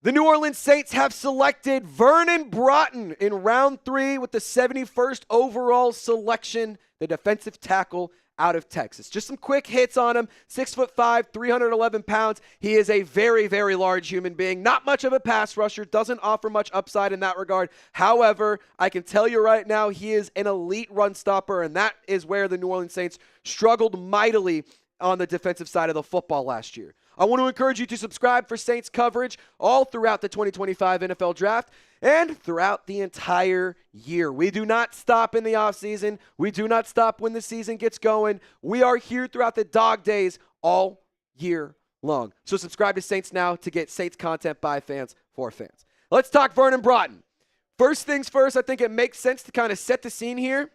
The New Orleans Saints have selected Vernon Brotten in round 3 with the 71st overall selection, the defensive tackle out of Texas. Just some quick hits on him. 6'5", 311 pounds. He is a very, very large human being. Not much of a pass rusher. Doesn't offer much upside in that regard. However, I can tell you right now, he is an elite run stopper, and that is where the New Orleans Saints struggled mightily on the defensive side of the football last year. I want to encourage you to subscribe for Saints coverage all throughout the 2025 NFL Draft and throughout the entire year. We do not stop in the offseason. We do not stop when the season gets going. We are here throughout the dog days all year long. So subscribe to Saints Now to get Saints content by fans for fans. Let's talk Vernon Brotten. First things first, I think it makes sense to kind of set the scene here.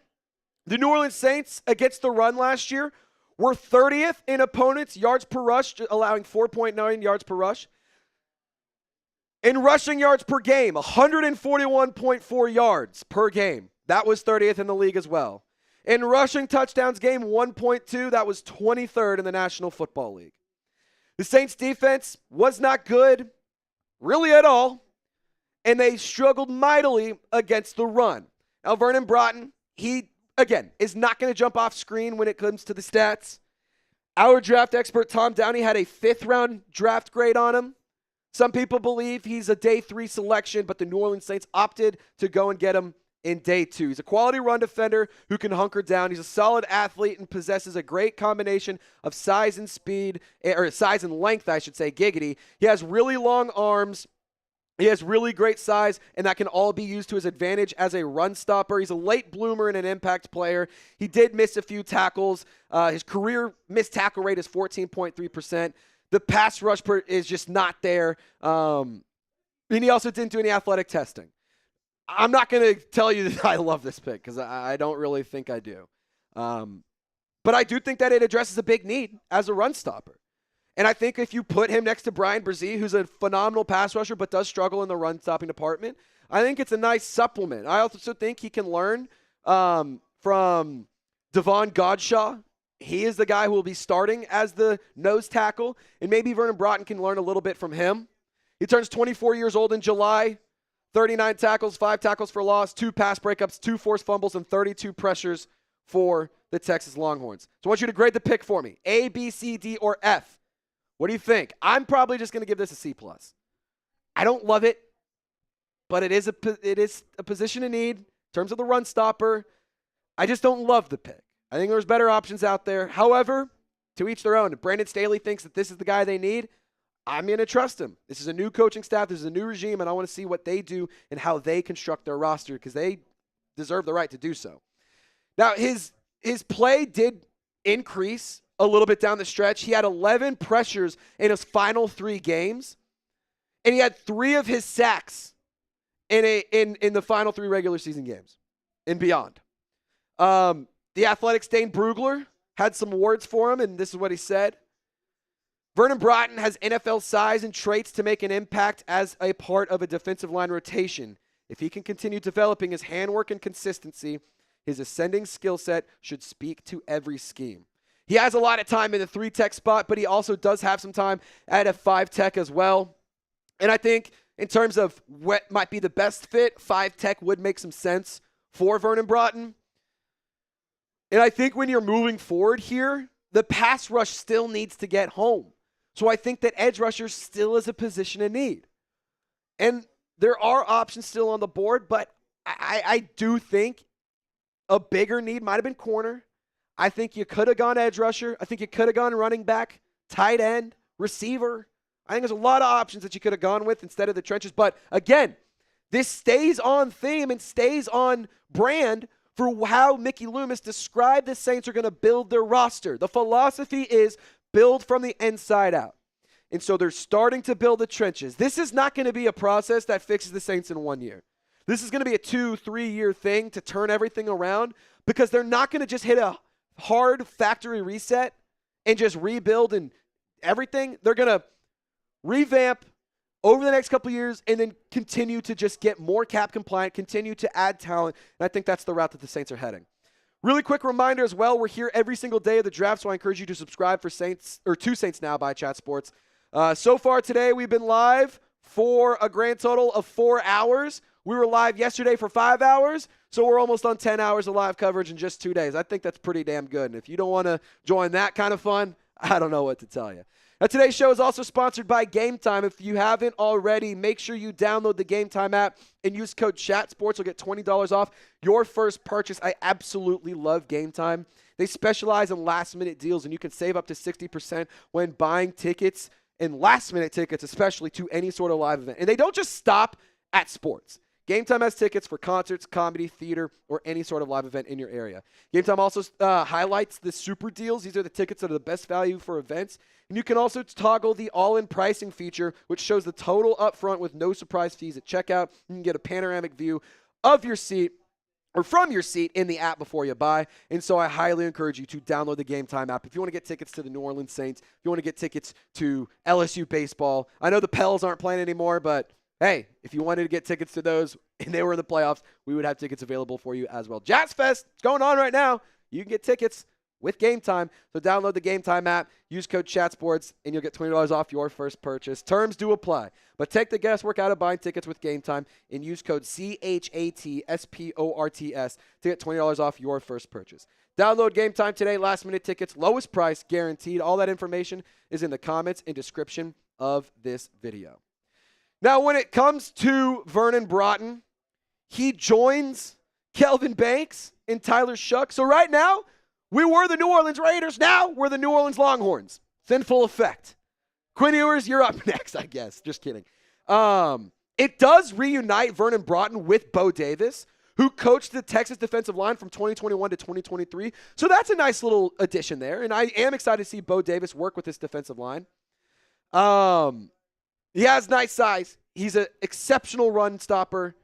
The New Orleans Saints against the run last year were 30th in opponents' yards per rush, allowing 4.9 yards per rush. In rushing yards per game, 141.4 yards per game. That was 30th in the league as well. In rushing touchdowns game, 1.2. That was 23rd in the National Football League. The Saints defense was not good, really at all, and they struggled mightily against the run. Now, Vernon Brotten, he, again, is not going to jump off screen when it comes to the stats. Our draft expert, Tom Downey, had a 5th-round draft grade on him. Some people believe he's a day 3 selection, but the New Orleans Saints opted to go and get him in day 2. He's a quality run defender who can hunker down. He's a solid athlete and possesses a great combination of size and speed, or size and length, I should say, giggity. He has really long arms. He has really great size, and that can all be used to his advantage as a run stopper. He's a late bloomer and an impact player. He did miss a few tackles. His career missed tackle rate is 14.3%. The pass rush is just not there. And he also didn't do any athletic testing. I'm not going to tell you that I love this pick because I don't really think I do. But I do think that it addresses a big need as a run stopper. And I think if you put him next to Brian Brzee, who's a phenomenal pass rusher but does struggle in the run-stopping department, I think it's a nice supplement. I also think he can learn from Devon Godshaw he is the guy who will be starting as the nose tackle, and maybe Vernon Brotten can learn a little bit from him. He turns 24 years old in July, 39 tackles, 5 tackles for loss, 2 pass breakups, 2 forced fumbles, and 32 pressures for the Texas Longhorns. So I want you to grade the pick for me. A, B, C, D, or F. What do you think? I'm probably just going to give this a C+. I don't love it, but it is a position in need in terms of the run stopper. I just don't love the pick. I think there's better options out there. However, to each their own. If Brandon Staley thinks that this is the guy they need, I'm going to trust him. This is a new coaching staff. This is a new regime, and I want to see what they do and how they construct their roster because they deserve the right to do so. Now, his play did increase a little bit down the stretch. He had 11 pressures in his final 3 games, and he had 3 of his sacks in the final 3 regular season games and beyond. The Athletics' Dane Brugler had some words for him, and this is what he said. Vernon Brotten has NFL size and traits to make an impact as a part of a defensive line rotation. If he can continue developing his handwork and consistency, his ascending skill set should speak to every scheme. He has a lot of time in the 3-tech spot, but he also does have some time at a 5-tech as well. And I think in terms of what might be the best fit, 5-tech would make some sense for Vernon Brotten. And I think when you're moving forward here, the pass rush still needs to get home. So I think that edge rusher still is a position in need. And there are options still on the board, but I do think a bigger need might have been corner. I think you could have gone edge rusher. I think you could have gone running back, tight end, receiver. I think there's a lot of options that you could have gone with instead of the trenches. But again, this stays on theme and stays on brand for how Mickey Loomis described the Saints are going to build their roster. The philosophy is build from the inside out. And so they're starting to build the trenches. This is not going to be a process that fixes the Saints in 1 year. This is going to be a 2-3 year thing to turn everything around because they're not going to just hit a hard factory reset and just rebuild and everything. They're going to revamp over the next couple of years and then continue to just get more cap compliant, continue to add talent. And I think that's the route that the Saints are heading. Really quick reminder as well, we're here every single day of the draft, so I encourage you to subscribe to Saints Now by Chat Sports. So far today, we've been live for a grand total of 4 hours. We were live yesterday for 5 hours, so we're almost on 10 hours of live coverage in just 2 days. I think that's pretty damn good. And if you don't want to join that kind of fun, I don't know what to tell you. Now, today's show is also sponsored by Game Time. If you haven't already, make sure you download the Game Time app and use code ChatSports. You'll get $20 off your first purchase. I absolutely love Game Time. They specialize in last-minute deals, and you can save up to 60% when buying tickets and last-minute tickets, especially to any sort of live event. And they don't just stop at sports. Game Time has tickets for concerts, comedy, theater, or any sort of live event in your area. Game Time also highlights the super deals. These are the tickets that are the best value for events. And you can also toggle the all-in pricing feature, which shows the total upfront with no surprise fees at checkout. You can get a panoramic view of your seat or from your seat in the app before you buy. And so I highly encourage you to download the Game Time app. If you want to get tickets to the New Orleans Saints, if you want to get tickets to LSU baseball, I know the Pels aren't playing anymore, but hey, if you wanted to get tickets to those and they were in the playoffs, we would have tickets available for you as well. Jazz Fest, it's going on right now. You can get tickets with Game Time. So download the Game Time app, use code ChatSports, and you'll get $20 off your first purchase. Terms do apply. But take the guesswork out of buying tickets with Game Time and use code CHATSPORTS to get $20 off your first purchase. Download Game Time today. Last-minute tickets, lowest price, guaranteed. All that information is in the comments and description of this video. Now, when it comes to Vernon Brotten, he joins Kelvin Banks and Tyler Shough. So right now, we were the New Orleans Raiders. Now we're the New Orleans Longhorns. It's in full effect. Quinn Ewers, you're up next, I guess. Just kidding. It does reunite Vernon Brotten with Bo Davis, who coached the Texas defensive line from 2021 to 2023. So that's a nice little addition there. And I am excited to see Bo Davis work with this defensive line. He has nice size. He's an exceptional run stopper.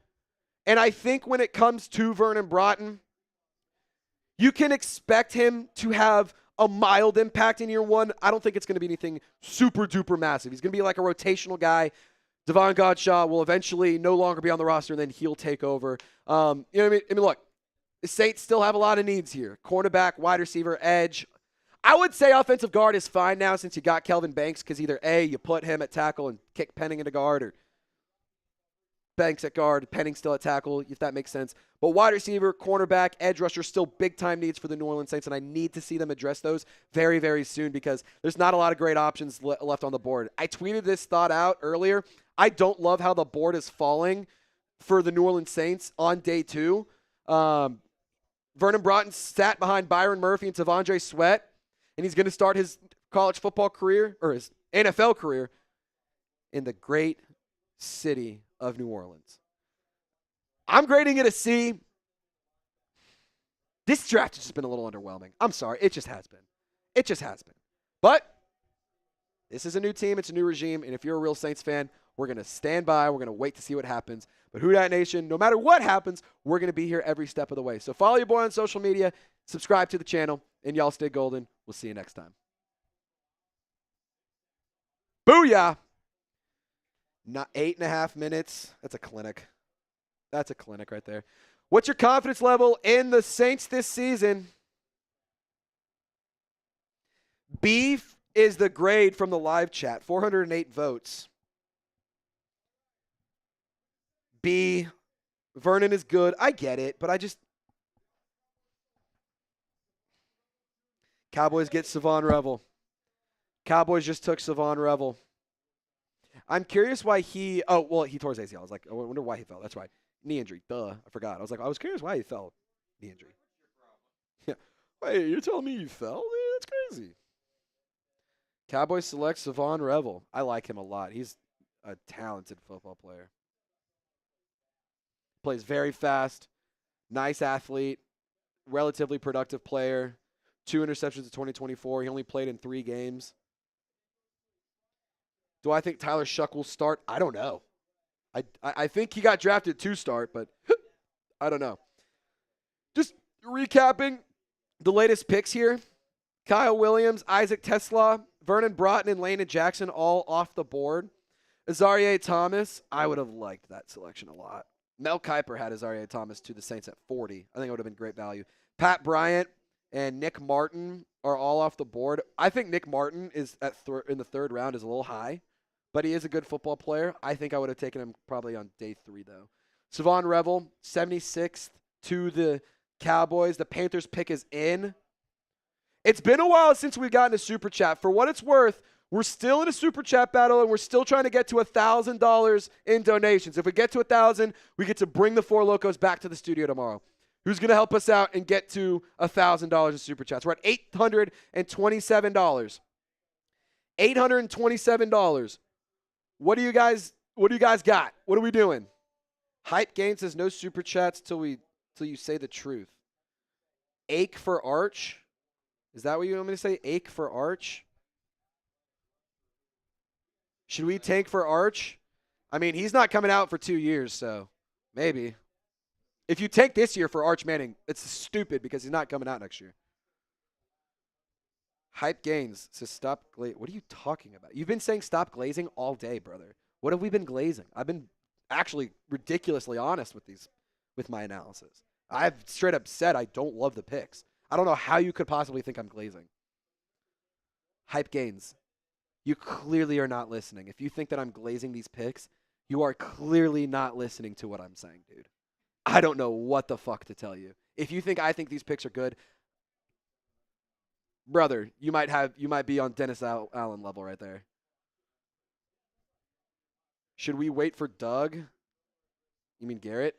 And I think when it comes to Vernon Brotten, you can expect him to have a mild impact in year one. I don't think it's going to be anything super duper massive. He's going to be like a rotational guy. Devon Godshaw will eventually no longer be on the roster, and then he'll take over. You know what I mean? Look, the Saints still have a lot of needs here. Cornerback, wide receiver, edge. I would say offensive guard is fine now since you got Kelvin Banks because either A, you put him at tackle and kick Penning into guard, or Banks at guard, Penning still at tackle, if that makes sense. But wide receiver, cornerback, edge rusher, still big-time needs for the New Orleans Saints, and I need to see them address those very, very soon because there's not a lot of great options left on the board. I tweeted this thought out earlier. I don't love how the board is falling for the New Orleans Saints on day 2. Vernon Brotten sat behind Byron Murphy and T'Vondre Sweat, and he's going to start his college football career, or his NFL career, in the great city of New Orleans. I'm grading it a C. This draft has just been a little underwhelming. I'm sorry. It just has been. It just has been. But this is a new team. It's a new regime. And if you're a real Saints fan, we're going to stand by. We're going to wait to see what happens. But Who Dat Nation, no matter what happens, we're going to be here every step of the way. So follow your boy on social media, subscribe to the channel, and y'all stay golden. We'll see you next time. Booyah! Not 8.5 minutes. That's a clinic. That's a clinic right there. What's your confidence level in the Saints this season? B is the grade from the live chat. 408 votes. B, Vernon is good. I get it, but I just... Cowboys get Savon Revel. Cowboys just took Savon Revel. I'm curious why he... Oh, well, he tore his ACL. I was like, I wonder why he fell. That's right. Knee injury. Duh. I forgot. I was curious why he fell. Knee injury. Yeah. Wait, you're telling me you fell? Man, that's crazy. Cowboys select Savon Revel. I like him a lot. He's a talented football player. Plays very fast. Nice athlete. Relatively productive player. 2 interceptions in 2024. He only played in 3 games. Do I think Tyler Shough will start? I don't know. I think he got drafted to start, but I don't know. Just recapping the latest picks here. Kyle Williams, Isaac Tesla, Vernon Brotten, and Landon Jackson all off the board. Azareye'h Thomas, I would have liked that selection a lot. Mel Kiper had Azareye'h Thomas to the Saints at 40. I think it would have been great value. Pat Bryant and Nick Martin are all off the board. I think Nick Martin is in the 3rd round is a little high, but he is a good football player. I think I would have taken him probably on day 3, though. Savon Revel, 76th to the Cowboys. The Panthers pick is in. It's been a while since we've gotten a Super Chat. For what it's worth, we're still in a Super Chat battle, and we're still trying to get to $1,000 in donations. If we get to 1,000, we get to bring the Four Locos back to the studio tomorrow. Who's going to help us out and get to $1,000 in Super Chats? We're at $827. $827. What do you guys got? What are we doing? Hype Game says no Super Chats till you say the truth. Ache for Arch? Is that what you want me to say? Ache for Arch? Should we tank for Arch? I mean, he's not coming out for 2 years, so maybe. If you tank this year for Arch Manning, it's stupid because he's not coming out next year. Hype Gains says stop glazing. What are you talking about? You've been saying stop glazing all day, brother. What have we been glazing? I've been actually ridiculously honest with my analysis. I've straight up said I don't love the picks. I don't know how you could possibly think I'm glazing. Hype Gains. You clearly are not listening. If you think that I'm glazing these picks, you are clearly not listening to what I'm saying, dude. I don't know what the fuck to tell you. If you think I think these picks are good, brother, you might be on Dennis Allen level right there. Should we wait for Doug? You mean Garrett?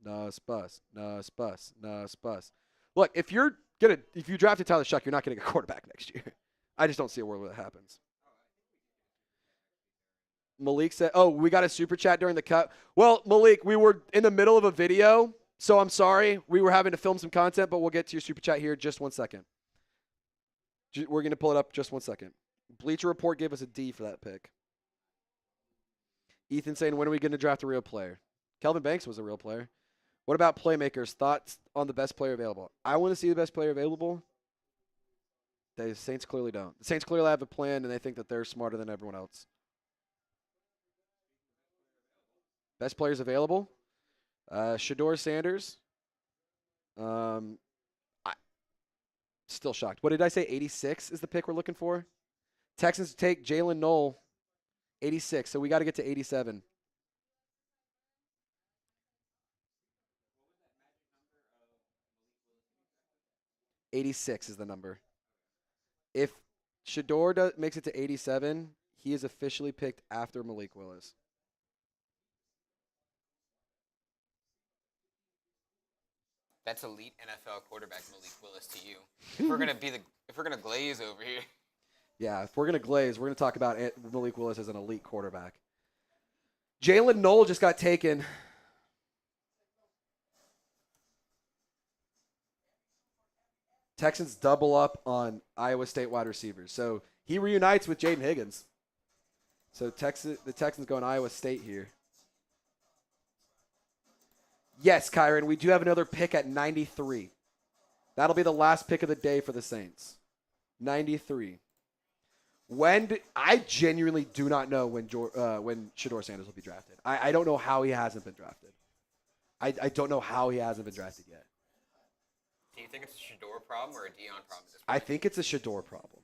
No, Spuss. No, Spuss. No, Spuss. Look, if you drafted Tyler Shough, you're not getting a quarterback next year. I just don't see a world where that happens. Malik said, oh, we got a super chat during the cut. Well, Malik, we were in the middle of a video, so I'm sorry. We were having to film some content, but we'll get to your super chat here just 1 second. We're going to pull it up just 1 second. Bleacher Report gave us a D for that pick. Ethan saying, when are we going to draft a real player? Kelvin Banks was a real player. What about playmakers? Thoughts on the best player available? I want to see the best player available. The Saints clearly don't. The Saints clearly have a plan, and they think that they're smarter than everyone else. Best players available? Shador Sanders. Still shocked. What did I say? 86 is the pick we're looking for? Texans take Jalen Knoll, 86. So we got to get to 87. '86 is the number. If Shedeur makes it to 87, he is officially picked after Malik Willis. That's elite NFL quarterback Malik Willis to you. If we're gonna glaze over here. Yeah, if we're gonna glaze, we're gonna talk about Malik Willis as an elite quarterback. Jalen Knoll just got taken. Texans double up on Iowa State wide receivers. So he reunites with Jaden Higgins. So the Texans going Iowa State here. Yes, Kyron, we do have another pick at 93. That'll be the last pick of the day for the Saints. 93. I genuinely do not know when Shedeur Sanders will be drafted. I don't know how he hasn't been drafted. I don't know how he hasn't been drafted yet. Do you think it's a Shedeur problem or a Dion problem? I think it's a Shedeur problem.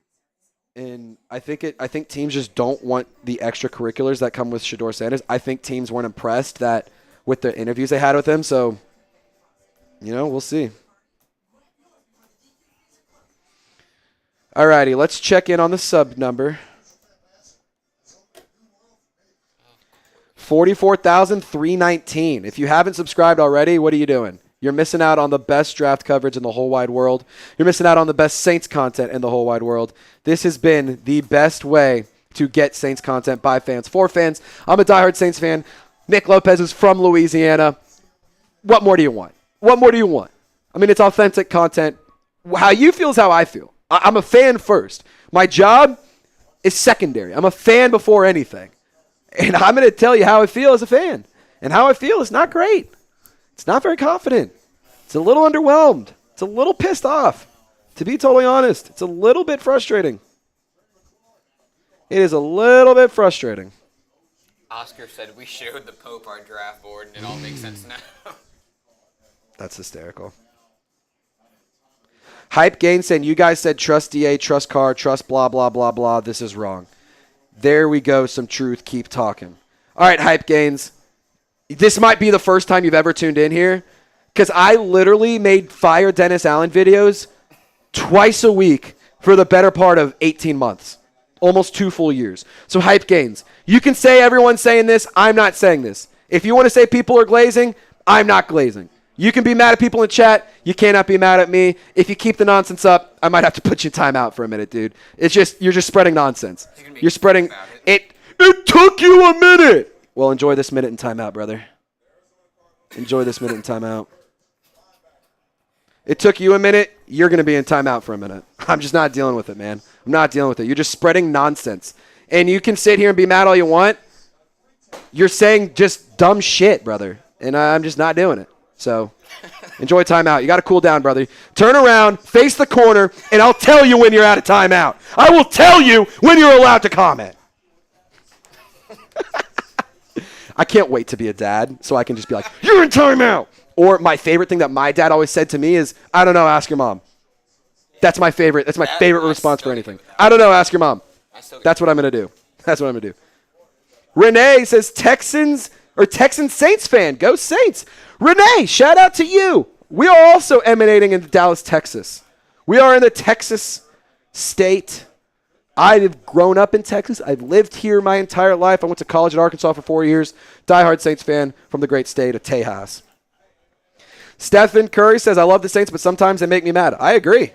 And I think teams just don't want the extracurriculars that come with Shedeur Sanders. I think teams weren't impressed with the interviews they had with him. So, we'll see. All righty, let's check in on the sub number. 44,319. If you haven't subscribed already, what are you doing? You're missing out on the best draft coverage in the whole wide world. You're missing out on the best Saints content in the whole wide world. This has been the best way to get Saints content by fans for fans. I'm a diehard Saints fan. Nick Lopez is from Louisiana. What more do you want? What more do you want? I mean, it's authentic content. How you feel is how I feel. I'm a fan first. My job is secondary. I'm a fan before anything. And I'm going to tell you how I feel as a fan. And how I feel is not great. It's not very confident. It's a little underwhelmed. It's a little pissed off. To be totally honest, it's a little bit frustrating. It is a little bit frustrating. Oscar said we showed the Pope our draft board, and it all makes sense now. That's hysterical. Hype Gain saying, you guys said trust DA, trust Carr, trust blah, blah, blah, blah. This is wrong. There we go. Some truth. Keep talking. All right, Hype Gains. This might be the first time you've ever tuned in here because I literally made Fire Dennis Allen videos twice a week for the better part of 18 months, almost 2 full years. So Hype Gains, you can say everyone's saying this. I'm not saying this. If you want to say people are glazing, I'm not glazing. You can be mad at people in chat. You cannot be mad at me. If you keep the nonsense up, I might have to put you in timeout for a minute, dude. You're just spreading nonsense. You're spreading it. It took you a minute. Well, enjoy this minute in timeout, brother. Enjoy this minute in timeout. It took you a minute. You're going to be in timeout for a minute. I'm just not dealing with it, man. I'm not dealing with it. You're just spreading nonsense. And you can sit here and be mad all you want. You're saying just dumb shit, brother. And I'm just not doing it. So enjoy timeout. You got to cool down, brother. Turn around, face the corner, and I'll tell you when you're out of timeout. I will tell you when you're allowed to comment. I can't wait to be a dad so I can just be like, you're in timeout. Or my favorite thing that my dad always said to me is, I don't know, ask your mom. That's my favorite. That's my favorite response for anything. I don't know, ask your mom. That's what I'm going to do. That's what I'm going to do. Renee says Texan Saints fan. Go Saints. Renee, shout out to you. We are also emanating in Dallas, Texas. We are in the Texas state. I've grown up in Texas. I've lived here my entire life. I went to college at Arkansas for 4 years. Diehard Saints fan from the great state of Tejas. Stephen Curry says, I love the Saints, but sometimes they make me mad. I agree.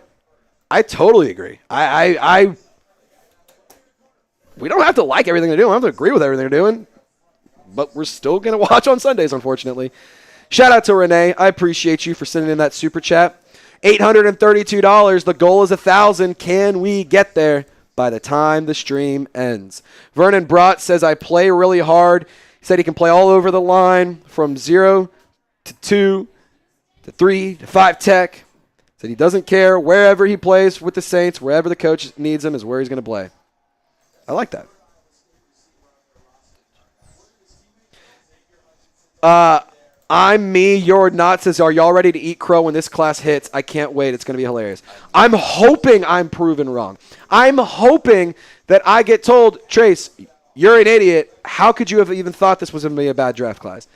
I totally agree. We don't have to like everything they're doing. We don't have to agree with everything they're doing. But we're still going to watch on Sundays, unfortunately. Shout out to Renee. I appreciate you for sending in that super chat. $832. The goal is 1,000. Can we get there by the time the stream ends? Vernon Brotten says, I play really hard. He said he can play all over the line from 0 to 2 to 3 to 5 tech. Said he doesn't care wherever he plays with the Saints, wherever the coach needs him is where he's going to play. I like that. I'm me, you're not says, are y'all ready to eat crow when this class hits? I can't wait. It's going to be hilarious. I'm hoping I'm proven wrong. I'm hoping that I get told, Trace, you're an idiot. How could you have even thought this was going to be a bad draft class?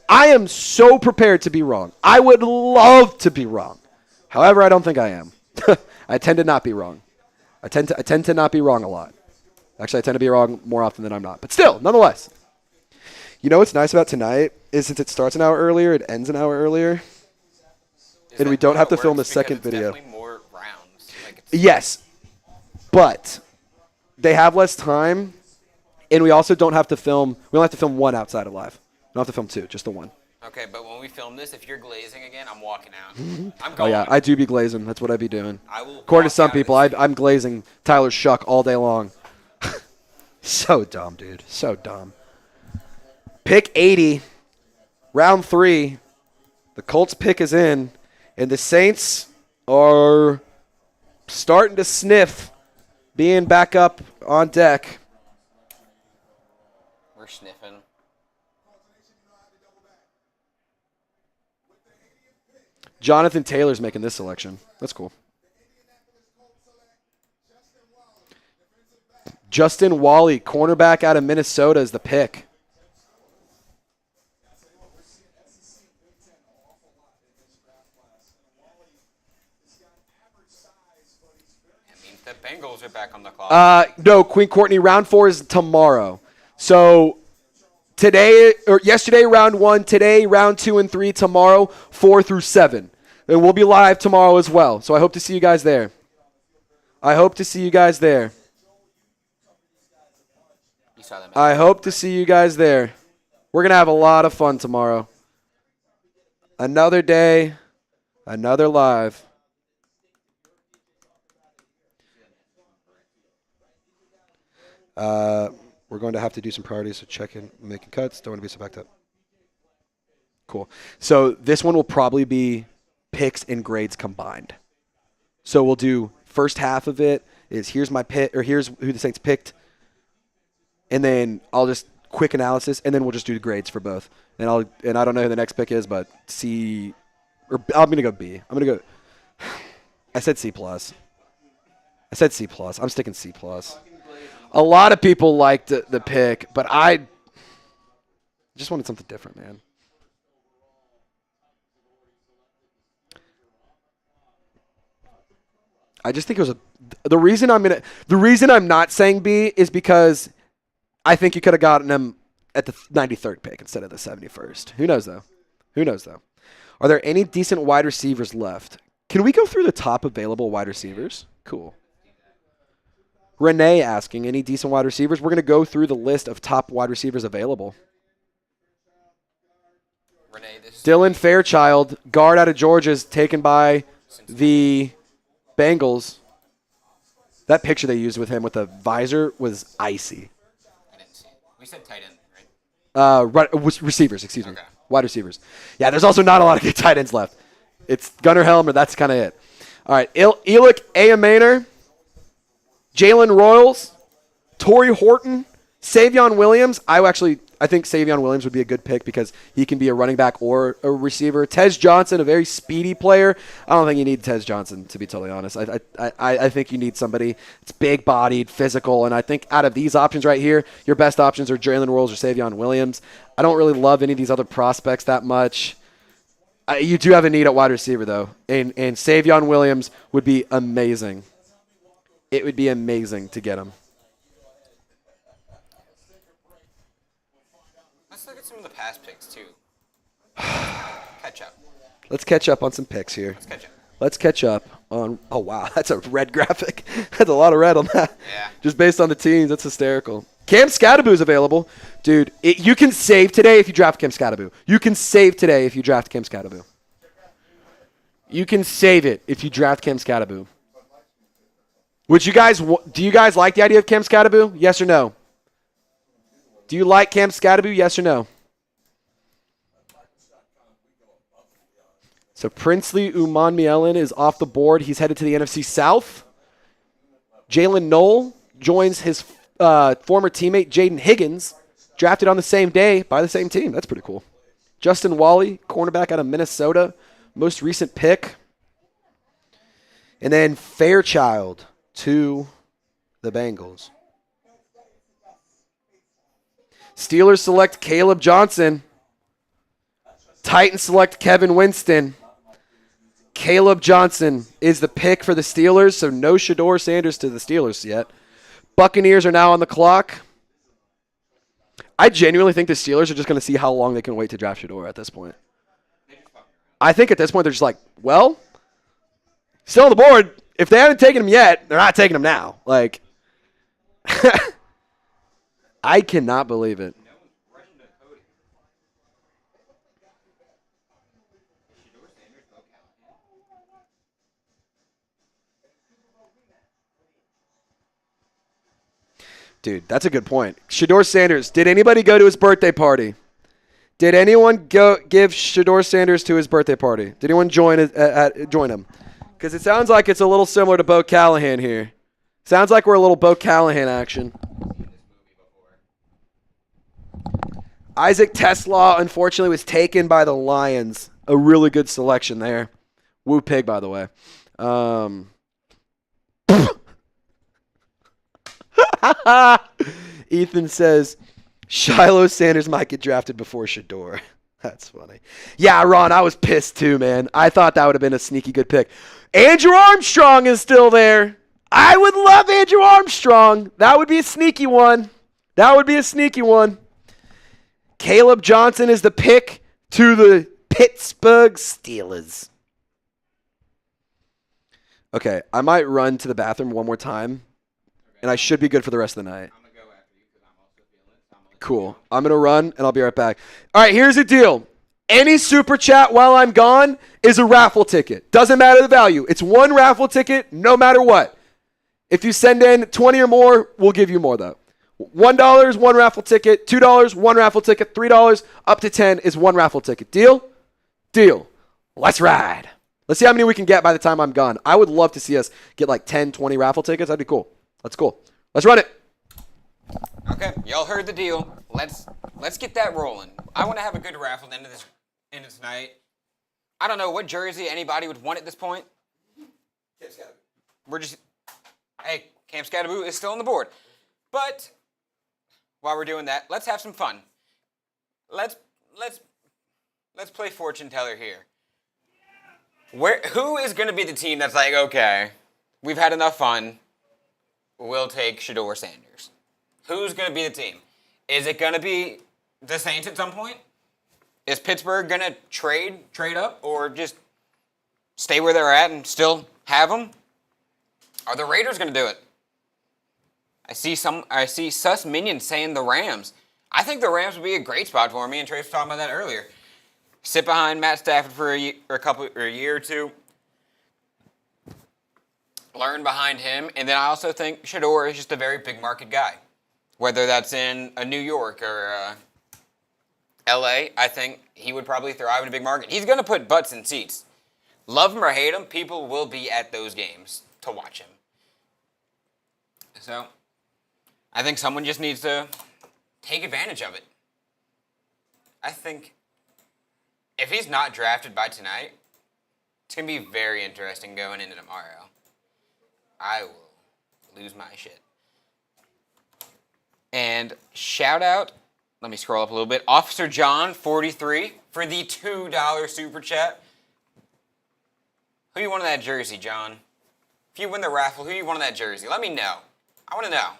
I am so prepared to be wrong. I would love to be wrong. However, I don't think I am. I tend to not be wrong. I tend to not be wrong a lot. Actually, I tend to be wrong more often than I'm not. But still, nonetheless. You know what's nice about tonight is since it starts an hour earlier, it ends an hour earlier. And we don't have to film the second video. More rounds. Yes. But they have less time. And we also don't have to film. We only have to film one outside of live. We don't have to film two, just the one. Okay, but when we film this, if you're glazing again, I'm walking out. I'm Oh, going. yeah. I do be glazing. That's what I be doing. I will According to walk some out people, I'm glazing Tyler Shough all day long. So dumb, dude. So dumb. Pick 80, round 3. The Colts pick is in, and the Saints are starting to sniff being back up on deck. We're sniffing. Jonathan Taylor's making this selection. That's cool. Justin Wally, cornerback out of Minnesota, is the pick. That means the Bengals are back on the clock. No, Queen Courtney, round 4 is tomorrow. So today or yesterday, round 1. Today, round 2 and 3. Tomorrow, 4 through 7. And we'll be live tomorrow as well. So I hope to see you guys there. I hope to see you guys there. I hope to see you guys there. We're going to have a lot of fun tomorrow. Another day, another live. We're going to have to do some priorities, so check in, making cuts. Don't want to be so backed up. Cool. So this one will probably be picks and grades combined. So we'll do first half of it is here's my pick, or here's who the Saints picked. And then I'll just quick analysis, and then we'll just do the grades for both. And I don't know who the next pick is, but C, or I'm gonna go B. I'm gonna go. I said C plus. I said C plus. I'm sticking C plus. A lot of people liked the pick, but I just wanted something different, man. I just think it was the reason I'm not saying B is because I think you could have gotten him at the 93rd pick instead of the 71st. Who knows, though? Are there any decent wide receivers left? Can we go through the top available wide receivers? Cool. Renee asking, any decent wide receivers? We're going to go through the list of top wide receivers available. Renee, Dylan Fairchild, guard out of Georgia, is taken by the Bengals. That picture they used with him with the visor was icy. We said tight end, right? Receivers, excuse me. Okay. Wide receivers. Yeah, there's also not a lot of good tight ends left. It's Gunnar Helmer. That's kind of it. All right, Elick Ayamaner, Jalen Royals, Torrey Horton, Savion Williams. I think Savion Williams would be a good pick because he can be a running back or a receiver. Tez Johnson, a very speedy player. I don't think you need Tez Johnson, to be totally honest. I think you need somebody that's big-bodied, physical, and I think out of these options right here, your best options are Jalen Royals or Savion Williams. I don't really love any of these other prospects that much. You do have a need at wide receiver, though, and Savion Williams would be amazing. It would be amazing to get him. Let's look at some of the past picks, too. Catch up. Let's catch up on some picks here. Let's catch up on – oh, wow, that's a red graphic. That's a lot of red on that. Yeah. Just based on the teams, that's hysterical. Cam Skattebo is available. Dude, you can save today if you draft Cam Skattebo. You can save today if you draft Cam Skattebo. You can save it if you draft Cam Skattebo. Do you guys like the idea of Cam Skattebo? Yes or no? Do you like Cam Skattebo? Yes or no? So Princely Umanmielen is off the board. He's headed to the NFC South. Jalen Knoll joins his former teammate Jaden Higgins, drafted on the same day by the same team. That's pretty cool. Justin Wally, cornerback out of Minnesota, most recent pick. And then Fairchild to the Bengals. Steelers select Caleb Johnson. Titans select Kevin Winston. Caleb Johnson is the pick for the Steelers, so no Shedeur Sanders to the Steelers yet. Buccaneers are now on the clock. I genuinely think the Steelers are just going to see how long they can wait to draft Shedeur at this point. I think at this point they're just like, well, still on the board. If they haven't taken him yet, they're not taking him now. Like, I cannot believe it. Dude, that's a good point. Shedeur Sanders, did anybody go to his birthday party? Did anyone go give Shedeur Sanders to his birthday party? Did anyone join him? Because it sounds like it's a little similar to Bo Callahan here. Sounds like we're a little Bo Callahan action. Isaac Tesla, unfortunately, was taken by the Lions. A really good selection there. Woo pig, by the way. Ethan says, Shiloh Sanders might get drafted before Shedeur. That's funny. Yeah, Ron, I was pissed too, man. I thought that would have been a sneaky good pick. Andrew Armstrong is still there. I would love Andrew Armstrong. That would be a sneaky one. Caleb Johnson is the pick to the Pittsburgh Steelers. Okay, I might run to the bathroom one more time, and I should be good for the rest of the night. I'm going to go after you because I'm also feeling it. Cool. I'm going to run, and I'll be right back. All right, here's the deal. Any super chat while I'm gone is a raffle ticket. Doesn't matter the value. It's one raffle ticket no matter what. If you send in 20 or more, we'll give you more, though. $1 is one raffle ticket. $2, one raffle ticket. $3, up to 10 is one raffle ticket. Deal? Deal. Let's ride. Let's see how many we can get by the time I'm gone. I would love to see us get like 10, 20 raffle tickets. That'd be cool. That's cool. Let's run it. Okay, y'all heard the deal. Let's get that rolling. I want to have a good raffle at the end of tonight. I don't know what jersey anybody would want at this point. Cam Scattaboo is still on the board. But while we're doing that, let's have some fun. Let's play fortune teller here. Who is going to be the team that's like, okay, we've had enough fun. We'll take Shedeur Sanders. Who's going to be the team? Is it going to be the Saints at some point? Is Pittsburgh going to trade up, or just stay where they're at and still have them? Are the Raiders going to do it? I see Sus Minion saying the Rams. I think the Rams would be a great spot for me, and Trace was talking about that earlier. Sit behind Matt Stafford for a year or two. Learn behind him, and then I also think Shedeur is just a very big market guy. Whether that's in New York or L.A., I think he would probably thrive in a big market. He's going to put butts in seats. Love him or hate him, people will be at those games to watch him. So, I think someone just needs to take advantage of it. I think if he's not drafted by tonight, it's going to be very interesting going into tomorrow. I will lose my shit. And shout out, let me scroll up a little bit, Officer John 43 for the $2 super chat. Who you want on that jersey, John? If you win the raffle, who you want on that jersey? Let me know. I want to know.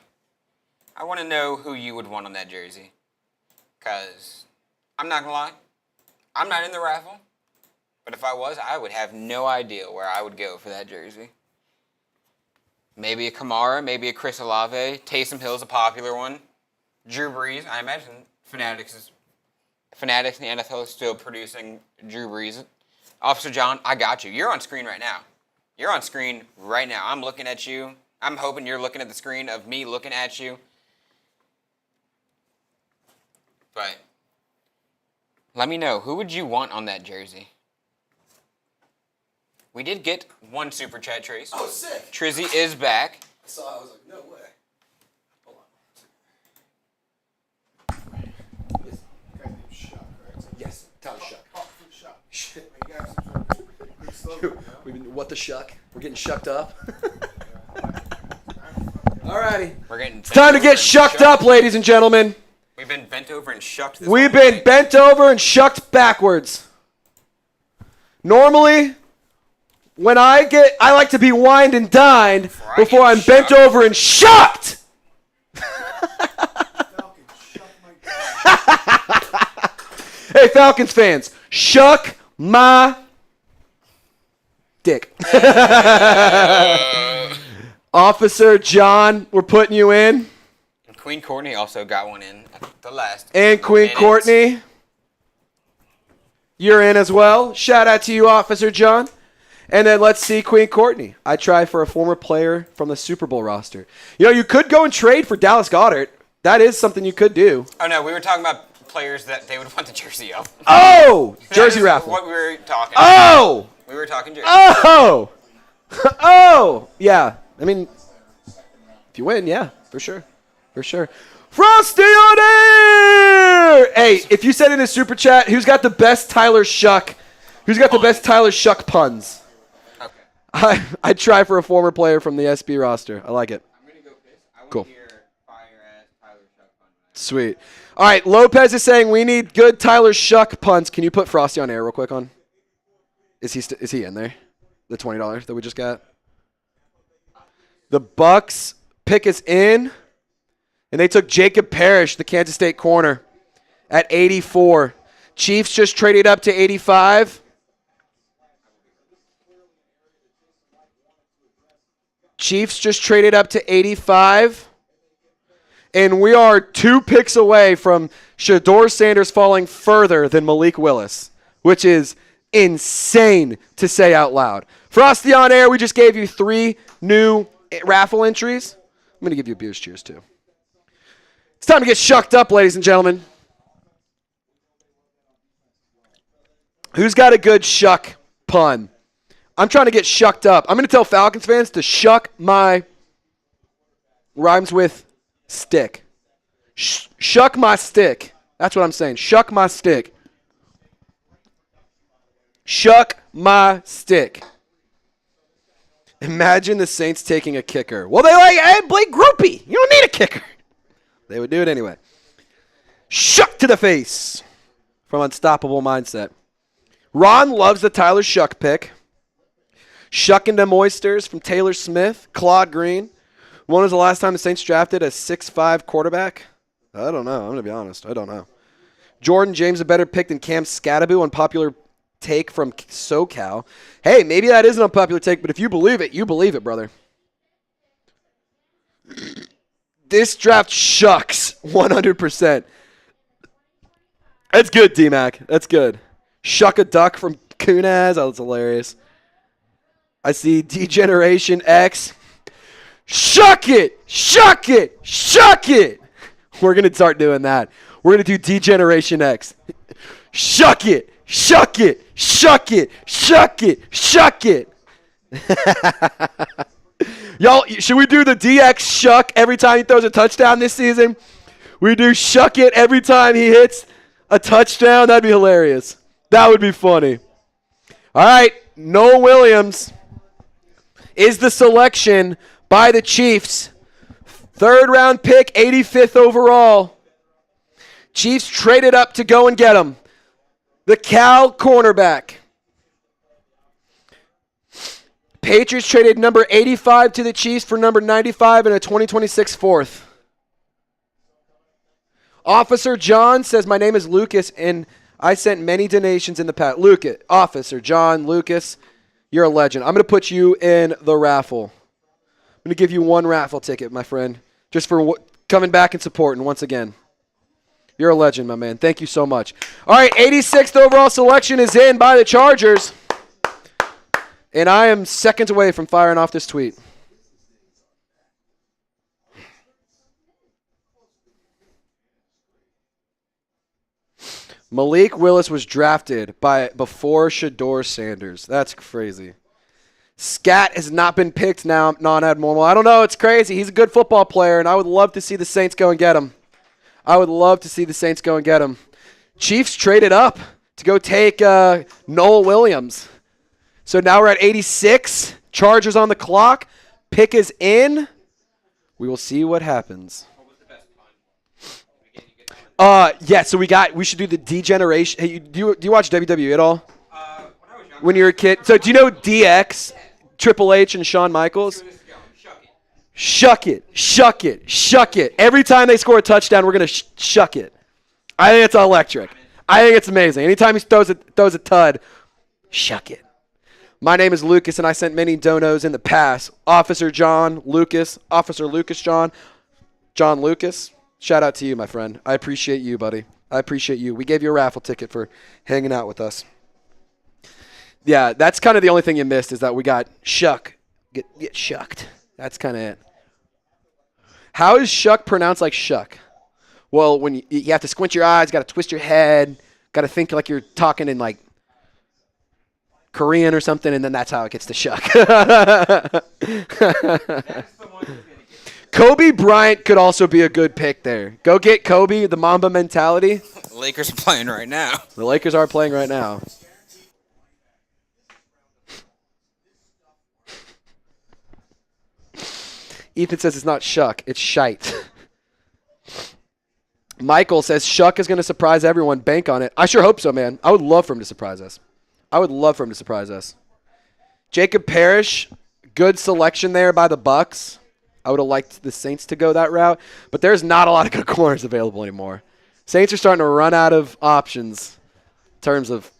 I want to know who you would want on that jersey. Because I'm not going to lie, I'm not in the raffle. But if I was, I would have no idea where I would go for that jersey. Maybe a Kamara, maybe a Chris Olave. Taysom Hill's a popular one. Drew Brees, I imagine Fanatics in the NFL is still producing Drew Brees. Officer John, I got you. You're on screen right now. You're on screen right now. I'm looking at you. I'm hoping you're looking at the screen of me looking at you. But let me know, who would you want on that jersey? We did get one super chat, Trace. Oh, sick. Trizzy is back. I saw it, I was like, no way. Hold on. Yes, Shough, correct? Yes, Tyler What the shuck? We're getting shucked up. Alrighty. We're getting It's time to get shucked up, ladies and gentlemen. We've been bent over and shucked this We've whole been way. bent over and shucked backwards. Normally, when I like to be wined and dined before I'm bent over and shucked. Hey, Falcons fans, shuck my dick. Officer John, we're putting you in. And Queen Courtney also got one in at the last. And Queen minutes. Courtney, you're in as well. Shout out to you, Officer John. And then let's see Queen Courtney. I try for a former player from the Super Bowl roster. You know, you could go and trade for Dallas Goedert. That is something you could do. Oh, no, we were talking about players that they would want the jersey of. Oh! Jersey That is raffle. what we were talking. Oh! We were talking jersey. Oh! Oh! Yeah. I mean, if you win, yeah, for sure. For sure. Frosty on air! Hey, if you said in a super chat, who's got the best Tyler Shough? Who's got the best Tyler Shough puns? Okay. I'd try for a former player from the SB roster. I like it. I'm going to go piss. I want Cool. to hear fire-ass Tyler Shough fun. Sweet. All right, Lopez is saying we need good Tyler Shough puns. Can you put Frosty on air real quick on? Is he in there? The $20 that we just got? The Bucks pick is in, and they took Jacob Parrish, the Kansas State corner, at 84. Chiefs just traded up to 85. Chiefs just traded up to 85. And we are 2 picks away from Shedeur Sanders falling further than Malik Willis, which is insane to say out loud. Frosty on air, we just gave you 3 new raffle entries. I'm going to give you a beer's cheers, too. It's time to get shucked up, ladies and gentlemen. Who's got a good shuck pun? I'm trying to get shucked up. I'm going to tell Falcons fans to shuck my rhymes with stick. Shuck my stick. That's what I'm saying. Shuck my stick. Shuck my stick. Imagine the Saints taking a kicker. Well, they hey, Blake Groupie. You don't need a kicker. They would do it anyway. Shuck to the face from Unstoppable Mindset. Ron loves the Tyler Shough pick. Shucking them oysters from Taylor Smith. Claude Green. When was the last time the Saints drafted a 6'5 quarterback? I don't know. I'm going to be honest. I don't know. Jordan James a better pick than Cam Scattaboo. Unpopular take from SoCal. Hey, maybe that is an unpopular take, but if you believe it, brother. This draft shucks 100%. That's good, D-Mac. That's good. Shuck a duck from Kunaz. Oh, that's hilarious. I see Degeneration X. Shuck it! Shuck it! Shuck it! We're going to start doing that. We're going to do Degeneration X. Shuck it! Shuck it! Shuck it! Shuck it! Shuck it! Y'all, should we do the DX shuck every time he throws a touchdown this season? We do shuck it every time he hits a touchdown? That'd be hilarious. That would be funny. All right, Noah Williams is the selection by the Chiefs. 3rd round pick, 85th overall. Chiefs traded up to go and get him. The Cal cornerback. Patriots traded number 85 to the Chiefs for number 95 and a 2026 4th. Officer John says, my name is Lucas, and I sent many donations in the past. Officer John, Lucas, you're a legend. I'm going to put you in the raffle. I'm going to give you 1 raffle ticket, my friend, just for coming back and supporting once again. You're a legend, my man. Thank you so much. All right, 86th overall selection is in by the Chargers. And I am seconds away from firing off this tweet. Malik Willis was drafted before Shedeur Sanders. That's crazy. Scat has not been picked now, non-abnormal. I don't know. It's crazy. He's a good football player, and I would love to see the Saints go and get him. Chiefs traded up to go take Noah Williams. So now we're at 86. Chargers on the clock. Pick is in. We will see what happens. Yeah, so we should do the degeneration. Hey, do you watch WWE at all? When you were a kid. So do you know DX, Triple H, and Shawn Michaels? Shuck it. Shuck it. Shuck it. Every time they score a touchdown, we're going to shuck it. I think it's electric. I think it's amazing. Anytime he throws a tud, shuck it. My name is Lucas, and I sent many donos in the past. Officer John Lucas, Officer Lucas John Lucas. Shout out to you, my friend. I appreciate you, buddy. I appreciate you. We gave you a raffle ticket for hanging out with us. Yeah, that's kind of the only thing you missed is that we got shuck. Get shucked. That's kind of it. How is shuck pronounced like shuck? Well, when you have to squint your eyes, got to twist your head, got to think like you're talking in like Korean or something, and then that's how it gets to shuck. Kobe Bryant could also be a good pick there. Go get Kobe, the Mamba mentality. The Lakers are playing right now. The Lakers are playing right now. Ethan says it's not shuck, it's shite. Michael says Shuck is going to surprise everyone. Bank on it. I sure hope so, man. I would love for him to surprise us. Jacob Parrish, good selection there by the Bucks. I would have liked the Saints to go that route, but there's not a lot of good corners available anymore. Saints are starting to run out of options in terms of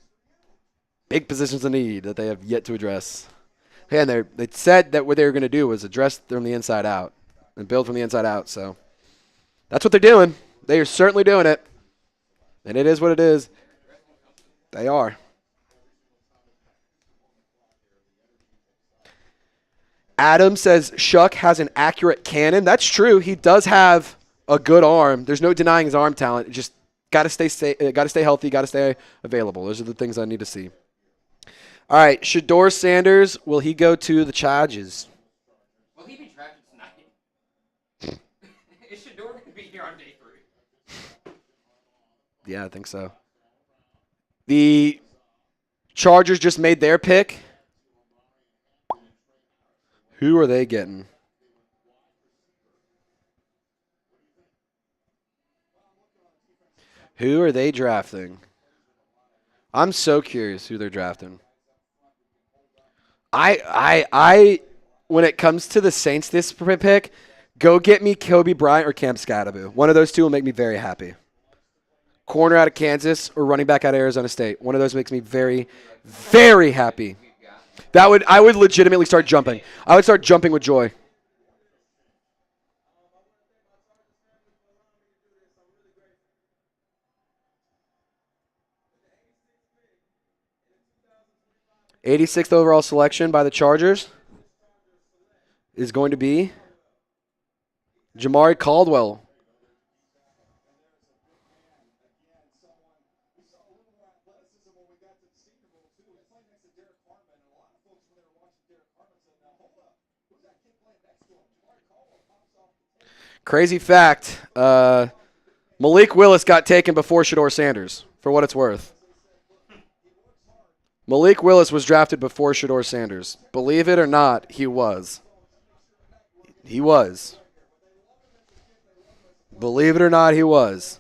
big positions of need that they have yet to address. And they said that what they were going to do was address from the inside out and build from the inside out. So that's what they're doing. They are certainly doing it. And it is what it is. They are. Adam says Shuck has an accurate cannon. That's true. He does have a good arm. There's no denying his arm talent. Just got to stay healthy, got to stay available. Those are the things I need to see. All right, Shedeur Sanders, will he go to the Chargers? Will he be drafted tonight? Is Shedeur going to be here on day 3? Yeah, I think so. The Chargers just made their pick. Who are they getting? Who are they drafting? I'm so curious who they're drafting. I when it comes to the Saints this pick, go get me Kobe Bryant or Cam Skattebo. One of those two will make me very happy. Corner out of Kansas or running back out of Arizona State. One of those makes me very, very happy. I would legitimately start jumping. I would start jumping with joy. '86th overall selection by the Chargers is going to be Jamari Caldwell. Crazy fact, Malik Willis got taken before Shedeur Sanders, for what it's worth. Malik Willis was drafted before Shedeur Sanders. Believe it or not, he was. He was. Believe it or not, he was.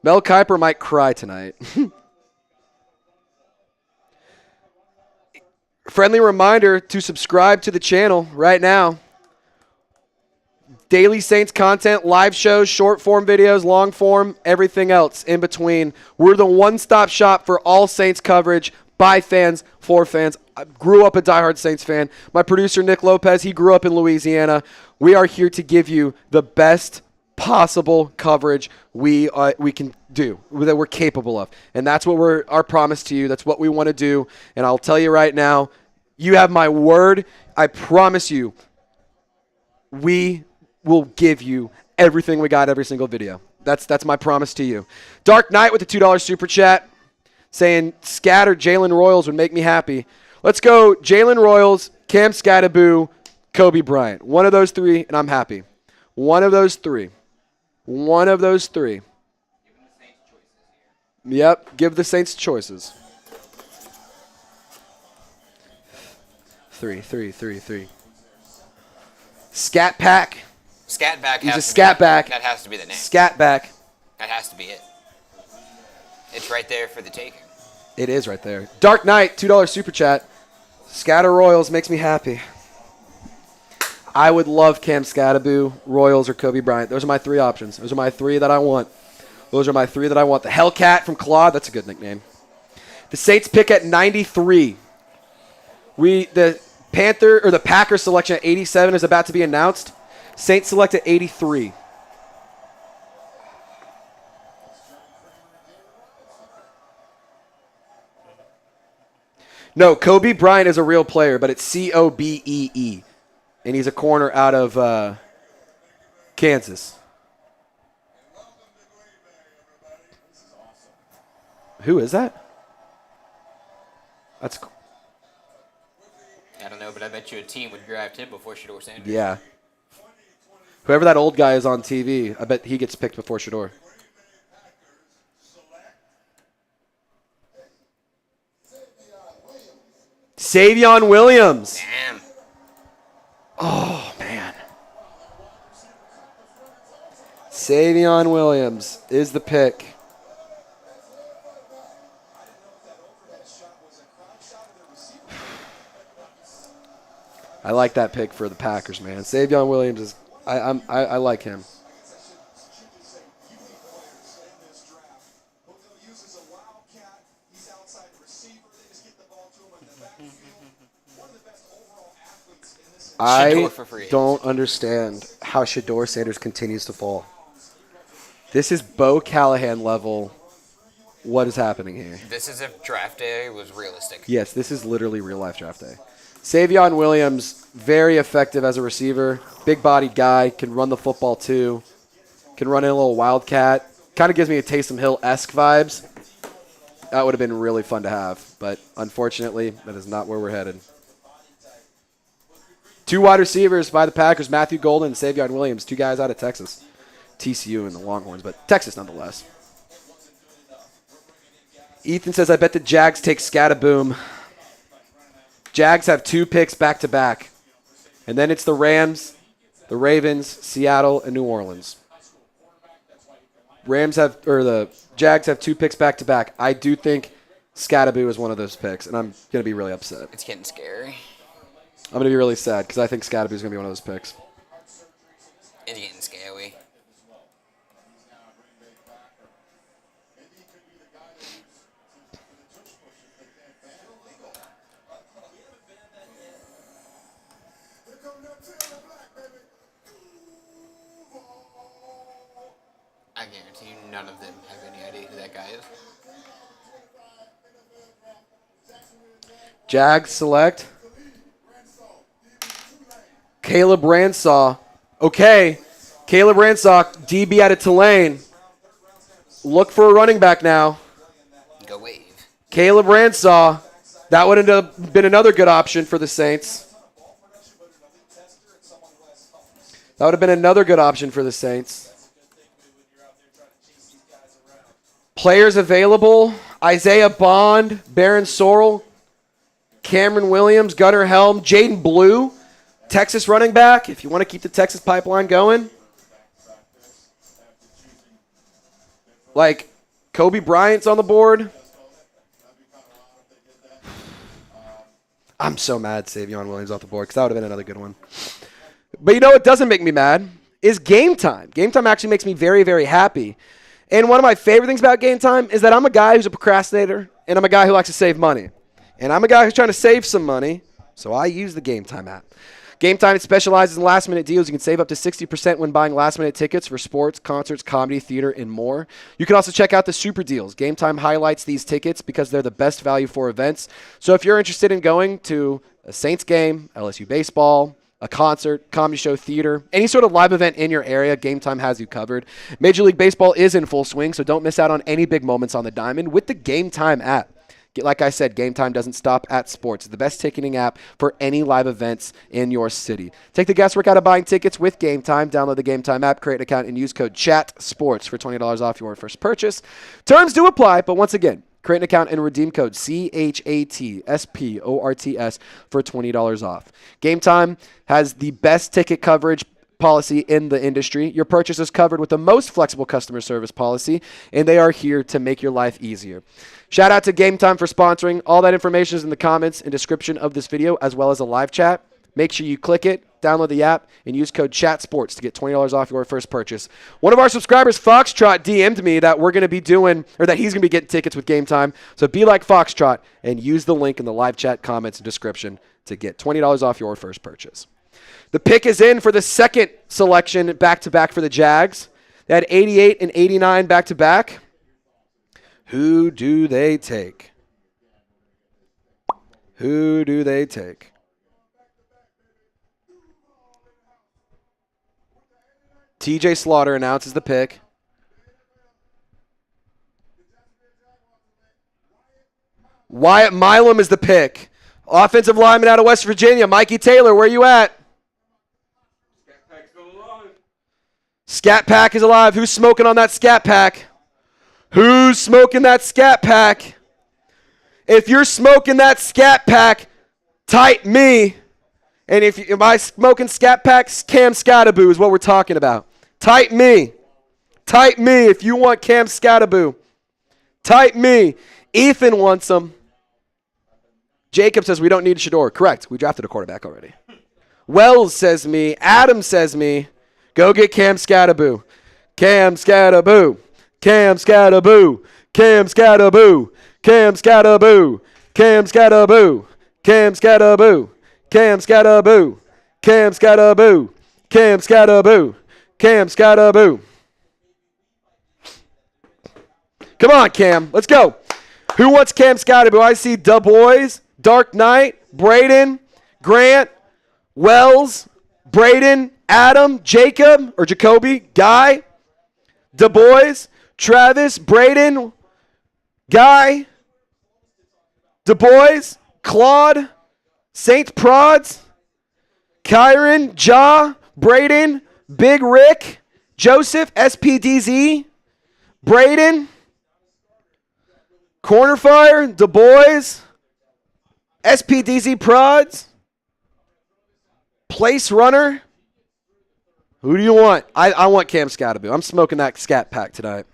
Mel Kiper might cry tonight. Friendly reminder to subscribe to the channel right now. Daily Saints content, live shows, short form videos, long form, everything else in between. We're the one-stop shop for all Saints coverage by fans, for fans. I grew up a diehard Saints fan. My producer, Nick Lopez, he grew up in Louisiana. We are here to give you the best possible coverage we can do, that we're capable of. And that's what our promise to you. That's what we want to do. And I'll tell you right now, you have my word. I promise you, we will give you everything we got every single video. That's my promise to you. Dark Knight with the $2 super chat saying Scat or Jalen Royals would make me happy. Let's go Jalen Royals, Cam Skattebo, Kobe Bryant. One of those three, and I'm happy. One of those three. Yep, give the Saints choices. Three. Scat Pack. Scat back. He's a scat back. That has to be the name. Scat Back. That has to be it. It's right there for the taking. It is right there. Dark Knight, $2 super chat. Scatter Royals makes me happy. I would love Cam Scattaboo, Royals, or Kobe Bryant. Those are my 3 options. Those are my 3 that I want. The Hellcat from Claude, that's a good nickname. The Saints pick at 93. The Packers selection at 87 is about to be announced. Saints select at 83. No, Kobe Bryant is a real player, but it's Cobee. And he's a corner out of Kansas. Who is that? That's cool. I don't know, but I bet you a team would draft him before Shedeur Sanders. Yeah. Whoever that old guy is on TV, I bet he gets picked before Shedeur. Savion Williams. Damn. Oh, man. Savion Williams is the pick. I like that pick for the Packers, man. Savion Williams is I like him. I don't understand how Shedeur Sanders continues to fall. This is Bo Callahan level. What is happening here? This is if draft day was realistic. Yes, this is literally real life draft day. Savion Williams, very effective as a receiver. Big-bodied guy, can run the football too. Can run in a little wildcat. Kind of gives me a Taysom Hill-esque vibes. That would have been really fun to have. But unfortunately, that is not where we're headed. 2 wide receivers by the Packers, Matthew Golden and Savion Williams. 2 guys out of Texas. TCU and the Longhorns, but Texas nonetheless. Ethan says, I bet the Jags take Scataboom. Jags have 2 picks back-to-back. And then it's the Rams, the Ravens, Seattle, and New Orleans. The Jags have 2 picks back-to-back. I do think Scattaboo is one of those picks, and I'm going to be really upset. It's getting scary. I'm going to be really sad because I think Scattaboo is going to be one of those picks. It's getting scary. I guarantee you none of them have any idea who that guy is. Jags select Caleb Ransaw. Okay, Caleb Ransaw, DB out of Tulane. Look for a running back now. Go Wave. Caleb Ransaw. That would have been another good option for the Saints. That would have been another good option for the Saints. Players available: Isaiah Bond, Baron Sorrell, Cameron Williams, Gunnar Helm, Jaden Blue, Texas running back, if you want to keep the Texas pipeline going. Like, Kobe Bryant's on the board. I'm so mad Savion Williams off the board because that would have been another good one. But you know what doesn't make me mad is Game Time. Game Time actually makes me very, very happy. And one of my favorite things about Game Time is that I'm a guy who's a procrastinator, and I'm a guy who likes to save money. And I'm a guy who's trying to save some money, so I use the Game Time app. Game Time specializes in last-minute deals. You can save up to 60% when buying last-minute tickets for sports, concerts, comedy, theater, and more. You can also check out the super deals. Game Time highlights these tickets because they're the best value for events. So if you're interested in going to a Saints game, LSU baseball, a concert, comedy show, theater, any sort of live event in your area, Game Time has you covered. Major League Baseball is in full swing, so don't miss out on any big moments on the diamond with the Game Time app. Like I said, Game Time doesn't stop at sports. It's the best ticketing app for any live events in your city. Take the guesswork out of buying tickets with Game Time. Download the Game Time app, create an account, and use code CHATSPORTS for $20 off your first purchase. Terms do apply, but once again, Create an account and redeem code CHATSPORTS for $20 off. Game Time has the best ticket coverage policy in the industry. Your purchase is covered with the most flexible customer service policy, and they are here to make your life easier. Shout out to Game Time for sponsoring. All that information is in the comments and description of this video, as well as a live chat. Make sure you click it, download the app, and use code CHATSPORTS to get $20 off your first purchase. One of our subscribers, Foxtrot, DM'd me that we're going to be doing, or that he's going to be getting tickets with Game Time. So be like Foxtrot and use the link in the live chat comments and description to get $20 off your first purchase. The pick is in for the second selection back-to-back for the Jags. They had 88 and 89 back-to-back. Who do they take? Who do they take? TJ Slaughter announces the pick. Wyatt Milam is the pick. Offensive lineman out of West Virginia. Mikey Taylor, where you at? Scat Pack is alive. Who's smoking on that Scat Pack? Who's smoking that Scat Pack? If you're smoking that Scat Pack, type me. And if I smoking Scat Packs, Cam Scataboo is what we're talking about. Type me. Type me if you want Cam Scataboo. Type me. Ethan wants them. Jacob says we don't need Shador. Correct. We drafted a quarterback already. Wells says me. Adam says me. Go get Cam Scataboo. Cam Scataboo. Cam Scataboo. Cam Scataboo. Cam Scataboo. Cam Scataboo. Cam Scataboo. Cam Scataboo. Cam Scataboo. Cam Scataboo. Cam Scataboo. Come on, Cam. Let's go. Who wants Cam Scataboo? I see Du Bois, Dark Knight, Braden, Grant, Wells, Braden, Adam, Jacob, or Jacoby, Guy, Du Bois, Travis, Braden, Guy, Du Bois, Claude, Saint Prods, Kyron, Ja, Braden, Big Rick, Joseph, SPDZ, Braden, Cornerfire, Du Bois, SPDZ Prods, Place Runner. Who do you want? I want Cam Scataboo. I'm smoking that Scat Pack tonight.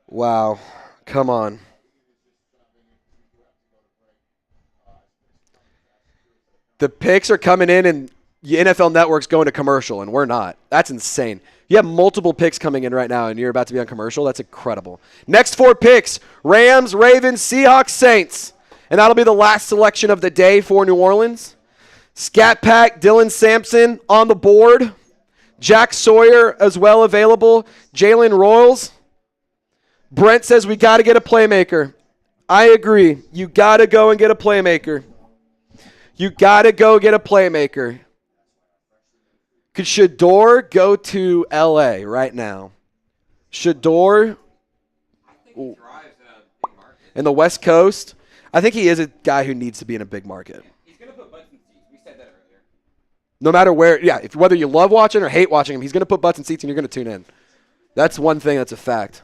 Wow. Come on. The picks are coming in and the NFL Network's going to commercial, and we're not. That's insane. You have multiple picks coming in right now, and you're about to be on commercial. That's incredible. Next 4 picks, Rams, Ravens, Seahawks, Saints. And that'll be the last selection of the day for New Orleans. Scat Pack, Dylan Sampson on the board. Jack Sawyer as well available. Jalen Royals. Brent says we got to get a playmaker. I agree. You got to go and get a playmaker. You got to go get a playmaker. Could Shador go to L.A. right now? Shador in the West Coast? I think he is a guy who needs to be in a big market. He's going to put butts in seats. We said that earlier. No matter where, whether you love watching or hate watching him, he's going to put butts in seats and you're going to tune in. That's one thing that's a fact.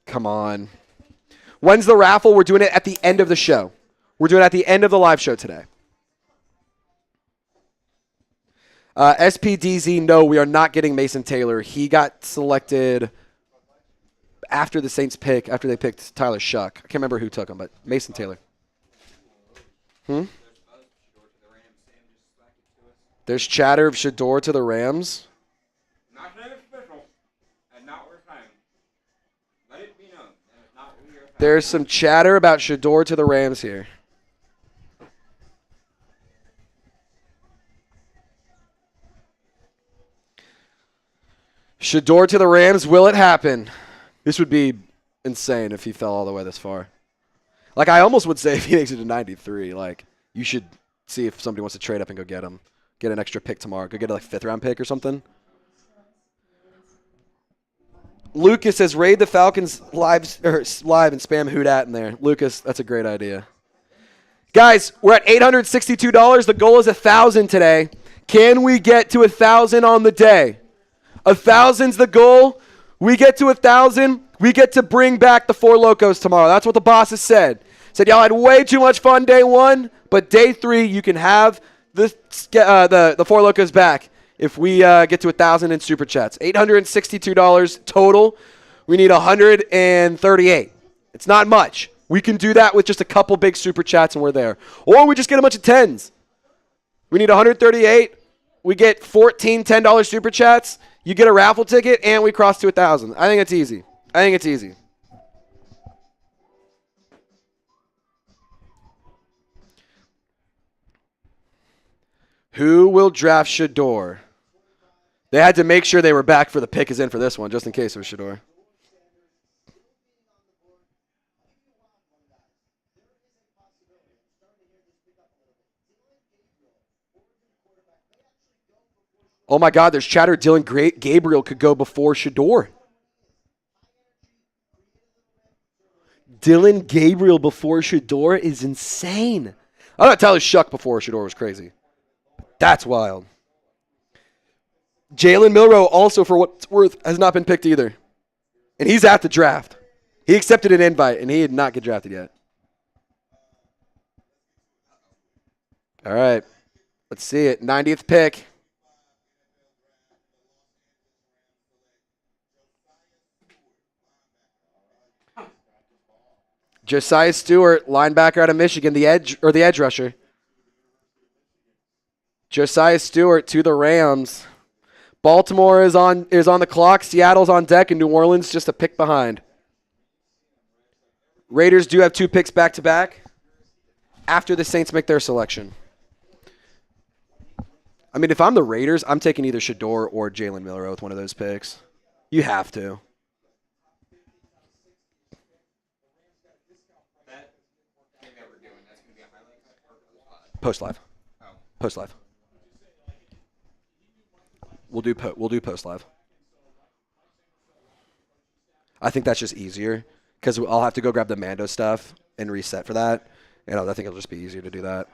Come on. When's the raffle? We're doing it at the end of the show. We're doing it at the end of the live show today. SPDZ, no, we are not getting Mason Taylor. He got selected after the Saints pick, after they picked Tyler Shough. I can't remember who took him, but Mason Taylor. There's chatter of Shador to the Rams. Not that it's official and not worth time. Let it be known that it's not worth time. There's some chatter about Shador to the Rams here. Shador to the Rams, will it happen? This would be insane if he fell all the way this far. Like, I almost would say if he makes it to 93, like, you should see if somebody wants to trade up and go get him. Get an extra pick tomorrow. Go get a 5th round pick or something. Lucas says raid the Falcons live and spam who dat in there. Lucas, that's a great idea. Guys, we're at $862. The goal is 1,000 today. Can we get to 1,000 on the day? 1,000's the goal. We get to 1,000. We get to bring back the Four Locos tomorrow. That's what the bosses said. Said y'all had way too much fun day 1, but day 3 you can have the Four Locos back if we get to 1,000 in super chats. $862 total. We need 138. It's not much. We can do that with just a couple big super chats and we're there. Or we just get a bunch of 10s. We need 138. We get 14 $10 super chats. You get a raffle ticket and we cross to 1,000. I think it's easy. Who will draft Shedeur? They had to make sure they were back for the pick is in for this one, just in case it was Shedeur. Oh my God, there's chatter. Dylan Gabriel could go before Shedeur. Dylan Gabriel before Shedeur is insane. I thought Tyler Shough before Shedeur was crazy. That's wild. Jalen Milroe also, for what it's worth, has not been picked either. And he's at the draft. He accepted an invite, and he did not get drafted yet. All right. Let's see it. 90th pick. Josiah Stewart, linebacker out of Michigan, the edge rusher. Josiah Stewart to the Rams. Baltimore is on the clock. Seattle's on deck, and New Orleans just a pick behind. Raiders do have 2 picks back to back after the Saints make their selection. I mean, if I'm the Raiders, I'm taking either Shedeur or Jalen Milroe with one of those picks. You have to. Post live. We'll do post live. I think that's just easier because I'll have to go grab the Mando stuff and reset for that. And I think it'll just be easier to do that.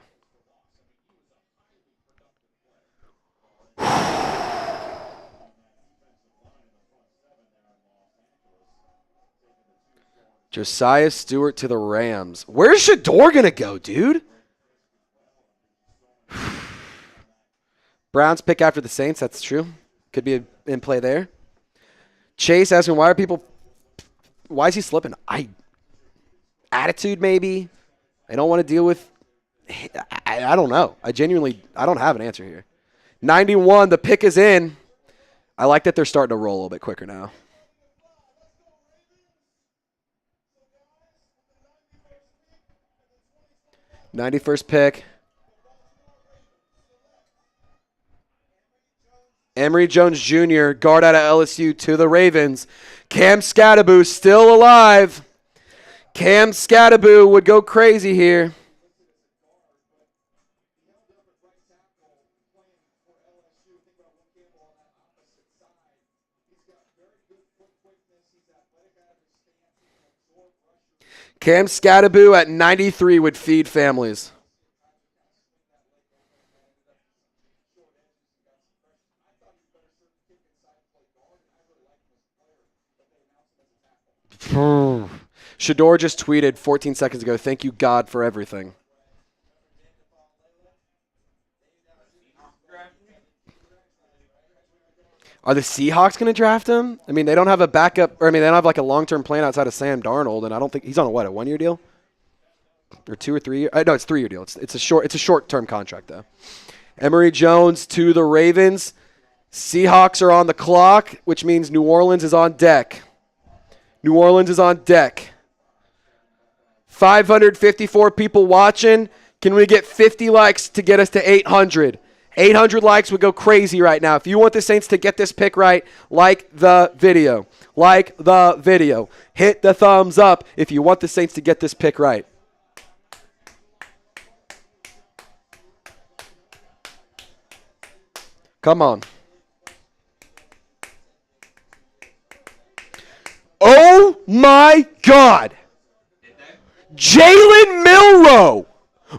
Josiah Stewart to the Rams. Where's Shedeur gonna go, dude? Browns pick after the Saints. That's true. Could be in play there. Chase asking, why is he slipping? Attitude maybe. I don't want to deal with. I don't know. I don't have an answer here. 91. The pick is in. I like that they're starting to roll a little bit quicker now. '91st pick. Emory Jones Jr., guard out of LSU to the Ravens. Cam Skattebo still alive. Cam Skattebo would go crazy here. Cam Skattebo at 93 would feed families. Shedeur just tweeted 14 seconds ago, thank you, God, for everything. Are the Seahawks going to draft him? I mean, they don't have a backup, they don't have like a long-term plan outside of Sam Darnold, and I don't think he's on a 1-year deal? Or 2 or 3 year? No, it's 3-year deal. It's a short-term contract though. Emory Jones to the Ravens. Seahawks are on the clock, which means New Orleans is on deck. 554 people watching. Can we get 50 likes to get us to 800? 800 likes would go crazy right now. If you want the Saints to get this pick right, like the video. Hit the thumbs up if you want the Saints to get this pick right. Come on. my God. Jalen Milroe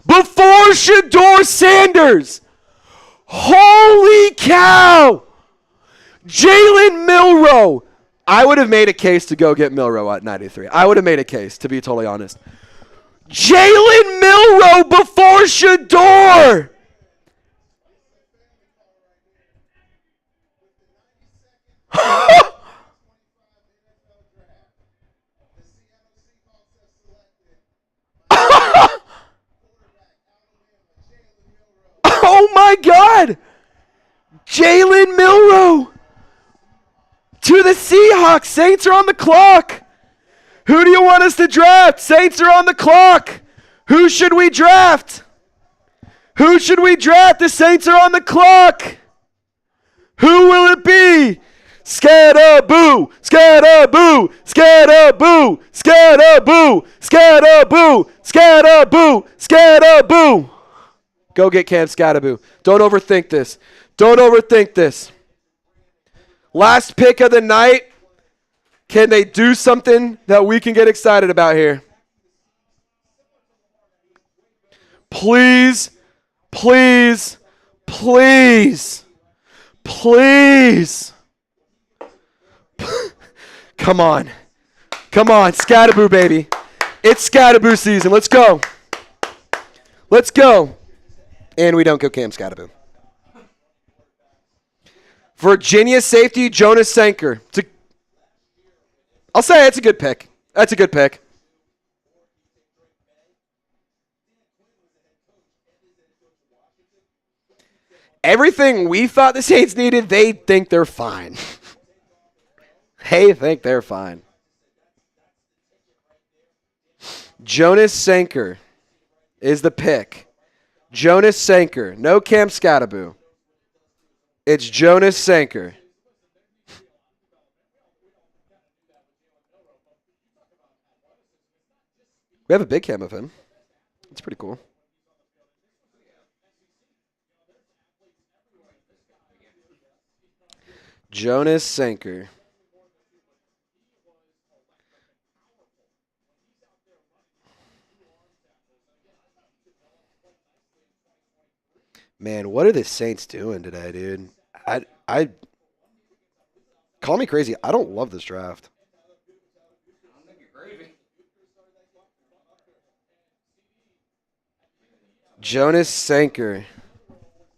before Shedeur Sanders. Holy cow. Jalen Milroe. I would have made a case to go get Milroe at 93. I would have made a case, to be totally honest. Jalen Milroe before Shedeur. Oh my God! Jalen Milroe to the Seahawks. Saints are on the clock. Who do you want us to draft? Saints are on the clock. Who should we draft? Who should we draft? The Saints are on the clock. Who will it be? Scatter-boo, scatter-boo, scatter-boo, scatter-boo, scatter-boo, scatter-boo, scatter-boo. Go get Cam Scataboo. Don't overthink this. Don't overthink this. Last pick of the night. Can they do something that we can get excited about here? Please, please, please, please. Come on. Come on, Scataboo, baby. It's Scataboo season. Let's go. Let's go. And we don't go Cam Scataboo. Virginia safety, Jonas Sanker. I'll say it's a good pick. That's a good pick. Everything we thought the Saints needed, they think they're fine. They think they're fine. Jonas Sanker is the pick. Jonas Sanker. No Cam Scataboo. It's Jonas Sanker. We have a big cam of him. It's pretty cool. Jonas Sanker. Man, what are the Saints doing today, dude? I call me crazy. I don't love this draft. Jonas Sanker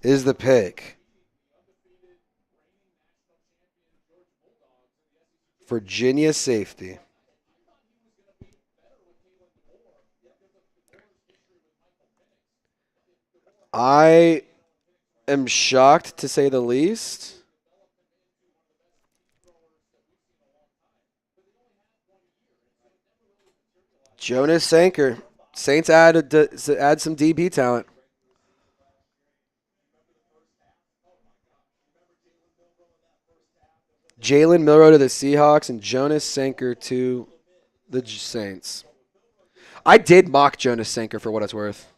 is the pick. Virginia safety. I am shocked, to say the least. Jonas Sanker. Saints add some DB talent. Jalen Milroe to the Seahawks and Jonas Sanker to the Saints. I did mock Jonas Sanker for what it's worth.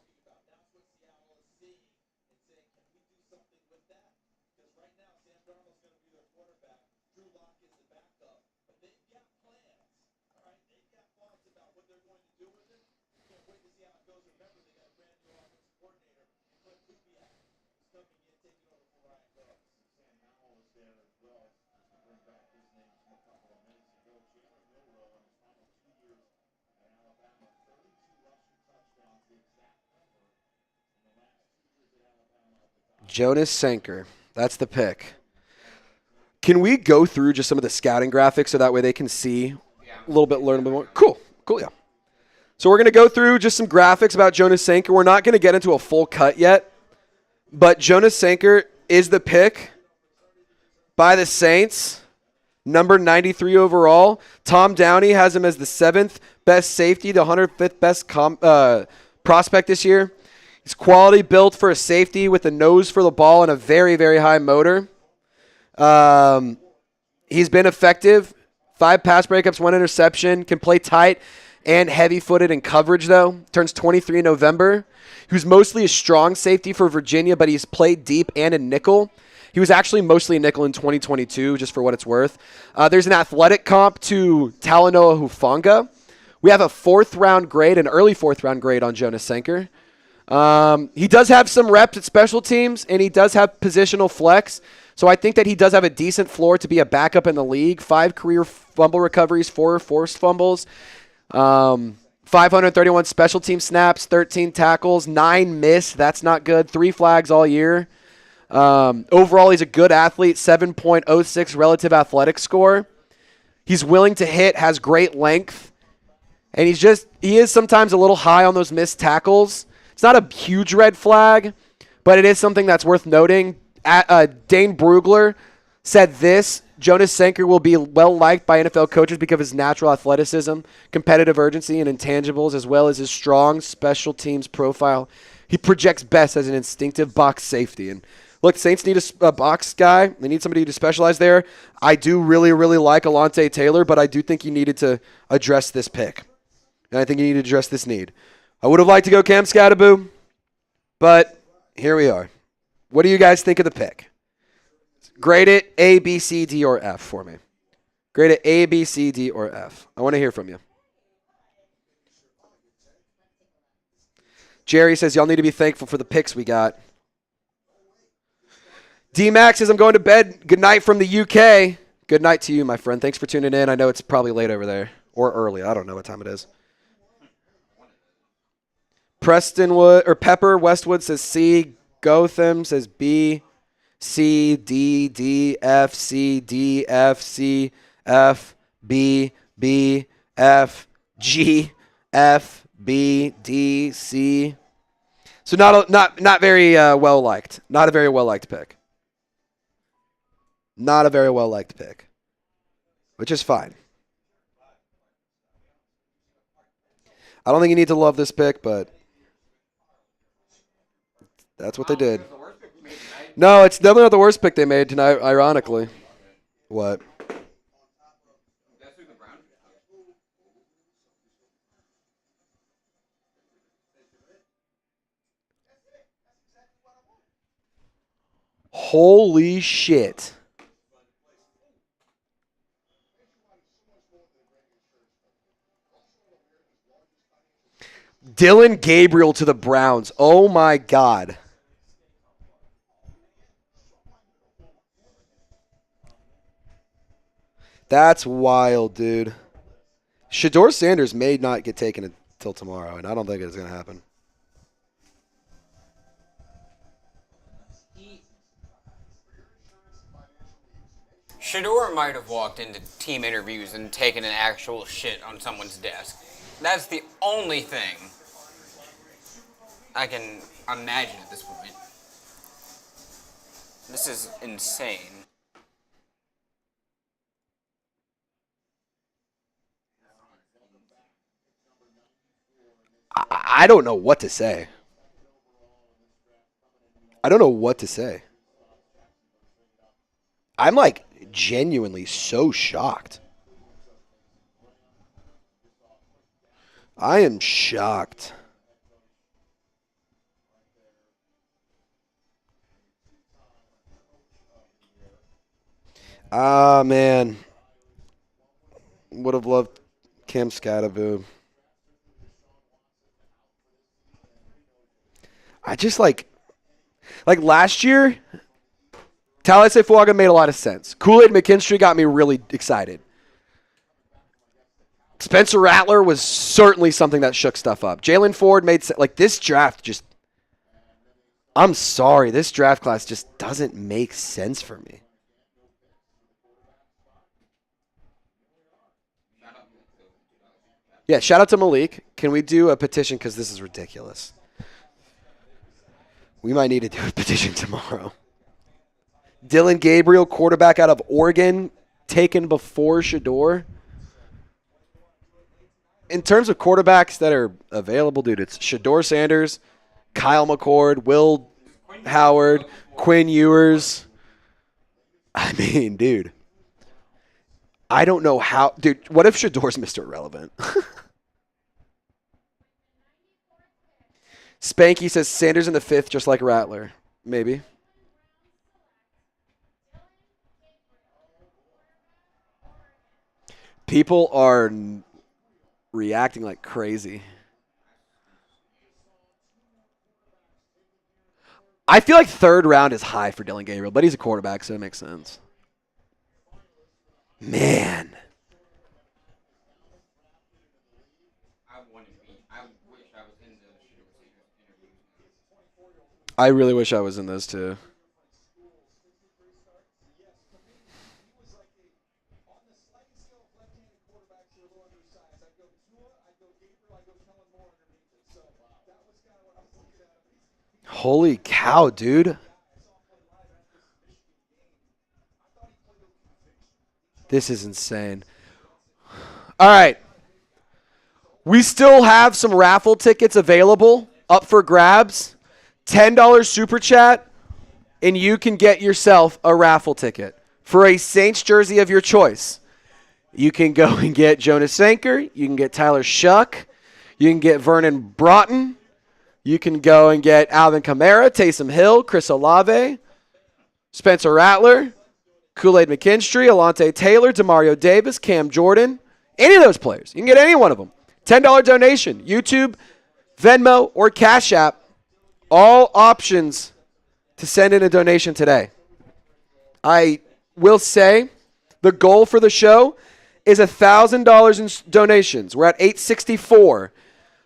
Jonas Sanker. That's the pick. Can we go through just some of the scouting graphics so that way they can see a little bit, learn a bit more? Cool, yeah. So we're going to go through just some graphics about Jonas Sanker. We're not going to get into a full cut yet, but Jonas Sanker is the pick by the Saints, number 93 overall. Tom Downey has him as the 7th best safety, the 105th best prospect this year. He's quality built for a safety with a nose for the ball and a very, very high motor. He's been effective. 5 pass breakups, 1 interception. Can play tight and heavy-footed in coverage, though. Turns 23 in November. He was mostly a strong safety for Virginia, but he's played deep and in nickel. He was actually mostly a nickel in 2022, just for what it's worth. There's an athletic comp to Talanoa Hufanga. We have a 4th-round grade, an early 4th-round grade on Jonas Senker. He does have some reps at special teams, and he does have positional flex. So I think that he does have a decent floor to be a backup in the league. 5 career fumble recoveries, 4 forced fumbles, 531 special team snaps, 13 tackles, 9 missed. That's not good. 3 flags all year. Overall, he's a good athlete, 7.06 relative athletic score. He's willing to hit, has great length, and he is sometimes a little high on those missed tackles. It's not a huge red flag, but it is something that's worth noting. Dane Brugler said this: Jonas Senker will be well-liked by NFL coaches because of his natural athleticism, competitive urgency, and intangibles, as well as his strong special teams profile. He projects best as an instinctive box safety. And look, Saints need a box guy. They need somebody to specialize there. I do really, really like Alontae Taylor, but I do think he needed to address this pick. And I think he needed to address this need. I would have liked to go Cam Scattaboo, but here we are. What do you guys think of the pick? Grade it A, B, C, D, or F for me. Grade it A, B, C, D, or F. I want to hear from you. Jerry says, y'all need to be thankful for the picks we got. D-Max says, I'm going to bed. Good night from the UK. Good night to you, my friend. Thanks for tuning in. I know it's probably late over there. Or early. I don't know what time it is. Pepper Westwood says C. Gotham says B. C, D, D, F, C, D, F, C, F, B, B, F, G, F, B, D, C. So not very well liked. Not a very well liked pick. Not a very well liked pick, which is fine. I don't think you need to love this pick, but that's what they did. No, it's definitely not the worst pick they made tonight, ironically. What? Holy shit. Dylan Gabriel to the Browns. Oh, my God. That's wild, dude. Shedeur Sanders may not get taken until tomorrow, and I don't think it's going to happen. Shedeur might have walked into team interviews and taken an actual shit on someone's desk. That's the only thing I can imagine at this point. This is insane. I don't know what to say. I don't know what to say. I'm like genuinely so shocked. I am shocked. Ah, man. Would have loved Cam Scattaboo. I just like last year, Talise Fuaga made a lot of sense. Kool-Aid McKinstry got me really excited. Spencer Rattler was certainly something that shook stuff up. Jalen Ford made this draft just. I'm sorry, this draft class just doesn't make sense for me. Yeah, shout out to Malik. Can we do a petition because this is ridiculous? We might need to do a petition tomorrow. Dylan Gabriel, quarterback out of Oregon, taken before Shedeur. In terms of quarterbacks that are available, dude, it's Shedeur Sanders, Kyle McCord, Will Howard, Quinn Ewers. I mean, dude. I don't know how. Dude, what if Shedeur's Mr. Irrelevant? Spanky says Sanders in the 5th, just like Rattler. Maybe. People are reacting like crazy. I feel like third round is high for Dylan Gabriel, but he's a quarterback, so it makes sense. Man. I really wish I was in this too. Holy cow, dude. This is insane. All right. We still have some raffle tickets available up for grabs. $10 super chat, and you can get yourself a raffle ticket for a Saints jersey of your choice. You can go and get Jonas Sanker. You can get Tyler Shough. You can get Vernon Brotten. You can go and get Alvin Kamara, Taysom Hill, Chris Olave, Spencer Rattler, Kool-Aid McKinstry, Alante Taylor, Demario Davis, Cam Jordan. Any of those players. You can get any one of them. $10 donation. YouTube, Venmo, or Cash App. All options to send in a donation today. I will say the goal for the show is $1,000 in donations. We're at $864.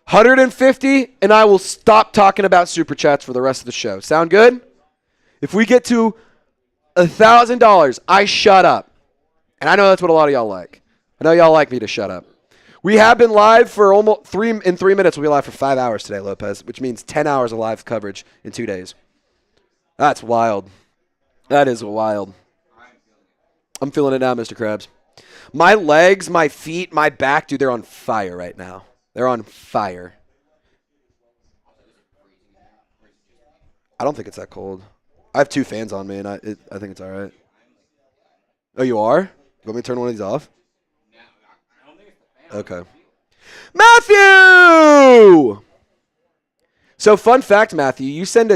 150, and I will stop talking about Super Chats for the rest of the show. Sound good? If we get to $1,000, I shut up. And I know that's what a lot of y'all like. I know y'all like me to shut up. We have been live for almost 3 minutes. We'll be live for 5 hours today, Lopez, which means 10 hours of live coverage in 2 days. That's wild. That is wild. I'm feeling it now, Mr. Krabs. My legs, my feet, my back, dude, they're on fire right now. They're on fire. I don't think it's that cold. I have 2 fans on me, and I think it's all right. Oh, you are? You want me to turn one of these off? Okay. Matthew! So, fun fact, Matthew, you send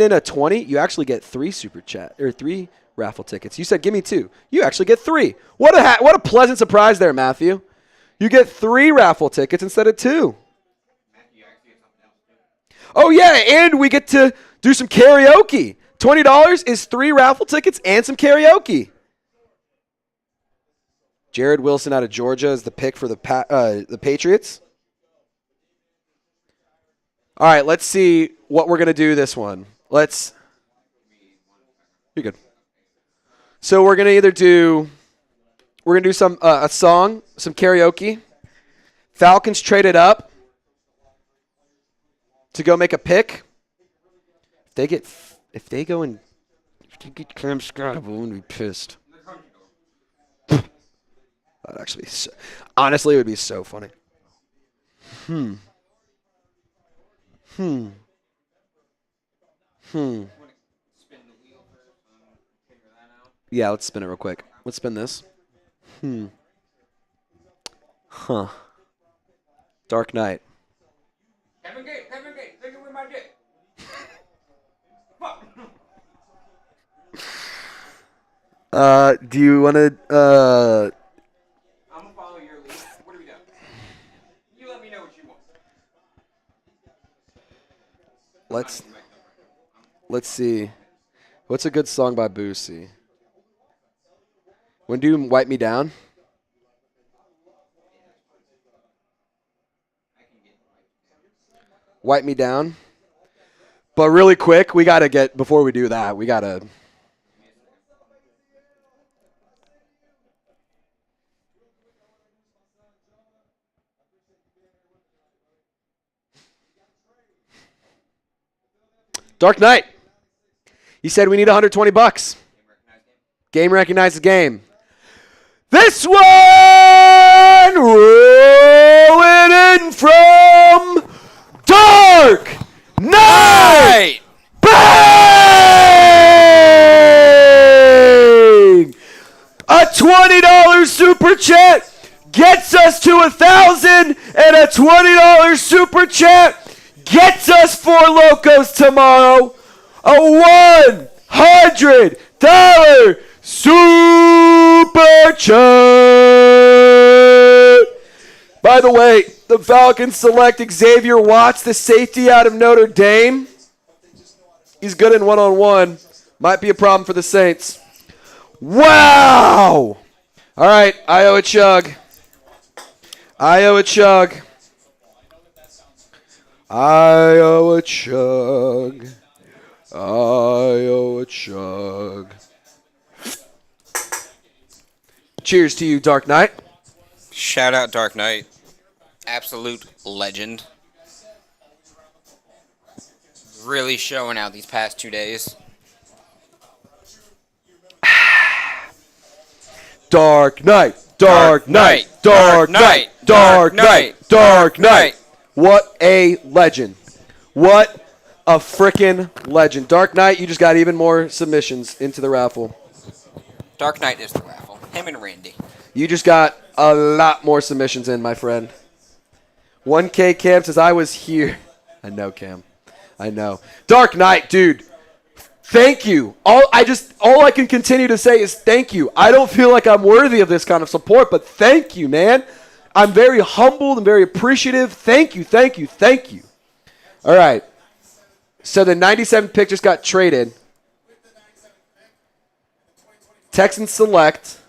in a 20, you actually get 3 super chat or 3 raffle tickets. You said give me 2. You actually get 3. What a pleasant surprise there, Matthew. You get 3 raffle tickets instead of 2. Oh, yeah, and we get to do some karaoke. $20 is 3 raffle tickets and some karaoke. Jared Wilson out of Georgia is the pick for the Patriots. All right, let's see what we're going to do this one. You're good. So we're going to either do... We're going to do a song, some karaoke. Falcons traded up to go make a pick. If they get Cam Scott, I wouldn't be pissed. That'd actually be honestly, it would be so funny. Yeah, let's spin it real quick. Let's spin this. Dark Knight. Kevin Gate, take it with my dick. Do you want to, I'm gonna follow your lead. What do we do? You let me know what you want. Let's see. What's a good song by Boosie? When do you wipe me down? Wipe me down. But really quick, before we do that, we got to. Dark Knight. He said we need $120. Game recognizes game. This one rolling in from Dark Knight. Bang! A $20 super chat gets us to 1,000, and a $20 super chat gets us 4 locos tomorrow. A $100 Super Chat. By the way, the Falcons select Xavier Watts, the safety out of Notre Dame. He's good in one-on-one. Might be a problem for the Saints. Wow! All right, I owe a chug. I owe a chug. I owe a chug. I owe a chug. Cheers to you, Dark Knight. Shout out Dark Knight. Absolute legend. Really showing out these past 2 days. Dark Knight, Dark Knight, Dark Knight, Dark Knight, Dark Knight. What a legend. What a freaking legend. Dark Knight, you just got even more submissions into the raffle. Dark Knight is the raffle. Him and Randy. You just got a lot more submissions in, my friend. 1K Cam says, I was here. I know, Cam. I know. Dark Knight, dude. Thank you. All I can continue to say is thank you. I don't feel like I'm worthy of this kind of support, but thank you, man. I'm very humbled and very appreciative. Thank you, thank you, thank you. All right. So the 97 pick just got traded. Texans select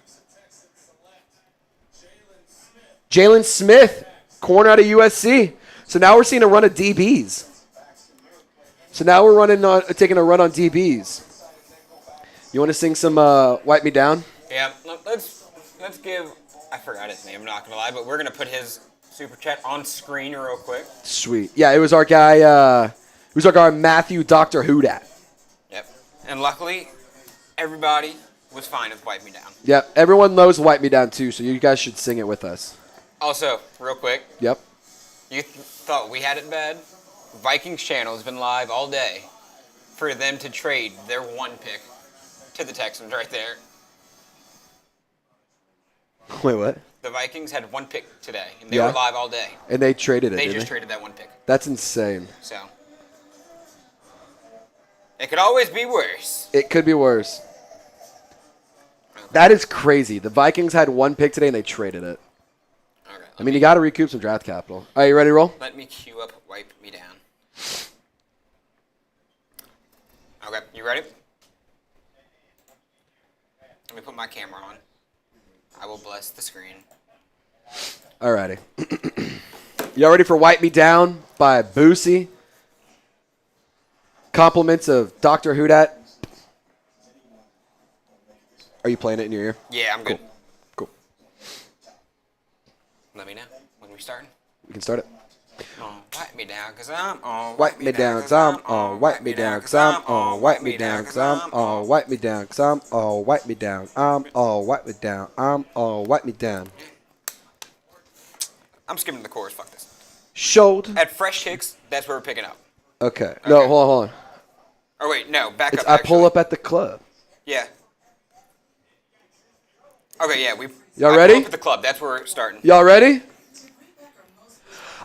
Jalen Smith, corner out of USC. So now we're seeing a run of DBs. So now we're taking a run on DBs. You want to sing some Wipe Me Down? Yeah, let's give, I forgot his name, I'm not going to lie, but we're going to put his super chat on screen real quick. Sweet. Yeah, it was our guy, Matthew Dr. Who-Dat. Yep. And luckily, everybody was fine with Wipe Me Down. Yep, everyone knows Wipe Me Down too, so you guys should sing it with us. Also, real quick. Yep. You thought we had it bad? Vikings channel has been live all day for them to trade their one pick to the Texans right there. Wait, what? The Vikings had one pick today, and they were live all day. And they traded it, They just traded that one pick. That's insane. So, it could always be worse. It could be worse. That is crazy. The Vikings had one pick today, and they traded it. Okay, I mean, you got to recoup some draft capital. Are you ready to roll? Let me queue up Wipe Me Down. Okay, you ready? Let me put my camera on. I will bless the screen. Alrighty. Y'all ready for Wipe Me Down by Boosie? Compliments of Dr. Who-Dat. Are you playing it in your ear? Yeah, I'm good. Cool. Let me know when we starting. We can start it. Wipe me down, cause I'm on. Wipe me down, cause I'm on. Wipe me down, cause I'm on. Wipe me down, cause I'm on. Wipe me down, cause I'm on. Wipe me down. I'm on. Wipe me down. I'm on. Wipe me down. I'm skipping the chorus. Fuck this. Showed. At Fresh Kicks, that's where we're picking up. Okay. No, hold on. Oh wait, no, back up. I pull up at the club. Yeah. Okay, yeah, Y'all I ready? pull up at the club. That's where we're starting. Y'all ready?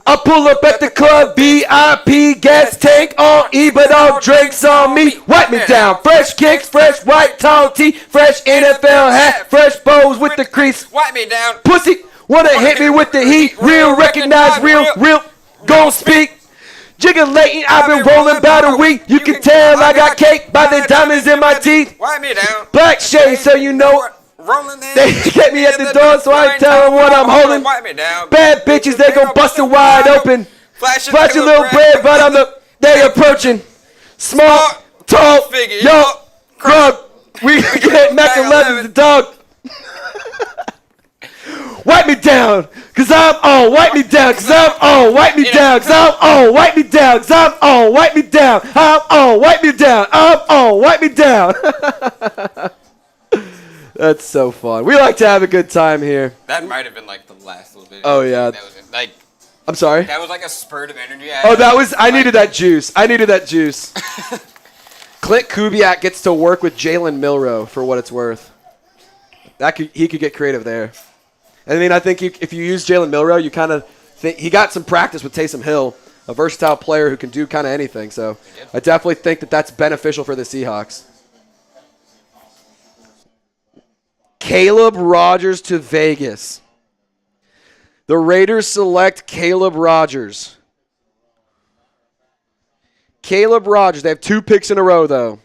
I pull up at the club, VIP, gas tank on E, but all drinks on me. Wipe me down, fresh kicks, fresh white tall tee, fresh NFL hat, fresh bows with the crease. Wipe me down. Pussy, wanna hit me with the heat, real, recognize real, gon' speak. Jiggling, I've been rolling about a week. You can tell I got cake by the diamonds in my teeth. Wipe me down. Black shades, so you know they get me at the door, so I tell them what I'm holding. Wipe me down. Bad bitches, they gon' bust it wide open. Flash a little bread, but they approaching. Small, tall, yo, grub. We get Mac 11's the dog. Wipe me down, cause I'm on. Wipe me down, cause I'm on. Wipe me down, cause I'm on. Wipe me down, cause I'm on. Wipe me down. I'm on. Wipe me down. I'm on. Wipe me down. That's so fun. We like to have a good time here. That might have been like the last little bit. Oh yeah. That was like. I'm sorry. That was like a spurt of energy. I needed that juice. Clint Kubiak gets to work with Jalen Milroe for what it's worth. He could get creative there. I mean, I think if you use Jalen Milroe, you kind of think he got some practice with Taysom Hill, a versatile player who can do kind of anything. So I definitely think that that's beneficial for the Seahawks. Caleb Rogers to Vegas. The Raiders select Caleb Rogers. Caleb Rogers. They have 2 picks in a row, though.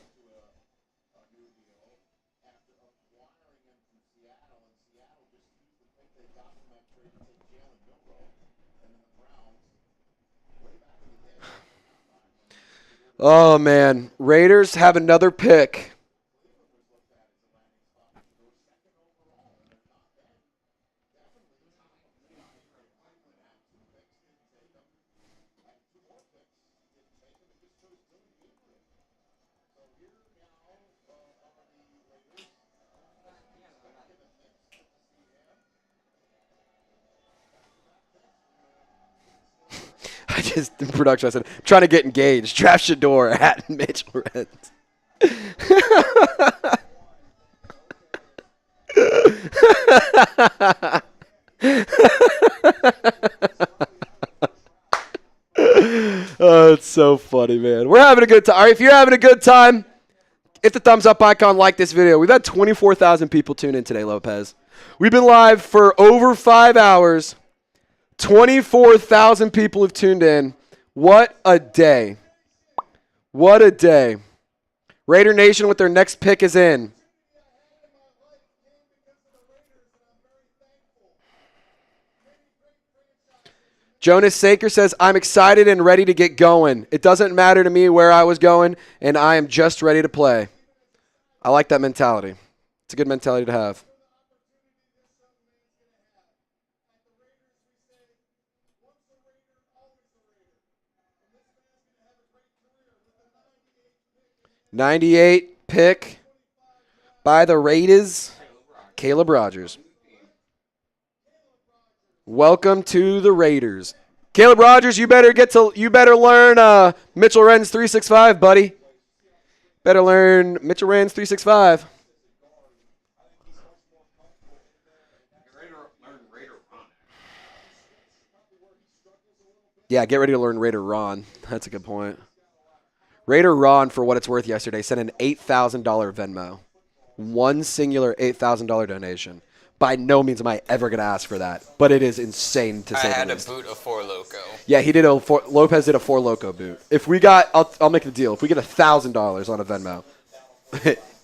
Oh, man. Raiders have another pick. In production, I said, I'm trying to get engaged. Draft Shador at Mitch Lorenz. Oh, it's so funny, man. We're having a good time. All right, if you're having a good time, hit the thumbs up icon, like this video. We've had 24,000 people tune in today, Lopez. We've been live for over 5 hours. 24,000 people have tuned in. What a day. What a day. Raider Nation with their next pick is in. Jonas Saker says, I'm excited and ready to get going. It doesn't matter to me where I was going, and I am just ready to play. I like that mentality. It's a good mentality to have. '98 pick by the Raiders, Caleb Rogers. Welcome to the Raiders. Caleb Rogers, you better learn Mitchell Wren's 365, buddy. Better learn Mitchell Wren's 365. Yeah, get ready to learn Raider Ron. That's a good point. Raider Ron, for what it's worth yesterday, sent an $8,000 Venmo. One singular $8,000 donation. By no means am I ever going to ask for that, but it is insane to say the least. I had a boot of Four Loko. Yeah, Lopez did a Four Loko boot. If we got, I'll make the deal. If we get $1,000 on a Venmo,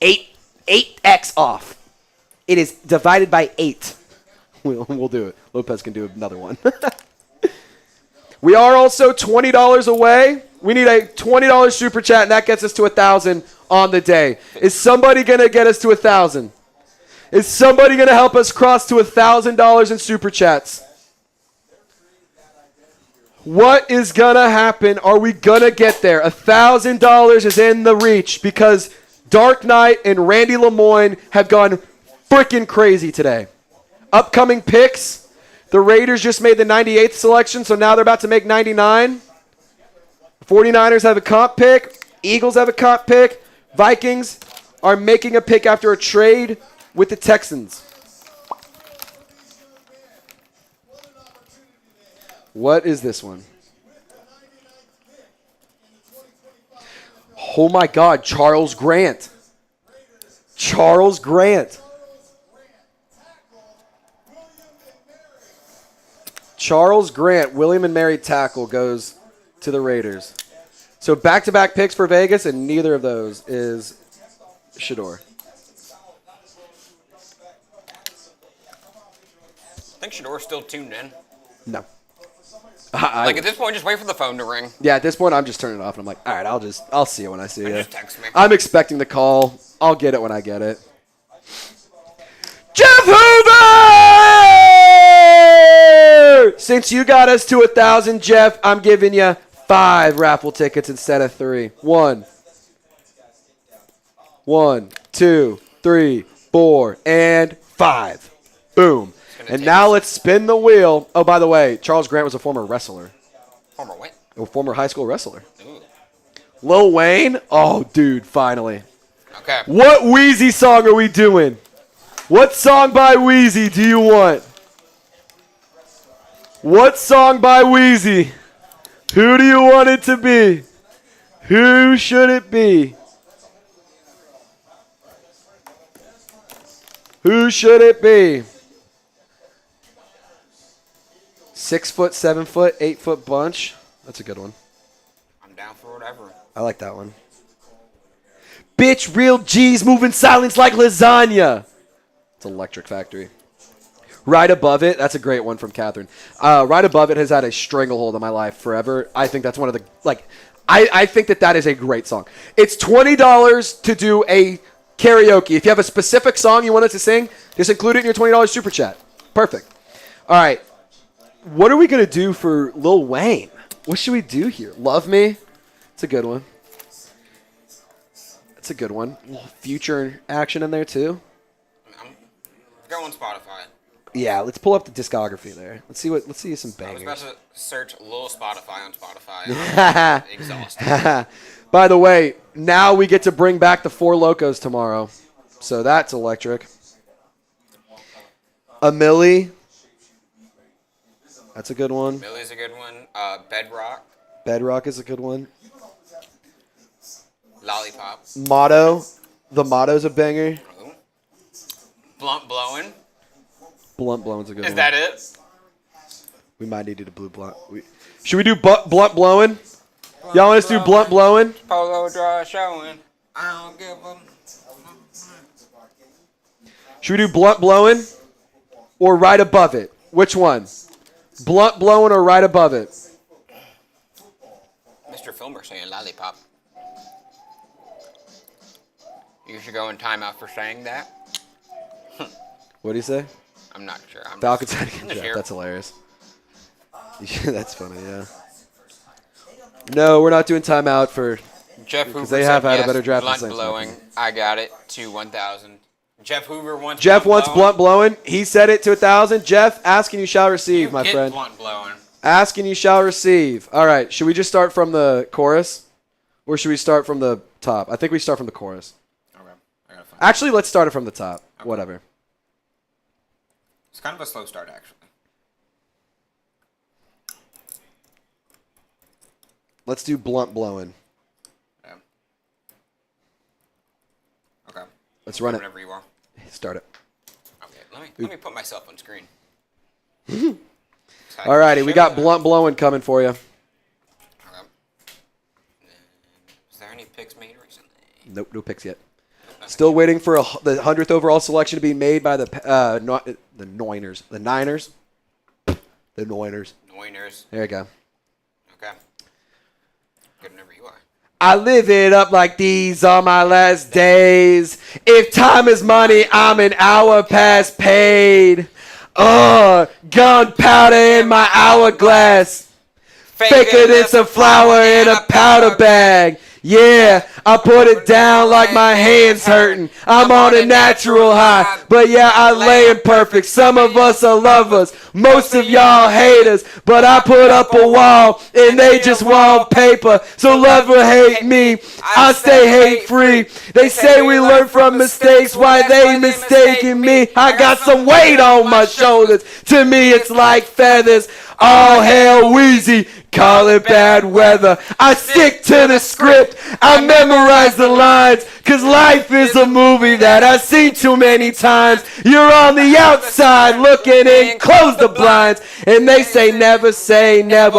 8x off. It is divided by 8. We'll do it. Lopez can do another one. We are also $20 away. We need a $20 super chat, and that gets us to 1,000 on the day. Is somebody going to get us to 1,000? Is somebody going to help us cross to $1,000 in super chats? What is going to happen? Are we going to get there? $1,000 is in the reach because Dark Knight and Randy Lemoyne have gone freaking crazy today. Upcoming picks. The Raiders just made the 98th selection, so now they're about to make 99. 49ers have a comp pick. Eagles have a comp pick. Vikings are making a pick after a trade with the Texans. What is this one? Oh my God, Charles Grant. Charles Grant. Charles Grant, William and Mary tackle, goes to the Raiders. So back-to-back picks for Vegas, and neither of those is Shador. I think Shador's still tuned in. No. Like at this point, just wait for the phone to ring. Yeah, at this point, I'm just turning it off, and I'm like, all right, I'll see it when I see it. Just text me. I'm expecting the call. I'll get it when I get it. Jeff Hoover! Since you got us to 1,000, Jeff, I'm giving you 5 raffle tickets instead of 3. 1, 2, 3, 4, and 5. Boom. And now let's spin the wheel. Oh, by the way, Charles Grant was a former wrestler. Former what? A former high school wrestler. Ooh. Lil Wayne? Oh, dude, finally. Okay. What Wheezy song are we doing? What song by Wheezy do you want? What song by Wheezy? Who do you want it to be? Who should it be? Who should it be? 6 foot, 7 foot, 8 foot bunch. That's a good one. I'm down for whatever. I like that one. Bitch, real G's moving silence like lasagna. It's Electric Factory. Right above it, that's a great one from Katherine. Right above it has had a stranglehold on my life forever. I think that's one of the, I think that is a great song. It's $20 to do a karaoke. If you have a specific song you want us to sing, just include it in your $20 super chat. Perfect. All right. What are we going to do for Lil Wayne? What should we do here? Love Me? It's a good one. It's a good one. A little future action in there, too. I'm going Spotify. Yeah, let's pull up the discography there. Let's see some bangers. I was about to search Lil Spotify on Spotify. I'm exhausted. By the way, now we get to bring back the Four Locos tomorrow. So that's electric. A Millie. That's a good one. Millie's a good one. Bedrock. Bedrock is a good one. Lollipop. Motto. The Motto's a banger. Ooh. Blunt Blowing. Blunt Blowing's a good one. Is that it? We might need to do blue blunt. Should we do Blunt Blowing? Y'all want us to do Blunt Blowing? Polo draw showing. I don't give a... Should we do Blunt Blowing or right above it? Which one? Blunt Blowing or right above it? Mr. Filmer saying Lollipop. You should go in timeout for saying that. What do you say? I'm not sure. Falcons against Jeff. That's hilarious. That's funny, yeah. No, we're not doing timeout for Jeff Hoover. Because they have had a better draft than Blunt Saints. blowing. I got it to 1,000. Jeff Hoover wants. Jeff wants blunt blowing. He said it to 1,000. Jeff, ask and you shall receive, my friend. Blunt blowing. Ask and you shall receive. All right. Should we just start from the chorus, or should we start from the top? I think we start from the chorus. Okay. I gotta find Actually, let's start it from the top. Okay. Whatever. It's kind of a slow start, actually. Let's do blunt blowing. Yeah. Okay. Let's run it. Whenever you are. Start it. Okay. Let me put myself on screen. All righty. We got blunt blowing coming for you. Okay. Is there any picks made recently? Nope. No picks yet. Still waiting for the 100th overall selection to be made by the Niners. The Niners. The Niners. Niners. There you go. Okay. Good whenever you are. I live it up like these on my last days. If time is money, I'm an hour past paid. Gunpowder in my hourglass. Faker than some flour in a powder bag. Yeah, I put it down like my hands hurting. I'm on a natural high, but yeah, I lay it perfect. Some of us are lovers, most of y'all haters, but I put up a wall and they just wallpaper. So love or hate me, I stay hate free. They say we learn from mistakes, why they mistaking me? I got some weight on my shoulders, to me it's like feathers. All hail Wheezy, call it bad weather. I stick to the script, I memorize the lines, cause life is a movie that I've seen too many times. You're on the outside looking in, close the blinds, and they say never,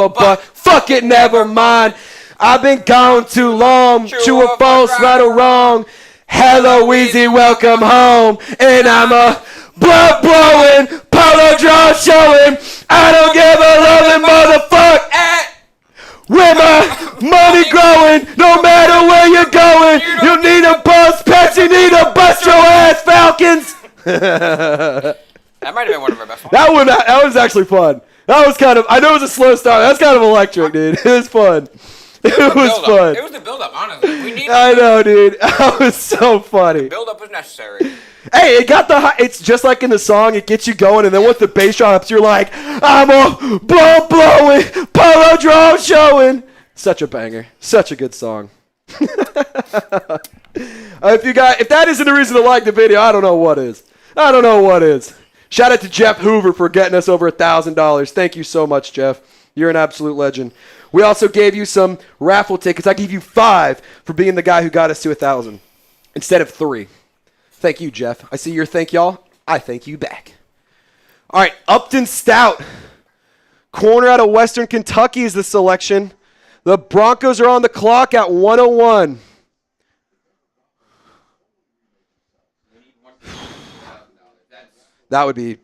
but fuck it, never mind. I've been gone too long, true or false, right or wrong. Hello Wheezy, welcome home, and I'm a blood blowing, polo draw showing. I don't give a loving motherfucker. Where my money growing, no matter where you're going, you need a bus pass, you need to bust your ass, Falcons. That might have been one of our best ones. That was actually fun. That was kind of, I know it was a slow start. That's kind of electric, dude. It was fun. It was fun. It was the build-up, honestly. I know, dude. That was so funny. The build-up was necessary. Hey, it got it's just like in the song, it gets you going, and then once the bass drops, you're like, I'm a blowing, polo draw showing. Such a banger. Such a good song. If that isn't a reason to like the video, I don't know what is. Shout out to Jeff Hoover for getting us over $1,000. Thank you so much, Jeff. You're an absolute legend. We also gave you some raffle tickets. I gave you 5 for being the guy who got us to 1,000 instead of 3. Thank you, Jeff. I see your thank y'all. I thank you back. All right, Upton Stout. Corner out of Western Kentucky is the selection. The Broncos are on the clock at 101. That would be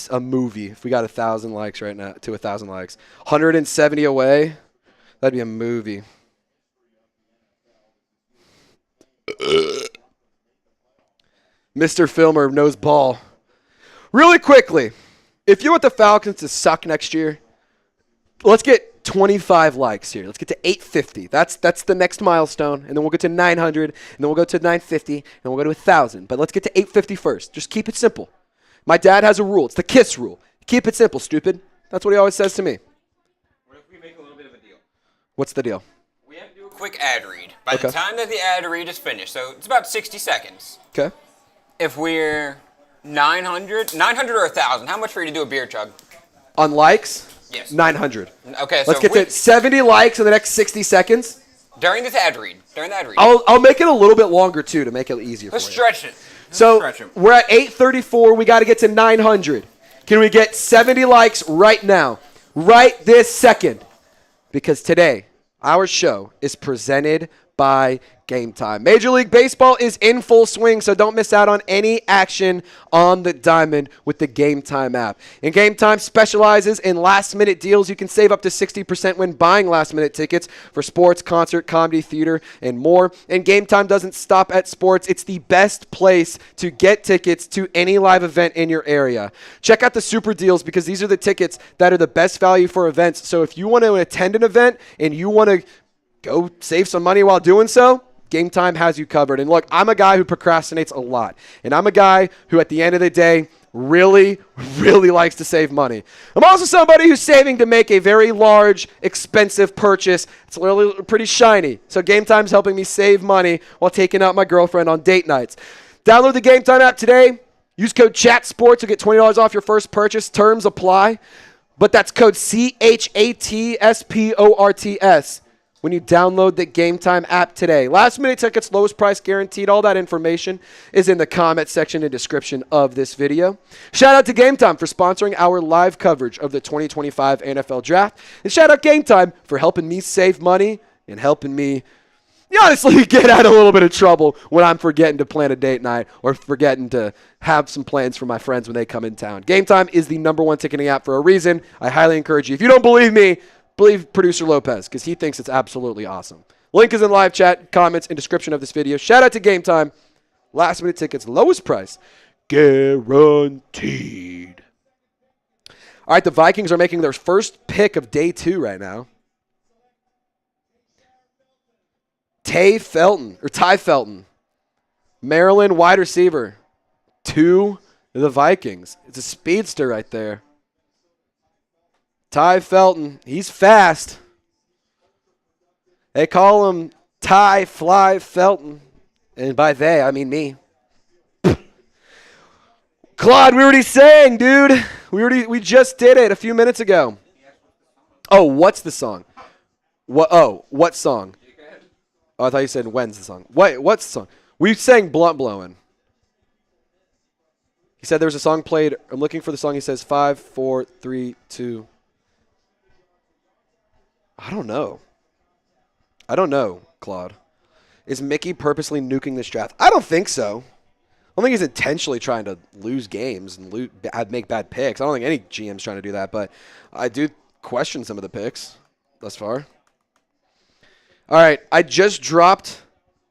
a movie if we got 1,000 likes right now, to 1,000 likes. 170 away. That'd be a movie. Mr. Filmer knows ball. Really quickly, if you want the Falcons to suck next year, let's get 25 likes here. Let's get to 850. That's the next milestone, and then we'll get to 900, and then we'll go to 950, and then we'll go to 1,000. But let's get to 850 first. Just keep it simple. My dad has a rule. It's the KISS rule. Keep it simple, stupid. That's what he always says to me. What if we make a little bit of a deal? What's the deal? We have to do a quick ad read. By the time that the ad read is finished, so it's about 60 seconds. Okay. If we're 900 or 1,000, how much for you to do a beer chug? On likes? Yes. 900. Okay, so let's get to 70 likes in the next 60 seconds. During this ad read. I'll make it a little bit longer, too, to make it easier for you. Let's stretch it. So we're at 834. We got to get to 900. Can we get 70 likes right now? Right this second. Because today, our show is presented by Game Time. Major League Baseball is in full swing, so don't miss out on any action on the diamond with the Game Time app. And Game Time specializes in last-minute deals. You can save up to 60% when buying last-minute tickets for sports, concert, comedy, theater, and more. And Game Time doesn't stop at sports. It's the best place to get tickets to any live event in your area. Check out the super deals because these are the tickets that are the best value for events. So if you want to attend an event and you want to go save some money while doing so, Game Time has you covered. And look, I'm a guy who procrastinates a lot. And I'm a guy who, at the end of the day, really, really likes to save money. I'm also somebody who's saving to make a very large, expensive purchase. It's literally pretty shiny. So Game Time's helping me save money while taking out my girlfriend on date nights. Download the Game Time app today. Use code CHATSPORTS to get $20 off your first purchase. Terms apply. But that's code CHATSPORTS. When you download the Game Time app today. Last minute tickets, lowest price guaranteed. All that information is in the comment section and description of this video. Shout out to Game Time for sponsoring our live coverage of the 2025 NFL Draft. And shout out Game Time for helping me save money and helping me, honestly, get out of a little bit of trouble when I'm forgetting to plan a date night or forgetting to have some plans for my friends when they come in town. Game Time is the #1 ticketing app for a reason. I highly encourage you. If you don't believe me, believe producer Lopez because he thinks it's absolutely awesome. Link is in live chat, comments, and description of this video. Shout out to Game Time. Last minute tickets, lowest price, guaranteed. All right, the Vikings are making their first pick of day 2 right now. Ty Felton, Maryland wide receiver, to the Vikings. It's a speedster right there. Ty Felton, he's fast. They call him Ty Fly Felton. And by they, I mean me. Claude, we already sang, dude. We just did it a few minutes ago. Oh, what's the song? What song? Oh, I thought you said when's the song. What's the song? We sang Blunt Blowin'. He said there was a song played. I'm looking for the song. He says 5, 4, 3, 2. I don't know, Claude. Is Mickey purposely nuking this draft? I don't think so. I don't think he's intentionally trying to lose games and make bad picks. I don't think any GM's trying to do that, but I do question some of the picks thus far. All right, I just dropped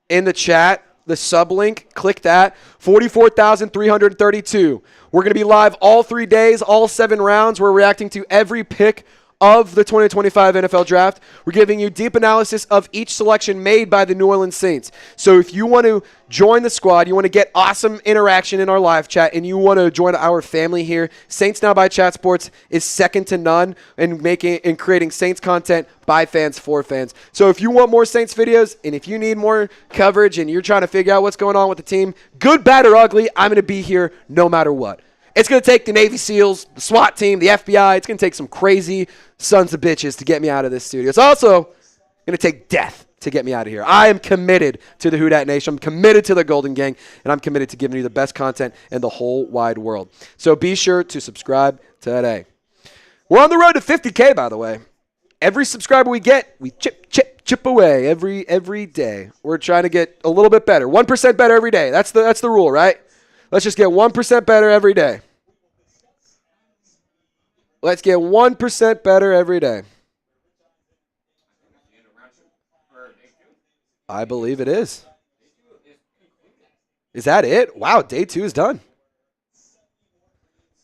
in the chat the sub link. Click that. 44,332. We're going to be live all 3 days, all 7 rounds. We're reacting to every pick of the 2025 NFL Draft. We're giving you deep analysis of each selection made by the New Orleans Saints. So if you want to join the squad, you want to get awesome interaction in our live chat, and you want to join our family here, Saints Now by Chat Sports is second to none in creating Saints content by fans for fans. So if you want more Saints videos, and if you need more coverage, and you're trying to figure out what's going on with the team, good, bad, or ugly, I'm going to be here no matter what. It's going to take the Navy SEALs, the SWAT team, the FBI. It's going to take some crazy sons of bitches to get me out of this studio. It's also going to take death to get me out of here. I am committed to the Who Dat Nation. I'm committed to the Golden Gang, and I'm committed to giving you the best content in the whole wide world. So be sure to subscribe today. We're on the road to 50K, by the way. Every subscriber we get, we chip away every day. We're trying to get a little bit better. 1% better every day. That's the rule, right? Let's just get 1% better every day. Let's get 1% better every day. I believe it is. Is that it? Wow, day 2 is done.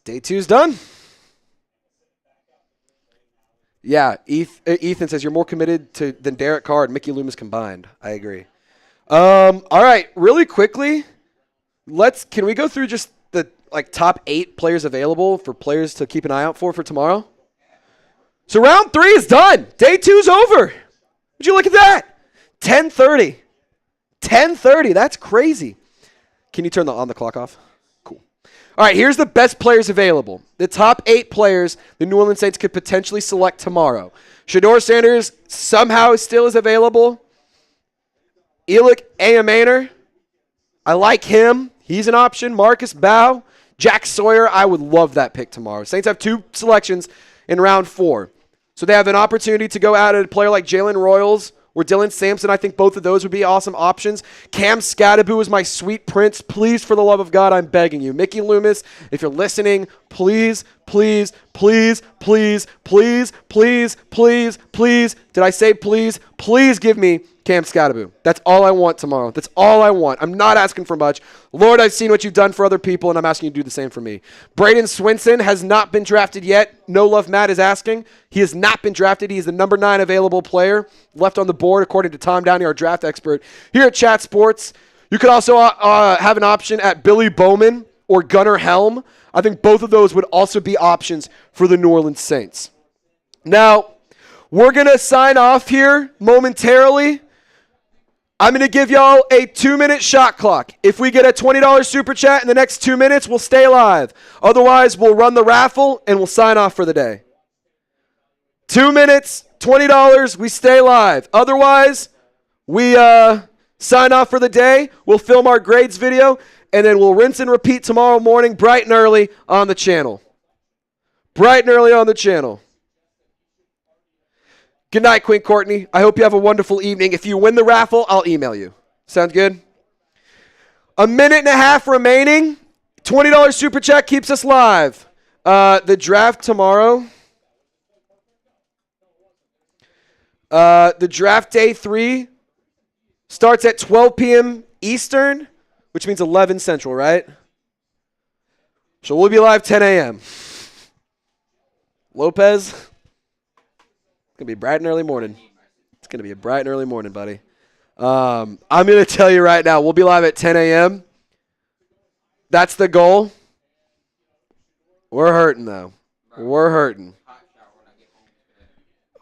Day 2 is done. Yeah, Ethan says you're more committed than Derek Carr and Mickey Loomis combined. I agree. All right, really quickly, can we go through just the top 8 players available for players to keep an eye out for tomorrow? So round 3 is done. Day 2 is over. Would you look at that? 10:30. 10:30. That's crazy. Can you turn on the clock off? Cool. All right, here's the best players available. The top 8 players the New Orleans Saints could potentially select tomorrow. Shedeur Sanders somehow still is available. Elick Ayamaner, I like him. He's an option. Marcus Bow. Jack Sawyer, I would love that pick tomorrow. Saints have 2 selections in round 4. So they have an opportunity to go out at a player like Jalen Royals or Dylan Sampson. I think both of those would be awesome options. Cam Scatteraboo is my sweet prince. Please, for the love of God, I'm begging you. Mickey Loomis, if you're listening, please, please, please, please, please, please, please, please. Did I say please? Please give me Cam Scatteraboo. That's all I want tomorrow. That's all I want. I'm not asking for much. Lord, I've seen what you've done for other people, and I'm asking you to do the same for me. Braden Swinson has not been drafted yet. No Love Matt is asking. He has not been drafted. He is the number 9 available player left on the board, according to Tom Downey, our draft expert here at Chat Sports. You could also have an option at Billy Bowman or Gunnar Helm. I think both of those would also be options for the New Orleans Saints. Now, we're going to sign off here momentarily. I'm going to give y'all a 2-minute shot clock. If we get a $20 super chat in the next 2 minutes, we'll stay alive. Otherwise, we'll run the raffle and we'll sign off for the day. 2 minutes, $20, we stay live. Otherwise, we sign off for the day. We'll film our grades video, and then we'll rinse and repeat tomorrow morning, bright and early on the channel. Bright and early on the channel. Good night, Queen Courtney. I hope you have a wonderful evening. If you win the raffle, I'll email you. Sound good? A minute and a half remaining. $20 super chat keeps us live. The draft tomorrow. The draft day 3 starts at 12 p.m. Eastern, which means 11 Central, right? So we'll be live 10 a.m. Lopez. It's going to be bright and early morning. It's going to be a bright and early morning, buddy. I'm going to tell you right now, we'll be live at 10 a.m. That's the goal. We're hurting, though. We're hurting.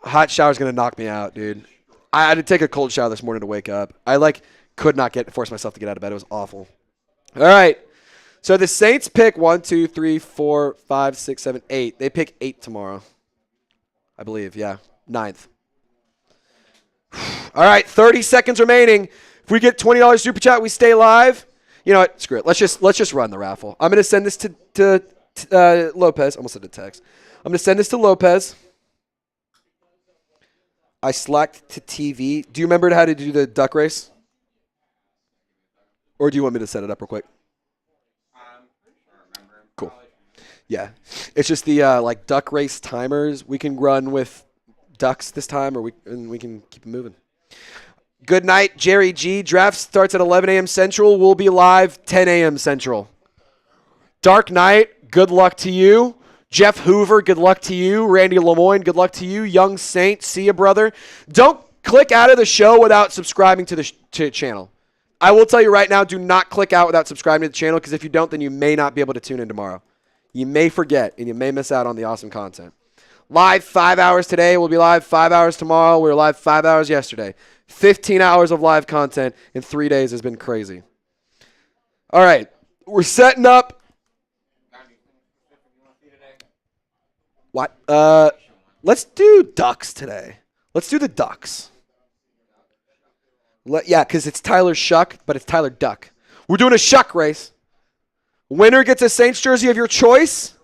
Hot shower's going to knock me out, dude. I had to take a cold shower this morning to wake up. I, could not force myself to get out of bed. It was awful. All right. So the Saints pick 1, 2, 3, 4, 5, 6, 7, 8. They pick 8 tomorrow. I believe, yeah. 9th. All right, 30 seconds remaining. If we get $20 super chat, we stay live. You know what? Screw it. Let's just run the raffle. I'm going to send this to Lopez. Almost said a text. I'm going to send this to Lopez. I slacked to TV. Do you remember how to do the duck race? Or do you want me to set it up real quick? Cool. Yeah. It's just the duck race timers. We can run with ducks this time, or we can keep it moving. Good night, Jerry G. Draft starts at 11 a.m. Central. We'll be live 10 a.m. Central. Dark Knight, good luck to you. Jeff Hoover, good luck to you. Randy Lemoyne, good luck to you. Young Saint, see ya, brother. Don't click out of the show without subscribing to the channel. I will tell you right now, do not click out without subscribing to the channel, because if you don't, then you may not be able to tune in tomorrow. You may forget, and you may miss out on the awesome content. Live 5 hours today. We'll be live 5 hours tomorrow. We were live 5 hours yesterday. 15 hours of live content in 3 days has been crazy. All right. We're setting up. What? Let's do ducks today. Let's do the ducks. Yeah, because it's Tyler Shough, but it's Tyler Duck. We're doing a Shough race. Winner gets a Saints jersey of your choice.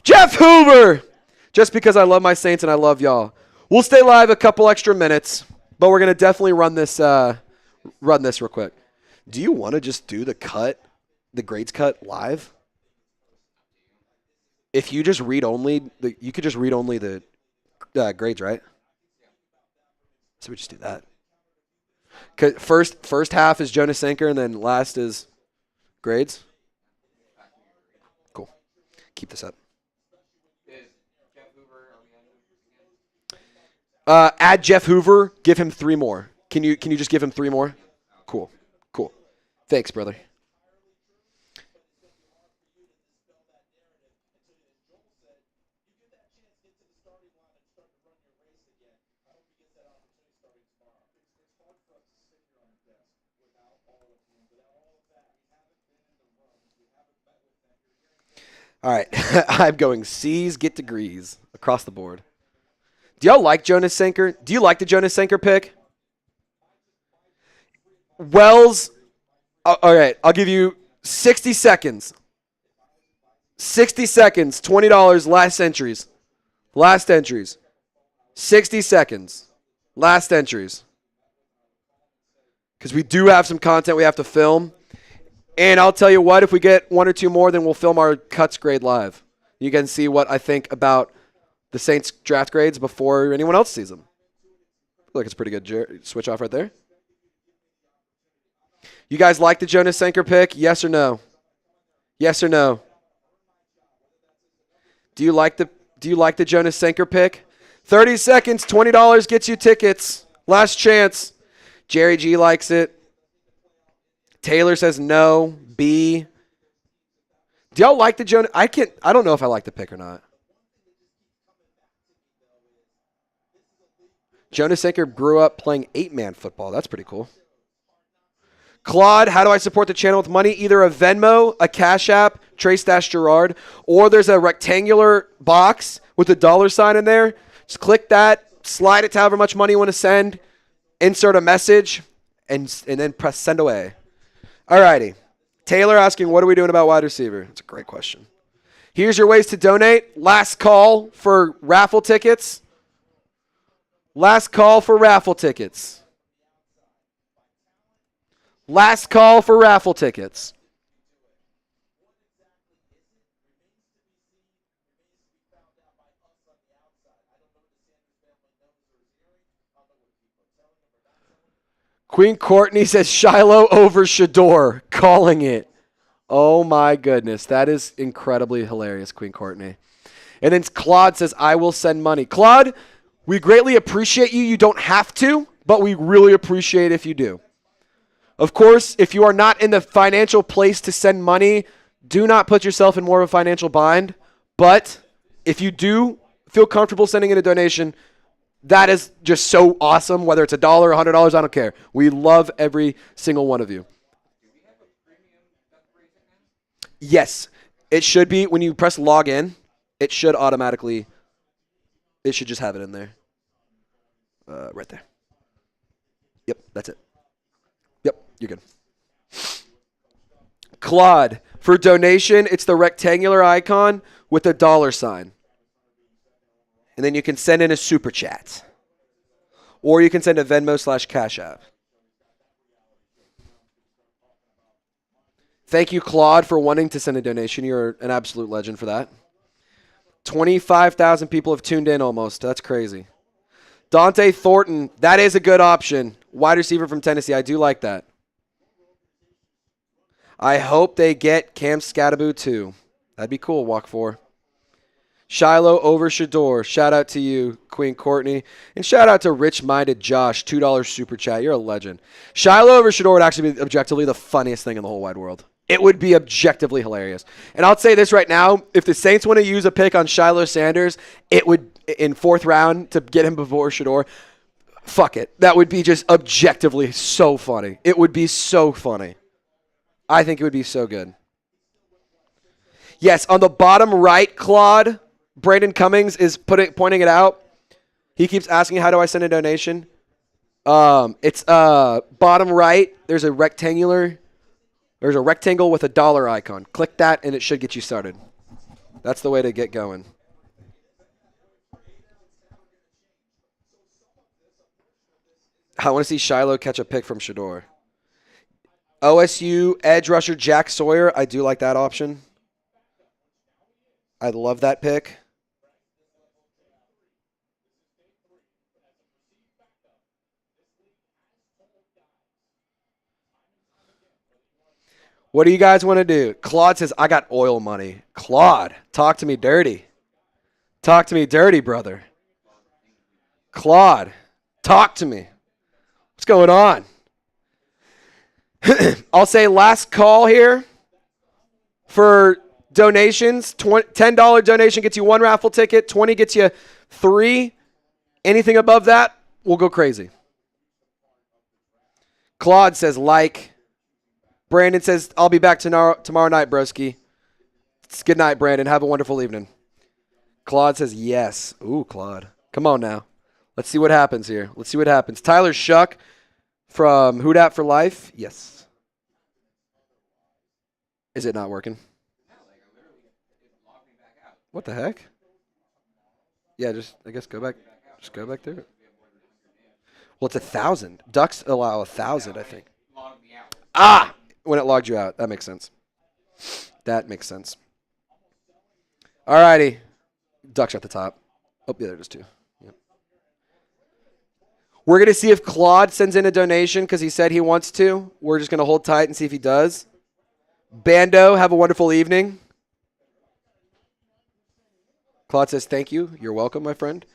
Jeff Hoover! Just because I love my Saints and I love y'all. We'll stay live a couple extra minutes, but we're going to definitely run this real quick. Do you want to just do the grades cut live? If you just read only, you could just read only the grades, right? So we just do that. 'Cause first half is Jonas Sanker, and then last is grades. Cool. Keep this up. Add Jeff Hoover. Give him 3 more. Can you just give him 3 more? Cool. Thanks, brother. All right. I'm going C's, get degrees across the board. Do y'all like Jonas Sanker? Do you like the Jonas Sanker pick? Wells, all right, I'll give you 60 seconds. 60 seconds, $20, last entries. Last entries. 60 seconds. Last entries. Because we do have some content we have to film. And I'll tell you what, if we get 1 or 2 more, then we'll film our cuts grade live. You can see what I think about the Saints draft grades before anyone else sees them. I feel like it's a pretty good switch off right there. You guys like the Jonas Sanker pick? Yes or no? Yes or no? Do you like the Jonas Sanker pick? 30 seconds, $20 gets you tickets. Last chance. Jerry G likes it. Taylor says no. B. Do y'all like the Jonas? I don't know if I like the pick or not. Jonas Sanker grew up playing 8-man football. That's pretty cool. Claude, how do I support the channel with money? Either a Venmo, a Cash App, Trace-Gerard, or there's a rectangular box with a $ in there. Just click that, slide it to however much money you want to send, insert a message, and then press send away. All righty. Taylor asking, what are we doing about wide receiver? That's a great question. Here's your ways to donate. Last call for raffle tickets. Last call for raffle tickets. Last call for raffle tickets. Queen Courtney says Shiloh over Shador, calling it. Oh my goodness, that is incredibly hilarious, Queen Courtney. And then Claude says, I will send money. Claude, we greatly appreciate you. You don't have to, but we really appreciate if you do. Of course, if you are not in the financial place to send money, do not put yourself in more of a financial bind. But if you do feel comfortable sending in a donation, that is just so awesome, whether it's $1 or $100, I don't care. We love every single one of you. Yes, it should be. When you press log in, it should just have it in there. Right there. Yep, that's it. Yep, you're good. Claude, for donation, it's the rectangular icon with a $. And then you can send in a super chat. Or you can send a Venmo/Cash App. Thank you, Claude, for wanting to send a donation. You're an absolute legend for that. 25,000 people have tuned in almost. That's crazy. Dante Thornton, that is a good option. Wide receiver from Tennessee. I do like that. I hope they get Cam Scattaboo too. That'd be cool, Walk 4. Shiloh over Shador. Shout out to you, Queen Courtney. And shout out to rich-minded Josh. $2 super chat. You're a legend. Shiloh over Shador would actually be objectively the funniest thing in the whole wide world. It would be objectively hilarious. And I'll say this right now. If the Saints want to use a pick on Shiloh Sanders, it would, in 4th round, to get him before Shador, fuck it. That would be just objectively so funny. It would be so funny. I think it would be so good. Yes, on the bottom right, Claude, Brandon Cummings is pointing it out. He keeps asking, how do I send a donation? It's bottom right. There's a rectangle with a dollar icon. Click that, and it should get you started. That's the way to get going. I want to see Shiloh catch a pick from Shador. OSU edge rusher Jack Sawyer. I do like that option. I love that pick. What do you guys want to do? Claude says, I got oil money. Claude, talk to me dirty. Talk to me dirty, brother. Claude, talk to me. What's going on? I'll say last call here for donations. $10 donation gets you 1 raffle ticket. 20 gets you 3. Anything above that, we'll go crazy. Claude says like. Brandon says, I'll be back tomorrow night, broski. Good night, Brandon. Have a wonderful evening. Claude says yes. Ooh, Claude. Come on now. Let's see what happens here. Let's see what happens. Tyler Shough from Who Dat for Life. Yes. Is it not working? What the heck? Yeah, I guess go back. Just go back there. Well, it's 1,000. Ducks allow 1,000, I think. Ah! When it logged you out. That makes sense. That makes sense. All righty. Ducks at the top. Oh, yeah, there it is too. Yep. We're going to see if Claude sends in a donation because he said he wants to. We're just going to hold tight and see if he does. Bando, have a wonderful evening. Claude says, thank you. You're welcome, my friend.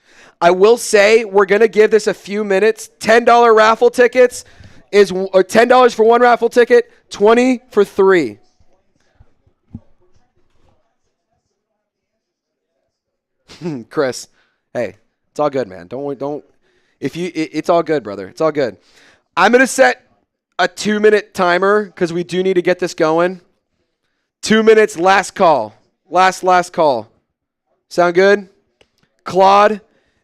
I will say we're going to give this a few minutes. $10 raffle tickets is $10 for 1 raffle ticket, 20 for 3. Chris, hey, it's all good, man. It's all good, brother. It's all good. I'm going to set a 2-minute timer because we do need to get this going. 2 minutes, last call. Last call. Sound good? Claude,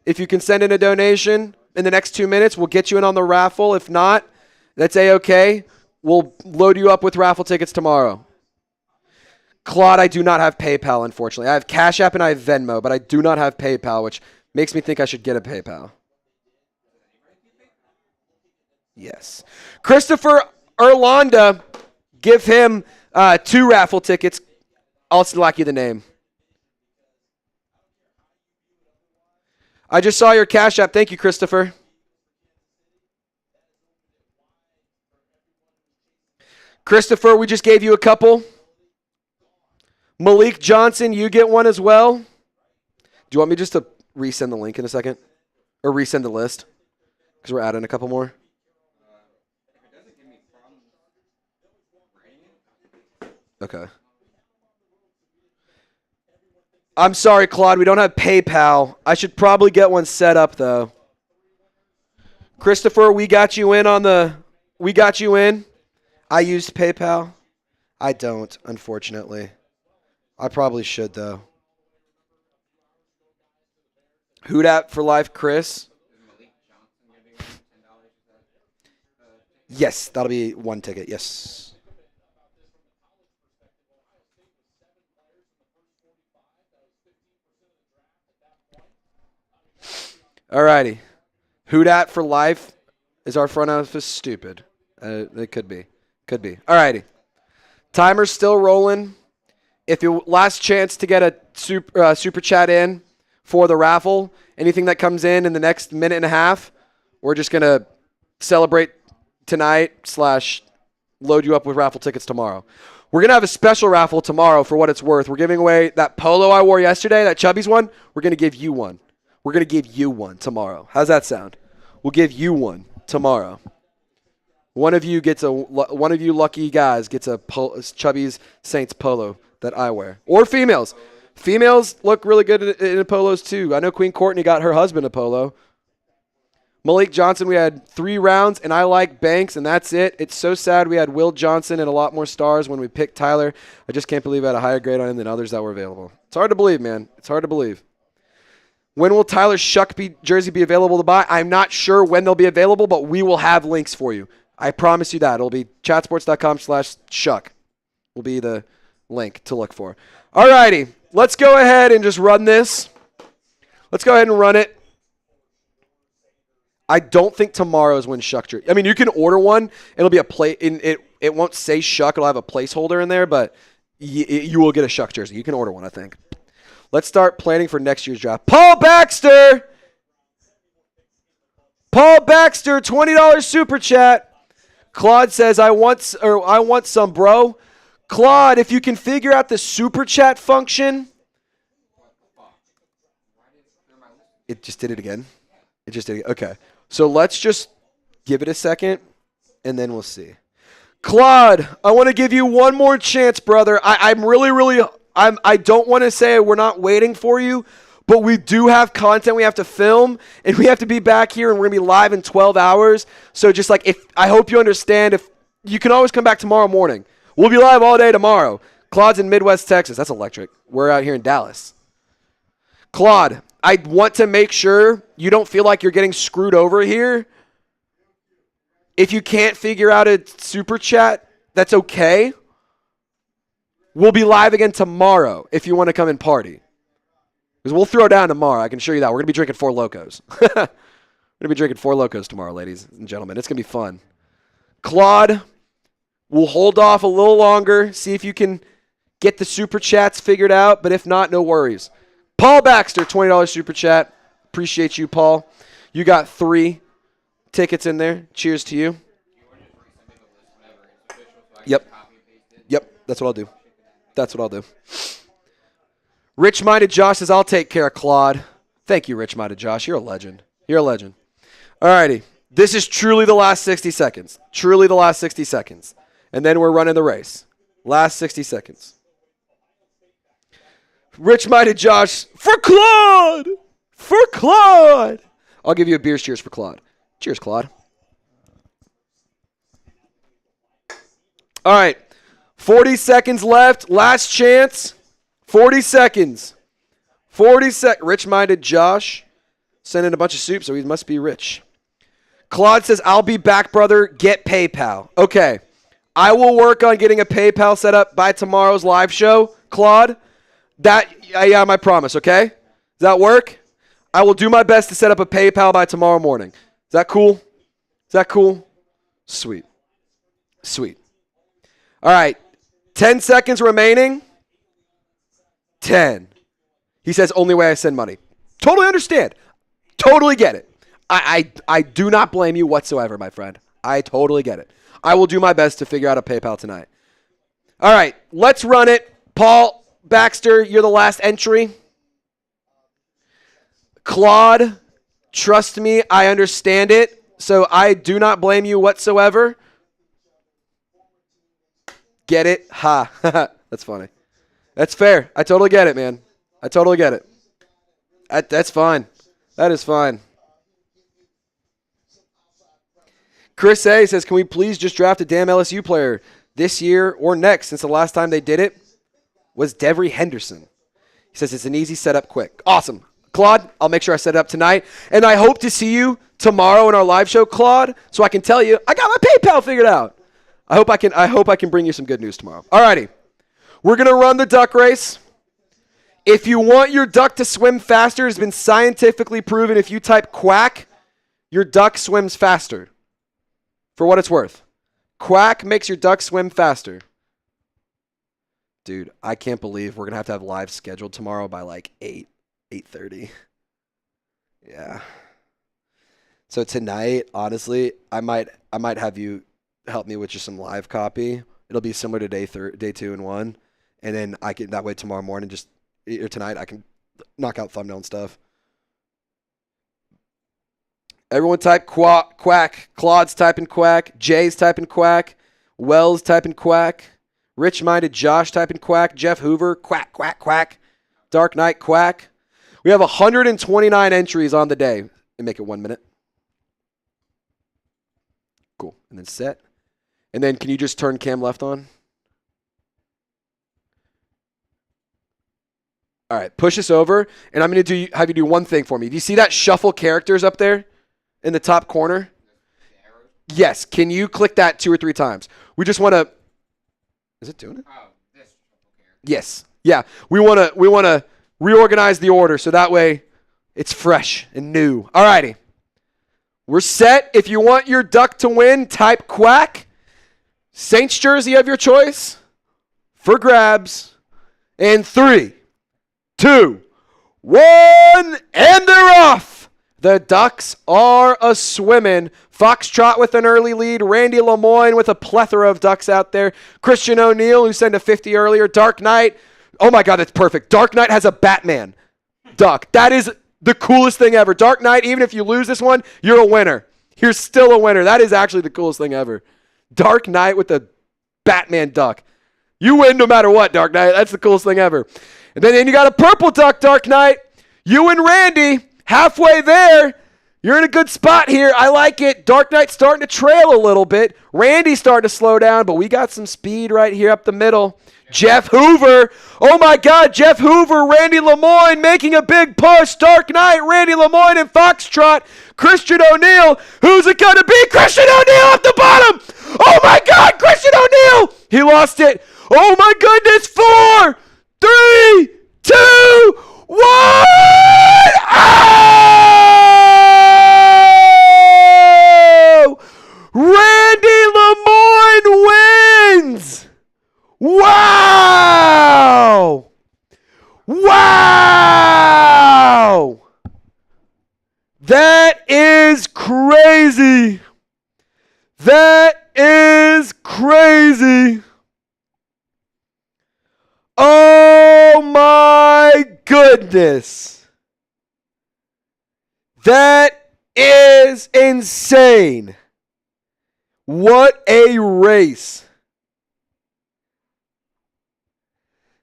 if you can send in a donation in the next 2 minutes, we'll get you in on the raffle. If not, that's A-okay. We'll load you up with raffle tickets tomorrow. Claude, I do not have PayPal, unfortunately. I have Cash App and I have Venmo, but I do not have PayPal, which makes me think I should get a PayPal. Yes. Christopher Erlanda, give him 2 raffle tickets. I'll select you the name. I just saw your Cash App. Thank you, Christopher. Christopher, we just gave you a couple. Malik Johnson, you get one as well. Do you want me just to resend the link in a second? Or resend the list? Because we're adding a couple more. Okay. I'm sorry, Claude. We don't have PayPal. I should probably get one set up, though. Christopher, we got you in. I used PayPal. I don't, unfortunately. I probably should, though. Who Dat for Life, Chris? Yes, that'll be 1 ticket, yes. All righty. Who Dat for Life? Is our front office stupid? It could be. Could be. All righty. Timer's still rolling. If you last chance to get a super chat in for the raffle, anything that comes in the next minute and a half, we're just going to celebrate tonight / load you up with raffle tickets tomorrow. We're going to have a special raffle tomorrow for what it's worth. We're giving away that polo I wore yesterday, that Chubby's one. We're going to give you one. We're going to give you one tomorrow. How's that sound? We'll give you one tomorrow. One of you lucky guys gets a Chubby's Saints polo that I wear. Or females. Females look really good in polos too. I know Queen Courtney got her husband a polo. Malik Johnson, we had 3 rounds, and I like Banks, and that's it. It's so sad we had Will Johnson and a lot more stars when we picked Tyler. I just can't believe I had a higher grade on him than others that were available. It's hard to believe, man. It's hard to believe. When will Tyler Shough jersey be available to buy? I'm not sure when they'll be available, but we will have links for you. I promise you that. It'll be chatsports.com/Shough will be the link to look for. All righty. Let's go ahead and just run this. Let's go ahead and run it. I don't think tomorrow is when Shough jersey. I mean, you can order one. It'll be a play. It won't say Shough. It'll have a placeholder in there, but you will get a Shough jersey. You can order one, I think. Let's start planning for next year's draft. Paul Baxter, $20 super chat. Claude says, I want some, bro. Claude, if you can figure out the super chat function. It just did it again. Okay. So let's just give it a second, and then we'll see. Claude, I want to give you one more chance, brother. I don't want to say we're not waiting for you, but we do have content we have to film, and we have to be back here, and we're going to be live in 12 hours. So just like, I hope you understand, if you can always come back tomorrow morning. We'll be live all day tomorrow. Claude's in Midwest Texas. That's electric. We're out here in Dallas. Claude, I want to make sure you don't feel like you're getting screwed over here. If you can't figure out a super chat, that's okay. We'll be live again tomorrow if you want to come and party. Because we'll throw down tomorrow. I can show you that. We're going to be drinking Four Locos. We're going to be drinking Four Locos tomorrow, ladies and gentlemen. It's going to be fun. Claude, we'll hold off a little longer, see if you can get the super chats figured out. But if not, no worries. Paul Baxter, $20 super chat. Appreciate you, Paul. You got 3 tickets in there. Cheers to you. Yep. That's what I'll do. Rich-minded Josh says, I'll take care of Claude. Thank you, Rich-minded Josh. You're a legend. All righty. This is truly the last 60 seconds. And then we're running the race. Last 60 seconds. Rich-minded Josh, for Claude! I'll give you a beer's cheers for Claude. Cheers, Claude. All right. 40 seconds left. Last chance. 40 seconds. Rich-minded Josh sent in a bunch of soup, so he must be rich. Claude says, I'll be back, brother. Get PayPal. Okay. I will work on getting a PayPal set up by tomorrow's live show, Claude. Yeah, my promise, okay? Does that work? I will do my best to set up a PayPal by tomorrow morning. Is that cool? Sweet. All right. 10 seconds remaining. 10. He says, only way I send money. Totally understand. Totally get it. I do not blame you whatsoever, my friend. I totally get it. I will do my best to figure out a PayPal tonight. All right. Let's run it. Paul Baxter, you're the last entry. Claude, trust me, I understand it. So I do not blame you whatsoever. Get it? Ha. That's funny. That's fair. I totally get it, man. I totally get it. That's fine. That is fine. Chris A says, can we please just draft a damn LSU player this year or next, since the last time they did it was Devery Henderson. He says it's an easy setup, quick. Awesome. Claude, I'll make sure I set it up tonight. And I hope to see you tomorrow in our live show, Claude, so I can tell you I got my PayPal figured out. I hope I can bring you some good news tomorrow. All righty. We're going to run the duck race. If you want your duck to swim faster, it's been scientifically proven if you type quack, your duck swims faster. For what it's worth. Quack makes your duck swim faster. Dude, I can't believe we're going to have live scheduled tomorrow by like 8:30. Yeah. So tonight, honestly, I might have you help me with just some live copy. It'll be similar to day 2 and 1. And then I can, that way tomorrow morning, or tonight, I can knock out thumbnail and stuff. Everyone type quack. Claude's typing quack. Jay's typing quack. Wells typing quack. Rich-minded Josh typing quack. Jeff Hoover, quack, quack, quack. Dark Knight, quack. We have 129 entries on the day. And make it 1 minute. Cool. And then set. And then can you just turn cam left on? All right, push this over, and I'm going to have you do one thing for me. Do you see that shuffle characters up there in the top corner? Yes. Can you click that 2 or 3 times? We just want to. Is it doing it? Oh, this shuffle character. Yes. Yeah. We want to reorganize the order so that way it's fresh and new. All righty. We're set. If you want your duck to win, type quack. Saints jersey of your choice for grabs. And 3, 2, 1, and they're off. The Ducks are a-swimming. Foxtrot with an early lead. Randy Lemoyne with a plethora of Ducks out there. Christian O'Neill, who sent a 50 earlier. Dark Knight. Oh, my God, that's perfect. Dark Knight has a Batman duck. That is the coolest thing ever. Dark Knight, even if you lose this one, you're a winner. You're still a winner. That is actually the coolest thing ever. Dark Knight with a Batman duck. You win no matter what, Dark Knight. That's the coolest thing ever. And then you got a purple duck, Dark Knight. You and Randy, halfway there. You're in a good spot here. I like it. Dark Knight's starting to trail a little bit. Randy's starting to slow down, but we got some speed right here up the middle. Jeff Hoover. Oh, my God. Jeff Hoover, Randy Lemoyne making a big push. Dark Knight, Randy Lemoyne, and Foxtrot. Christian O'Neill. Who's it going to be? Christian O'Neill at the bottom. Oh, my God. Christian O'Neill. He lost it. Oh, my goodness. 4, 3, 2, 1. Oh! Randy Lemoyne wins. Wow! Wow! That is crazy. That is crazy. Oh my goodness. That is insane. What a race.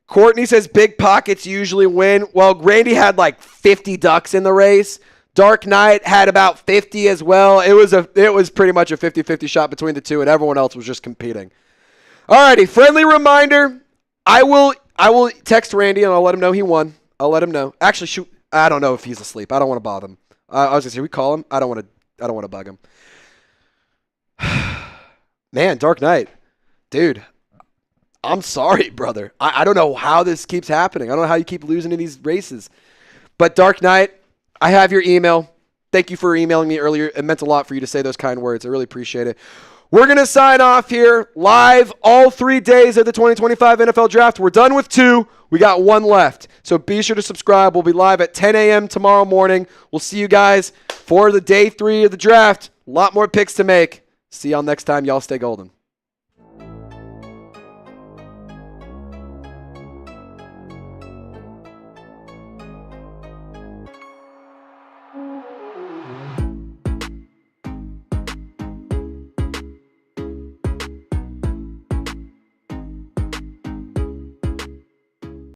Courtney says big pockets usually win. Well, Randy had like 50 ducks in the race. Dark Knight had about 50 as well. It was pretty much a 50-50 shot between the two, and everyone else was just competing. Alrighty, friendly reminder. I will text Randy and I'll let him know he won. I'll let him know. Actually, shoot, I don't know if he's asleep. I don't want to bother him. I was gonna say, we call him. I don't want to bug him. Man, Dark Knight, dude. I'm sorry, brother. I don't know how this keeps happening. I don't know how you keep losing in these races. But Dark Knight, I have your email. Thank you for emailing me earlier. It meant a lot for you to say those kind words. I really appreciate it. We're going to sign off here live all 3 days of the 2025 NFL Draft. We're done with 2. We got 1 left. So be sure to subscribe. We'll be live at 10 a.m. tomorrow morning. We'll see you guys for the day 3 of the draft. A lot more picks to make. See y'all next time. Y'all stay golden.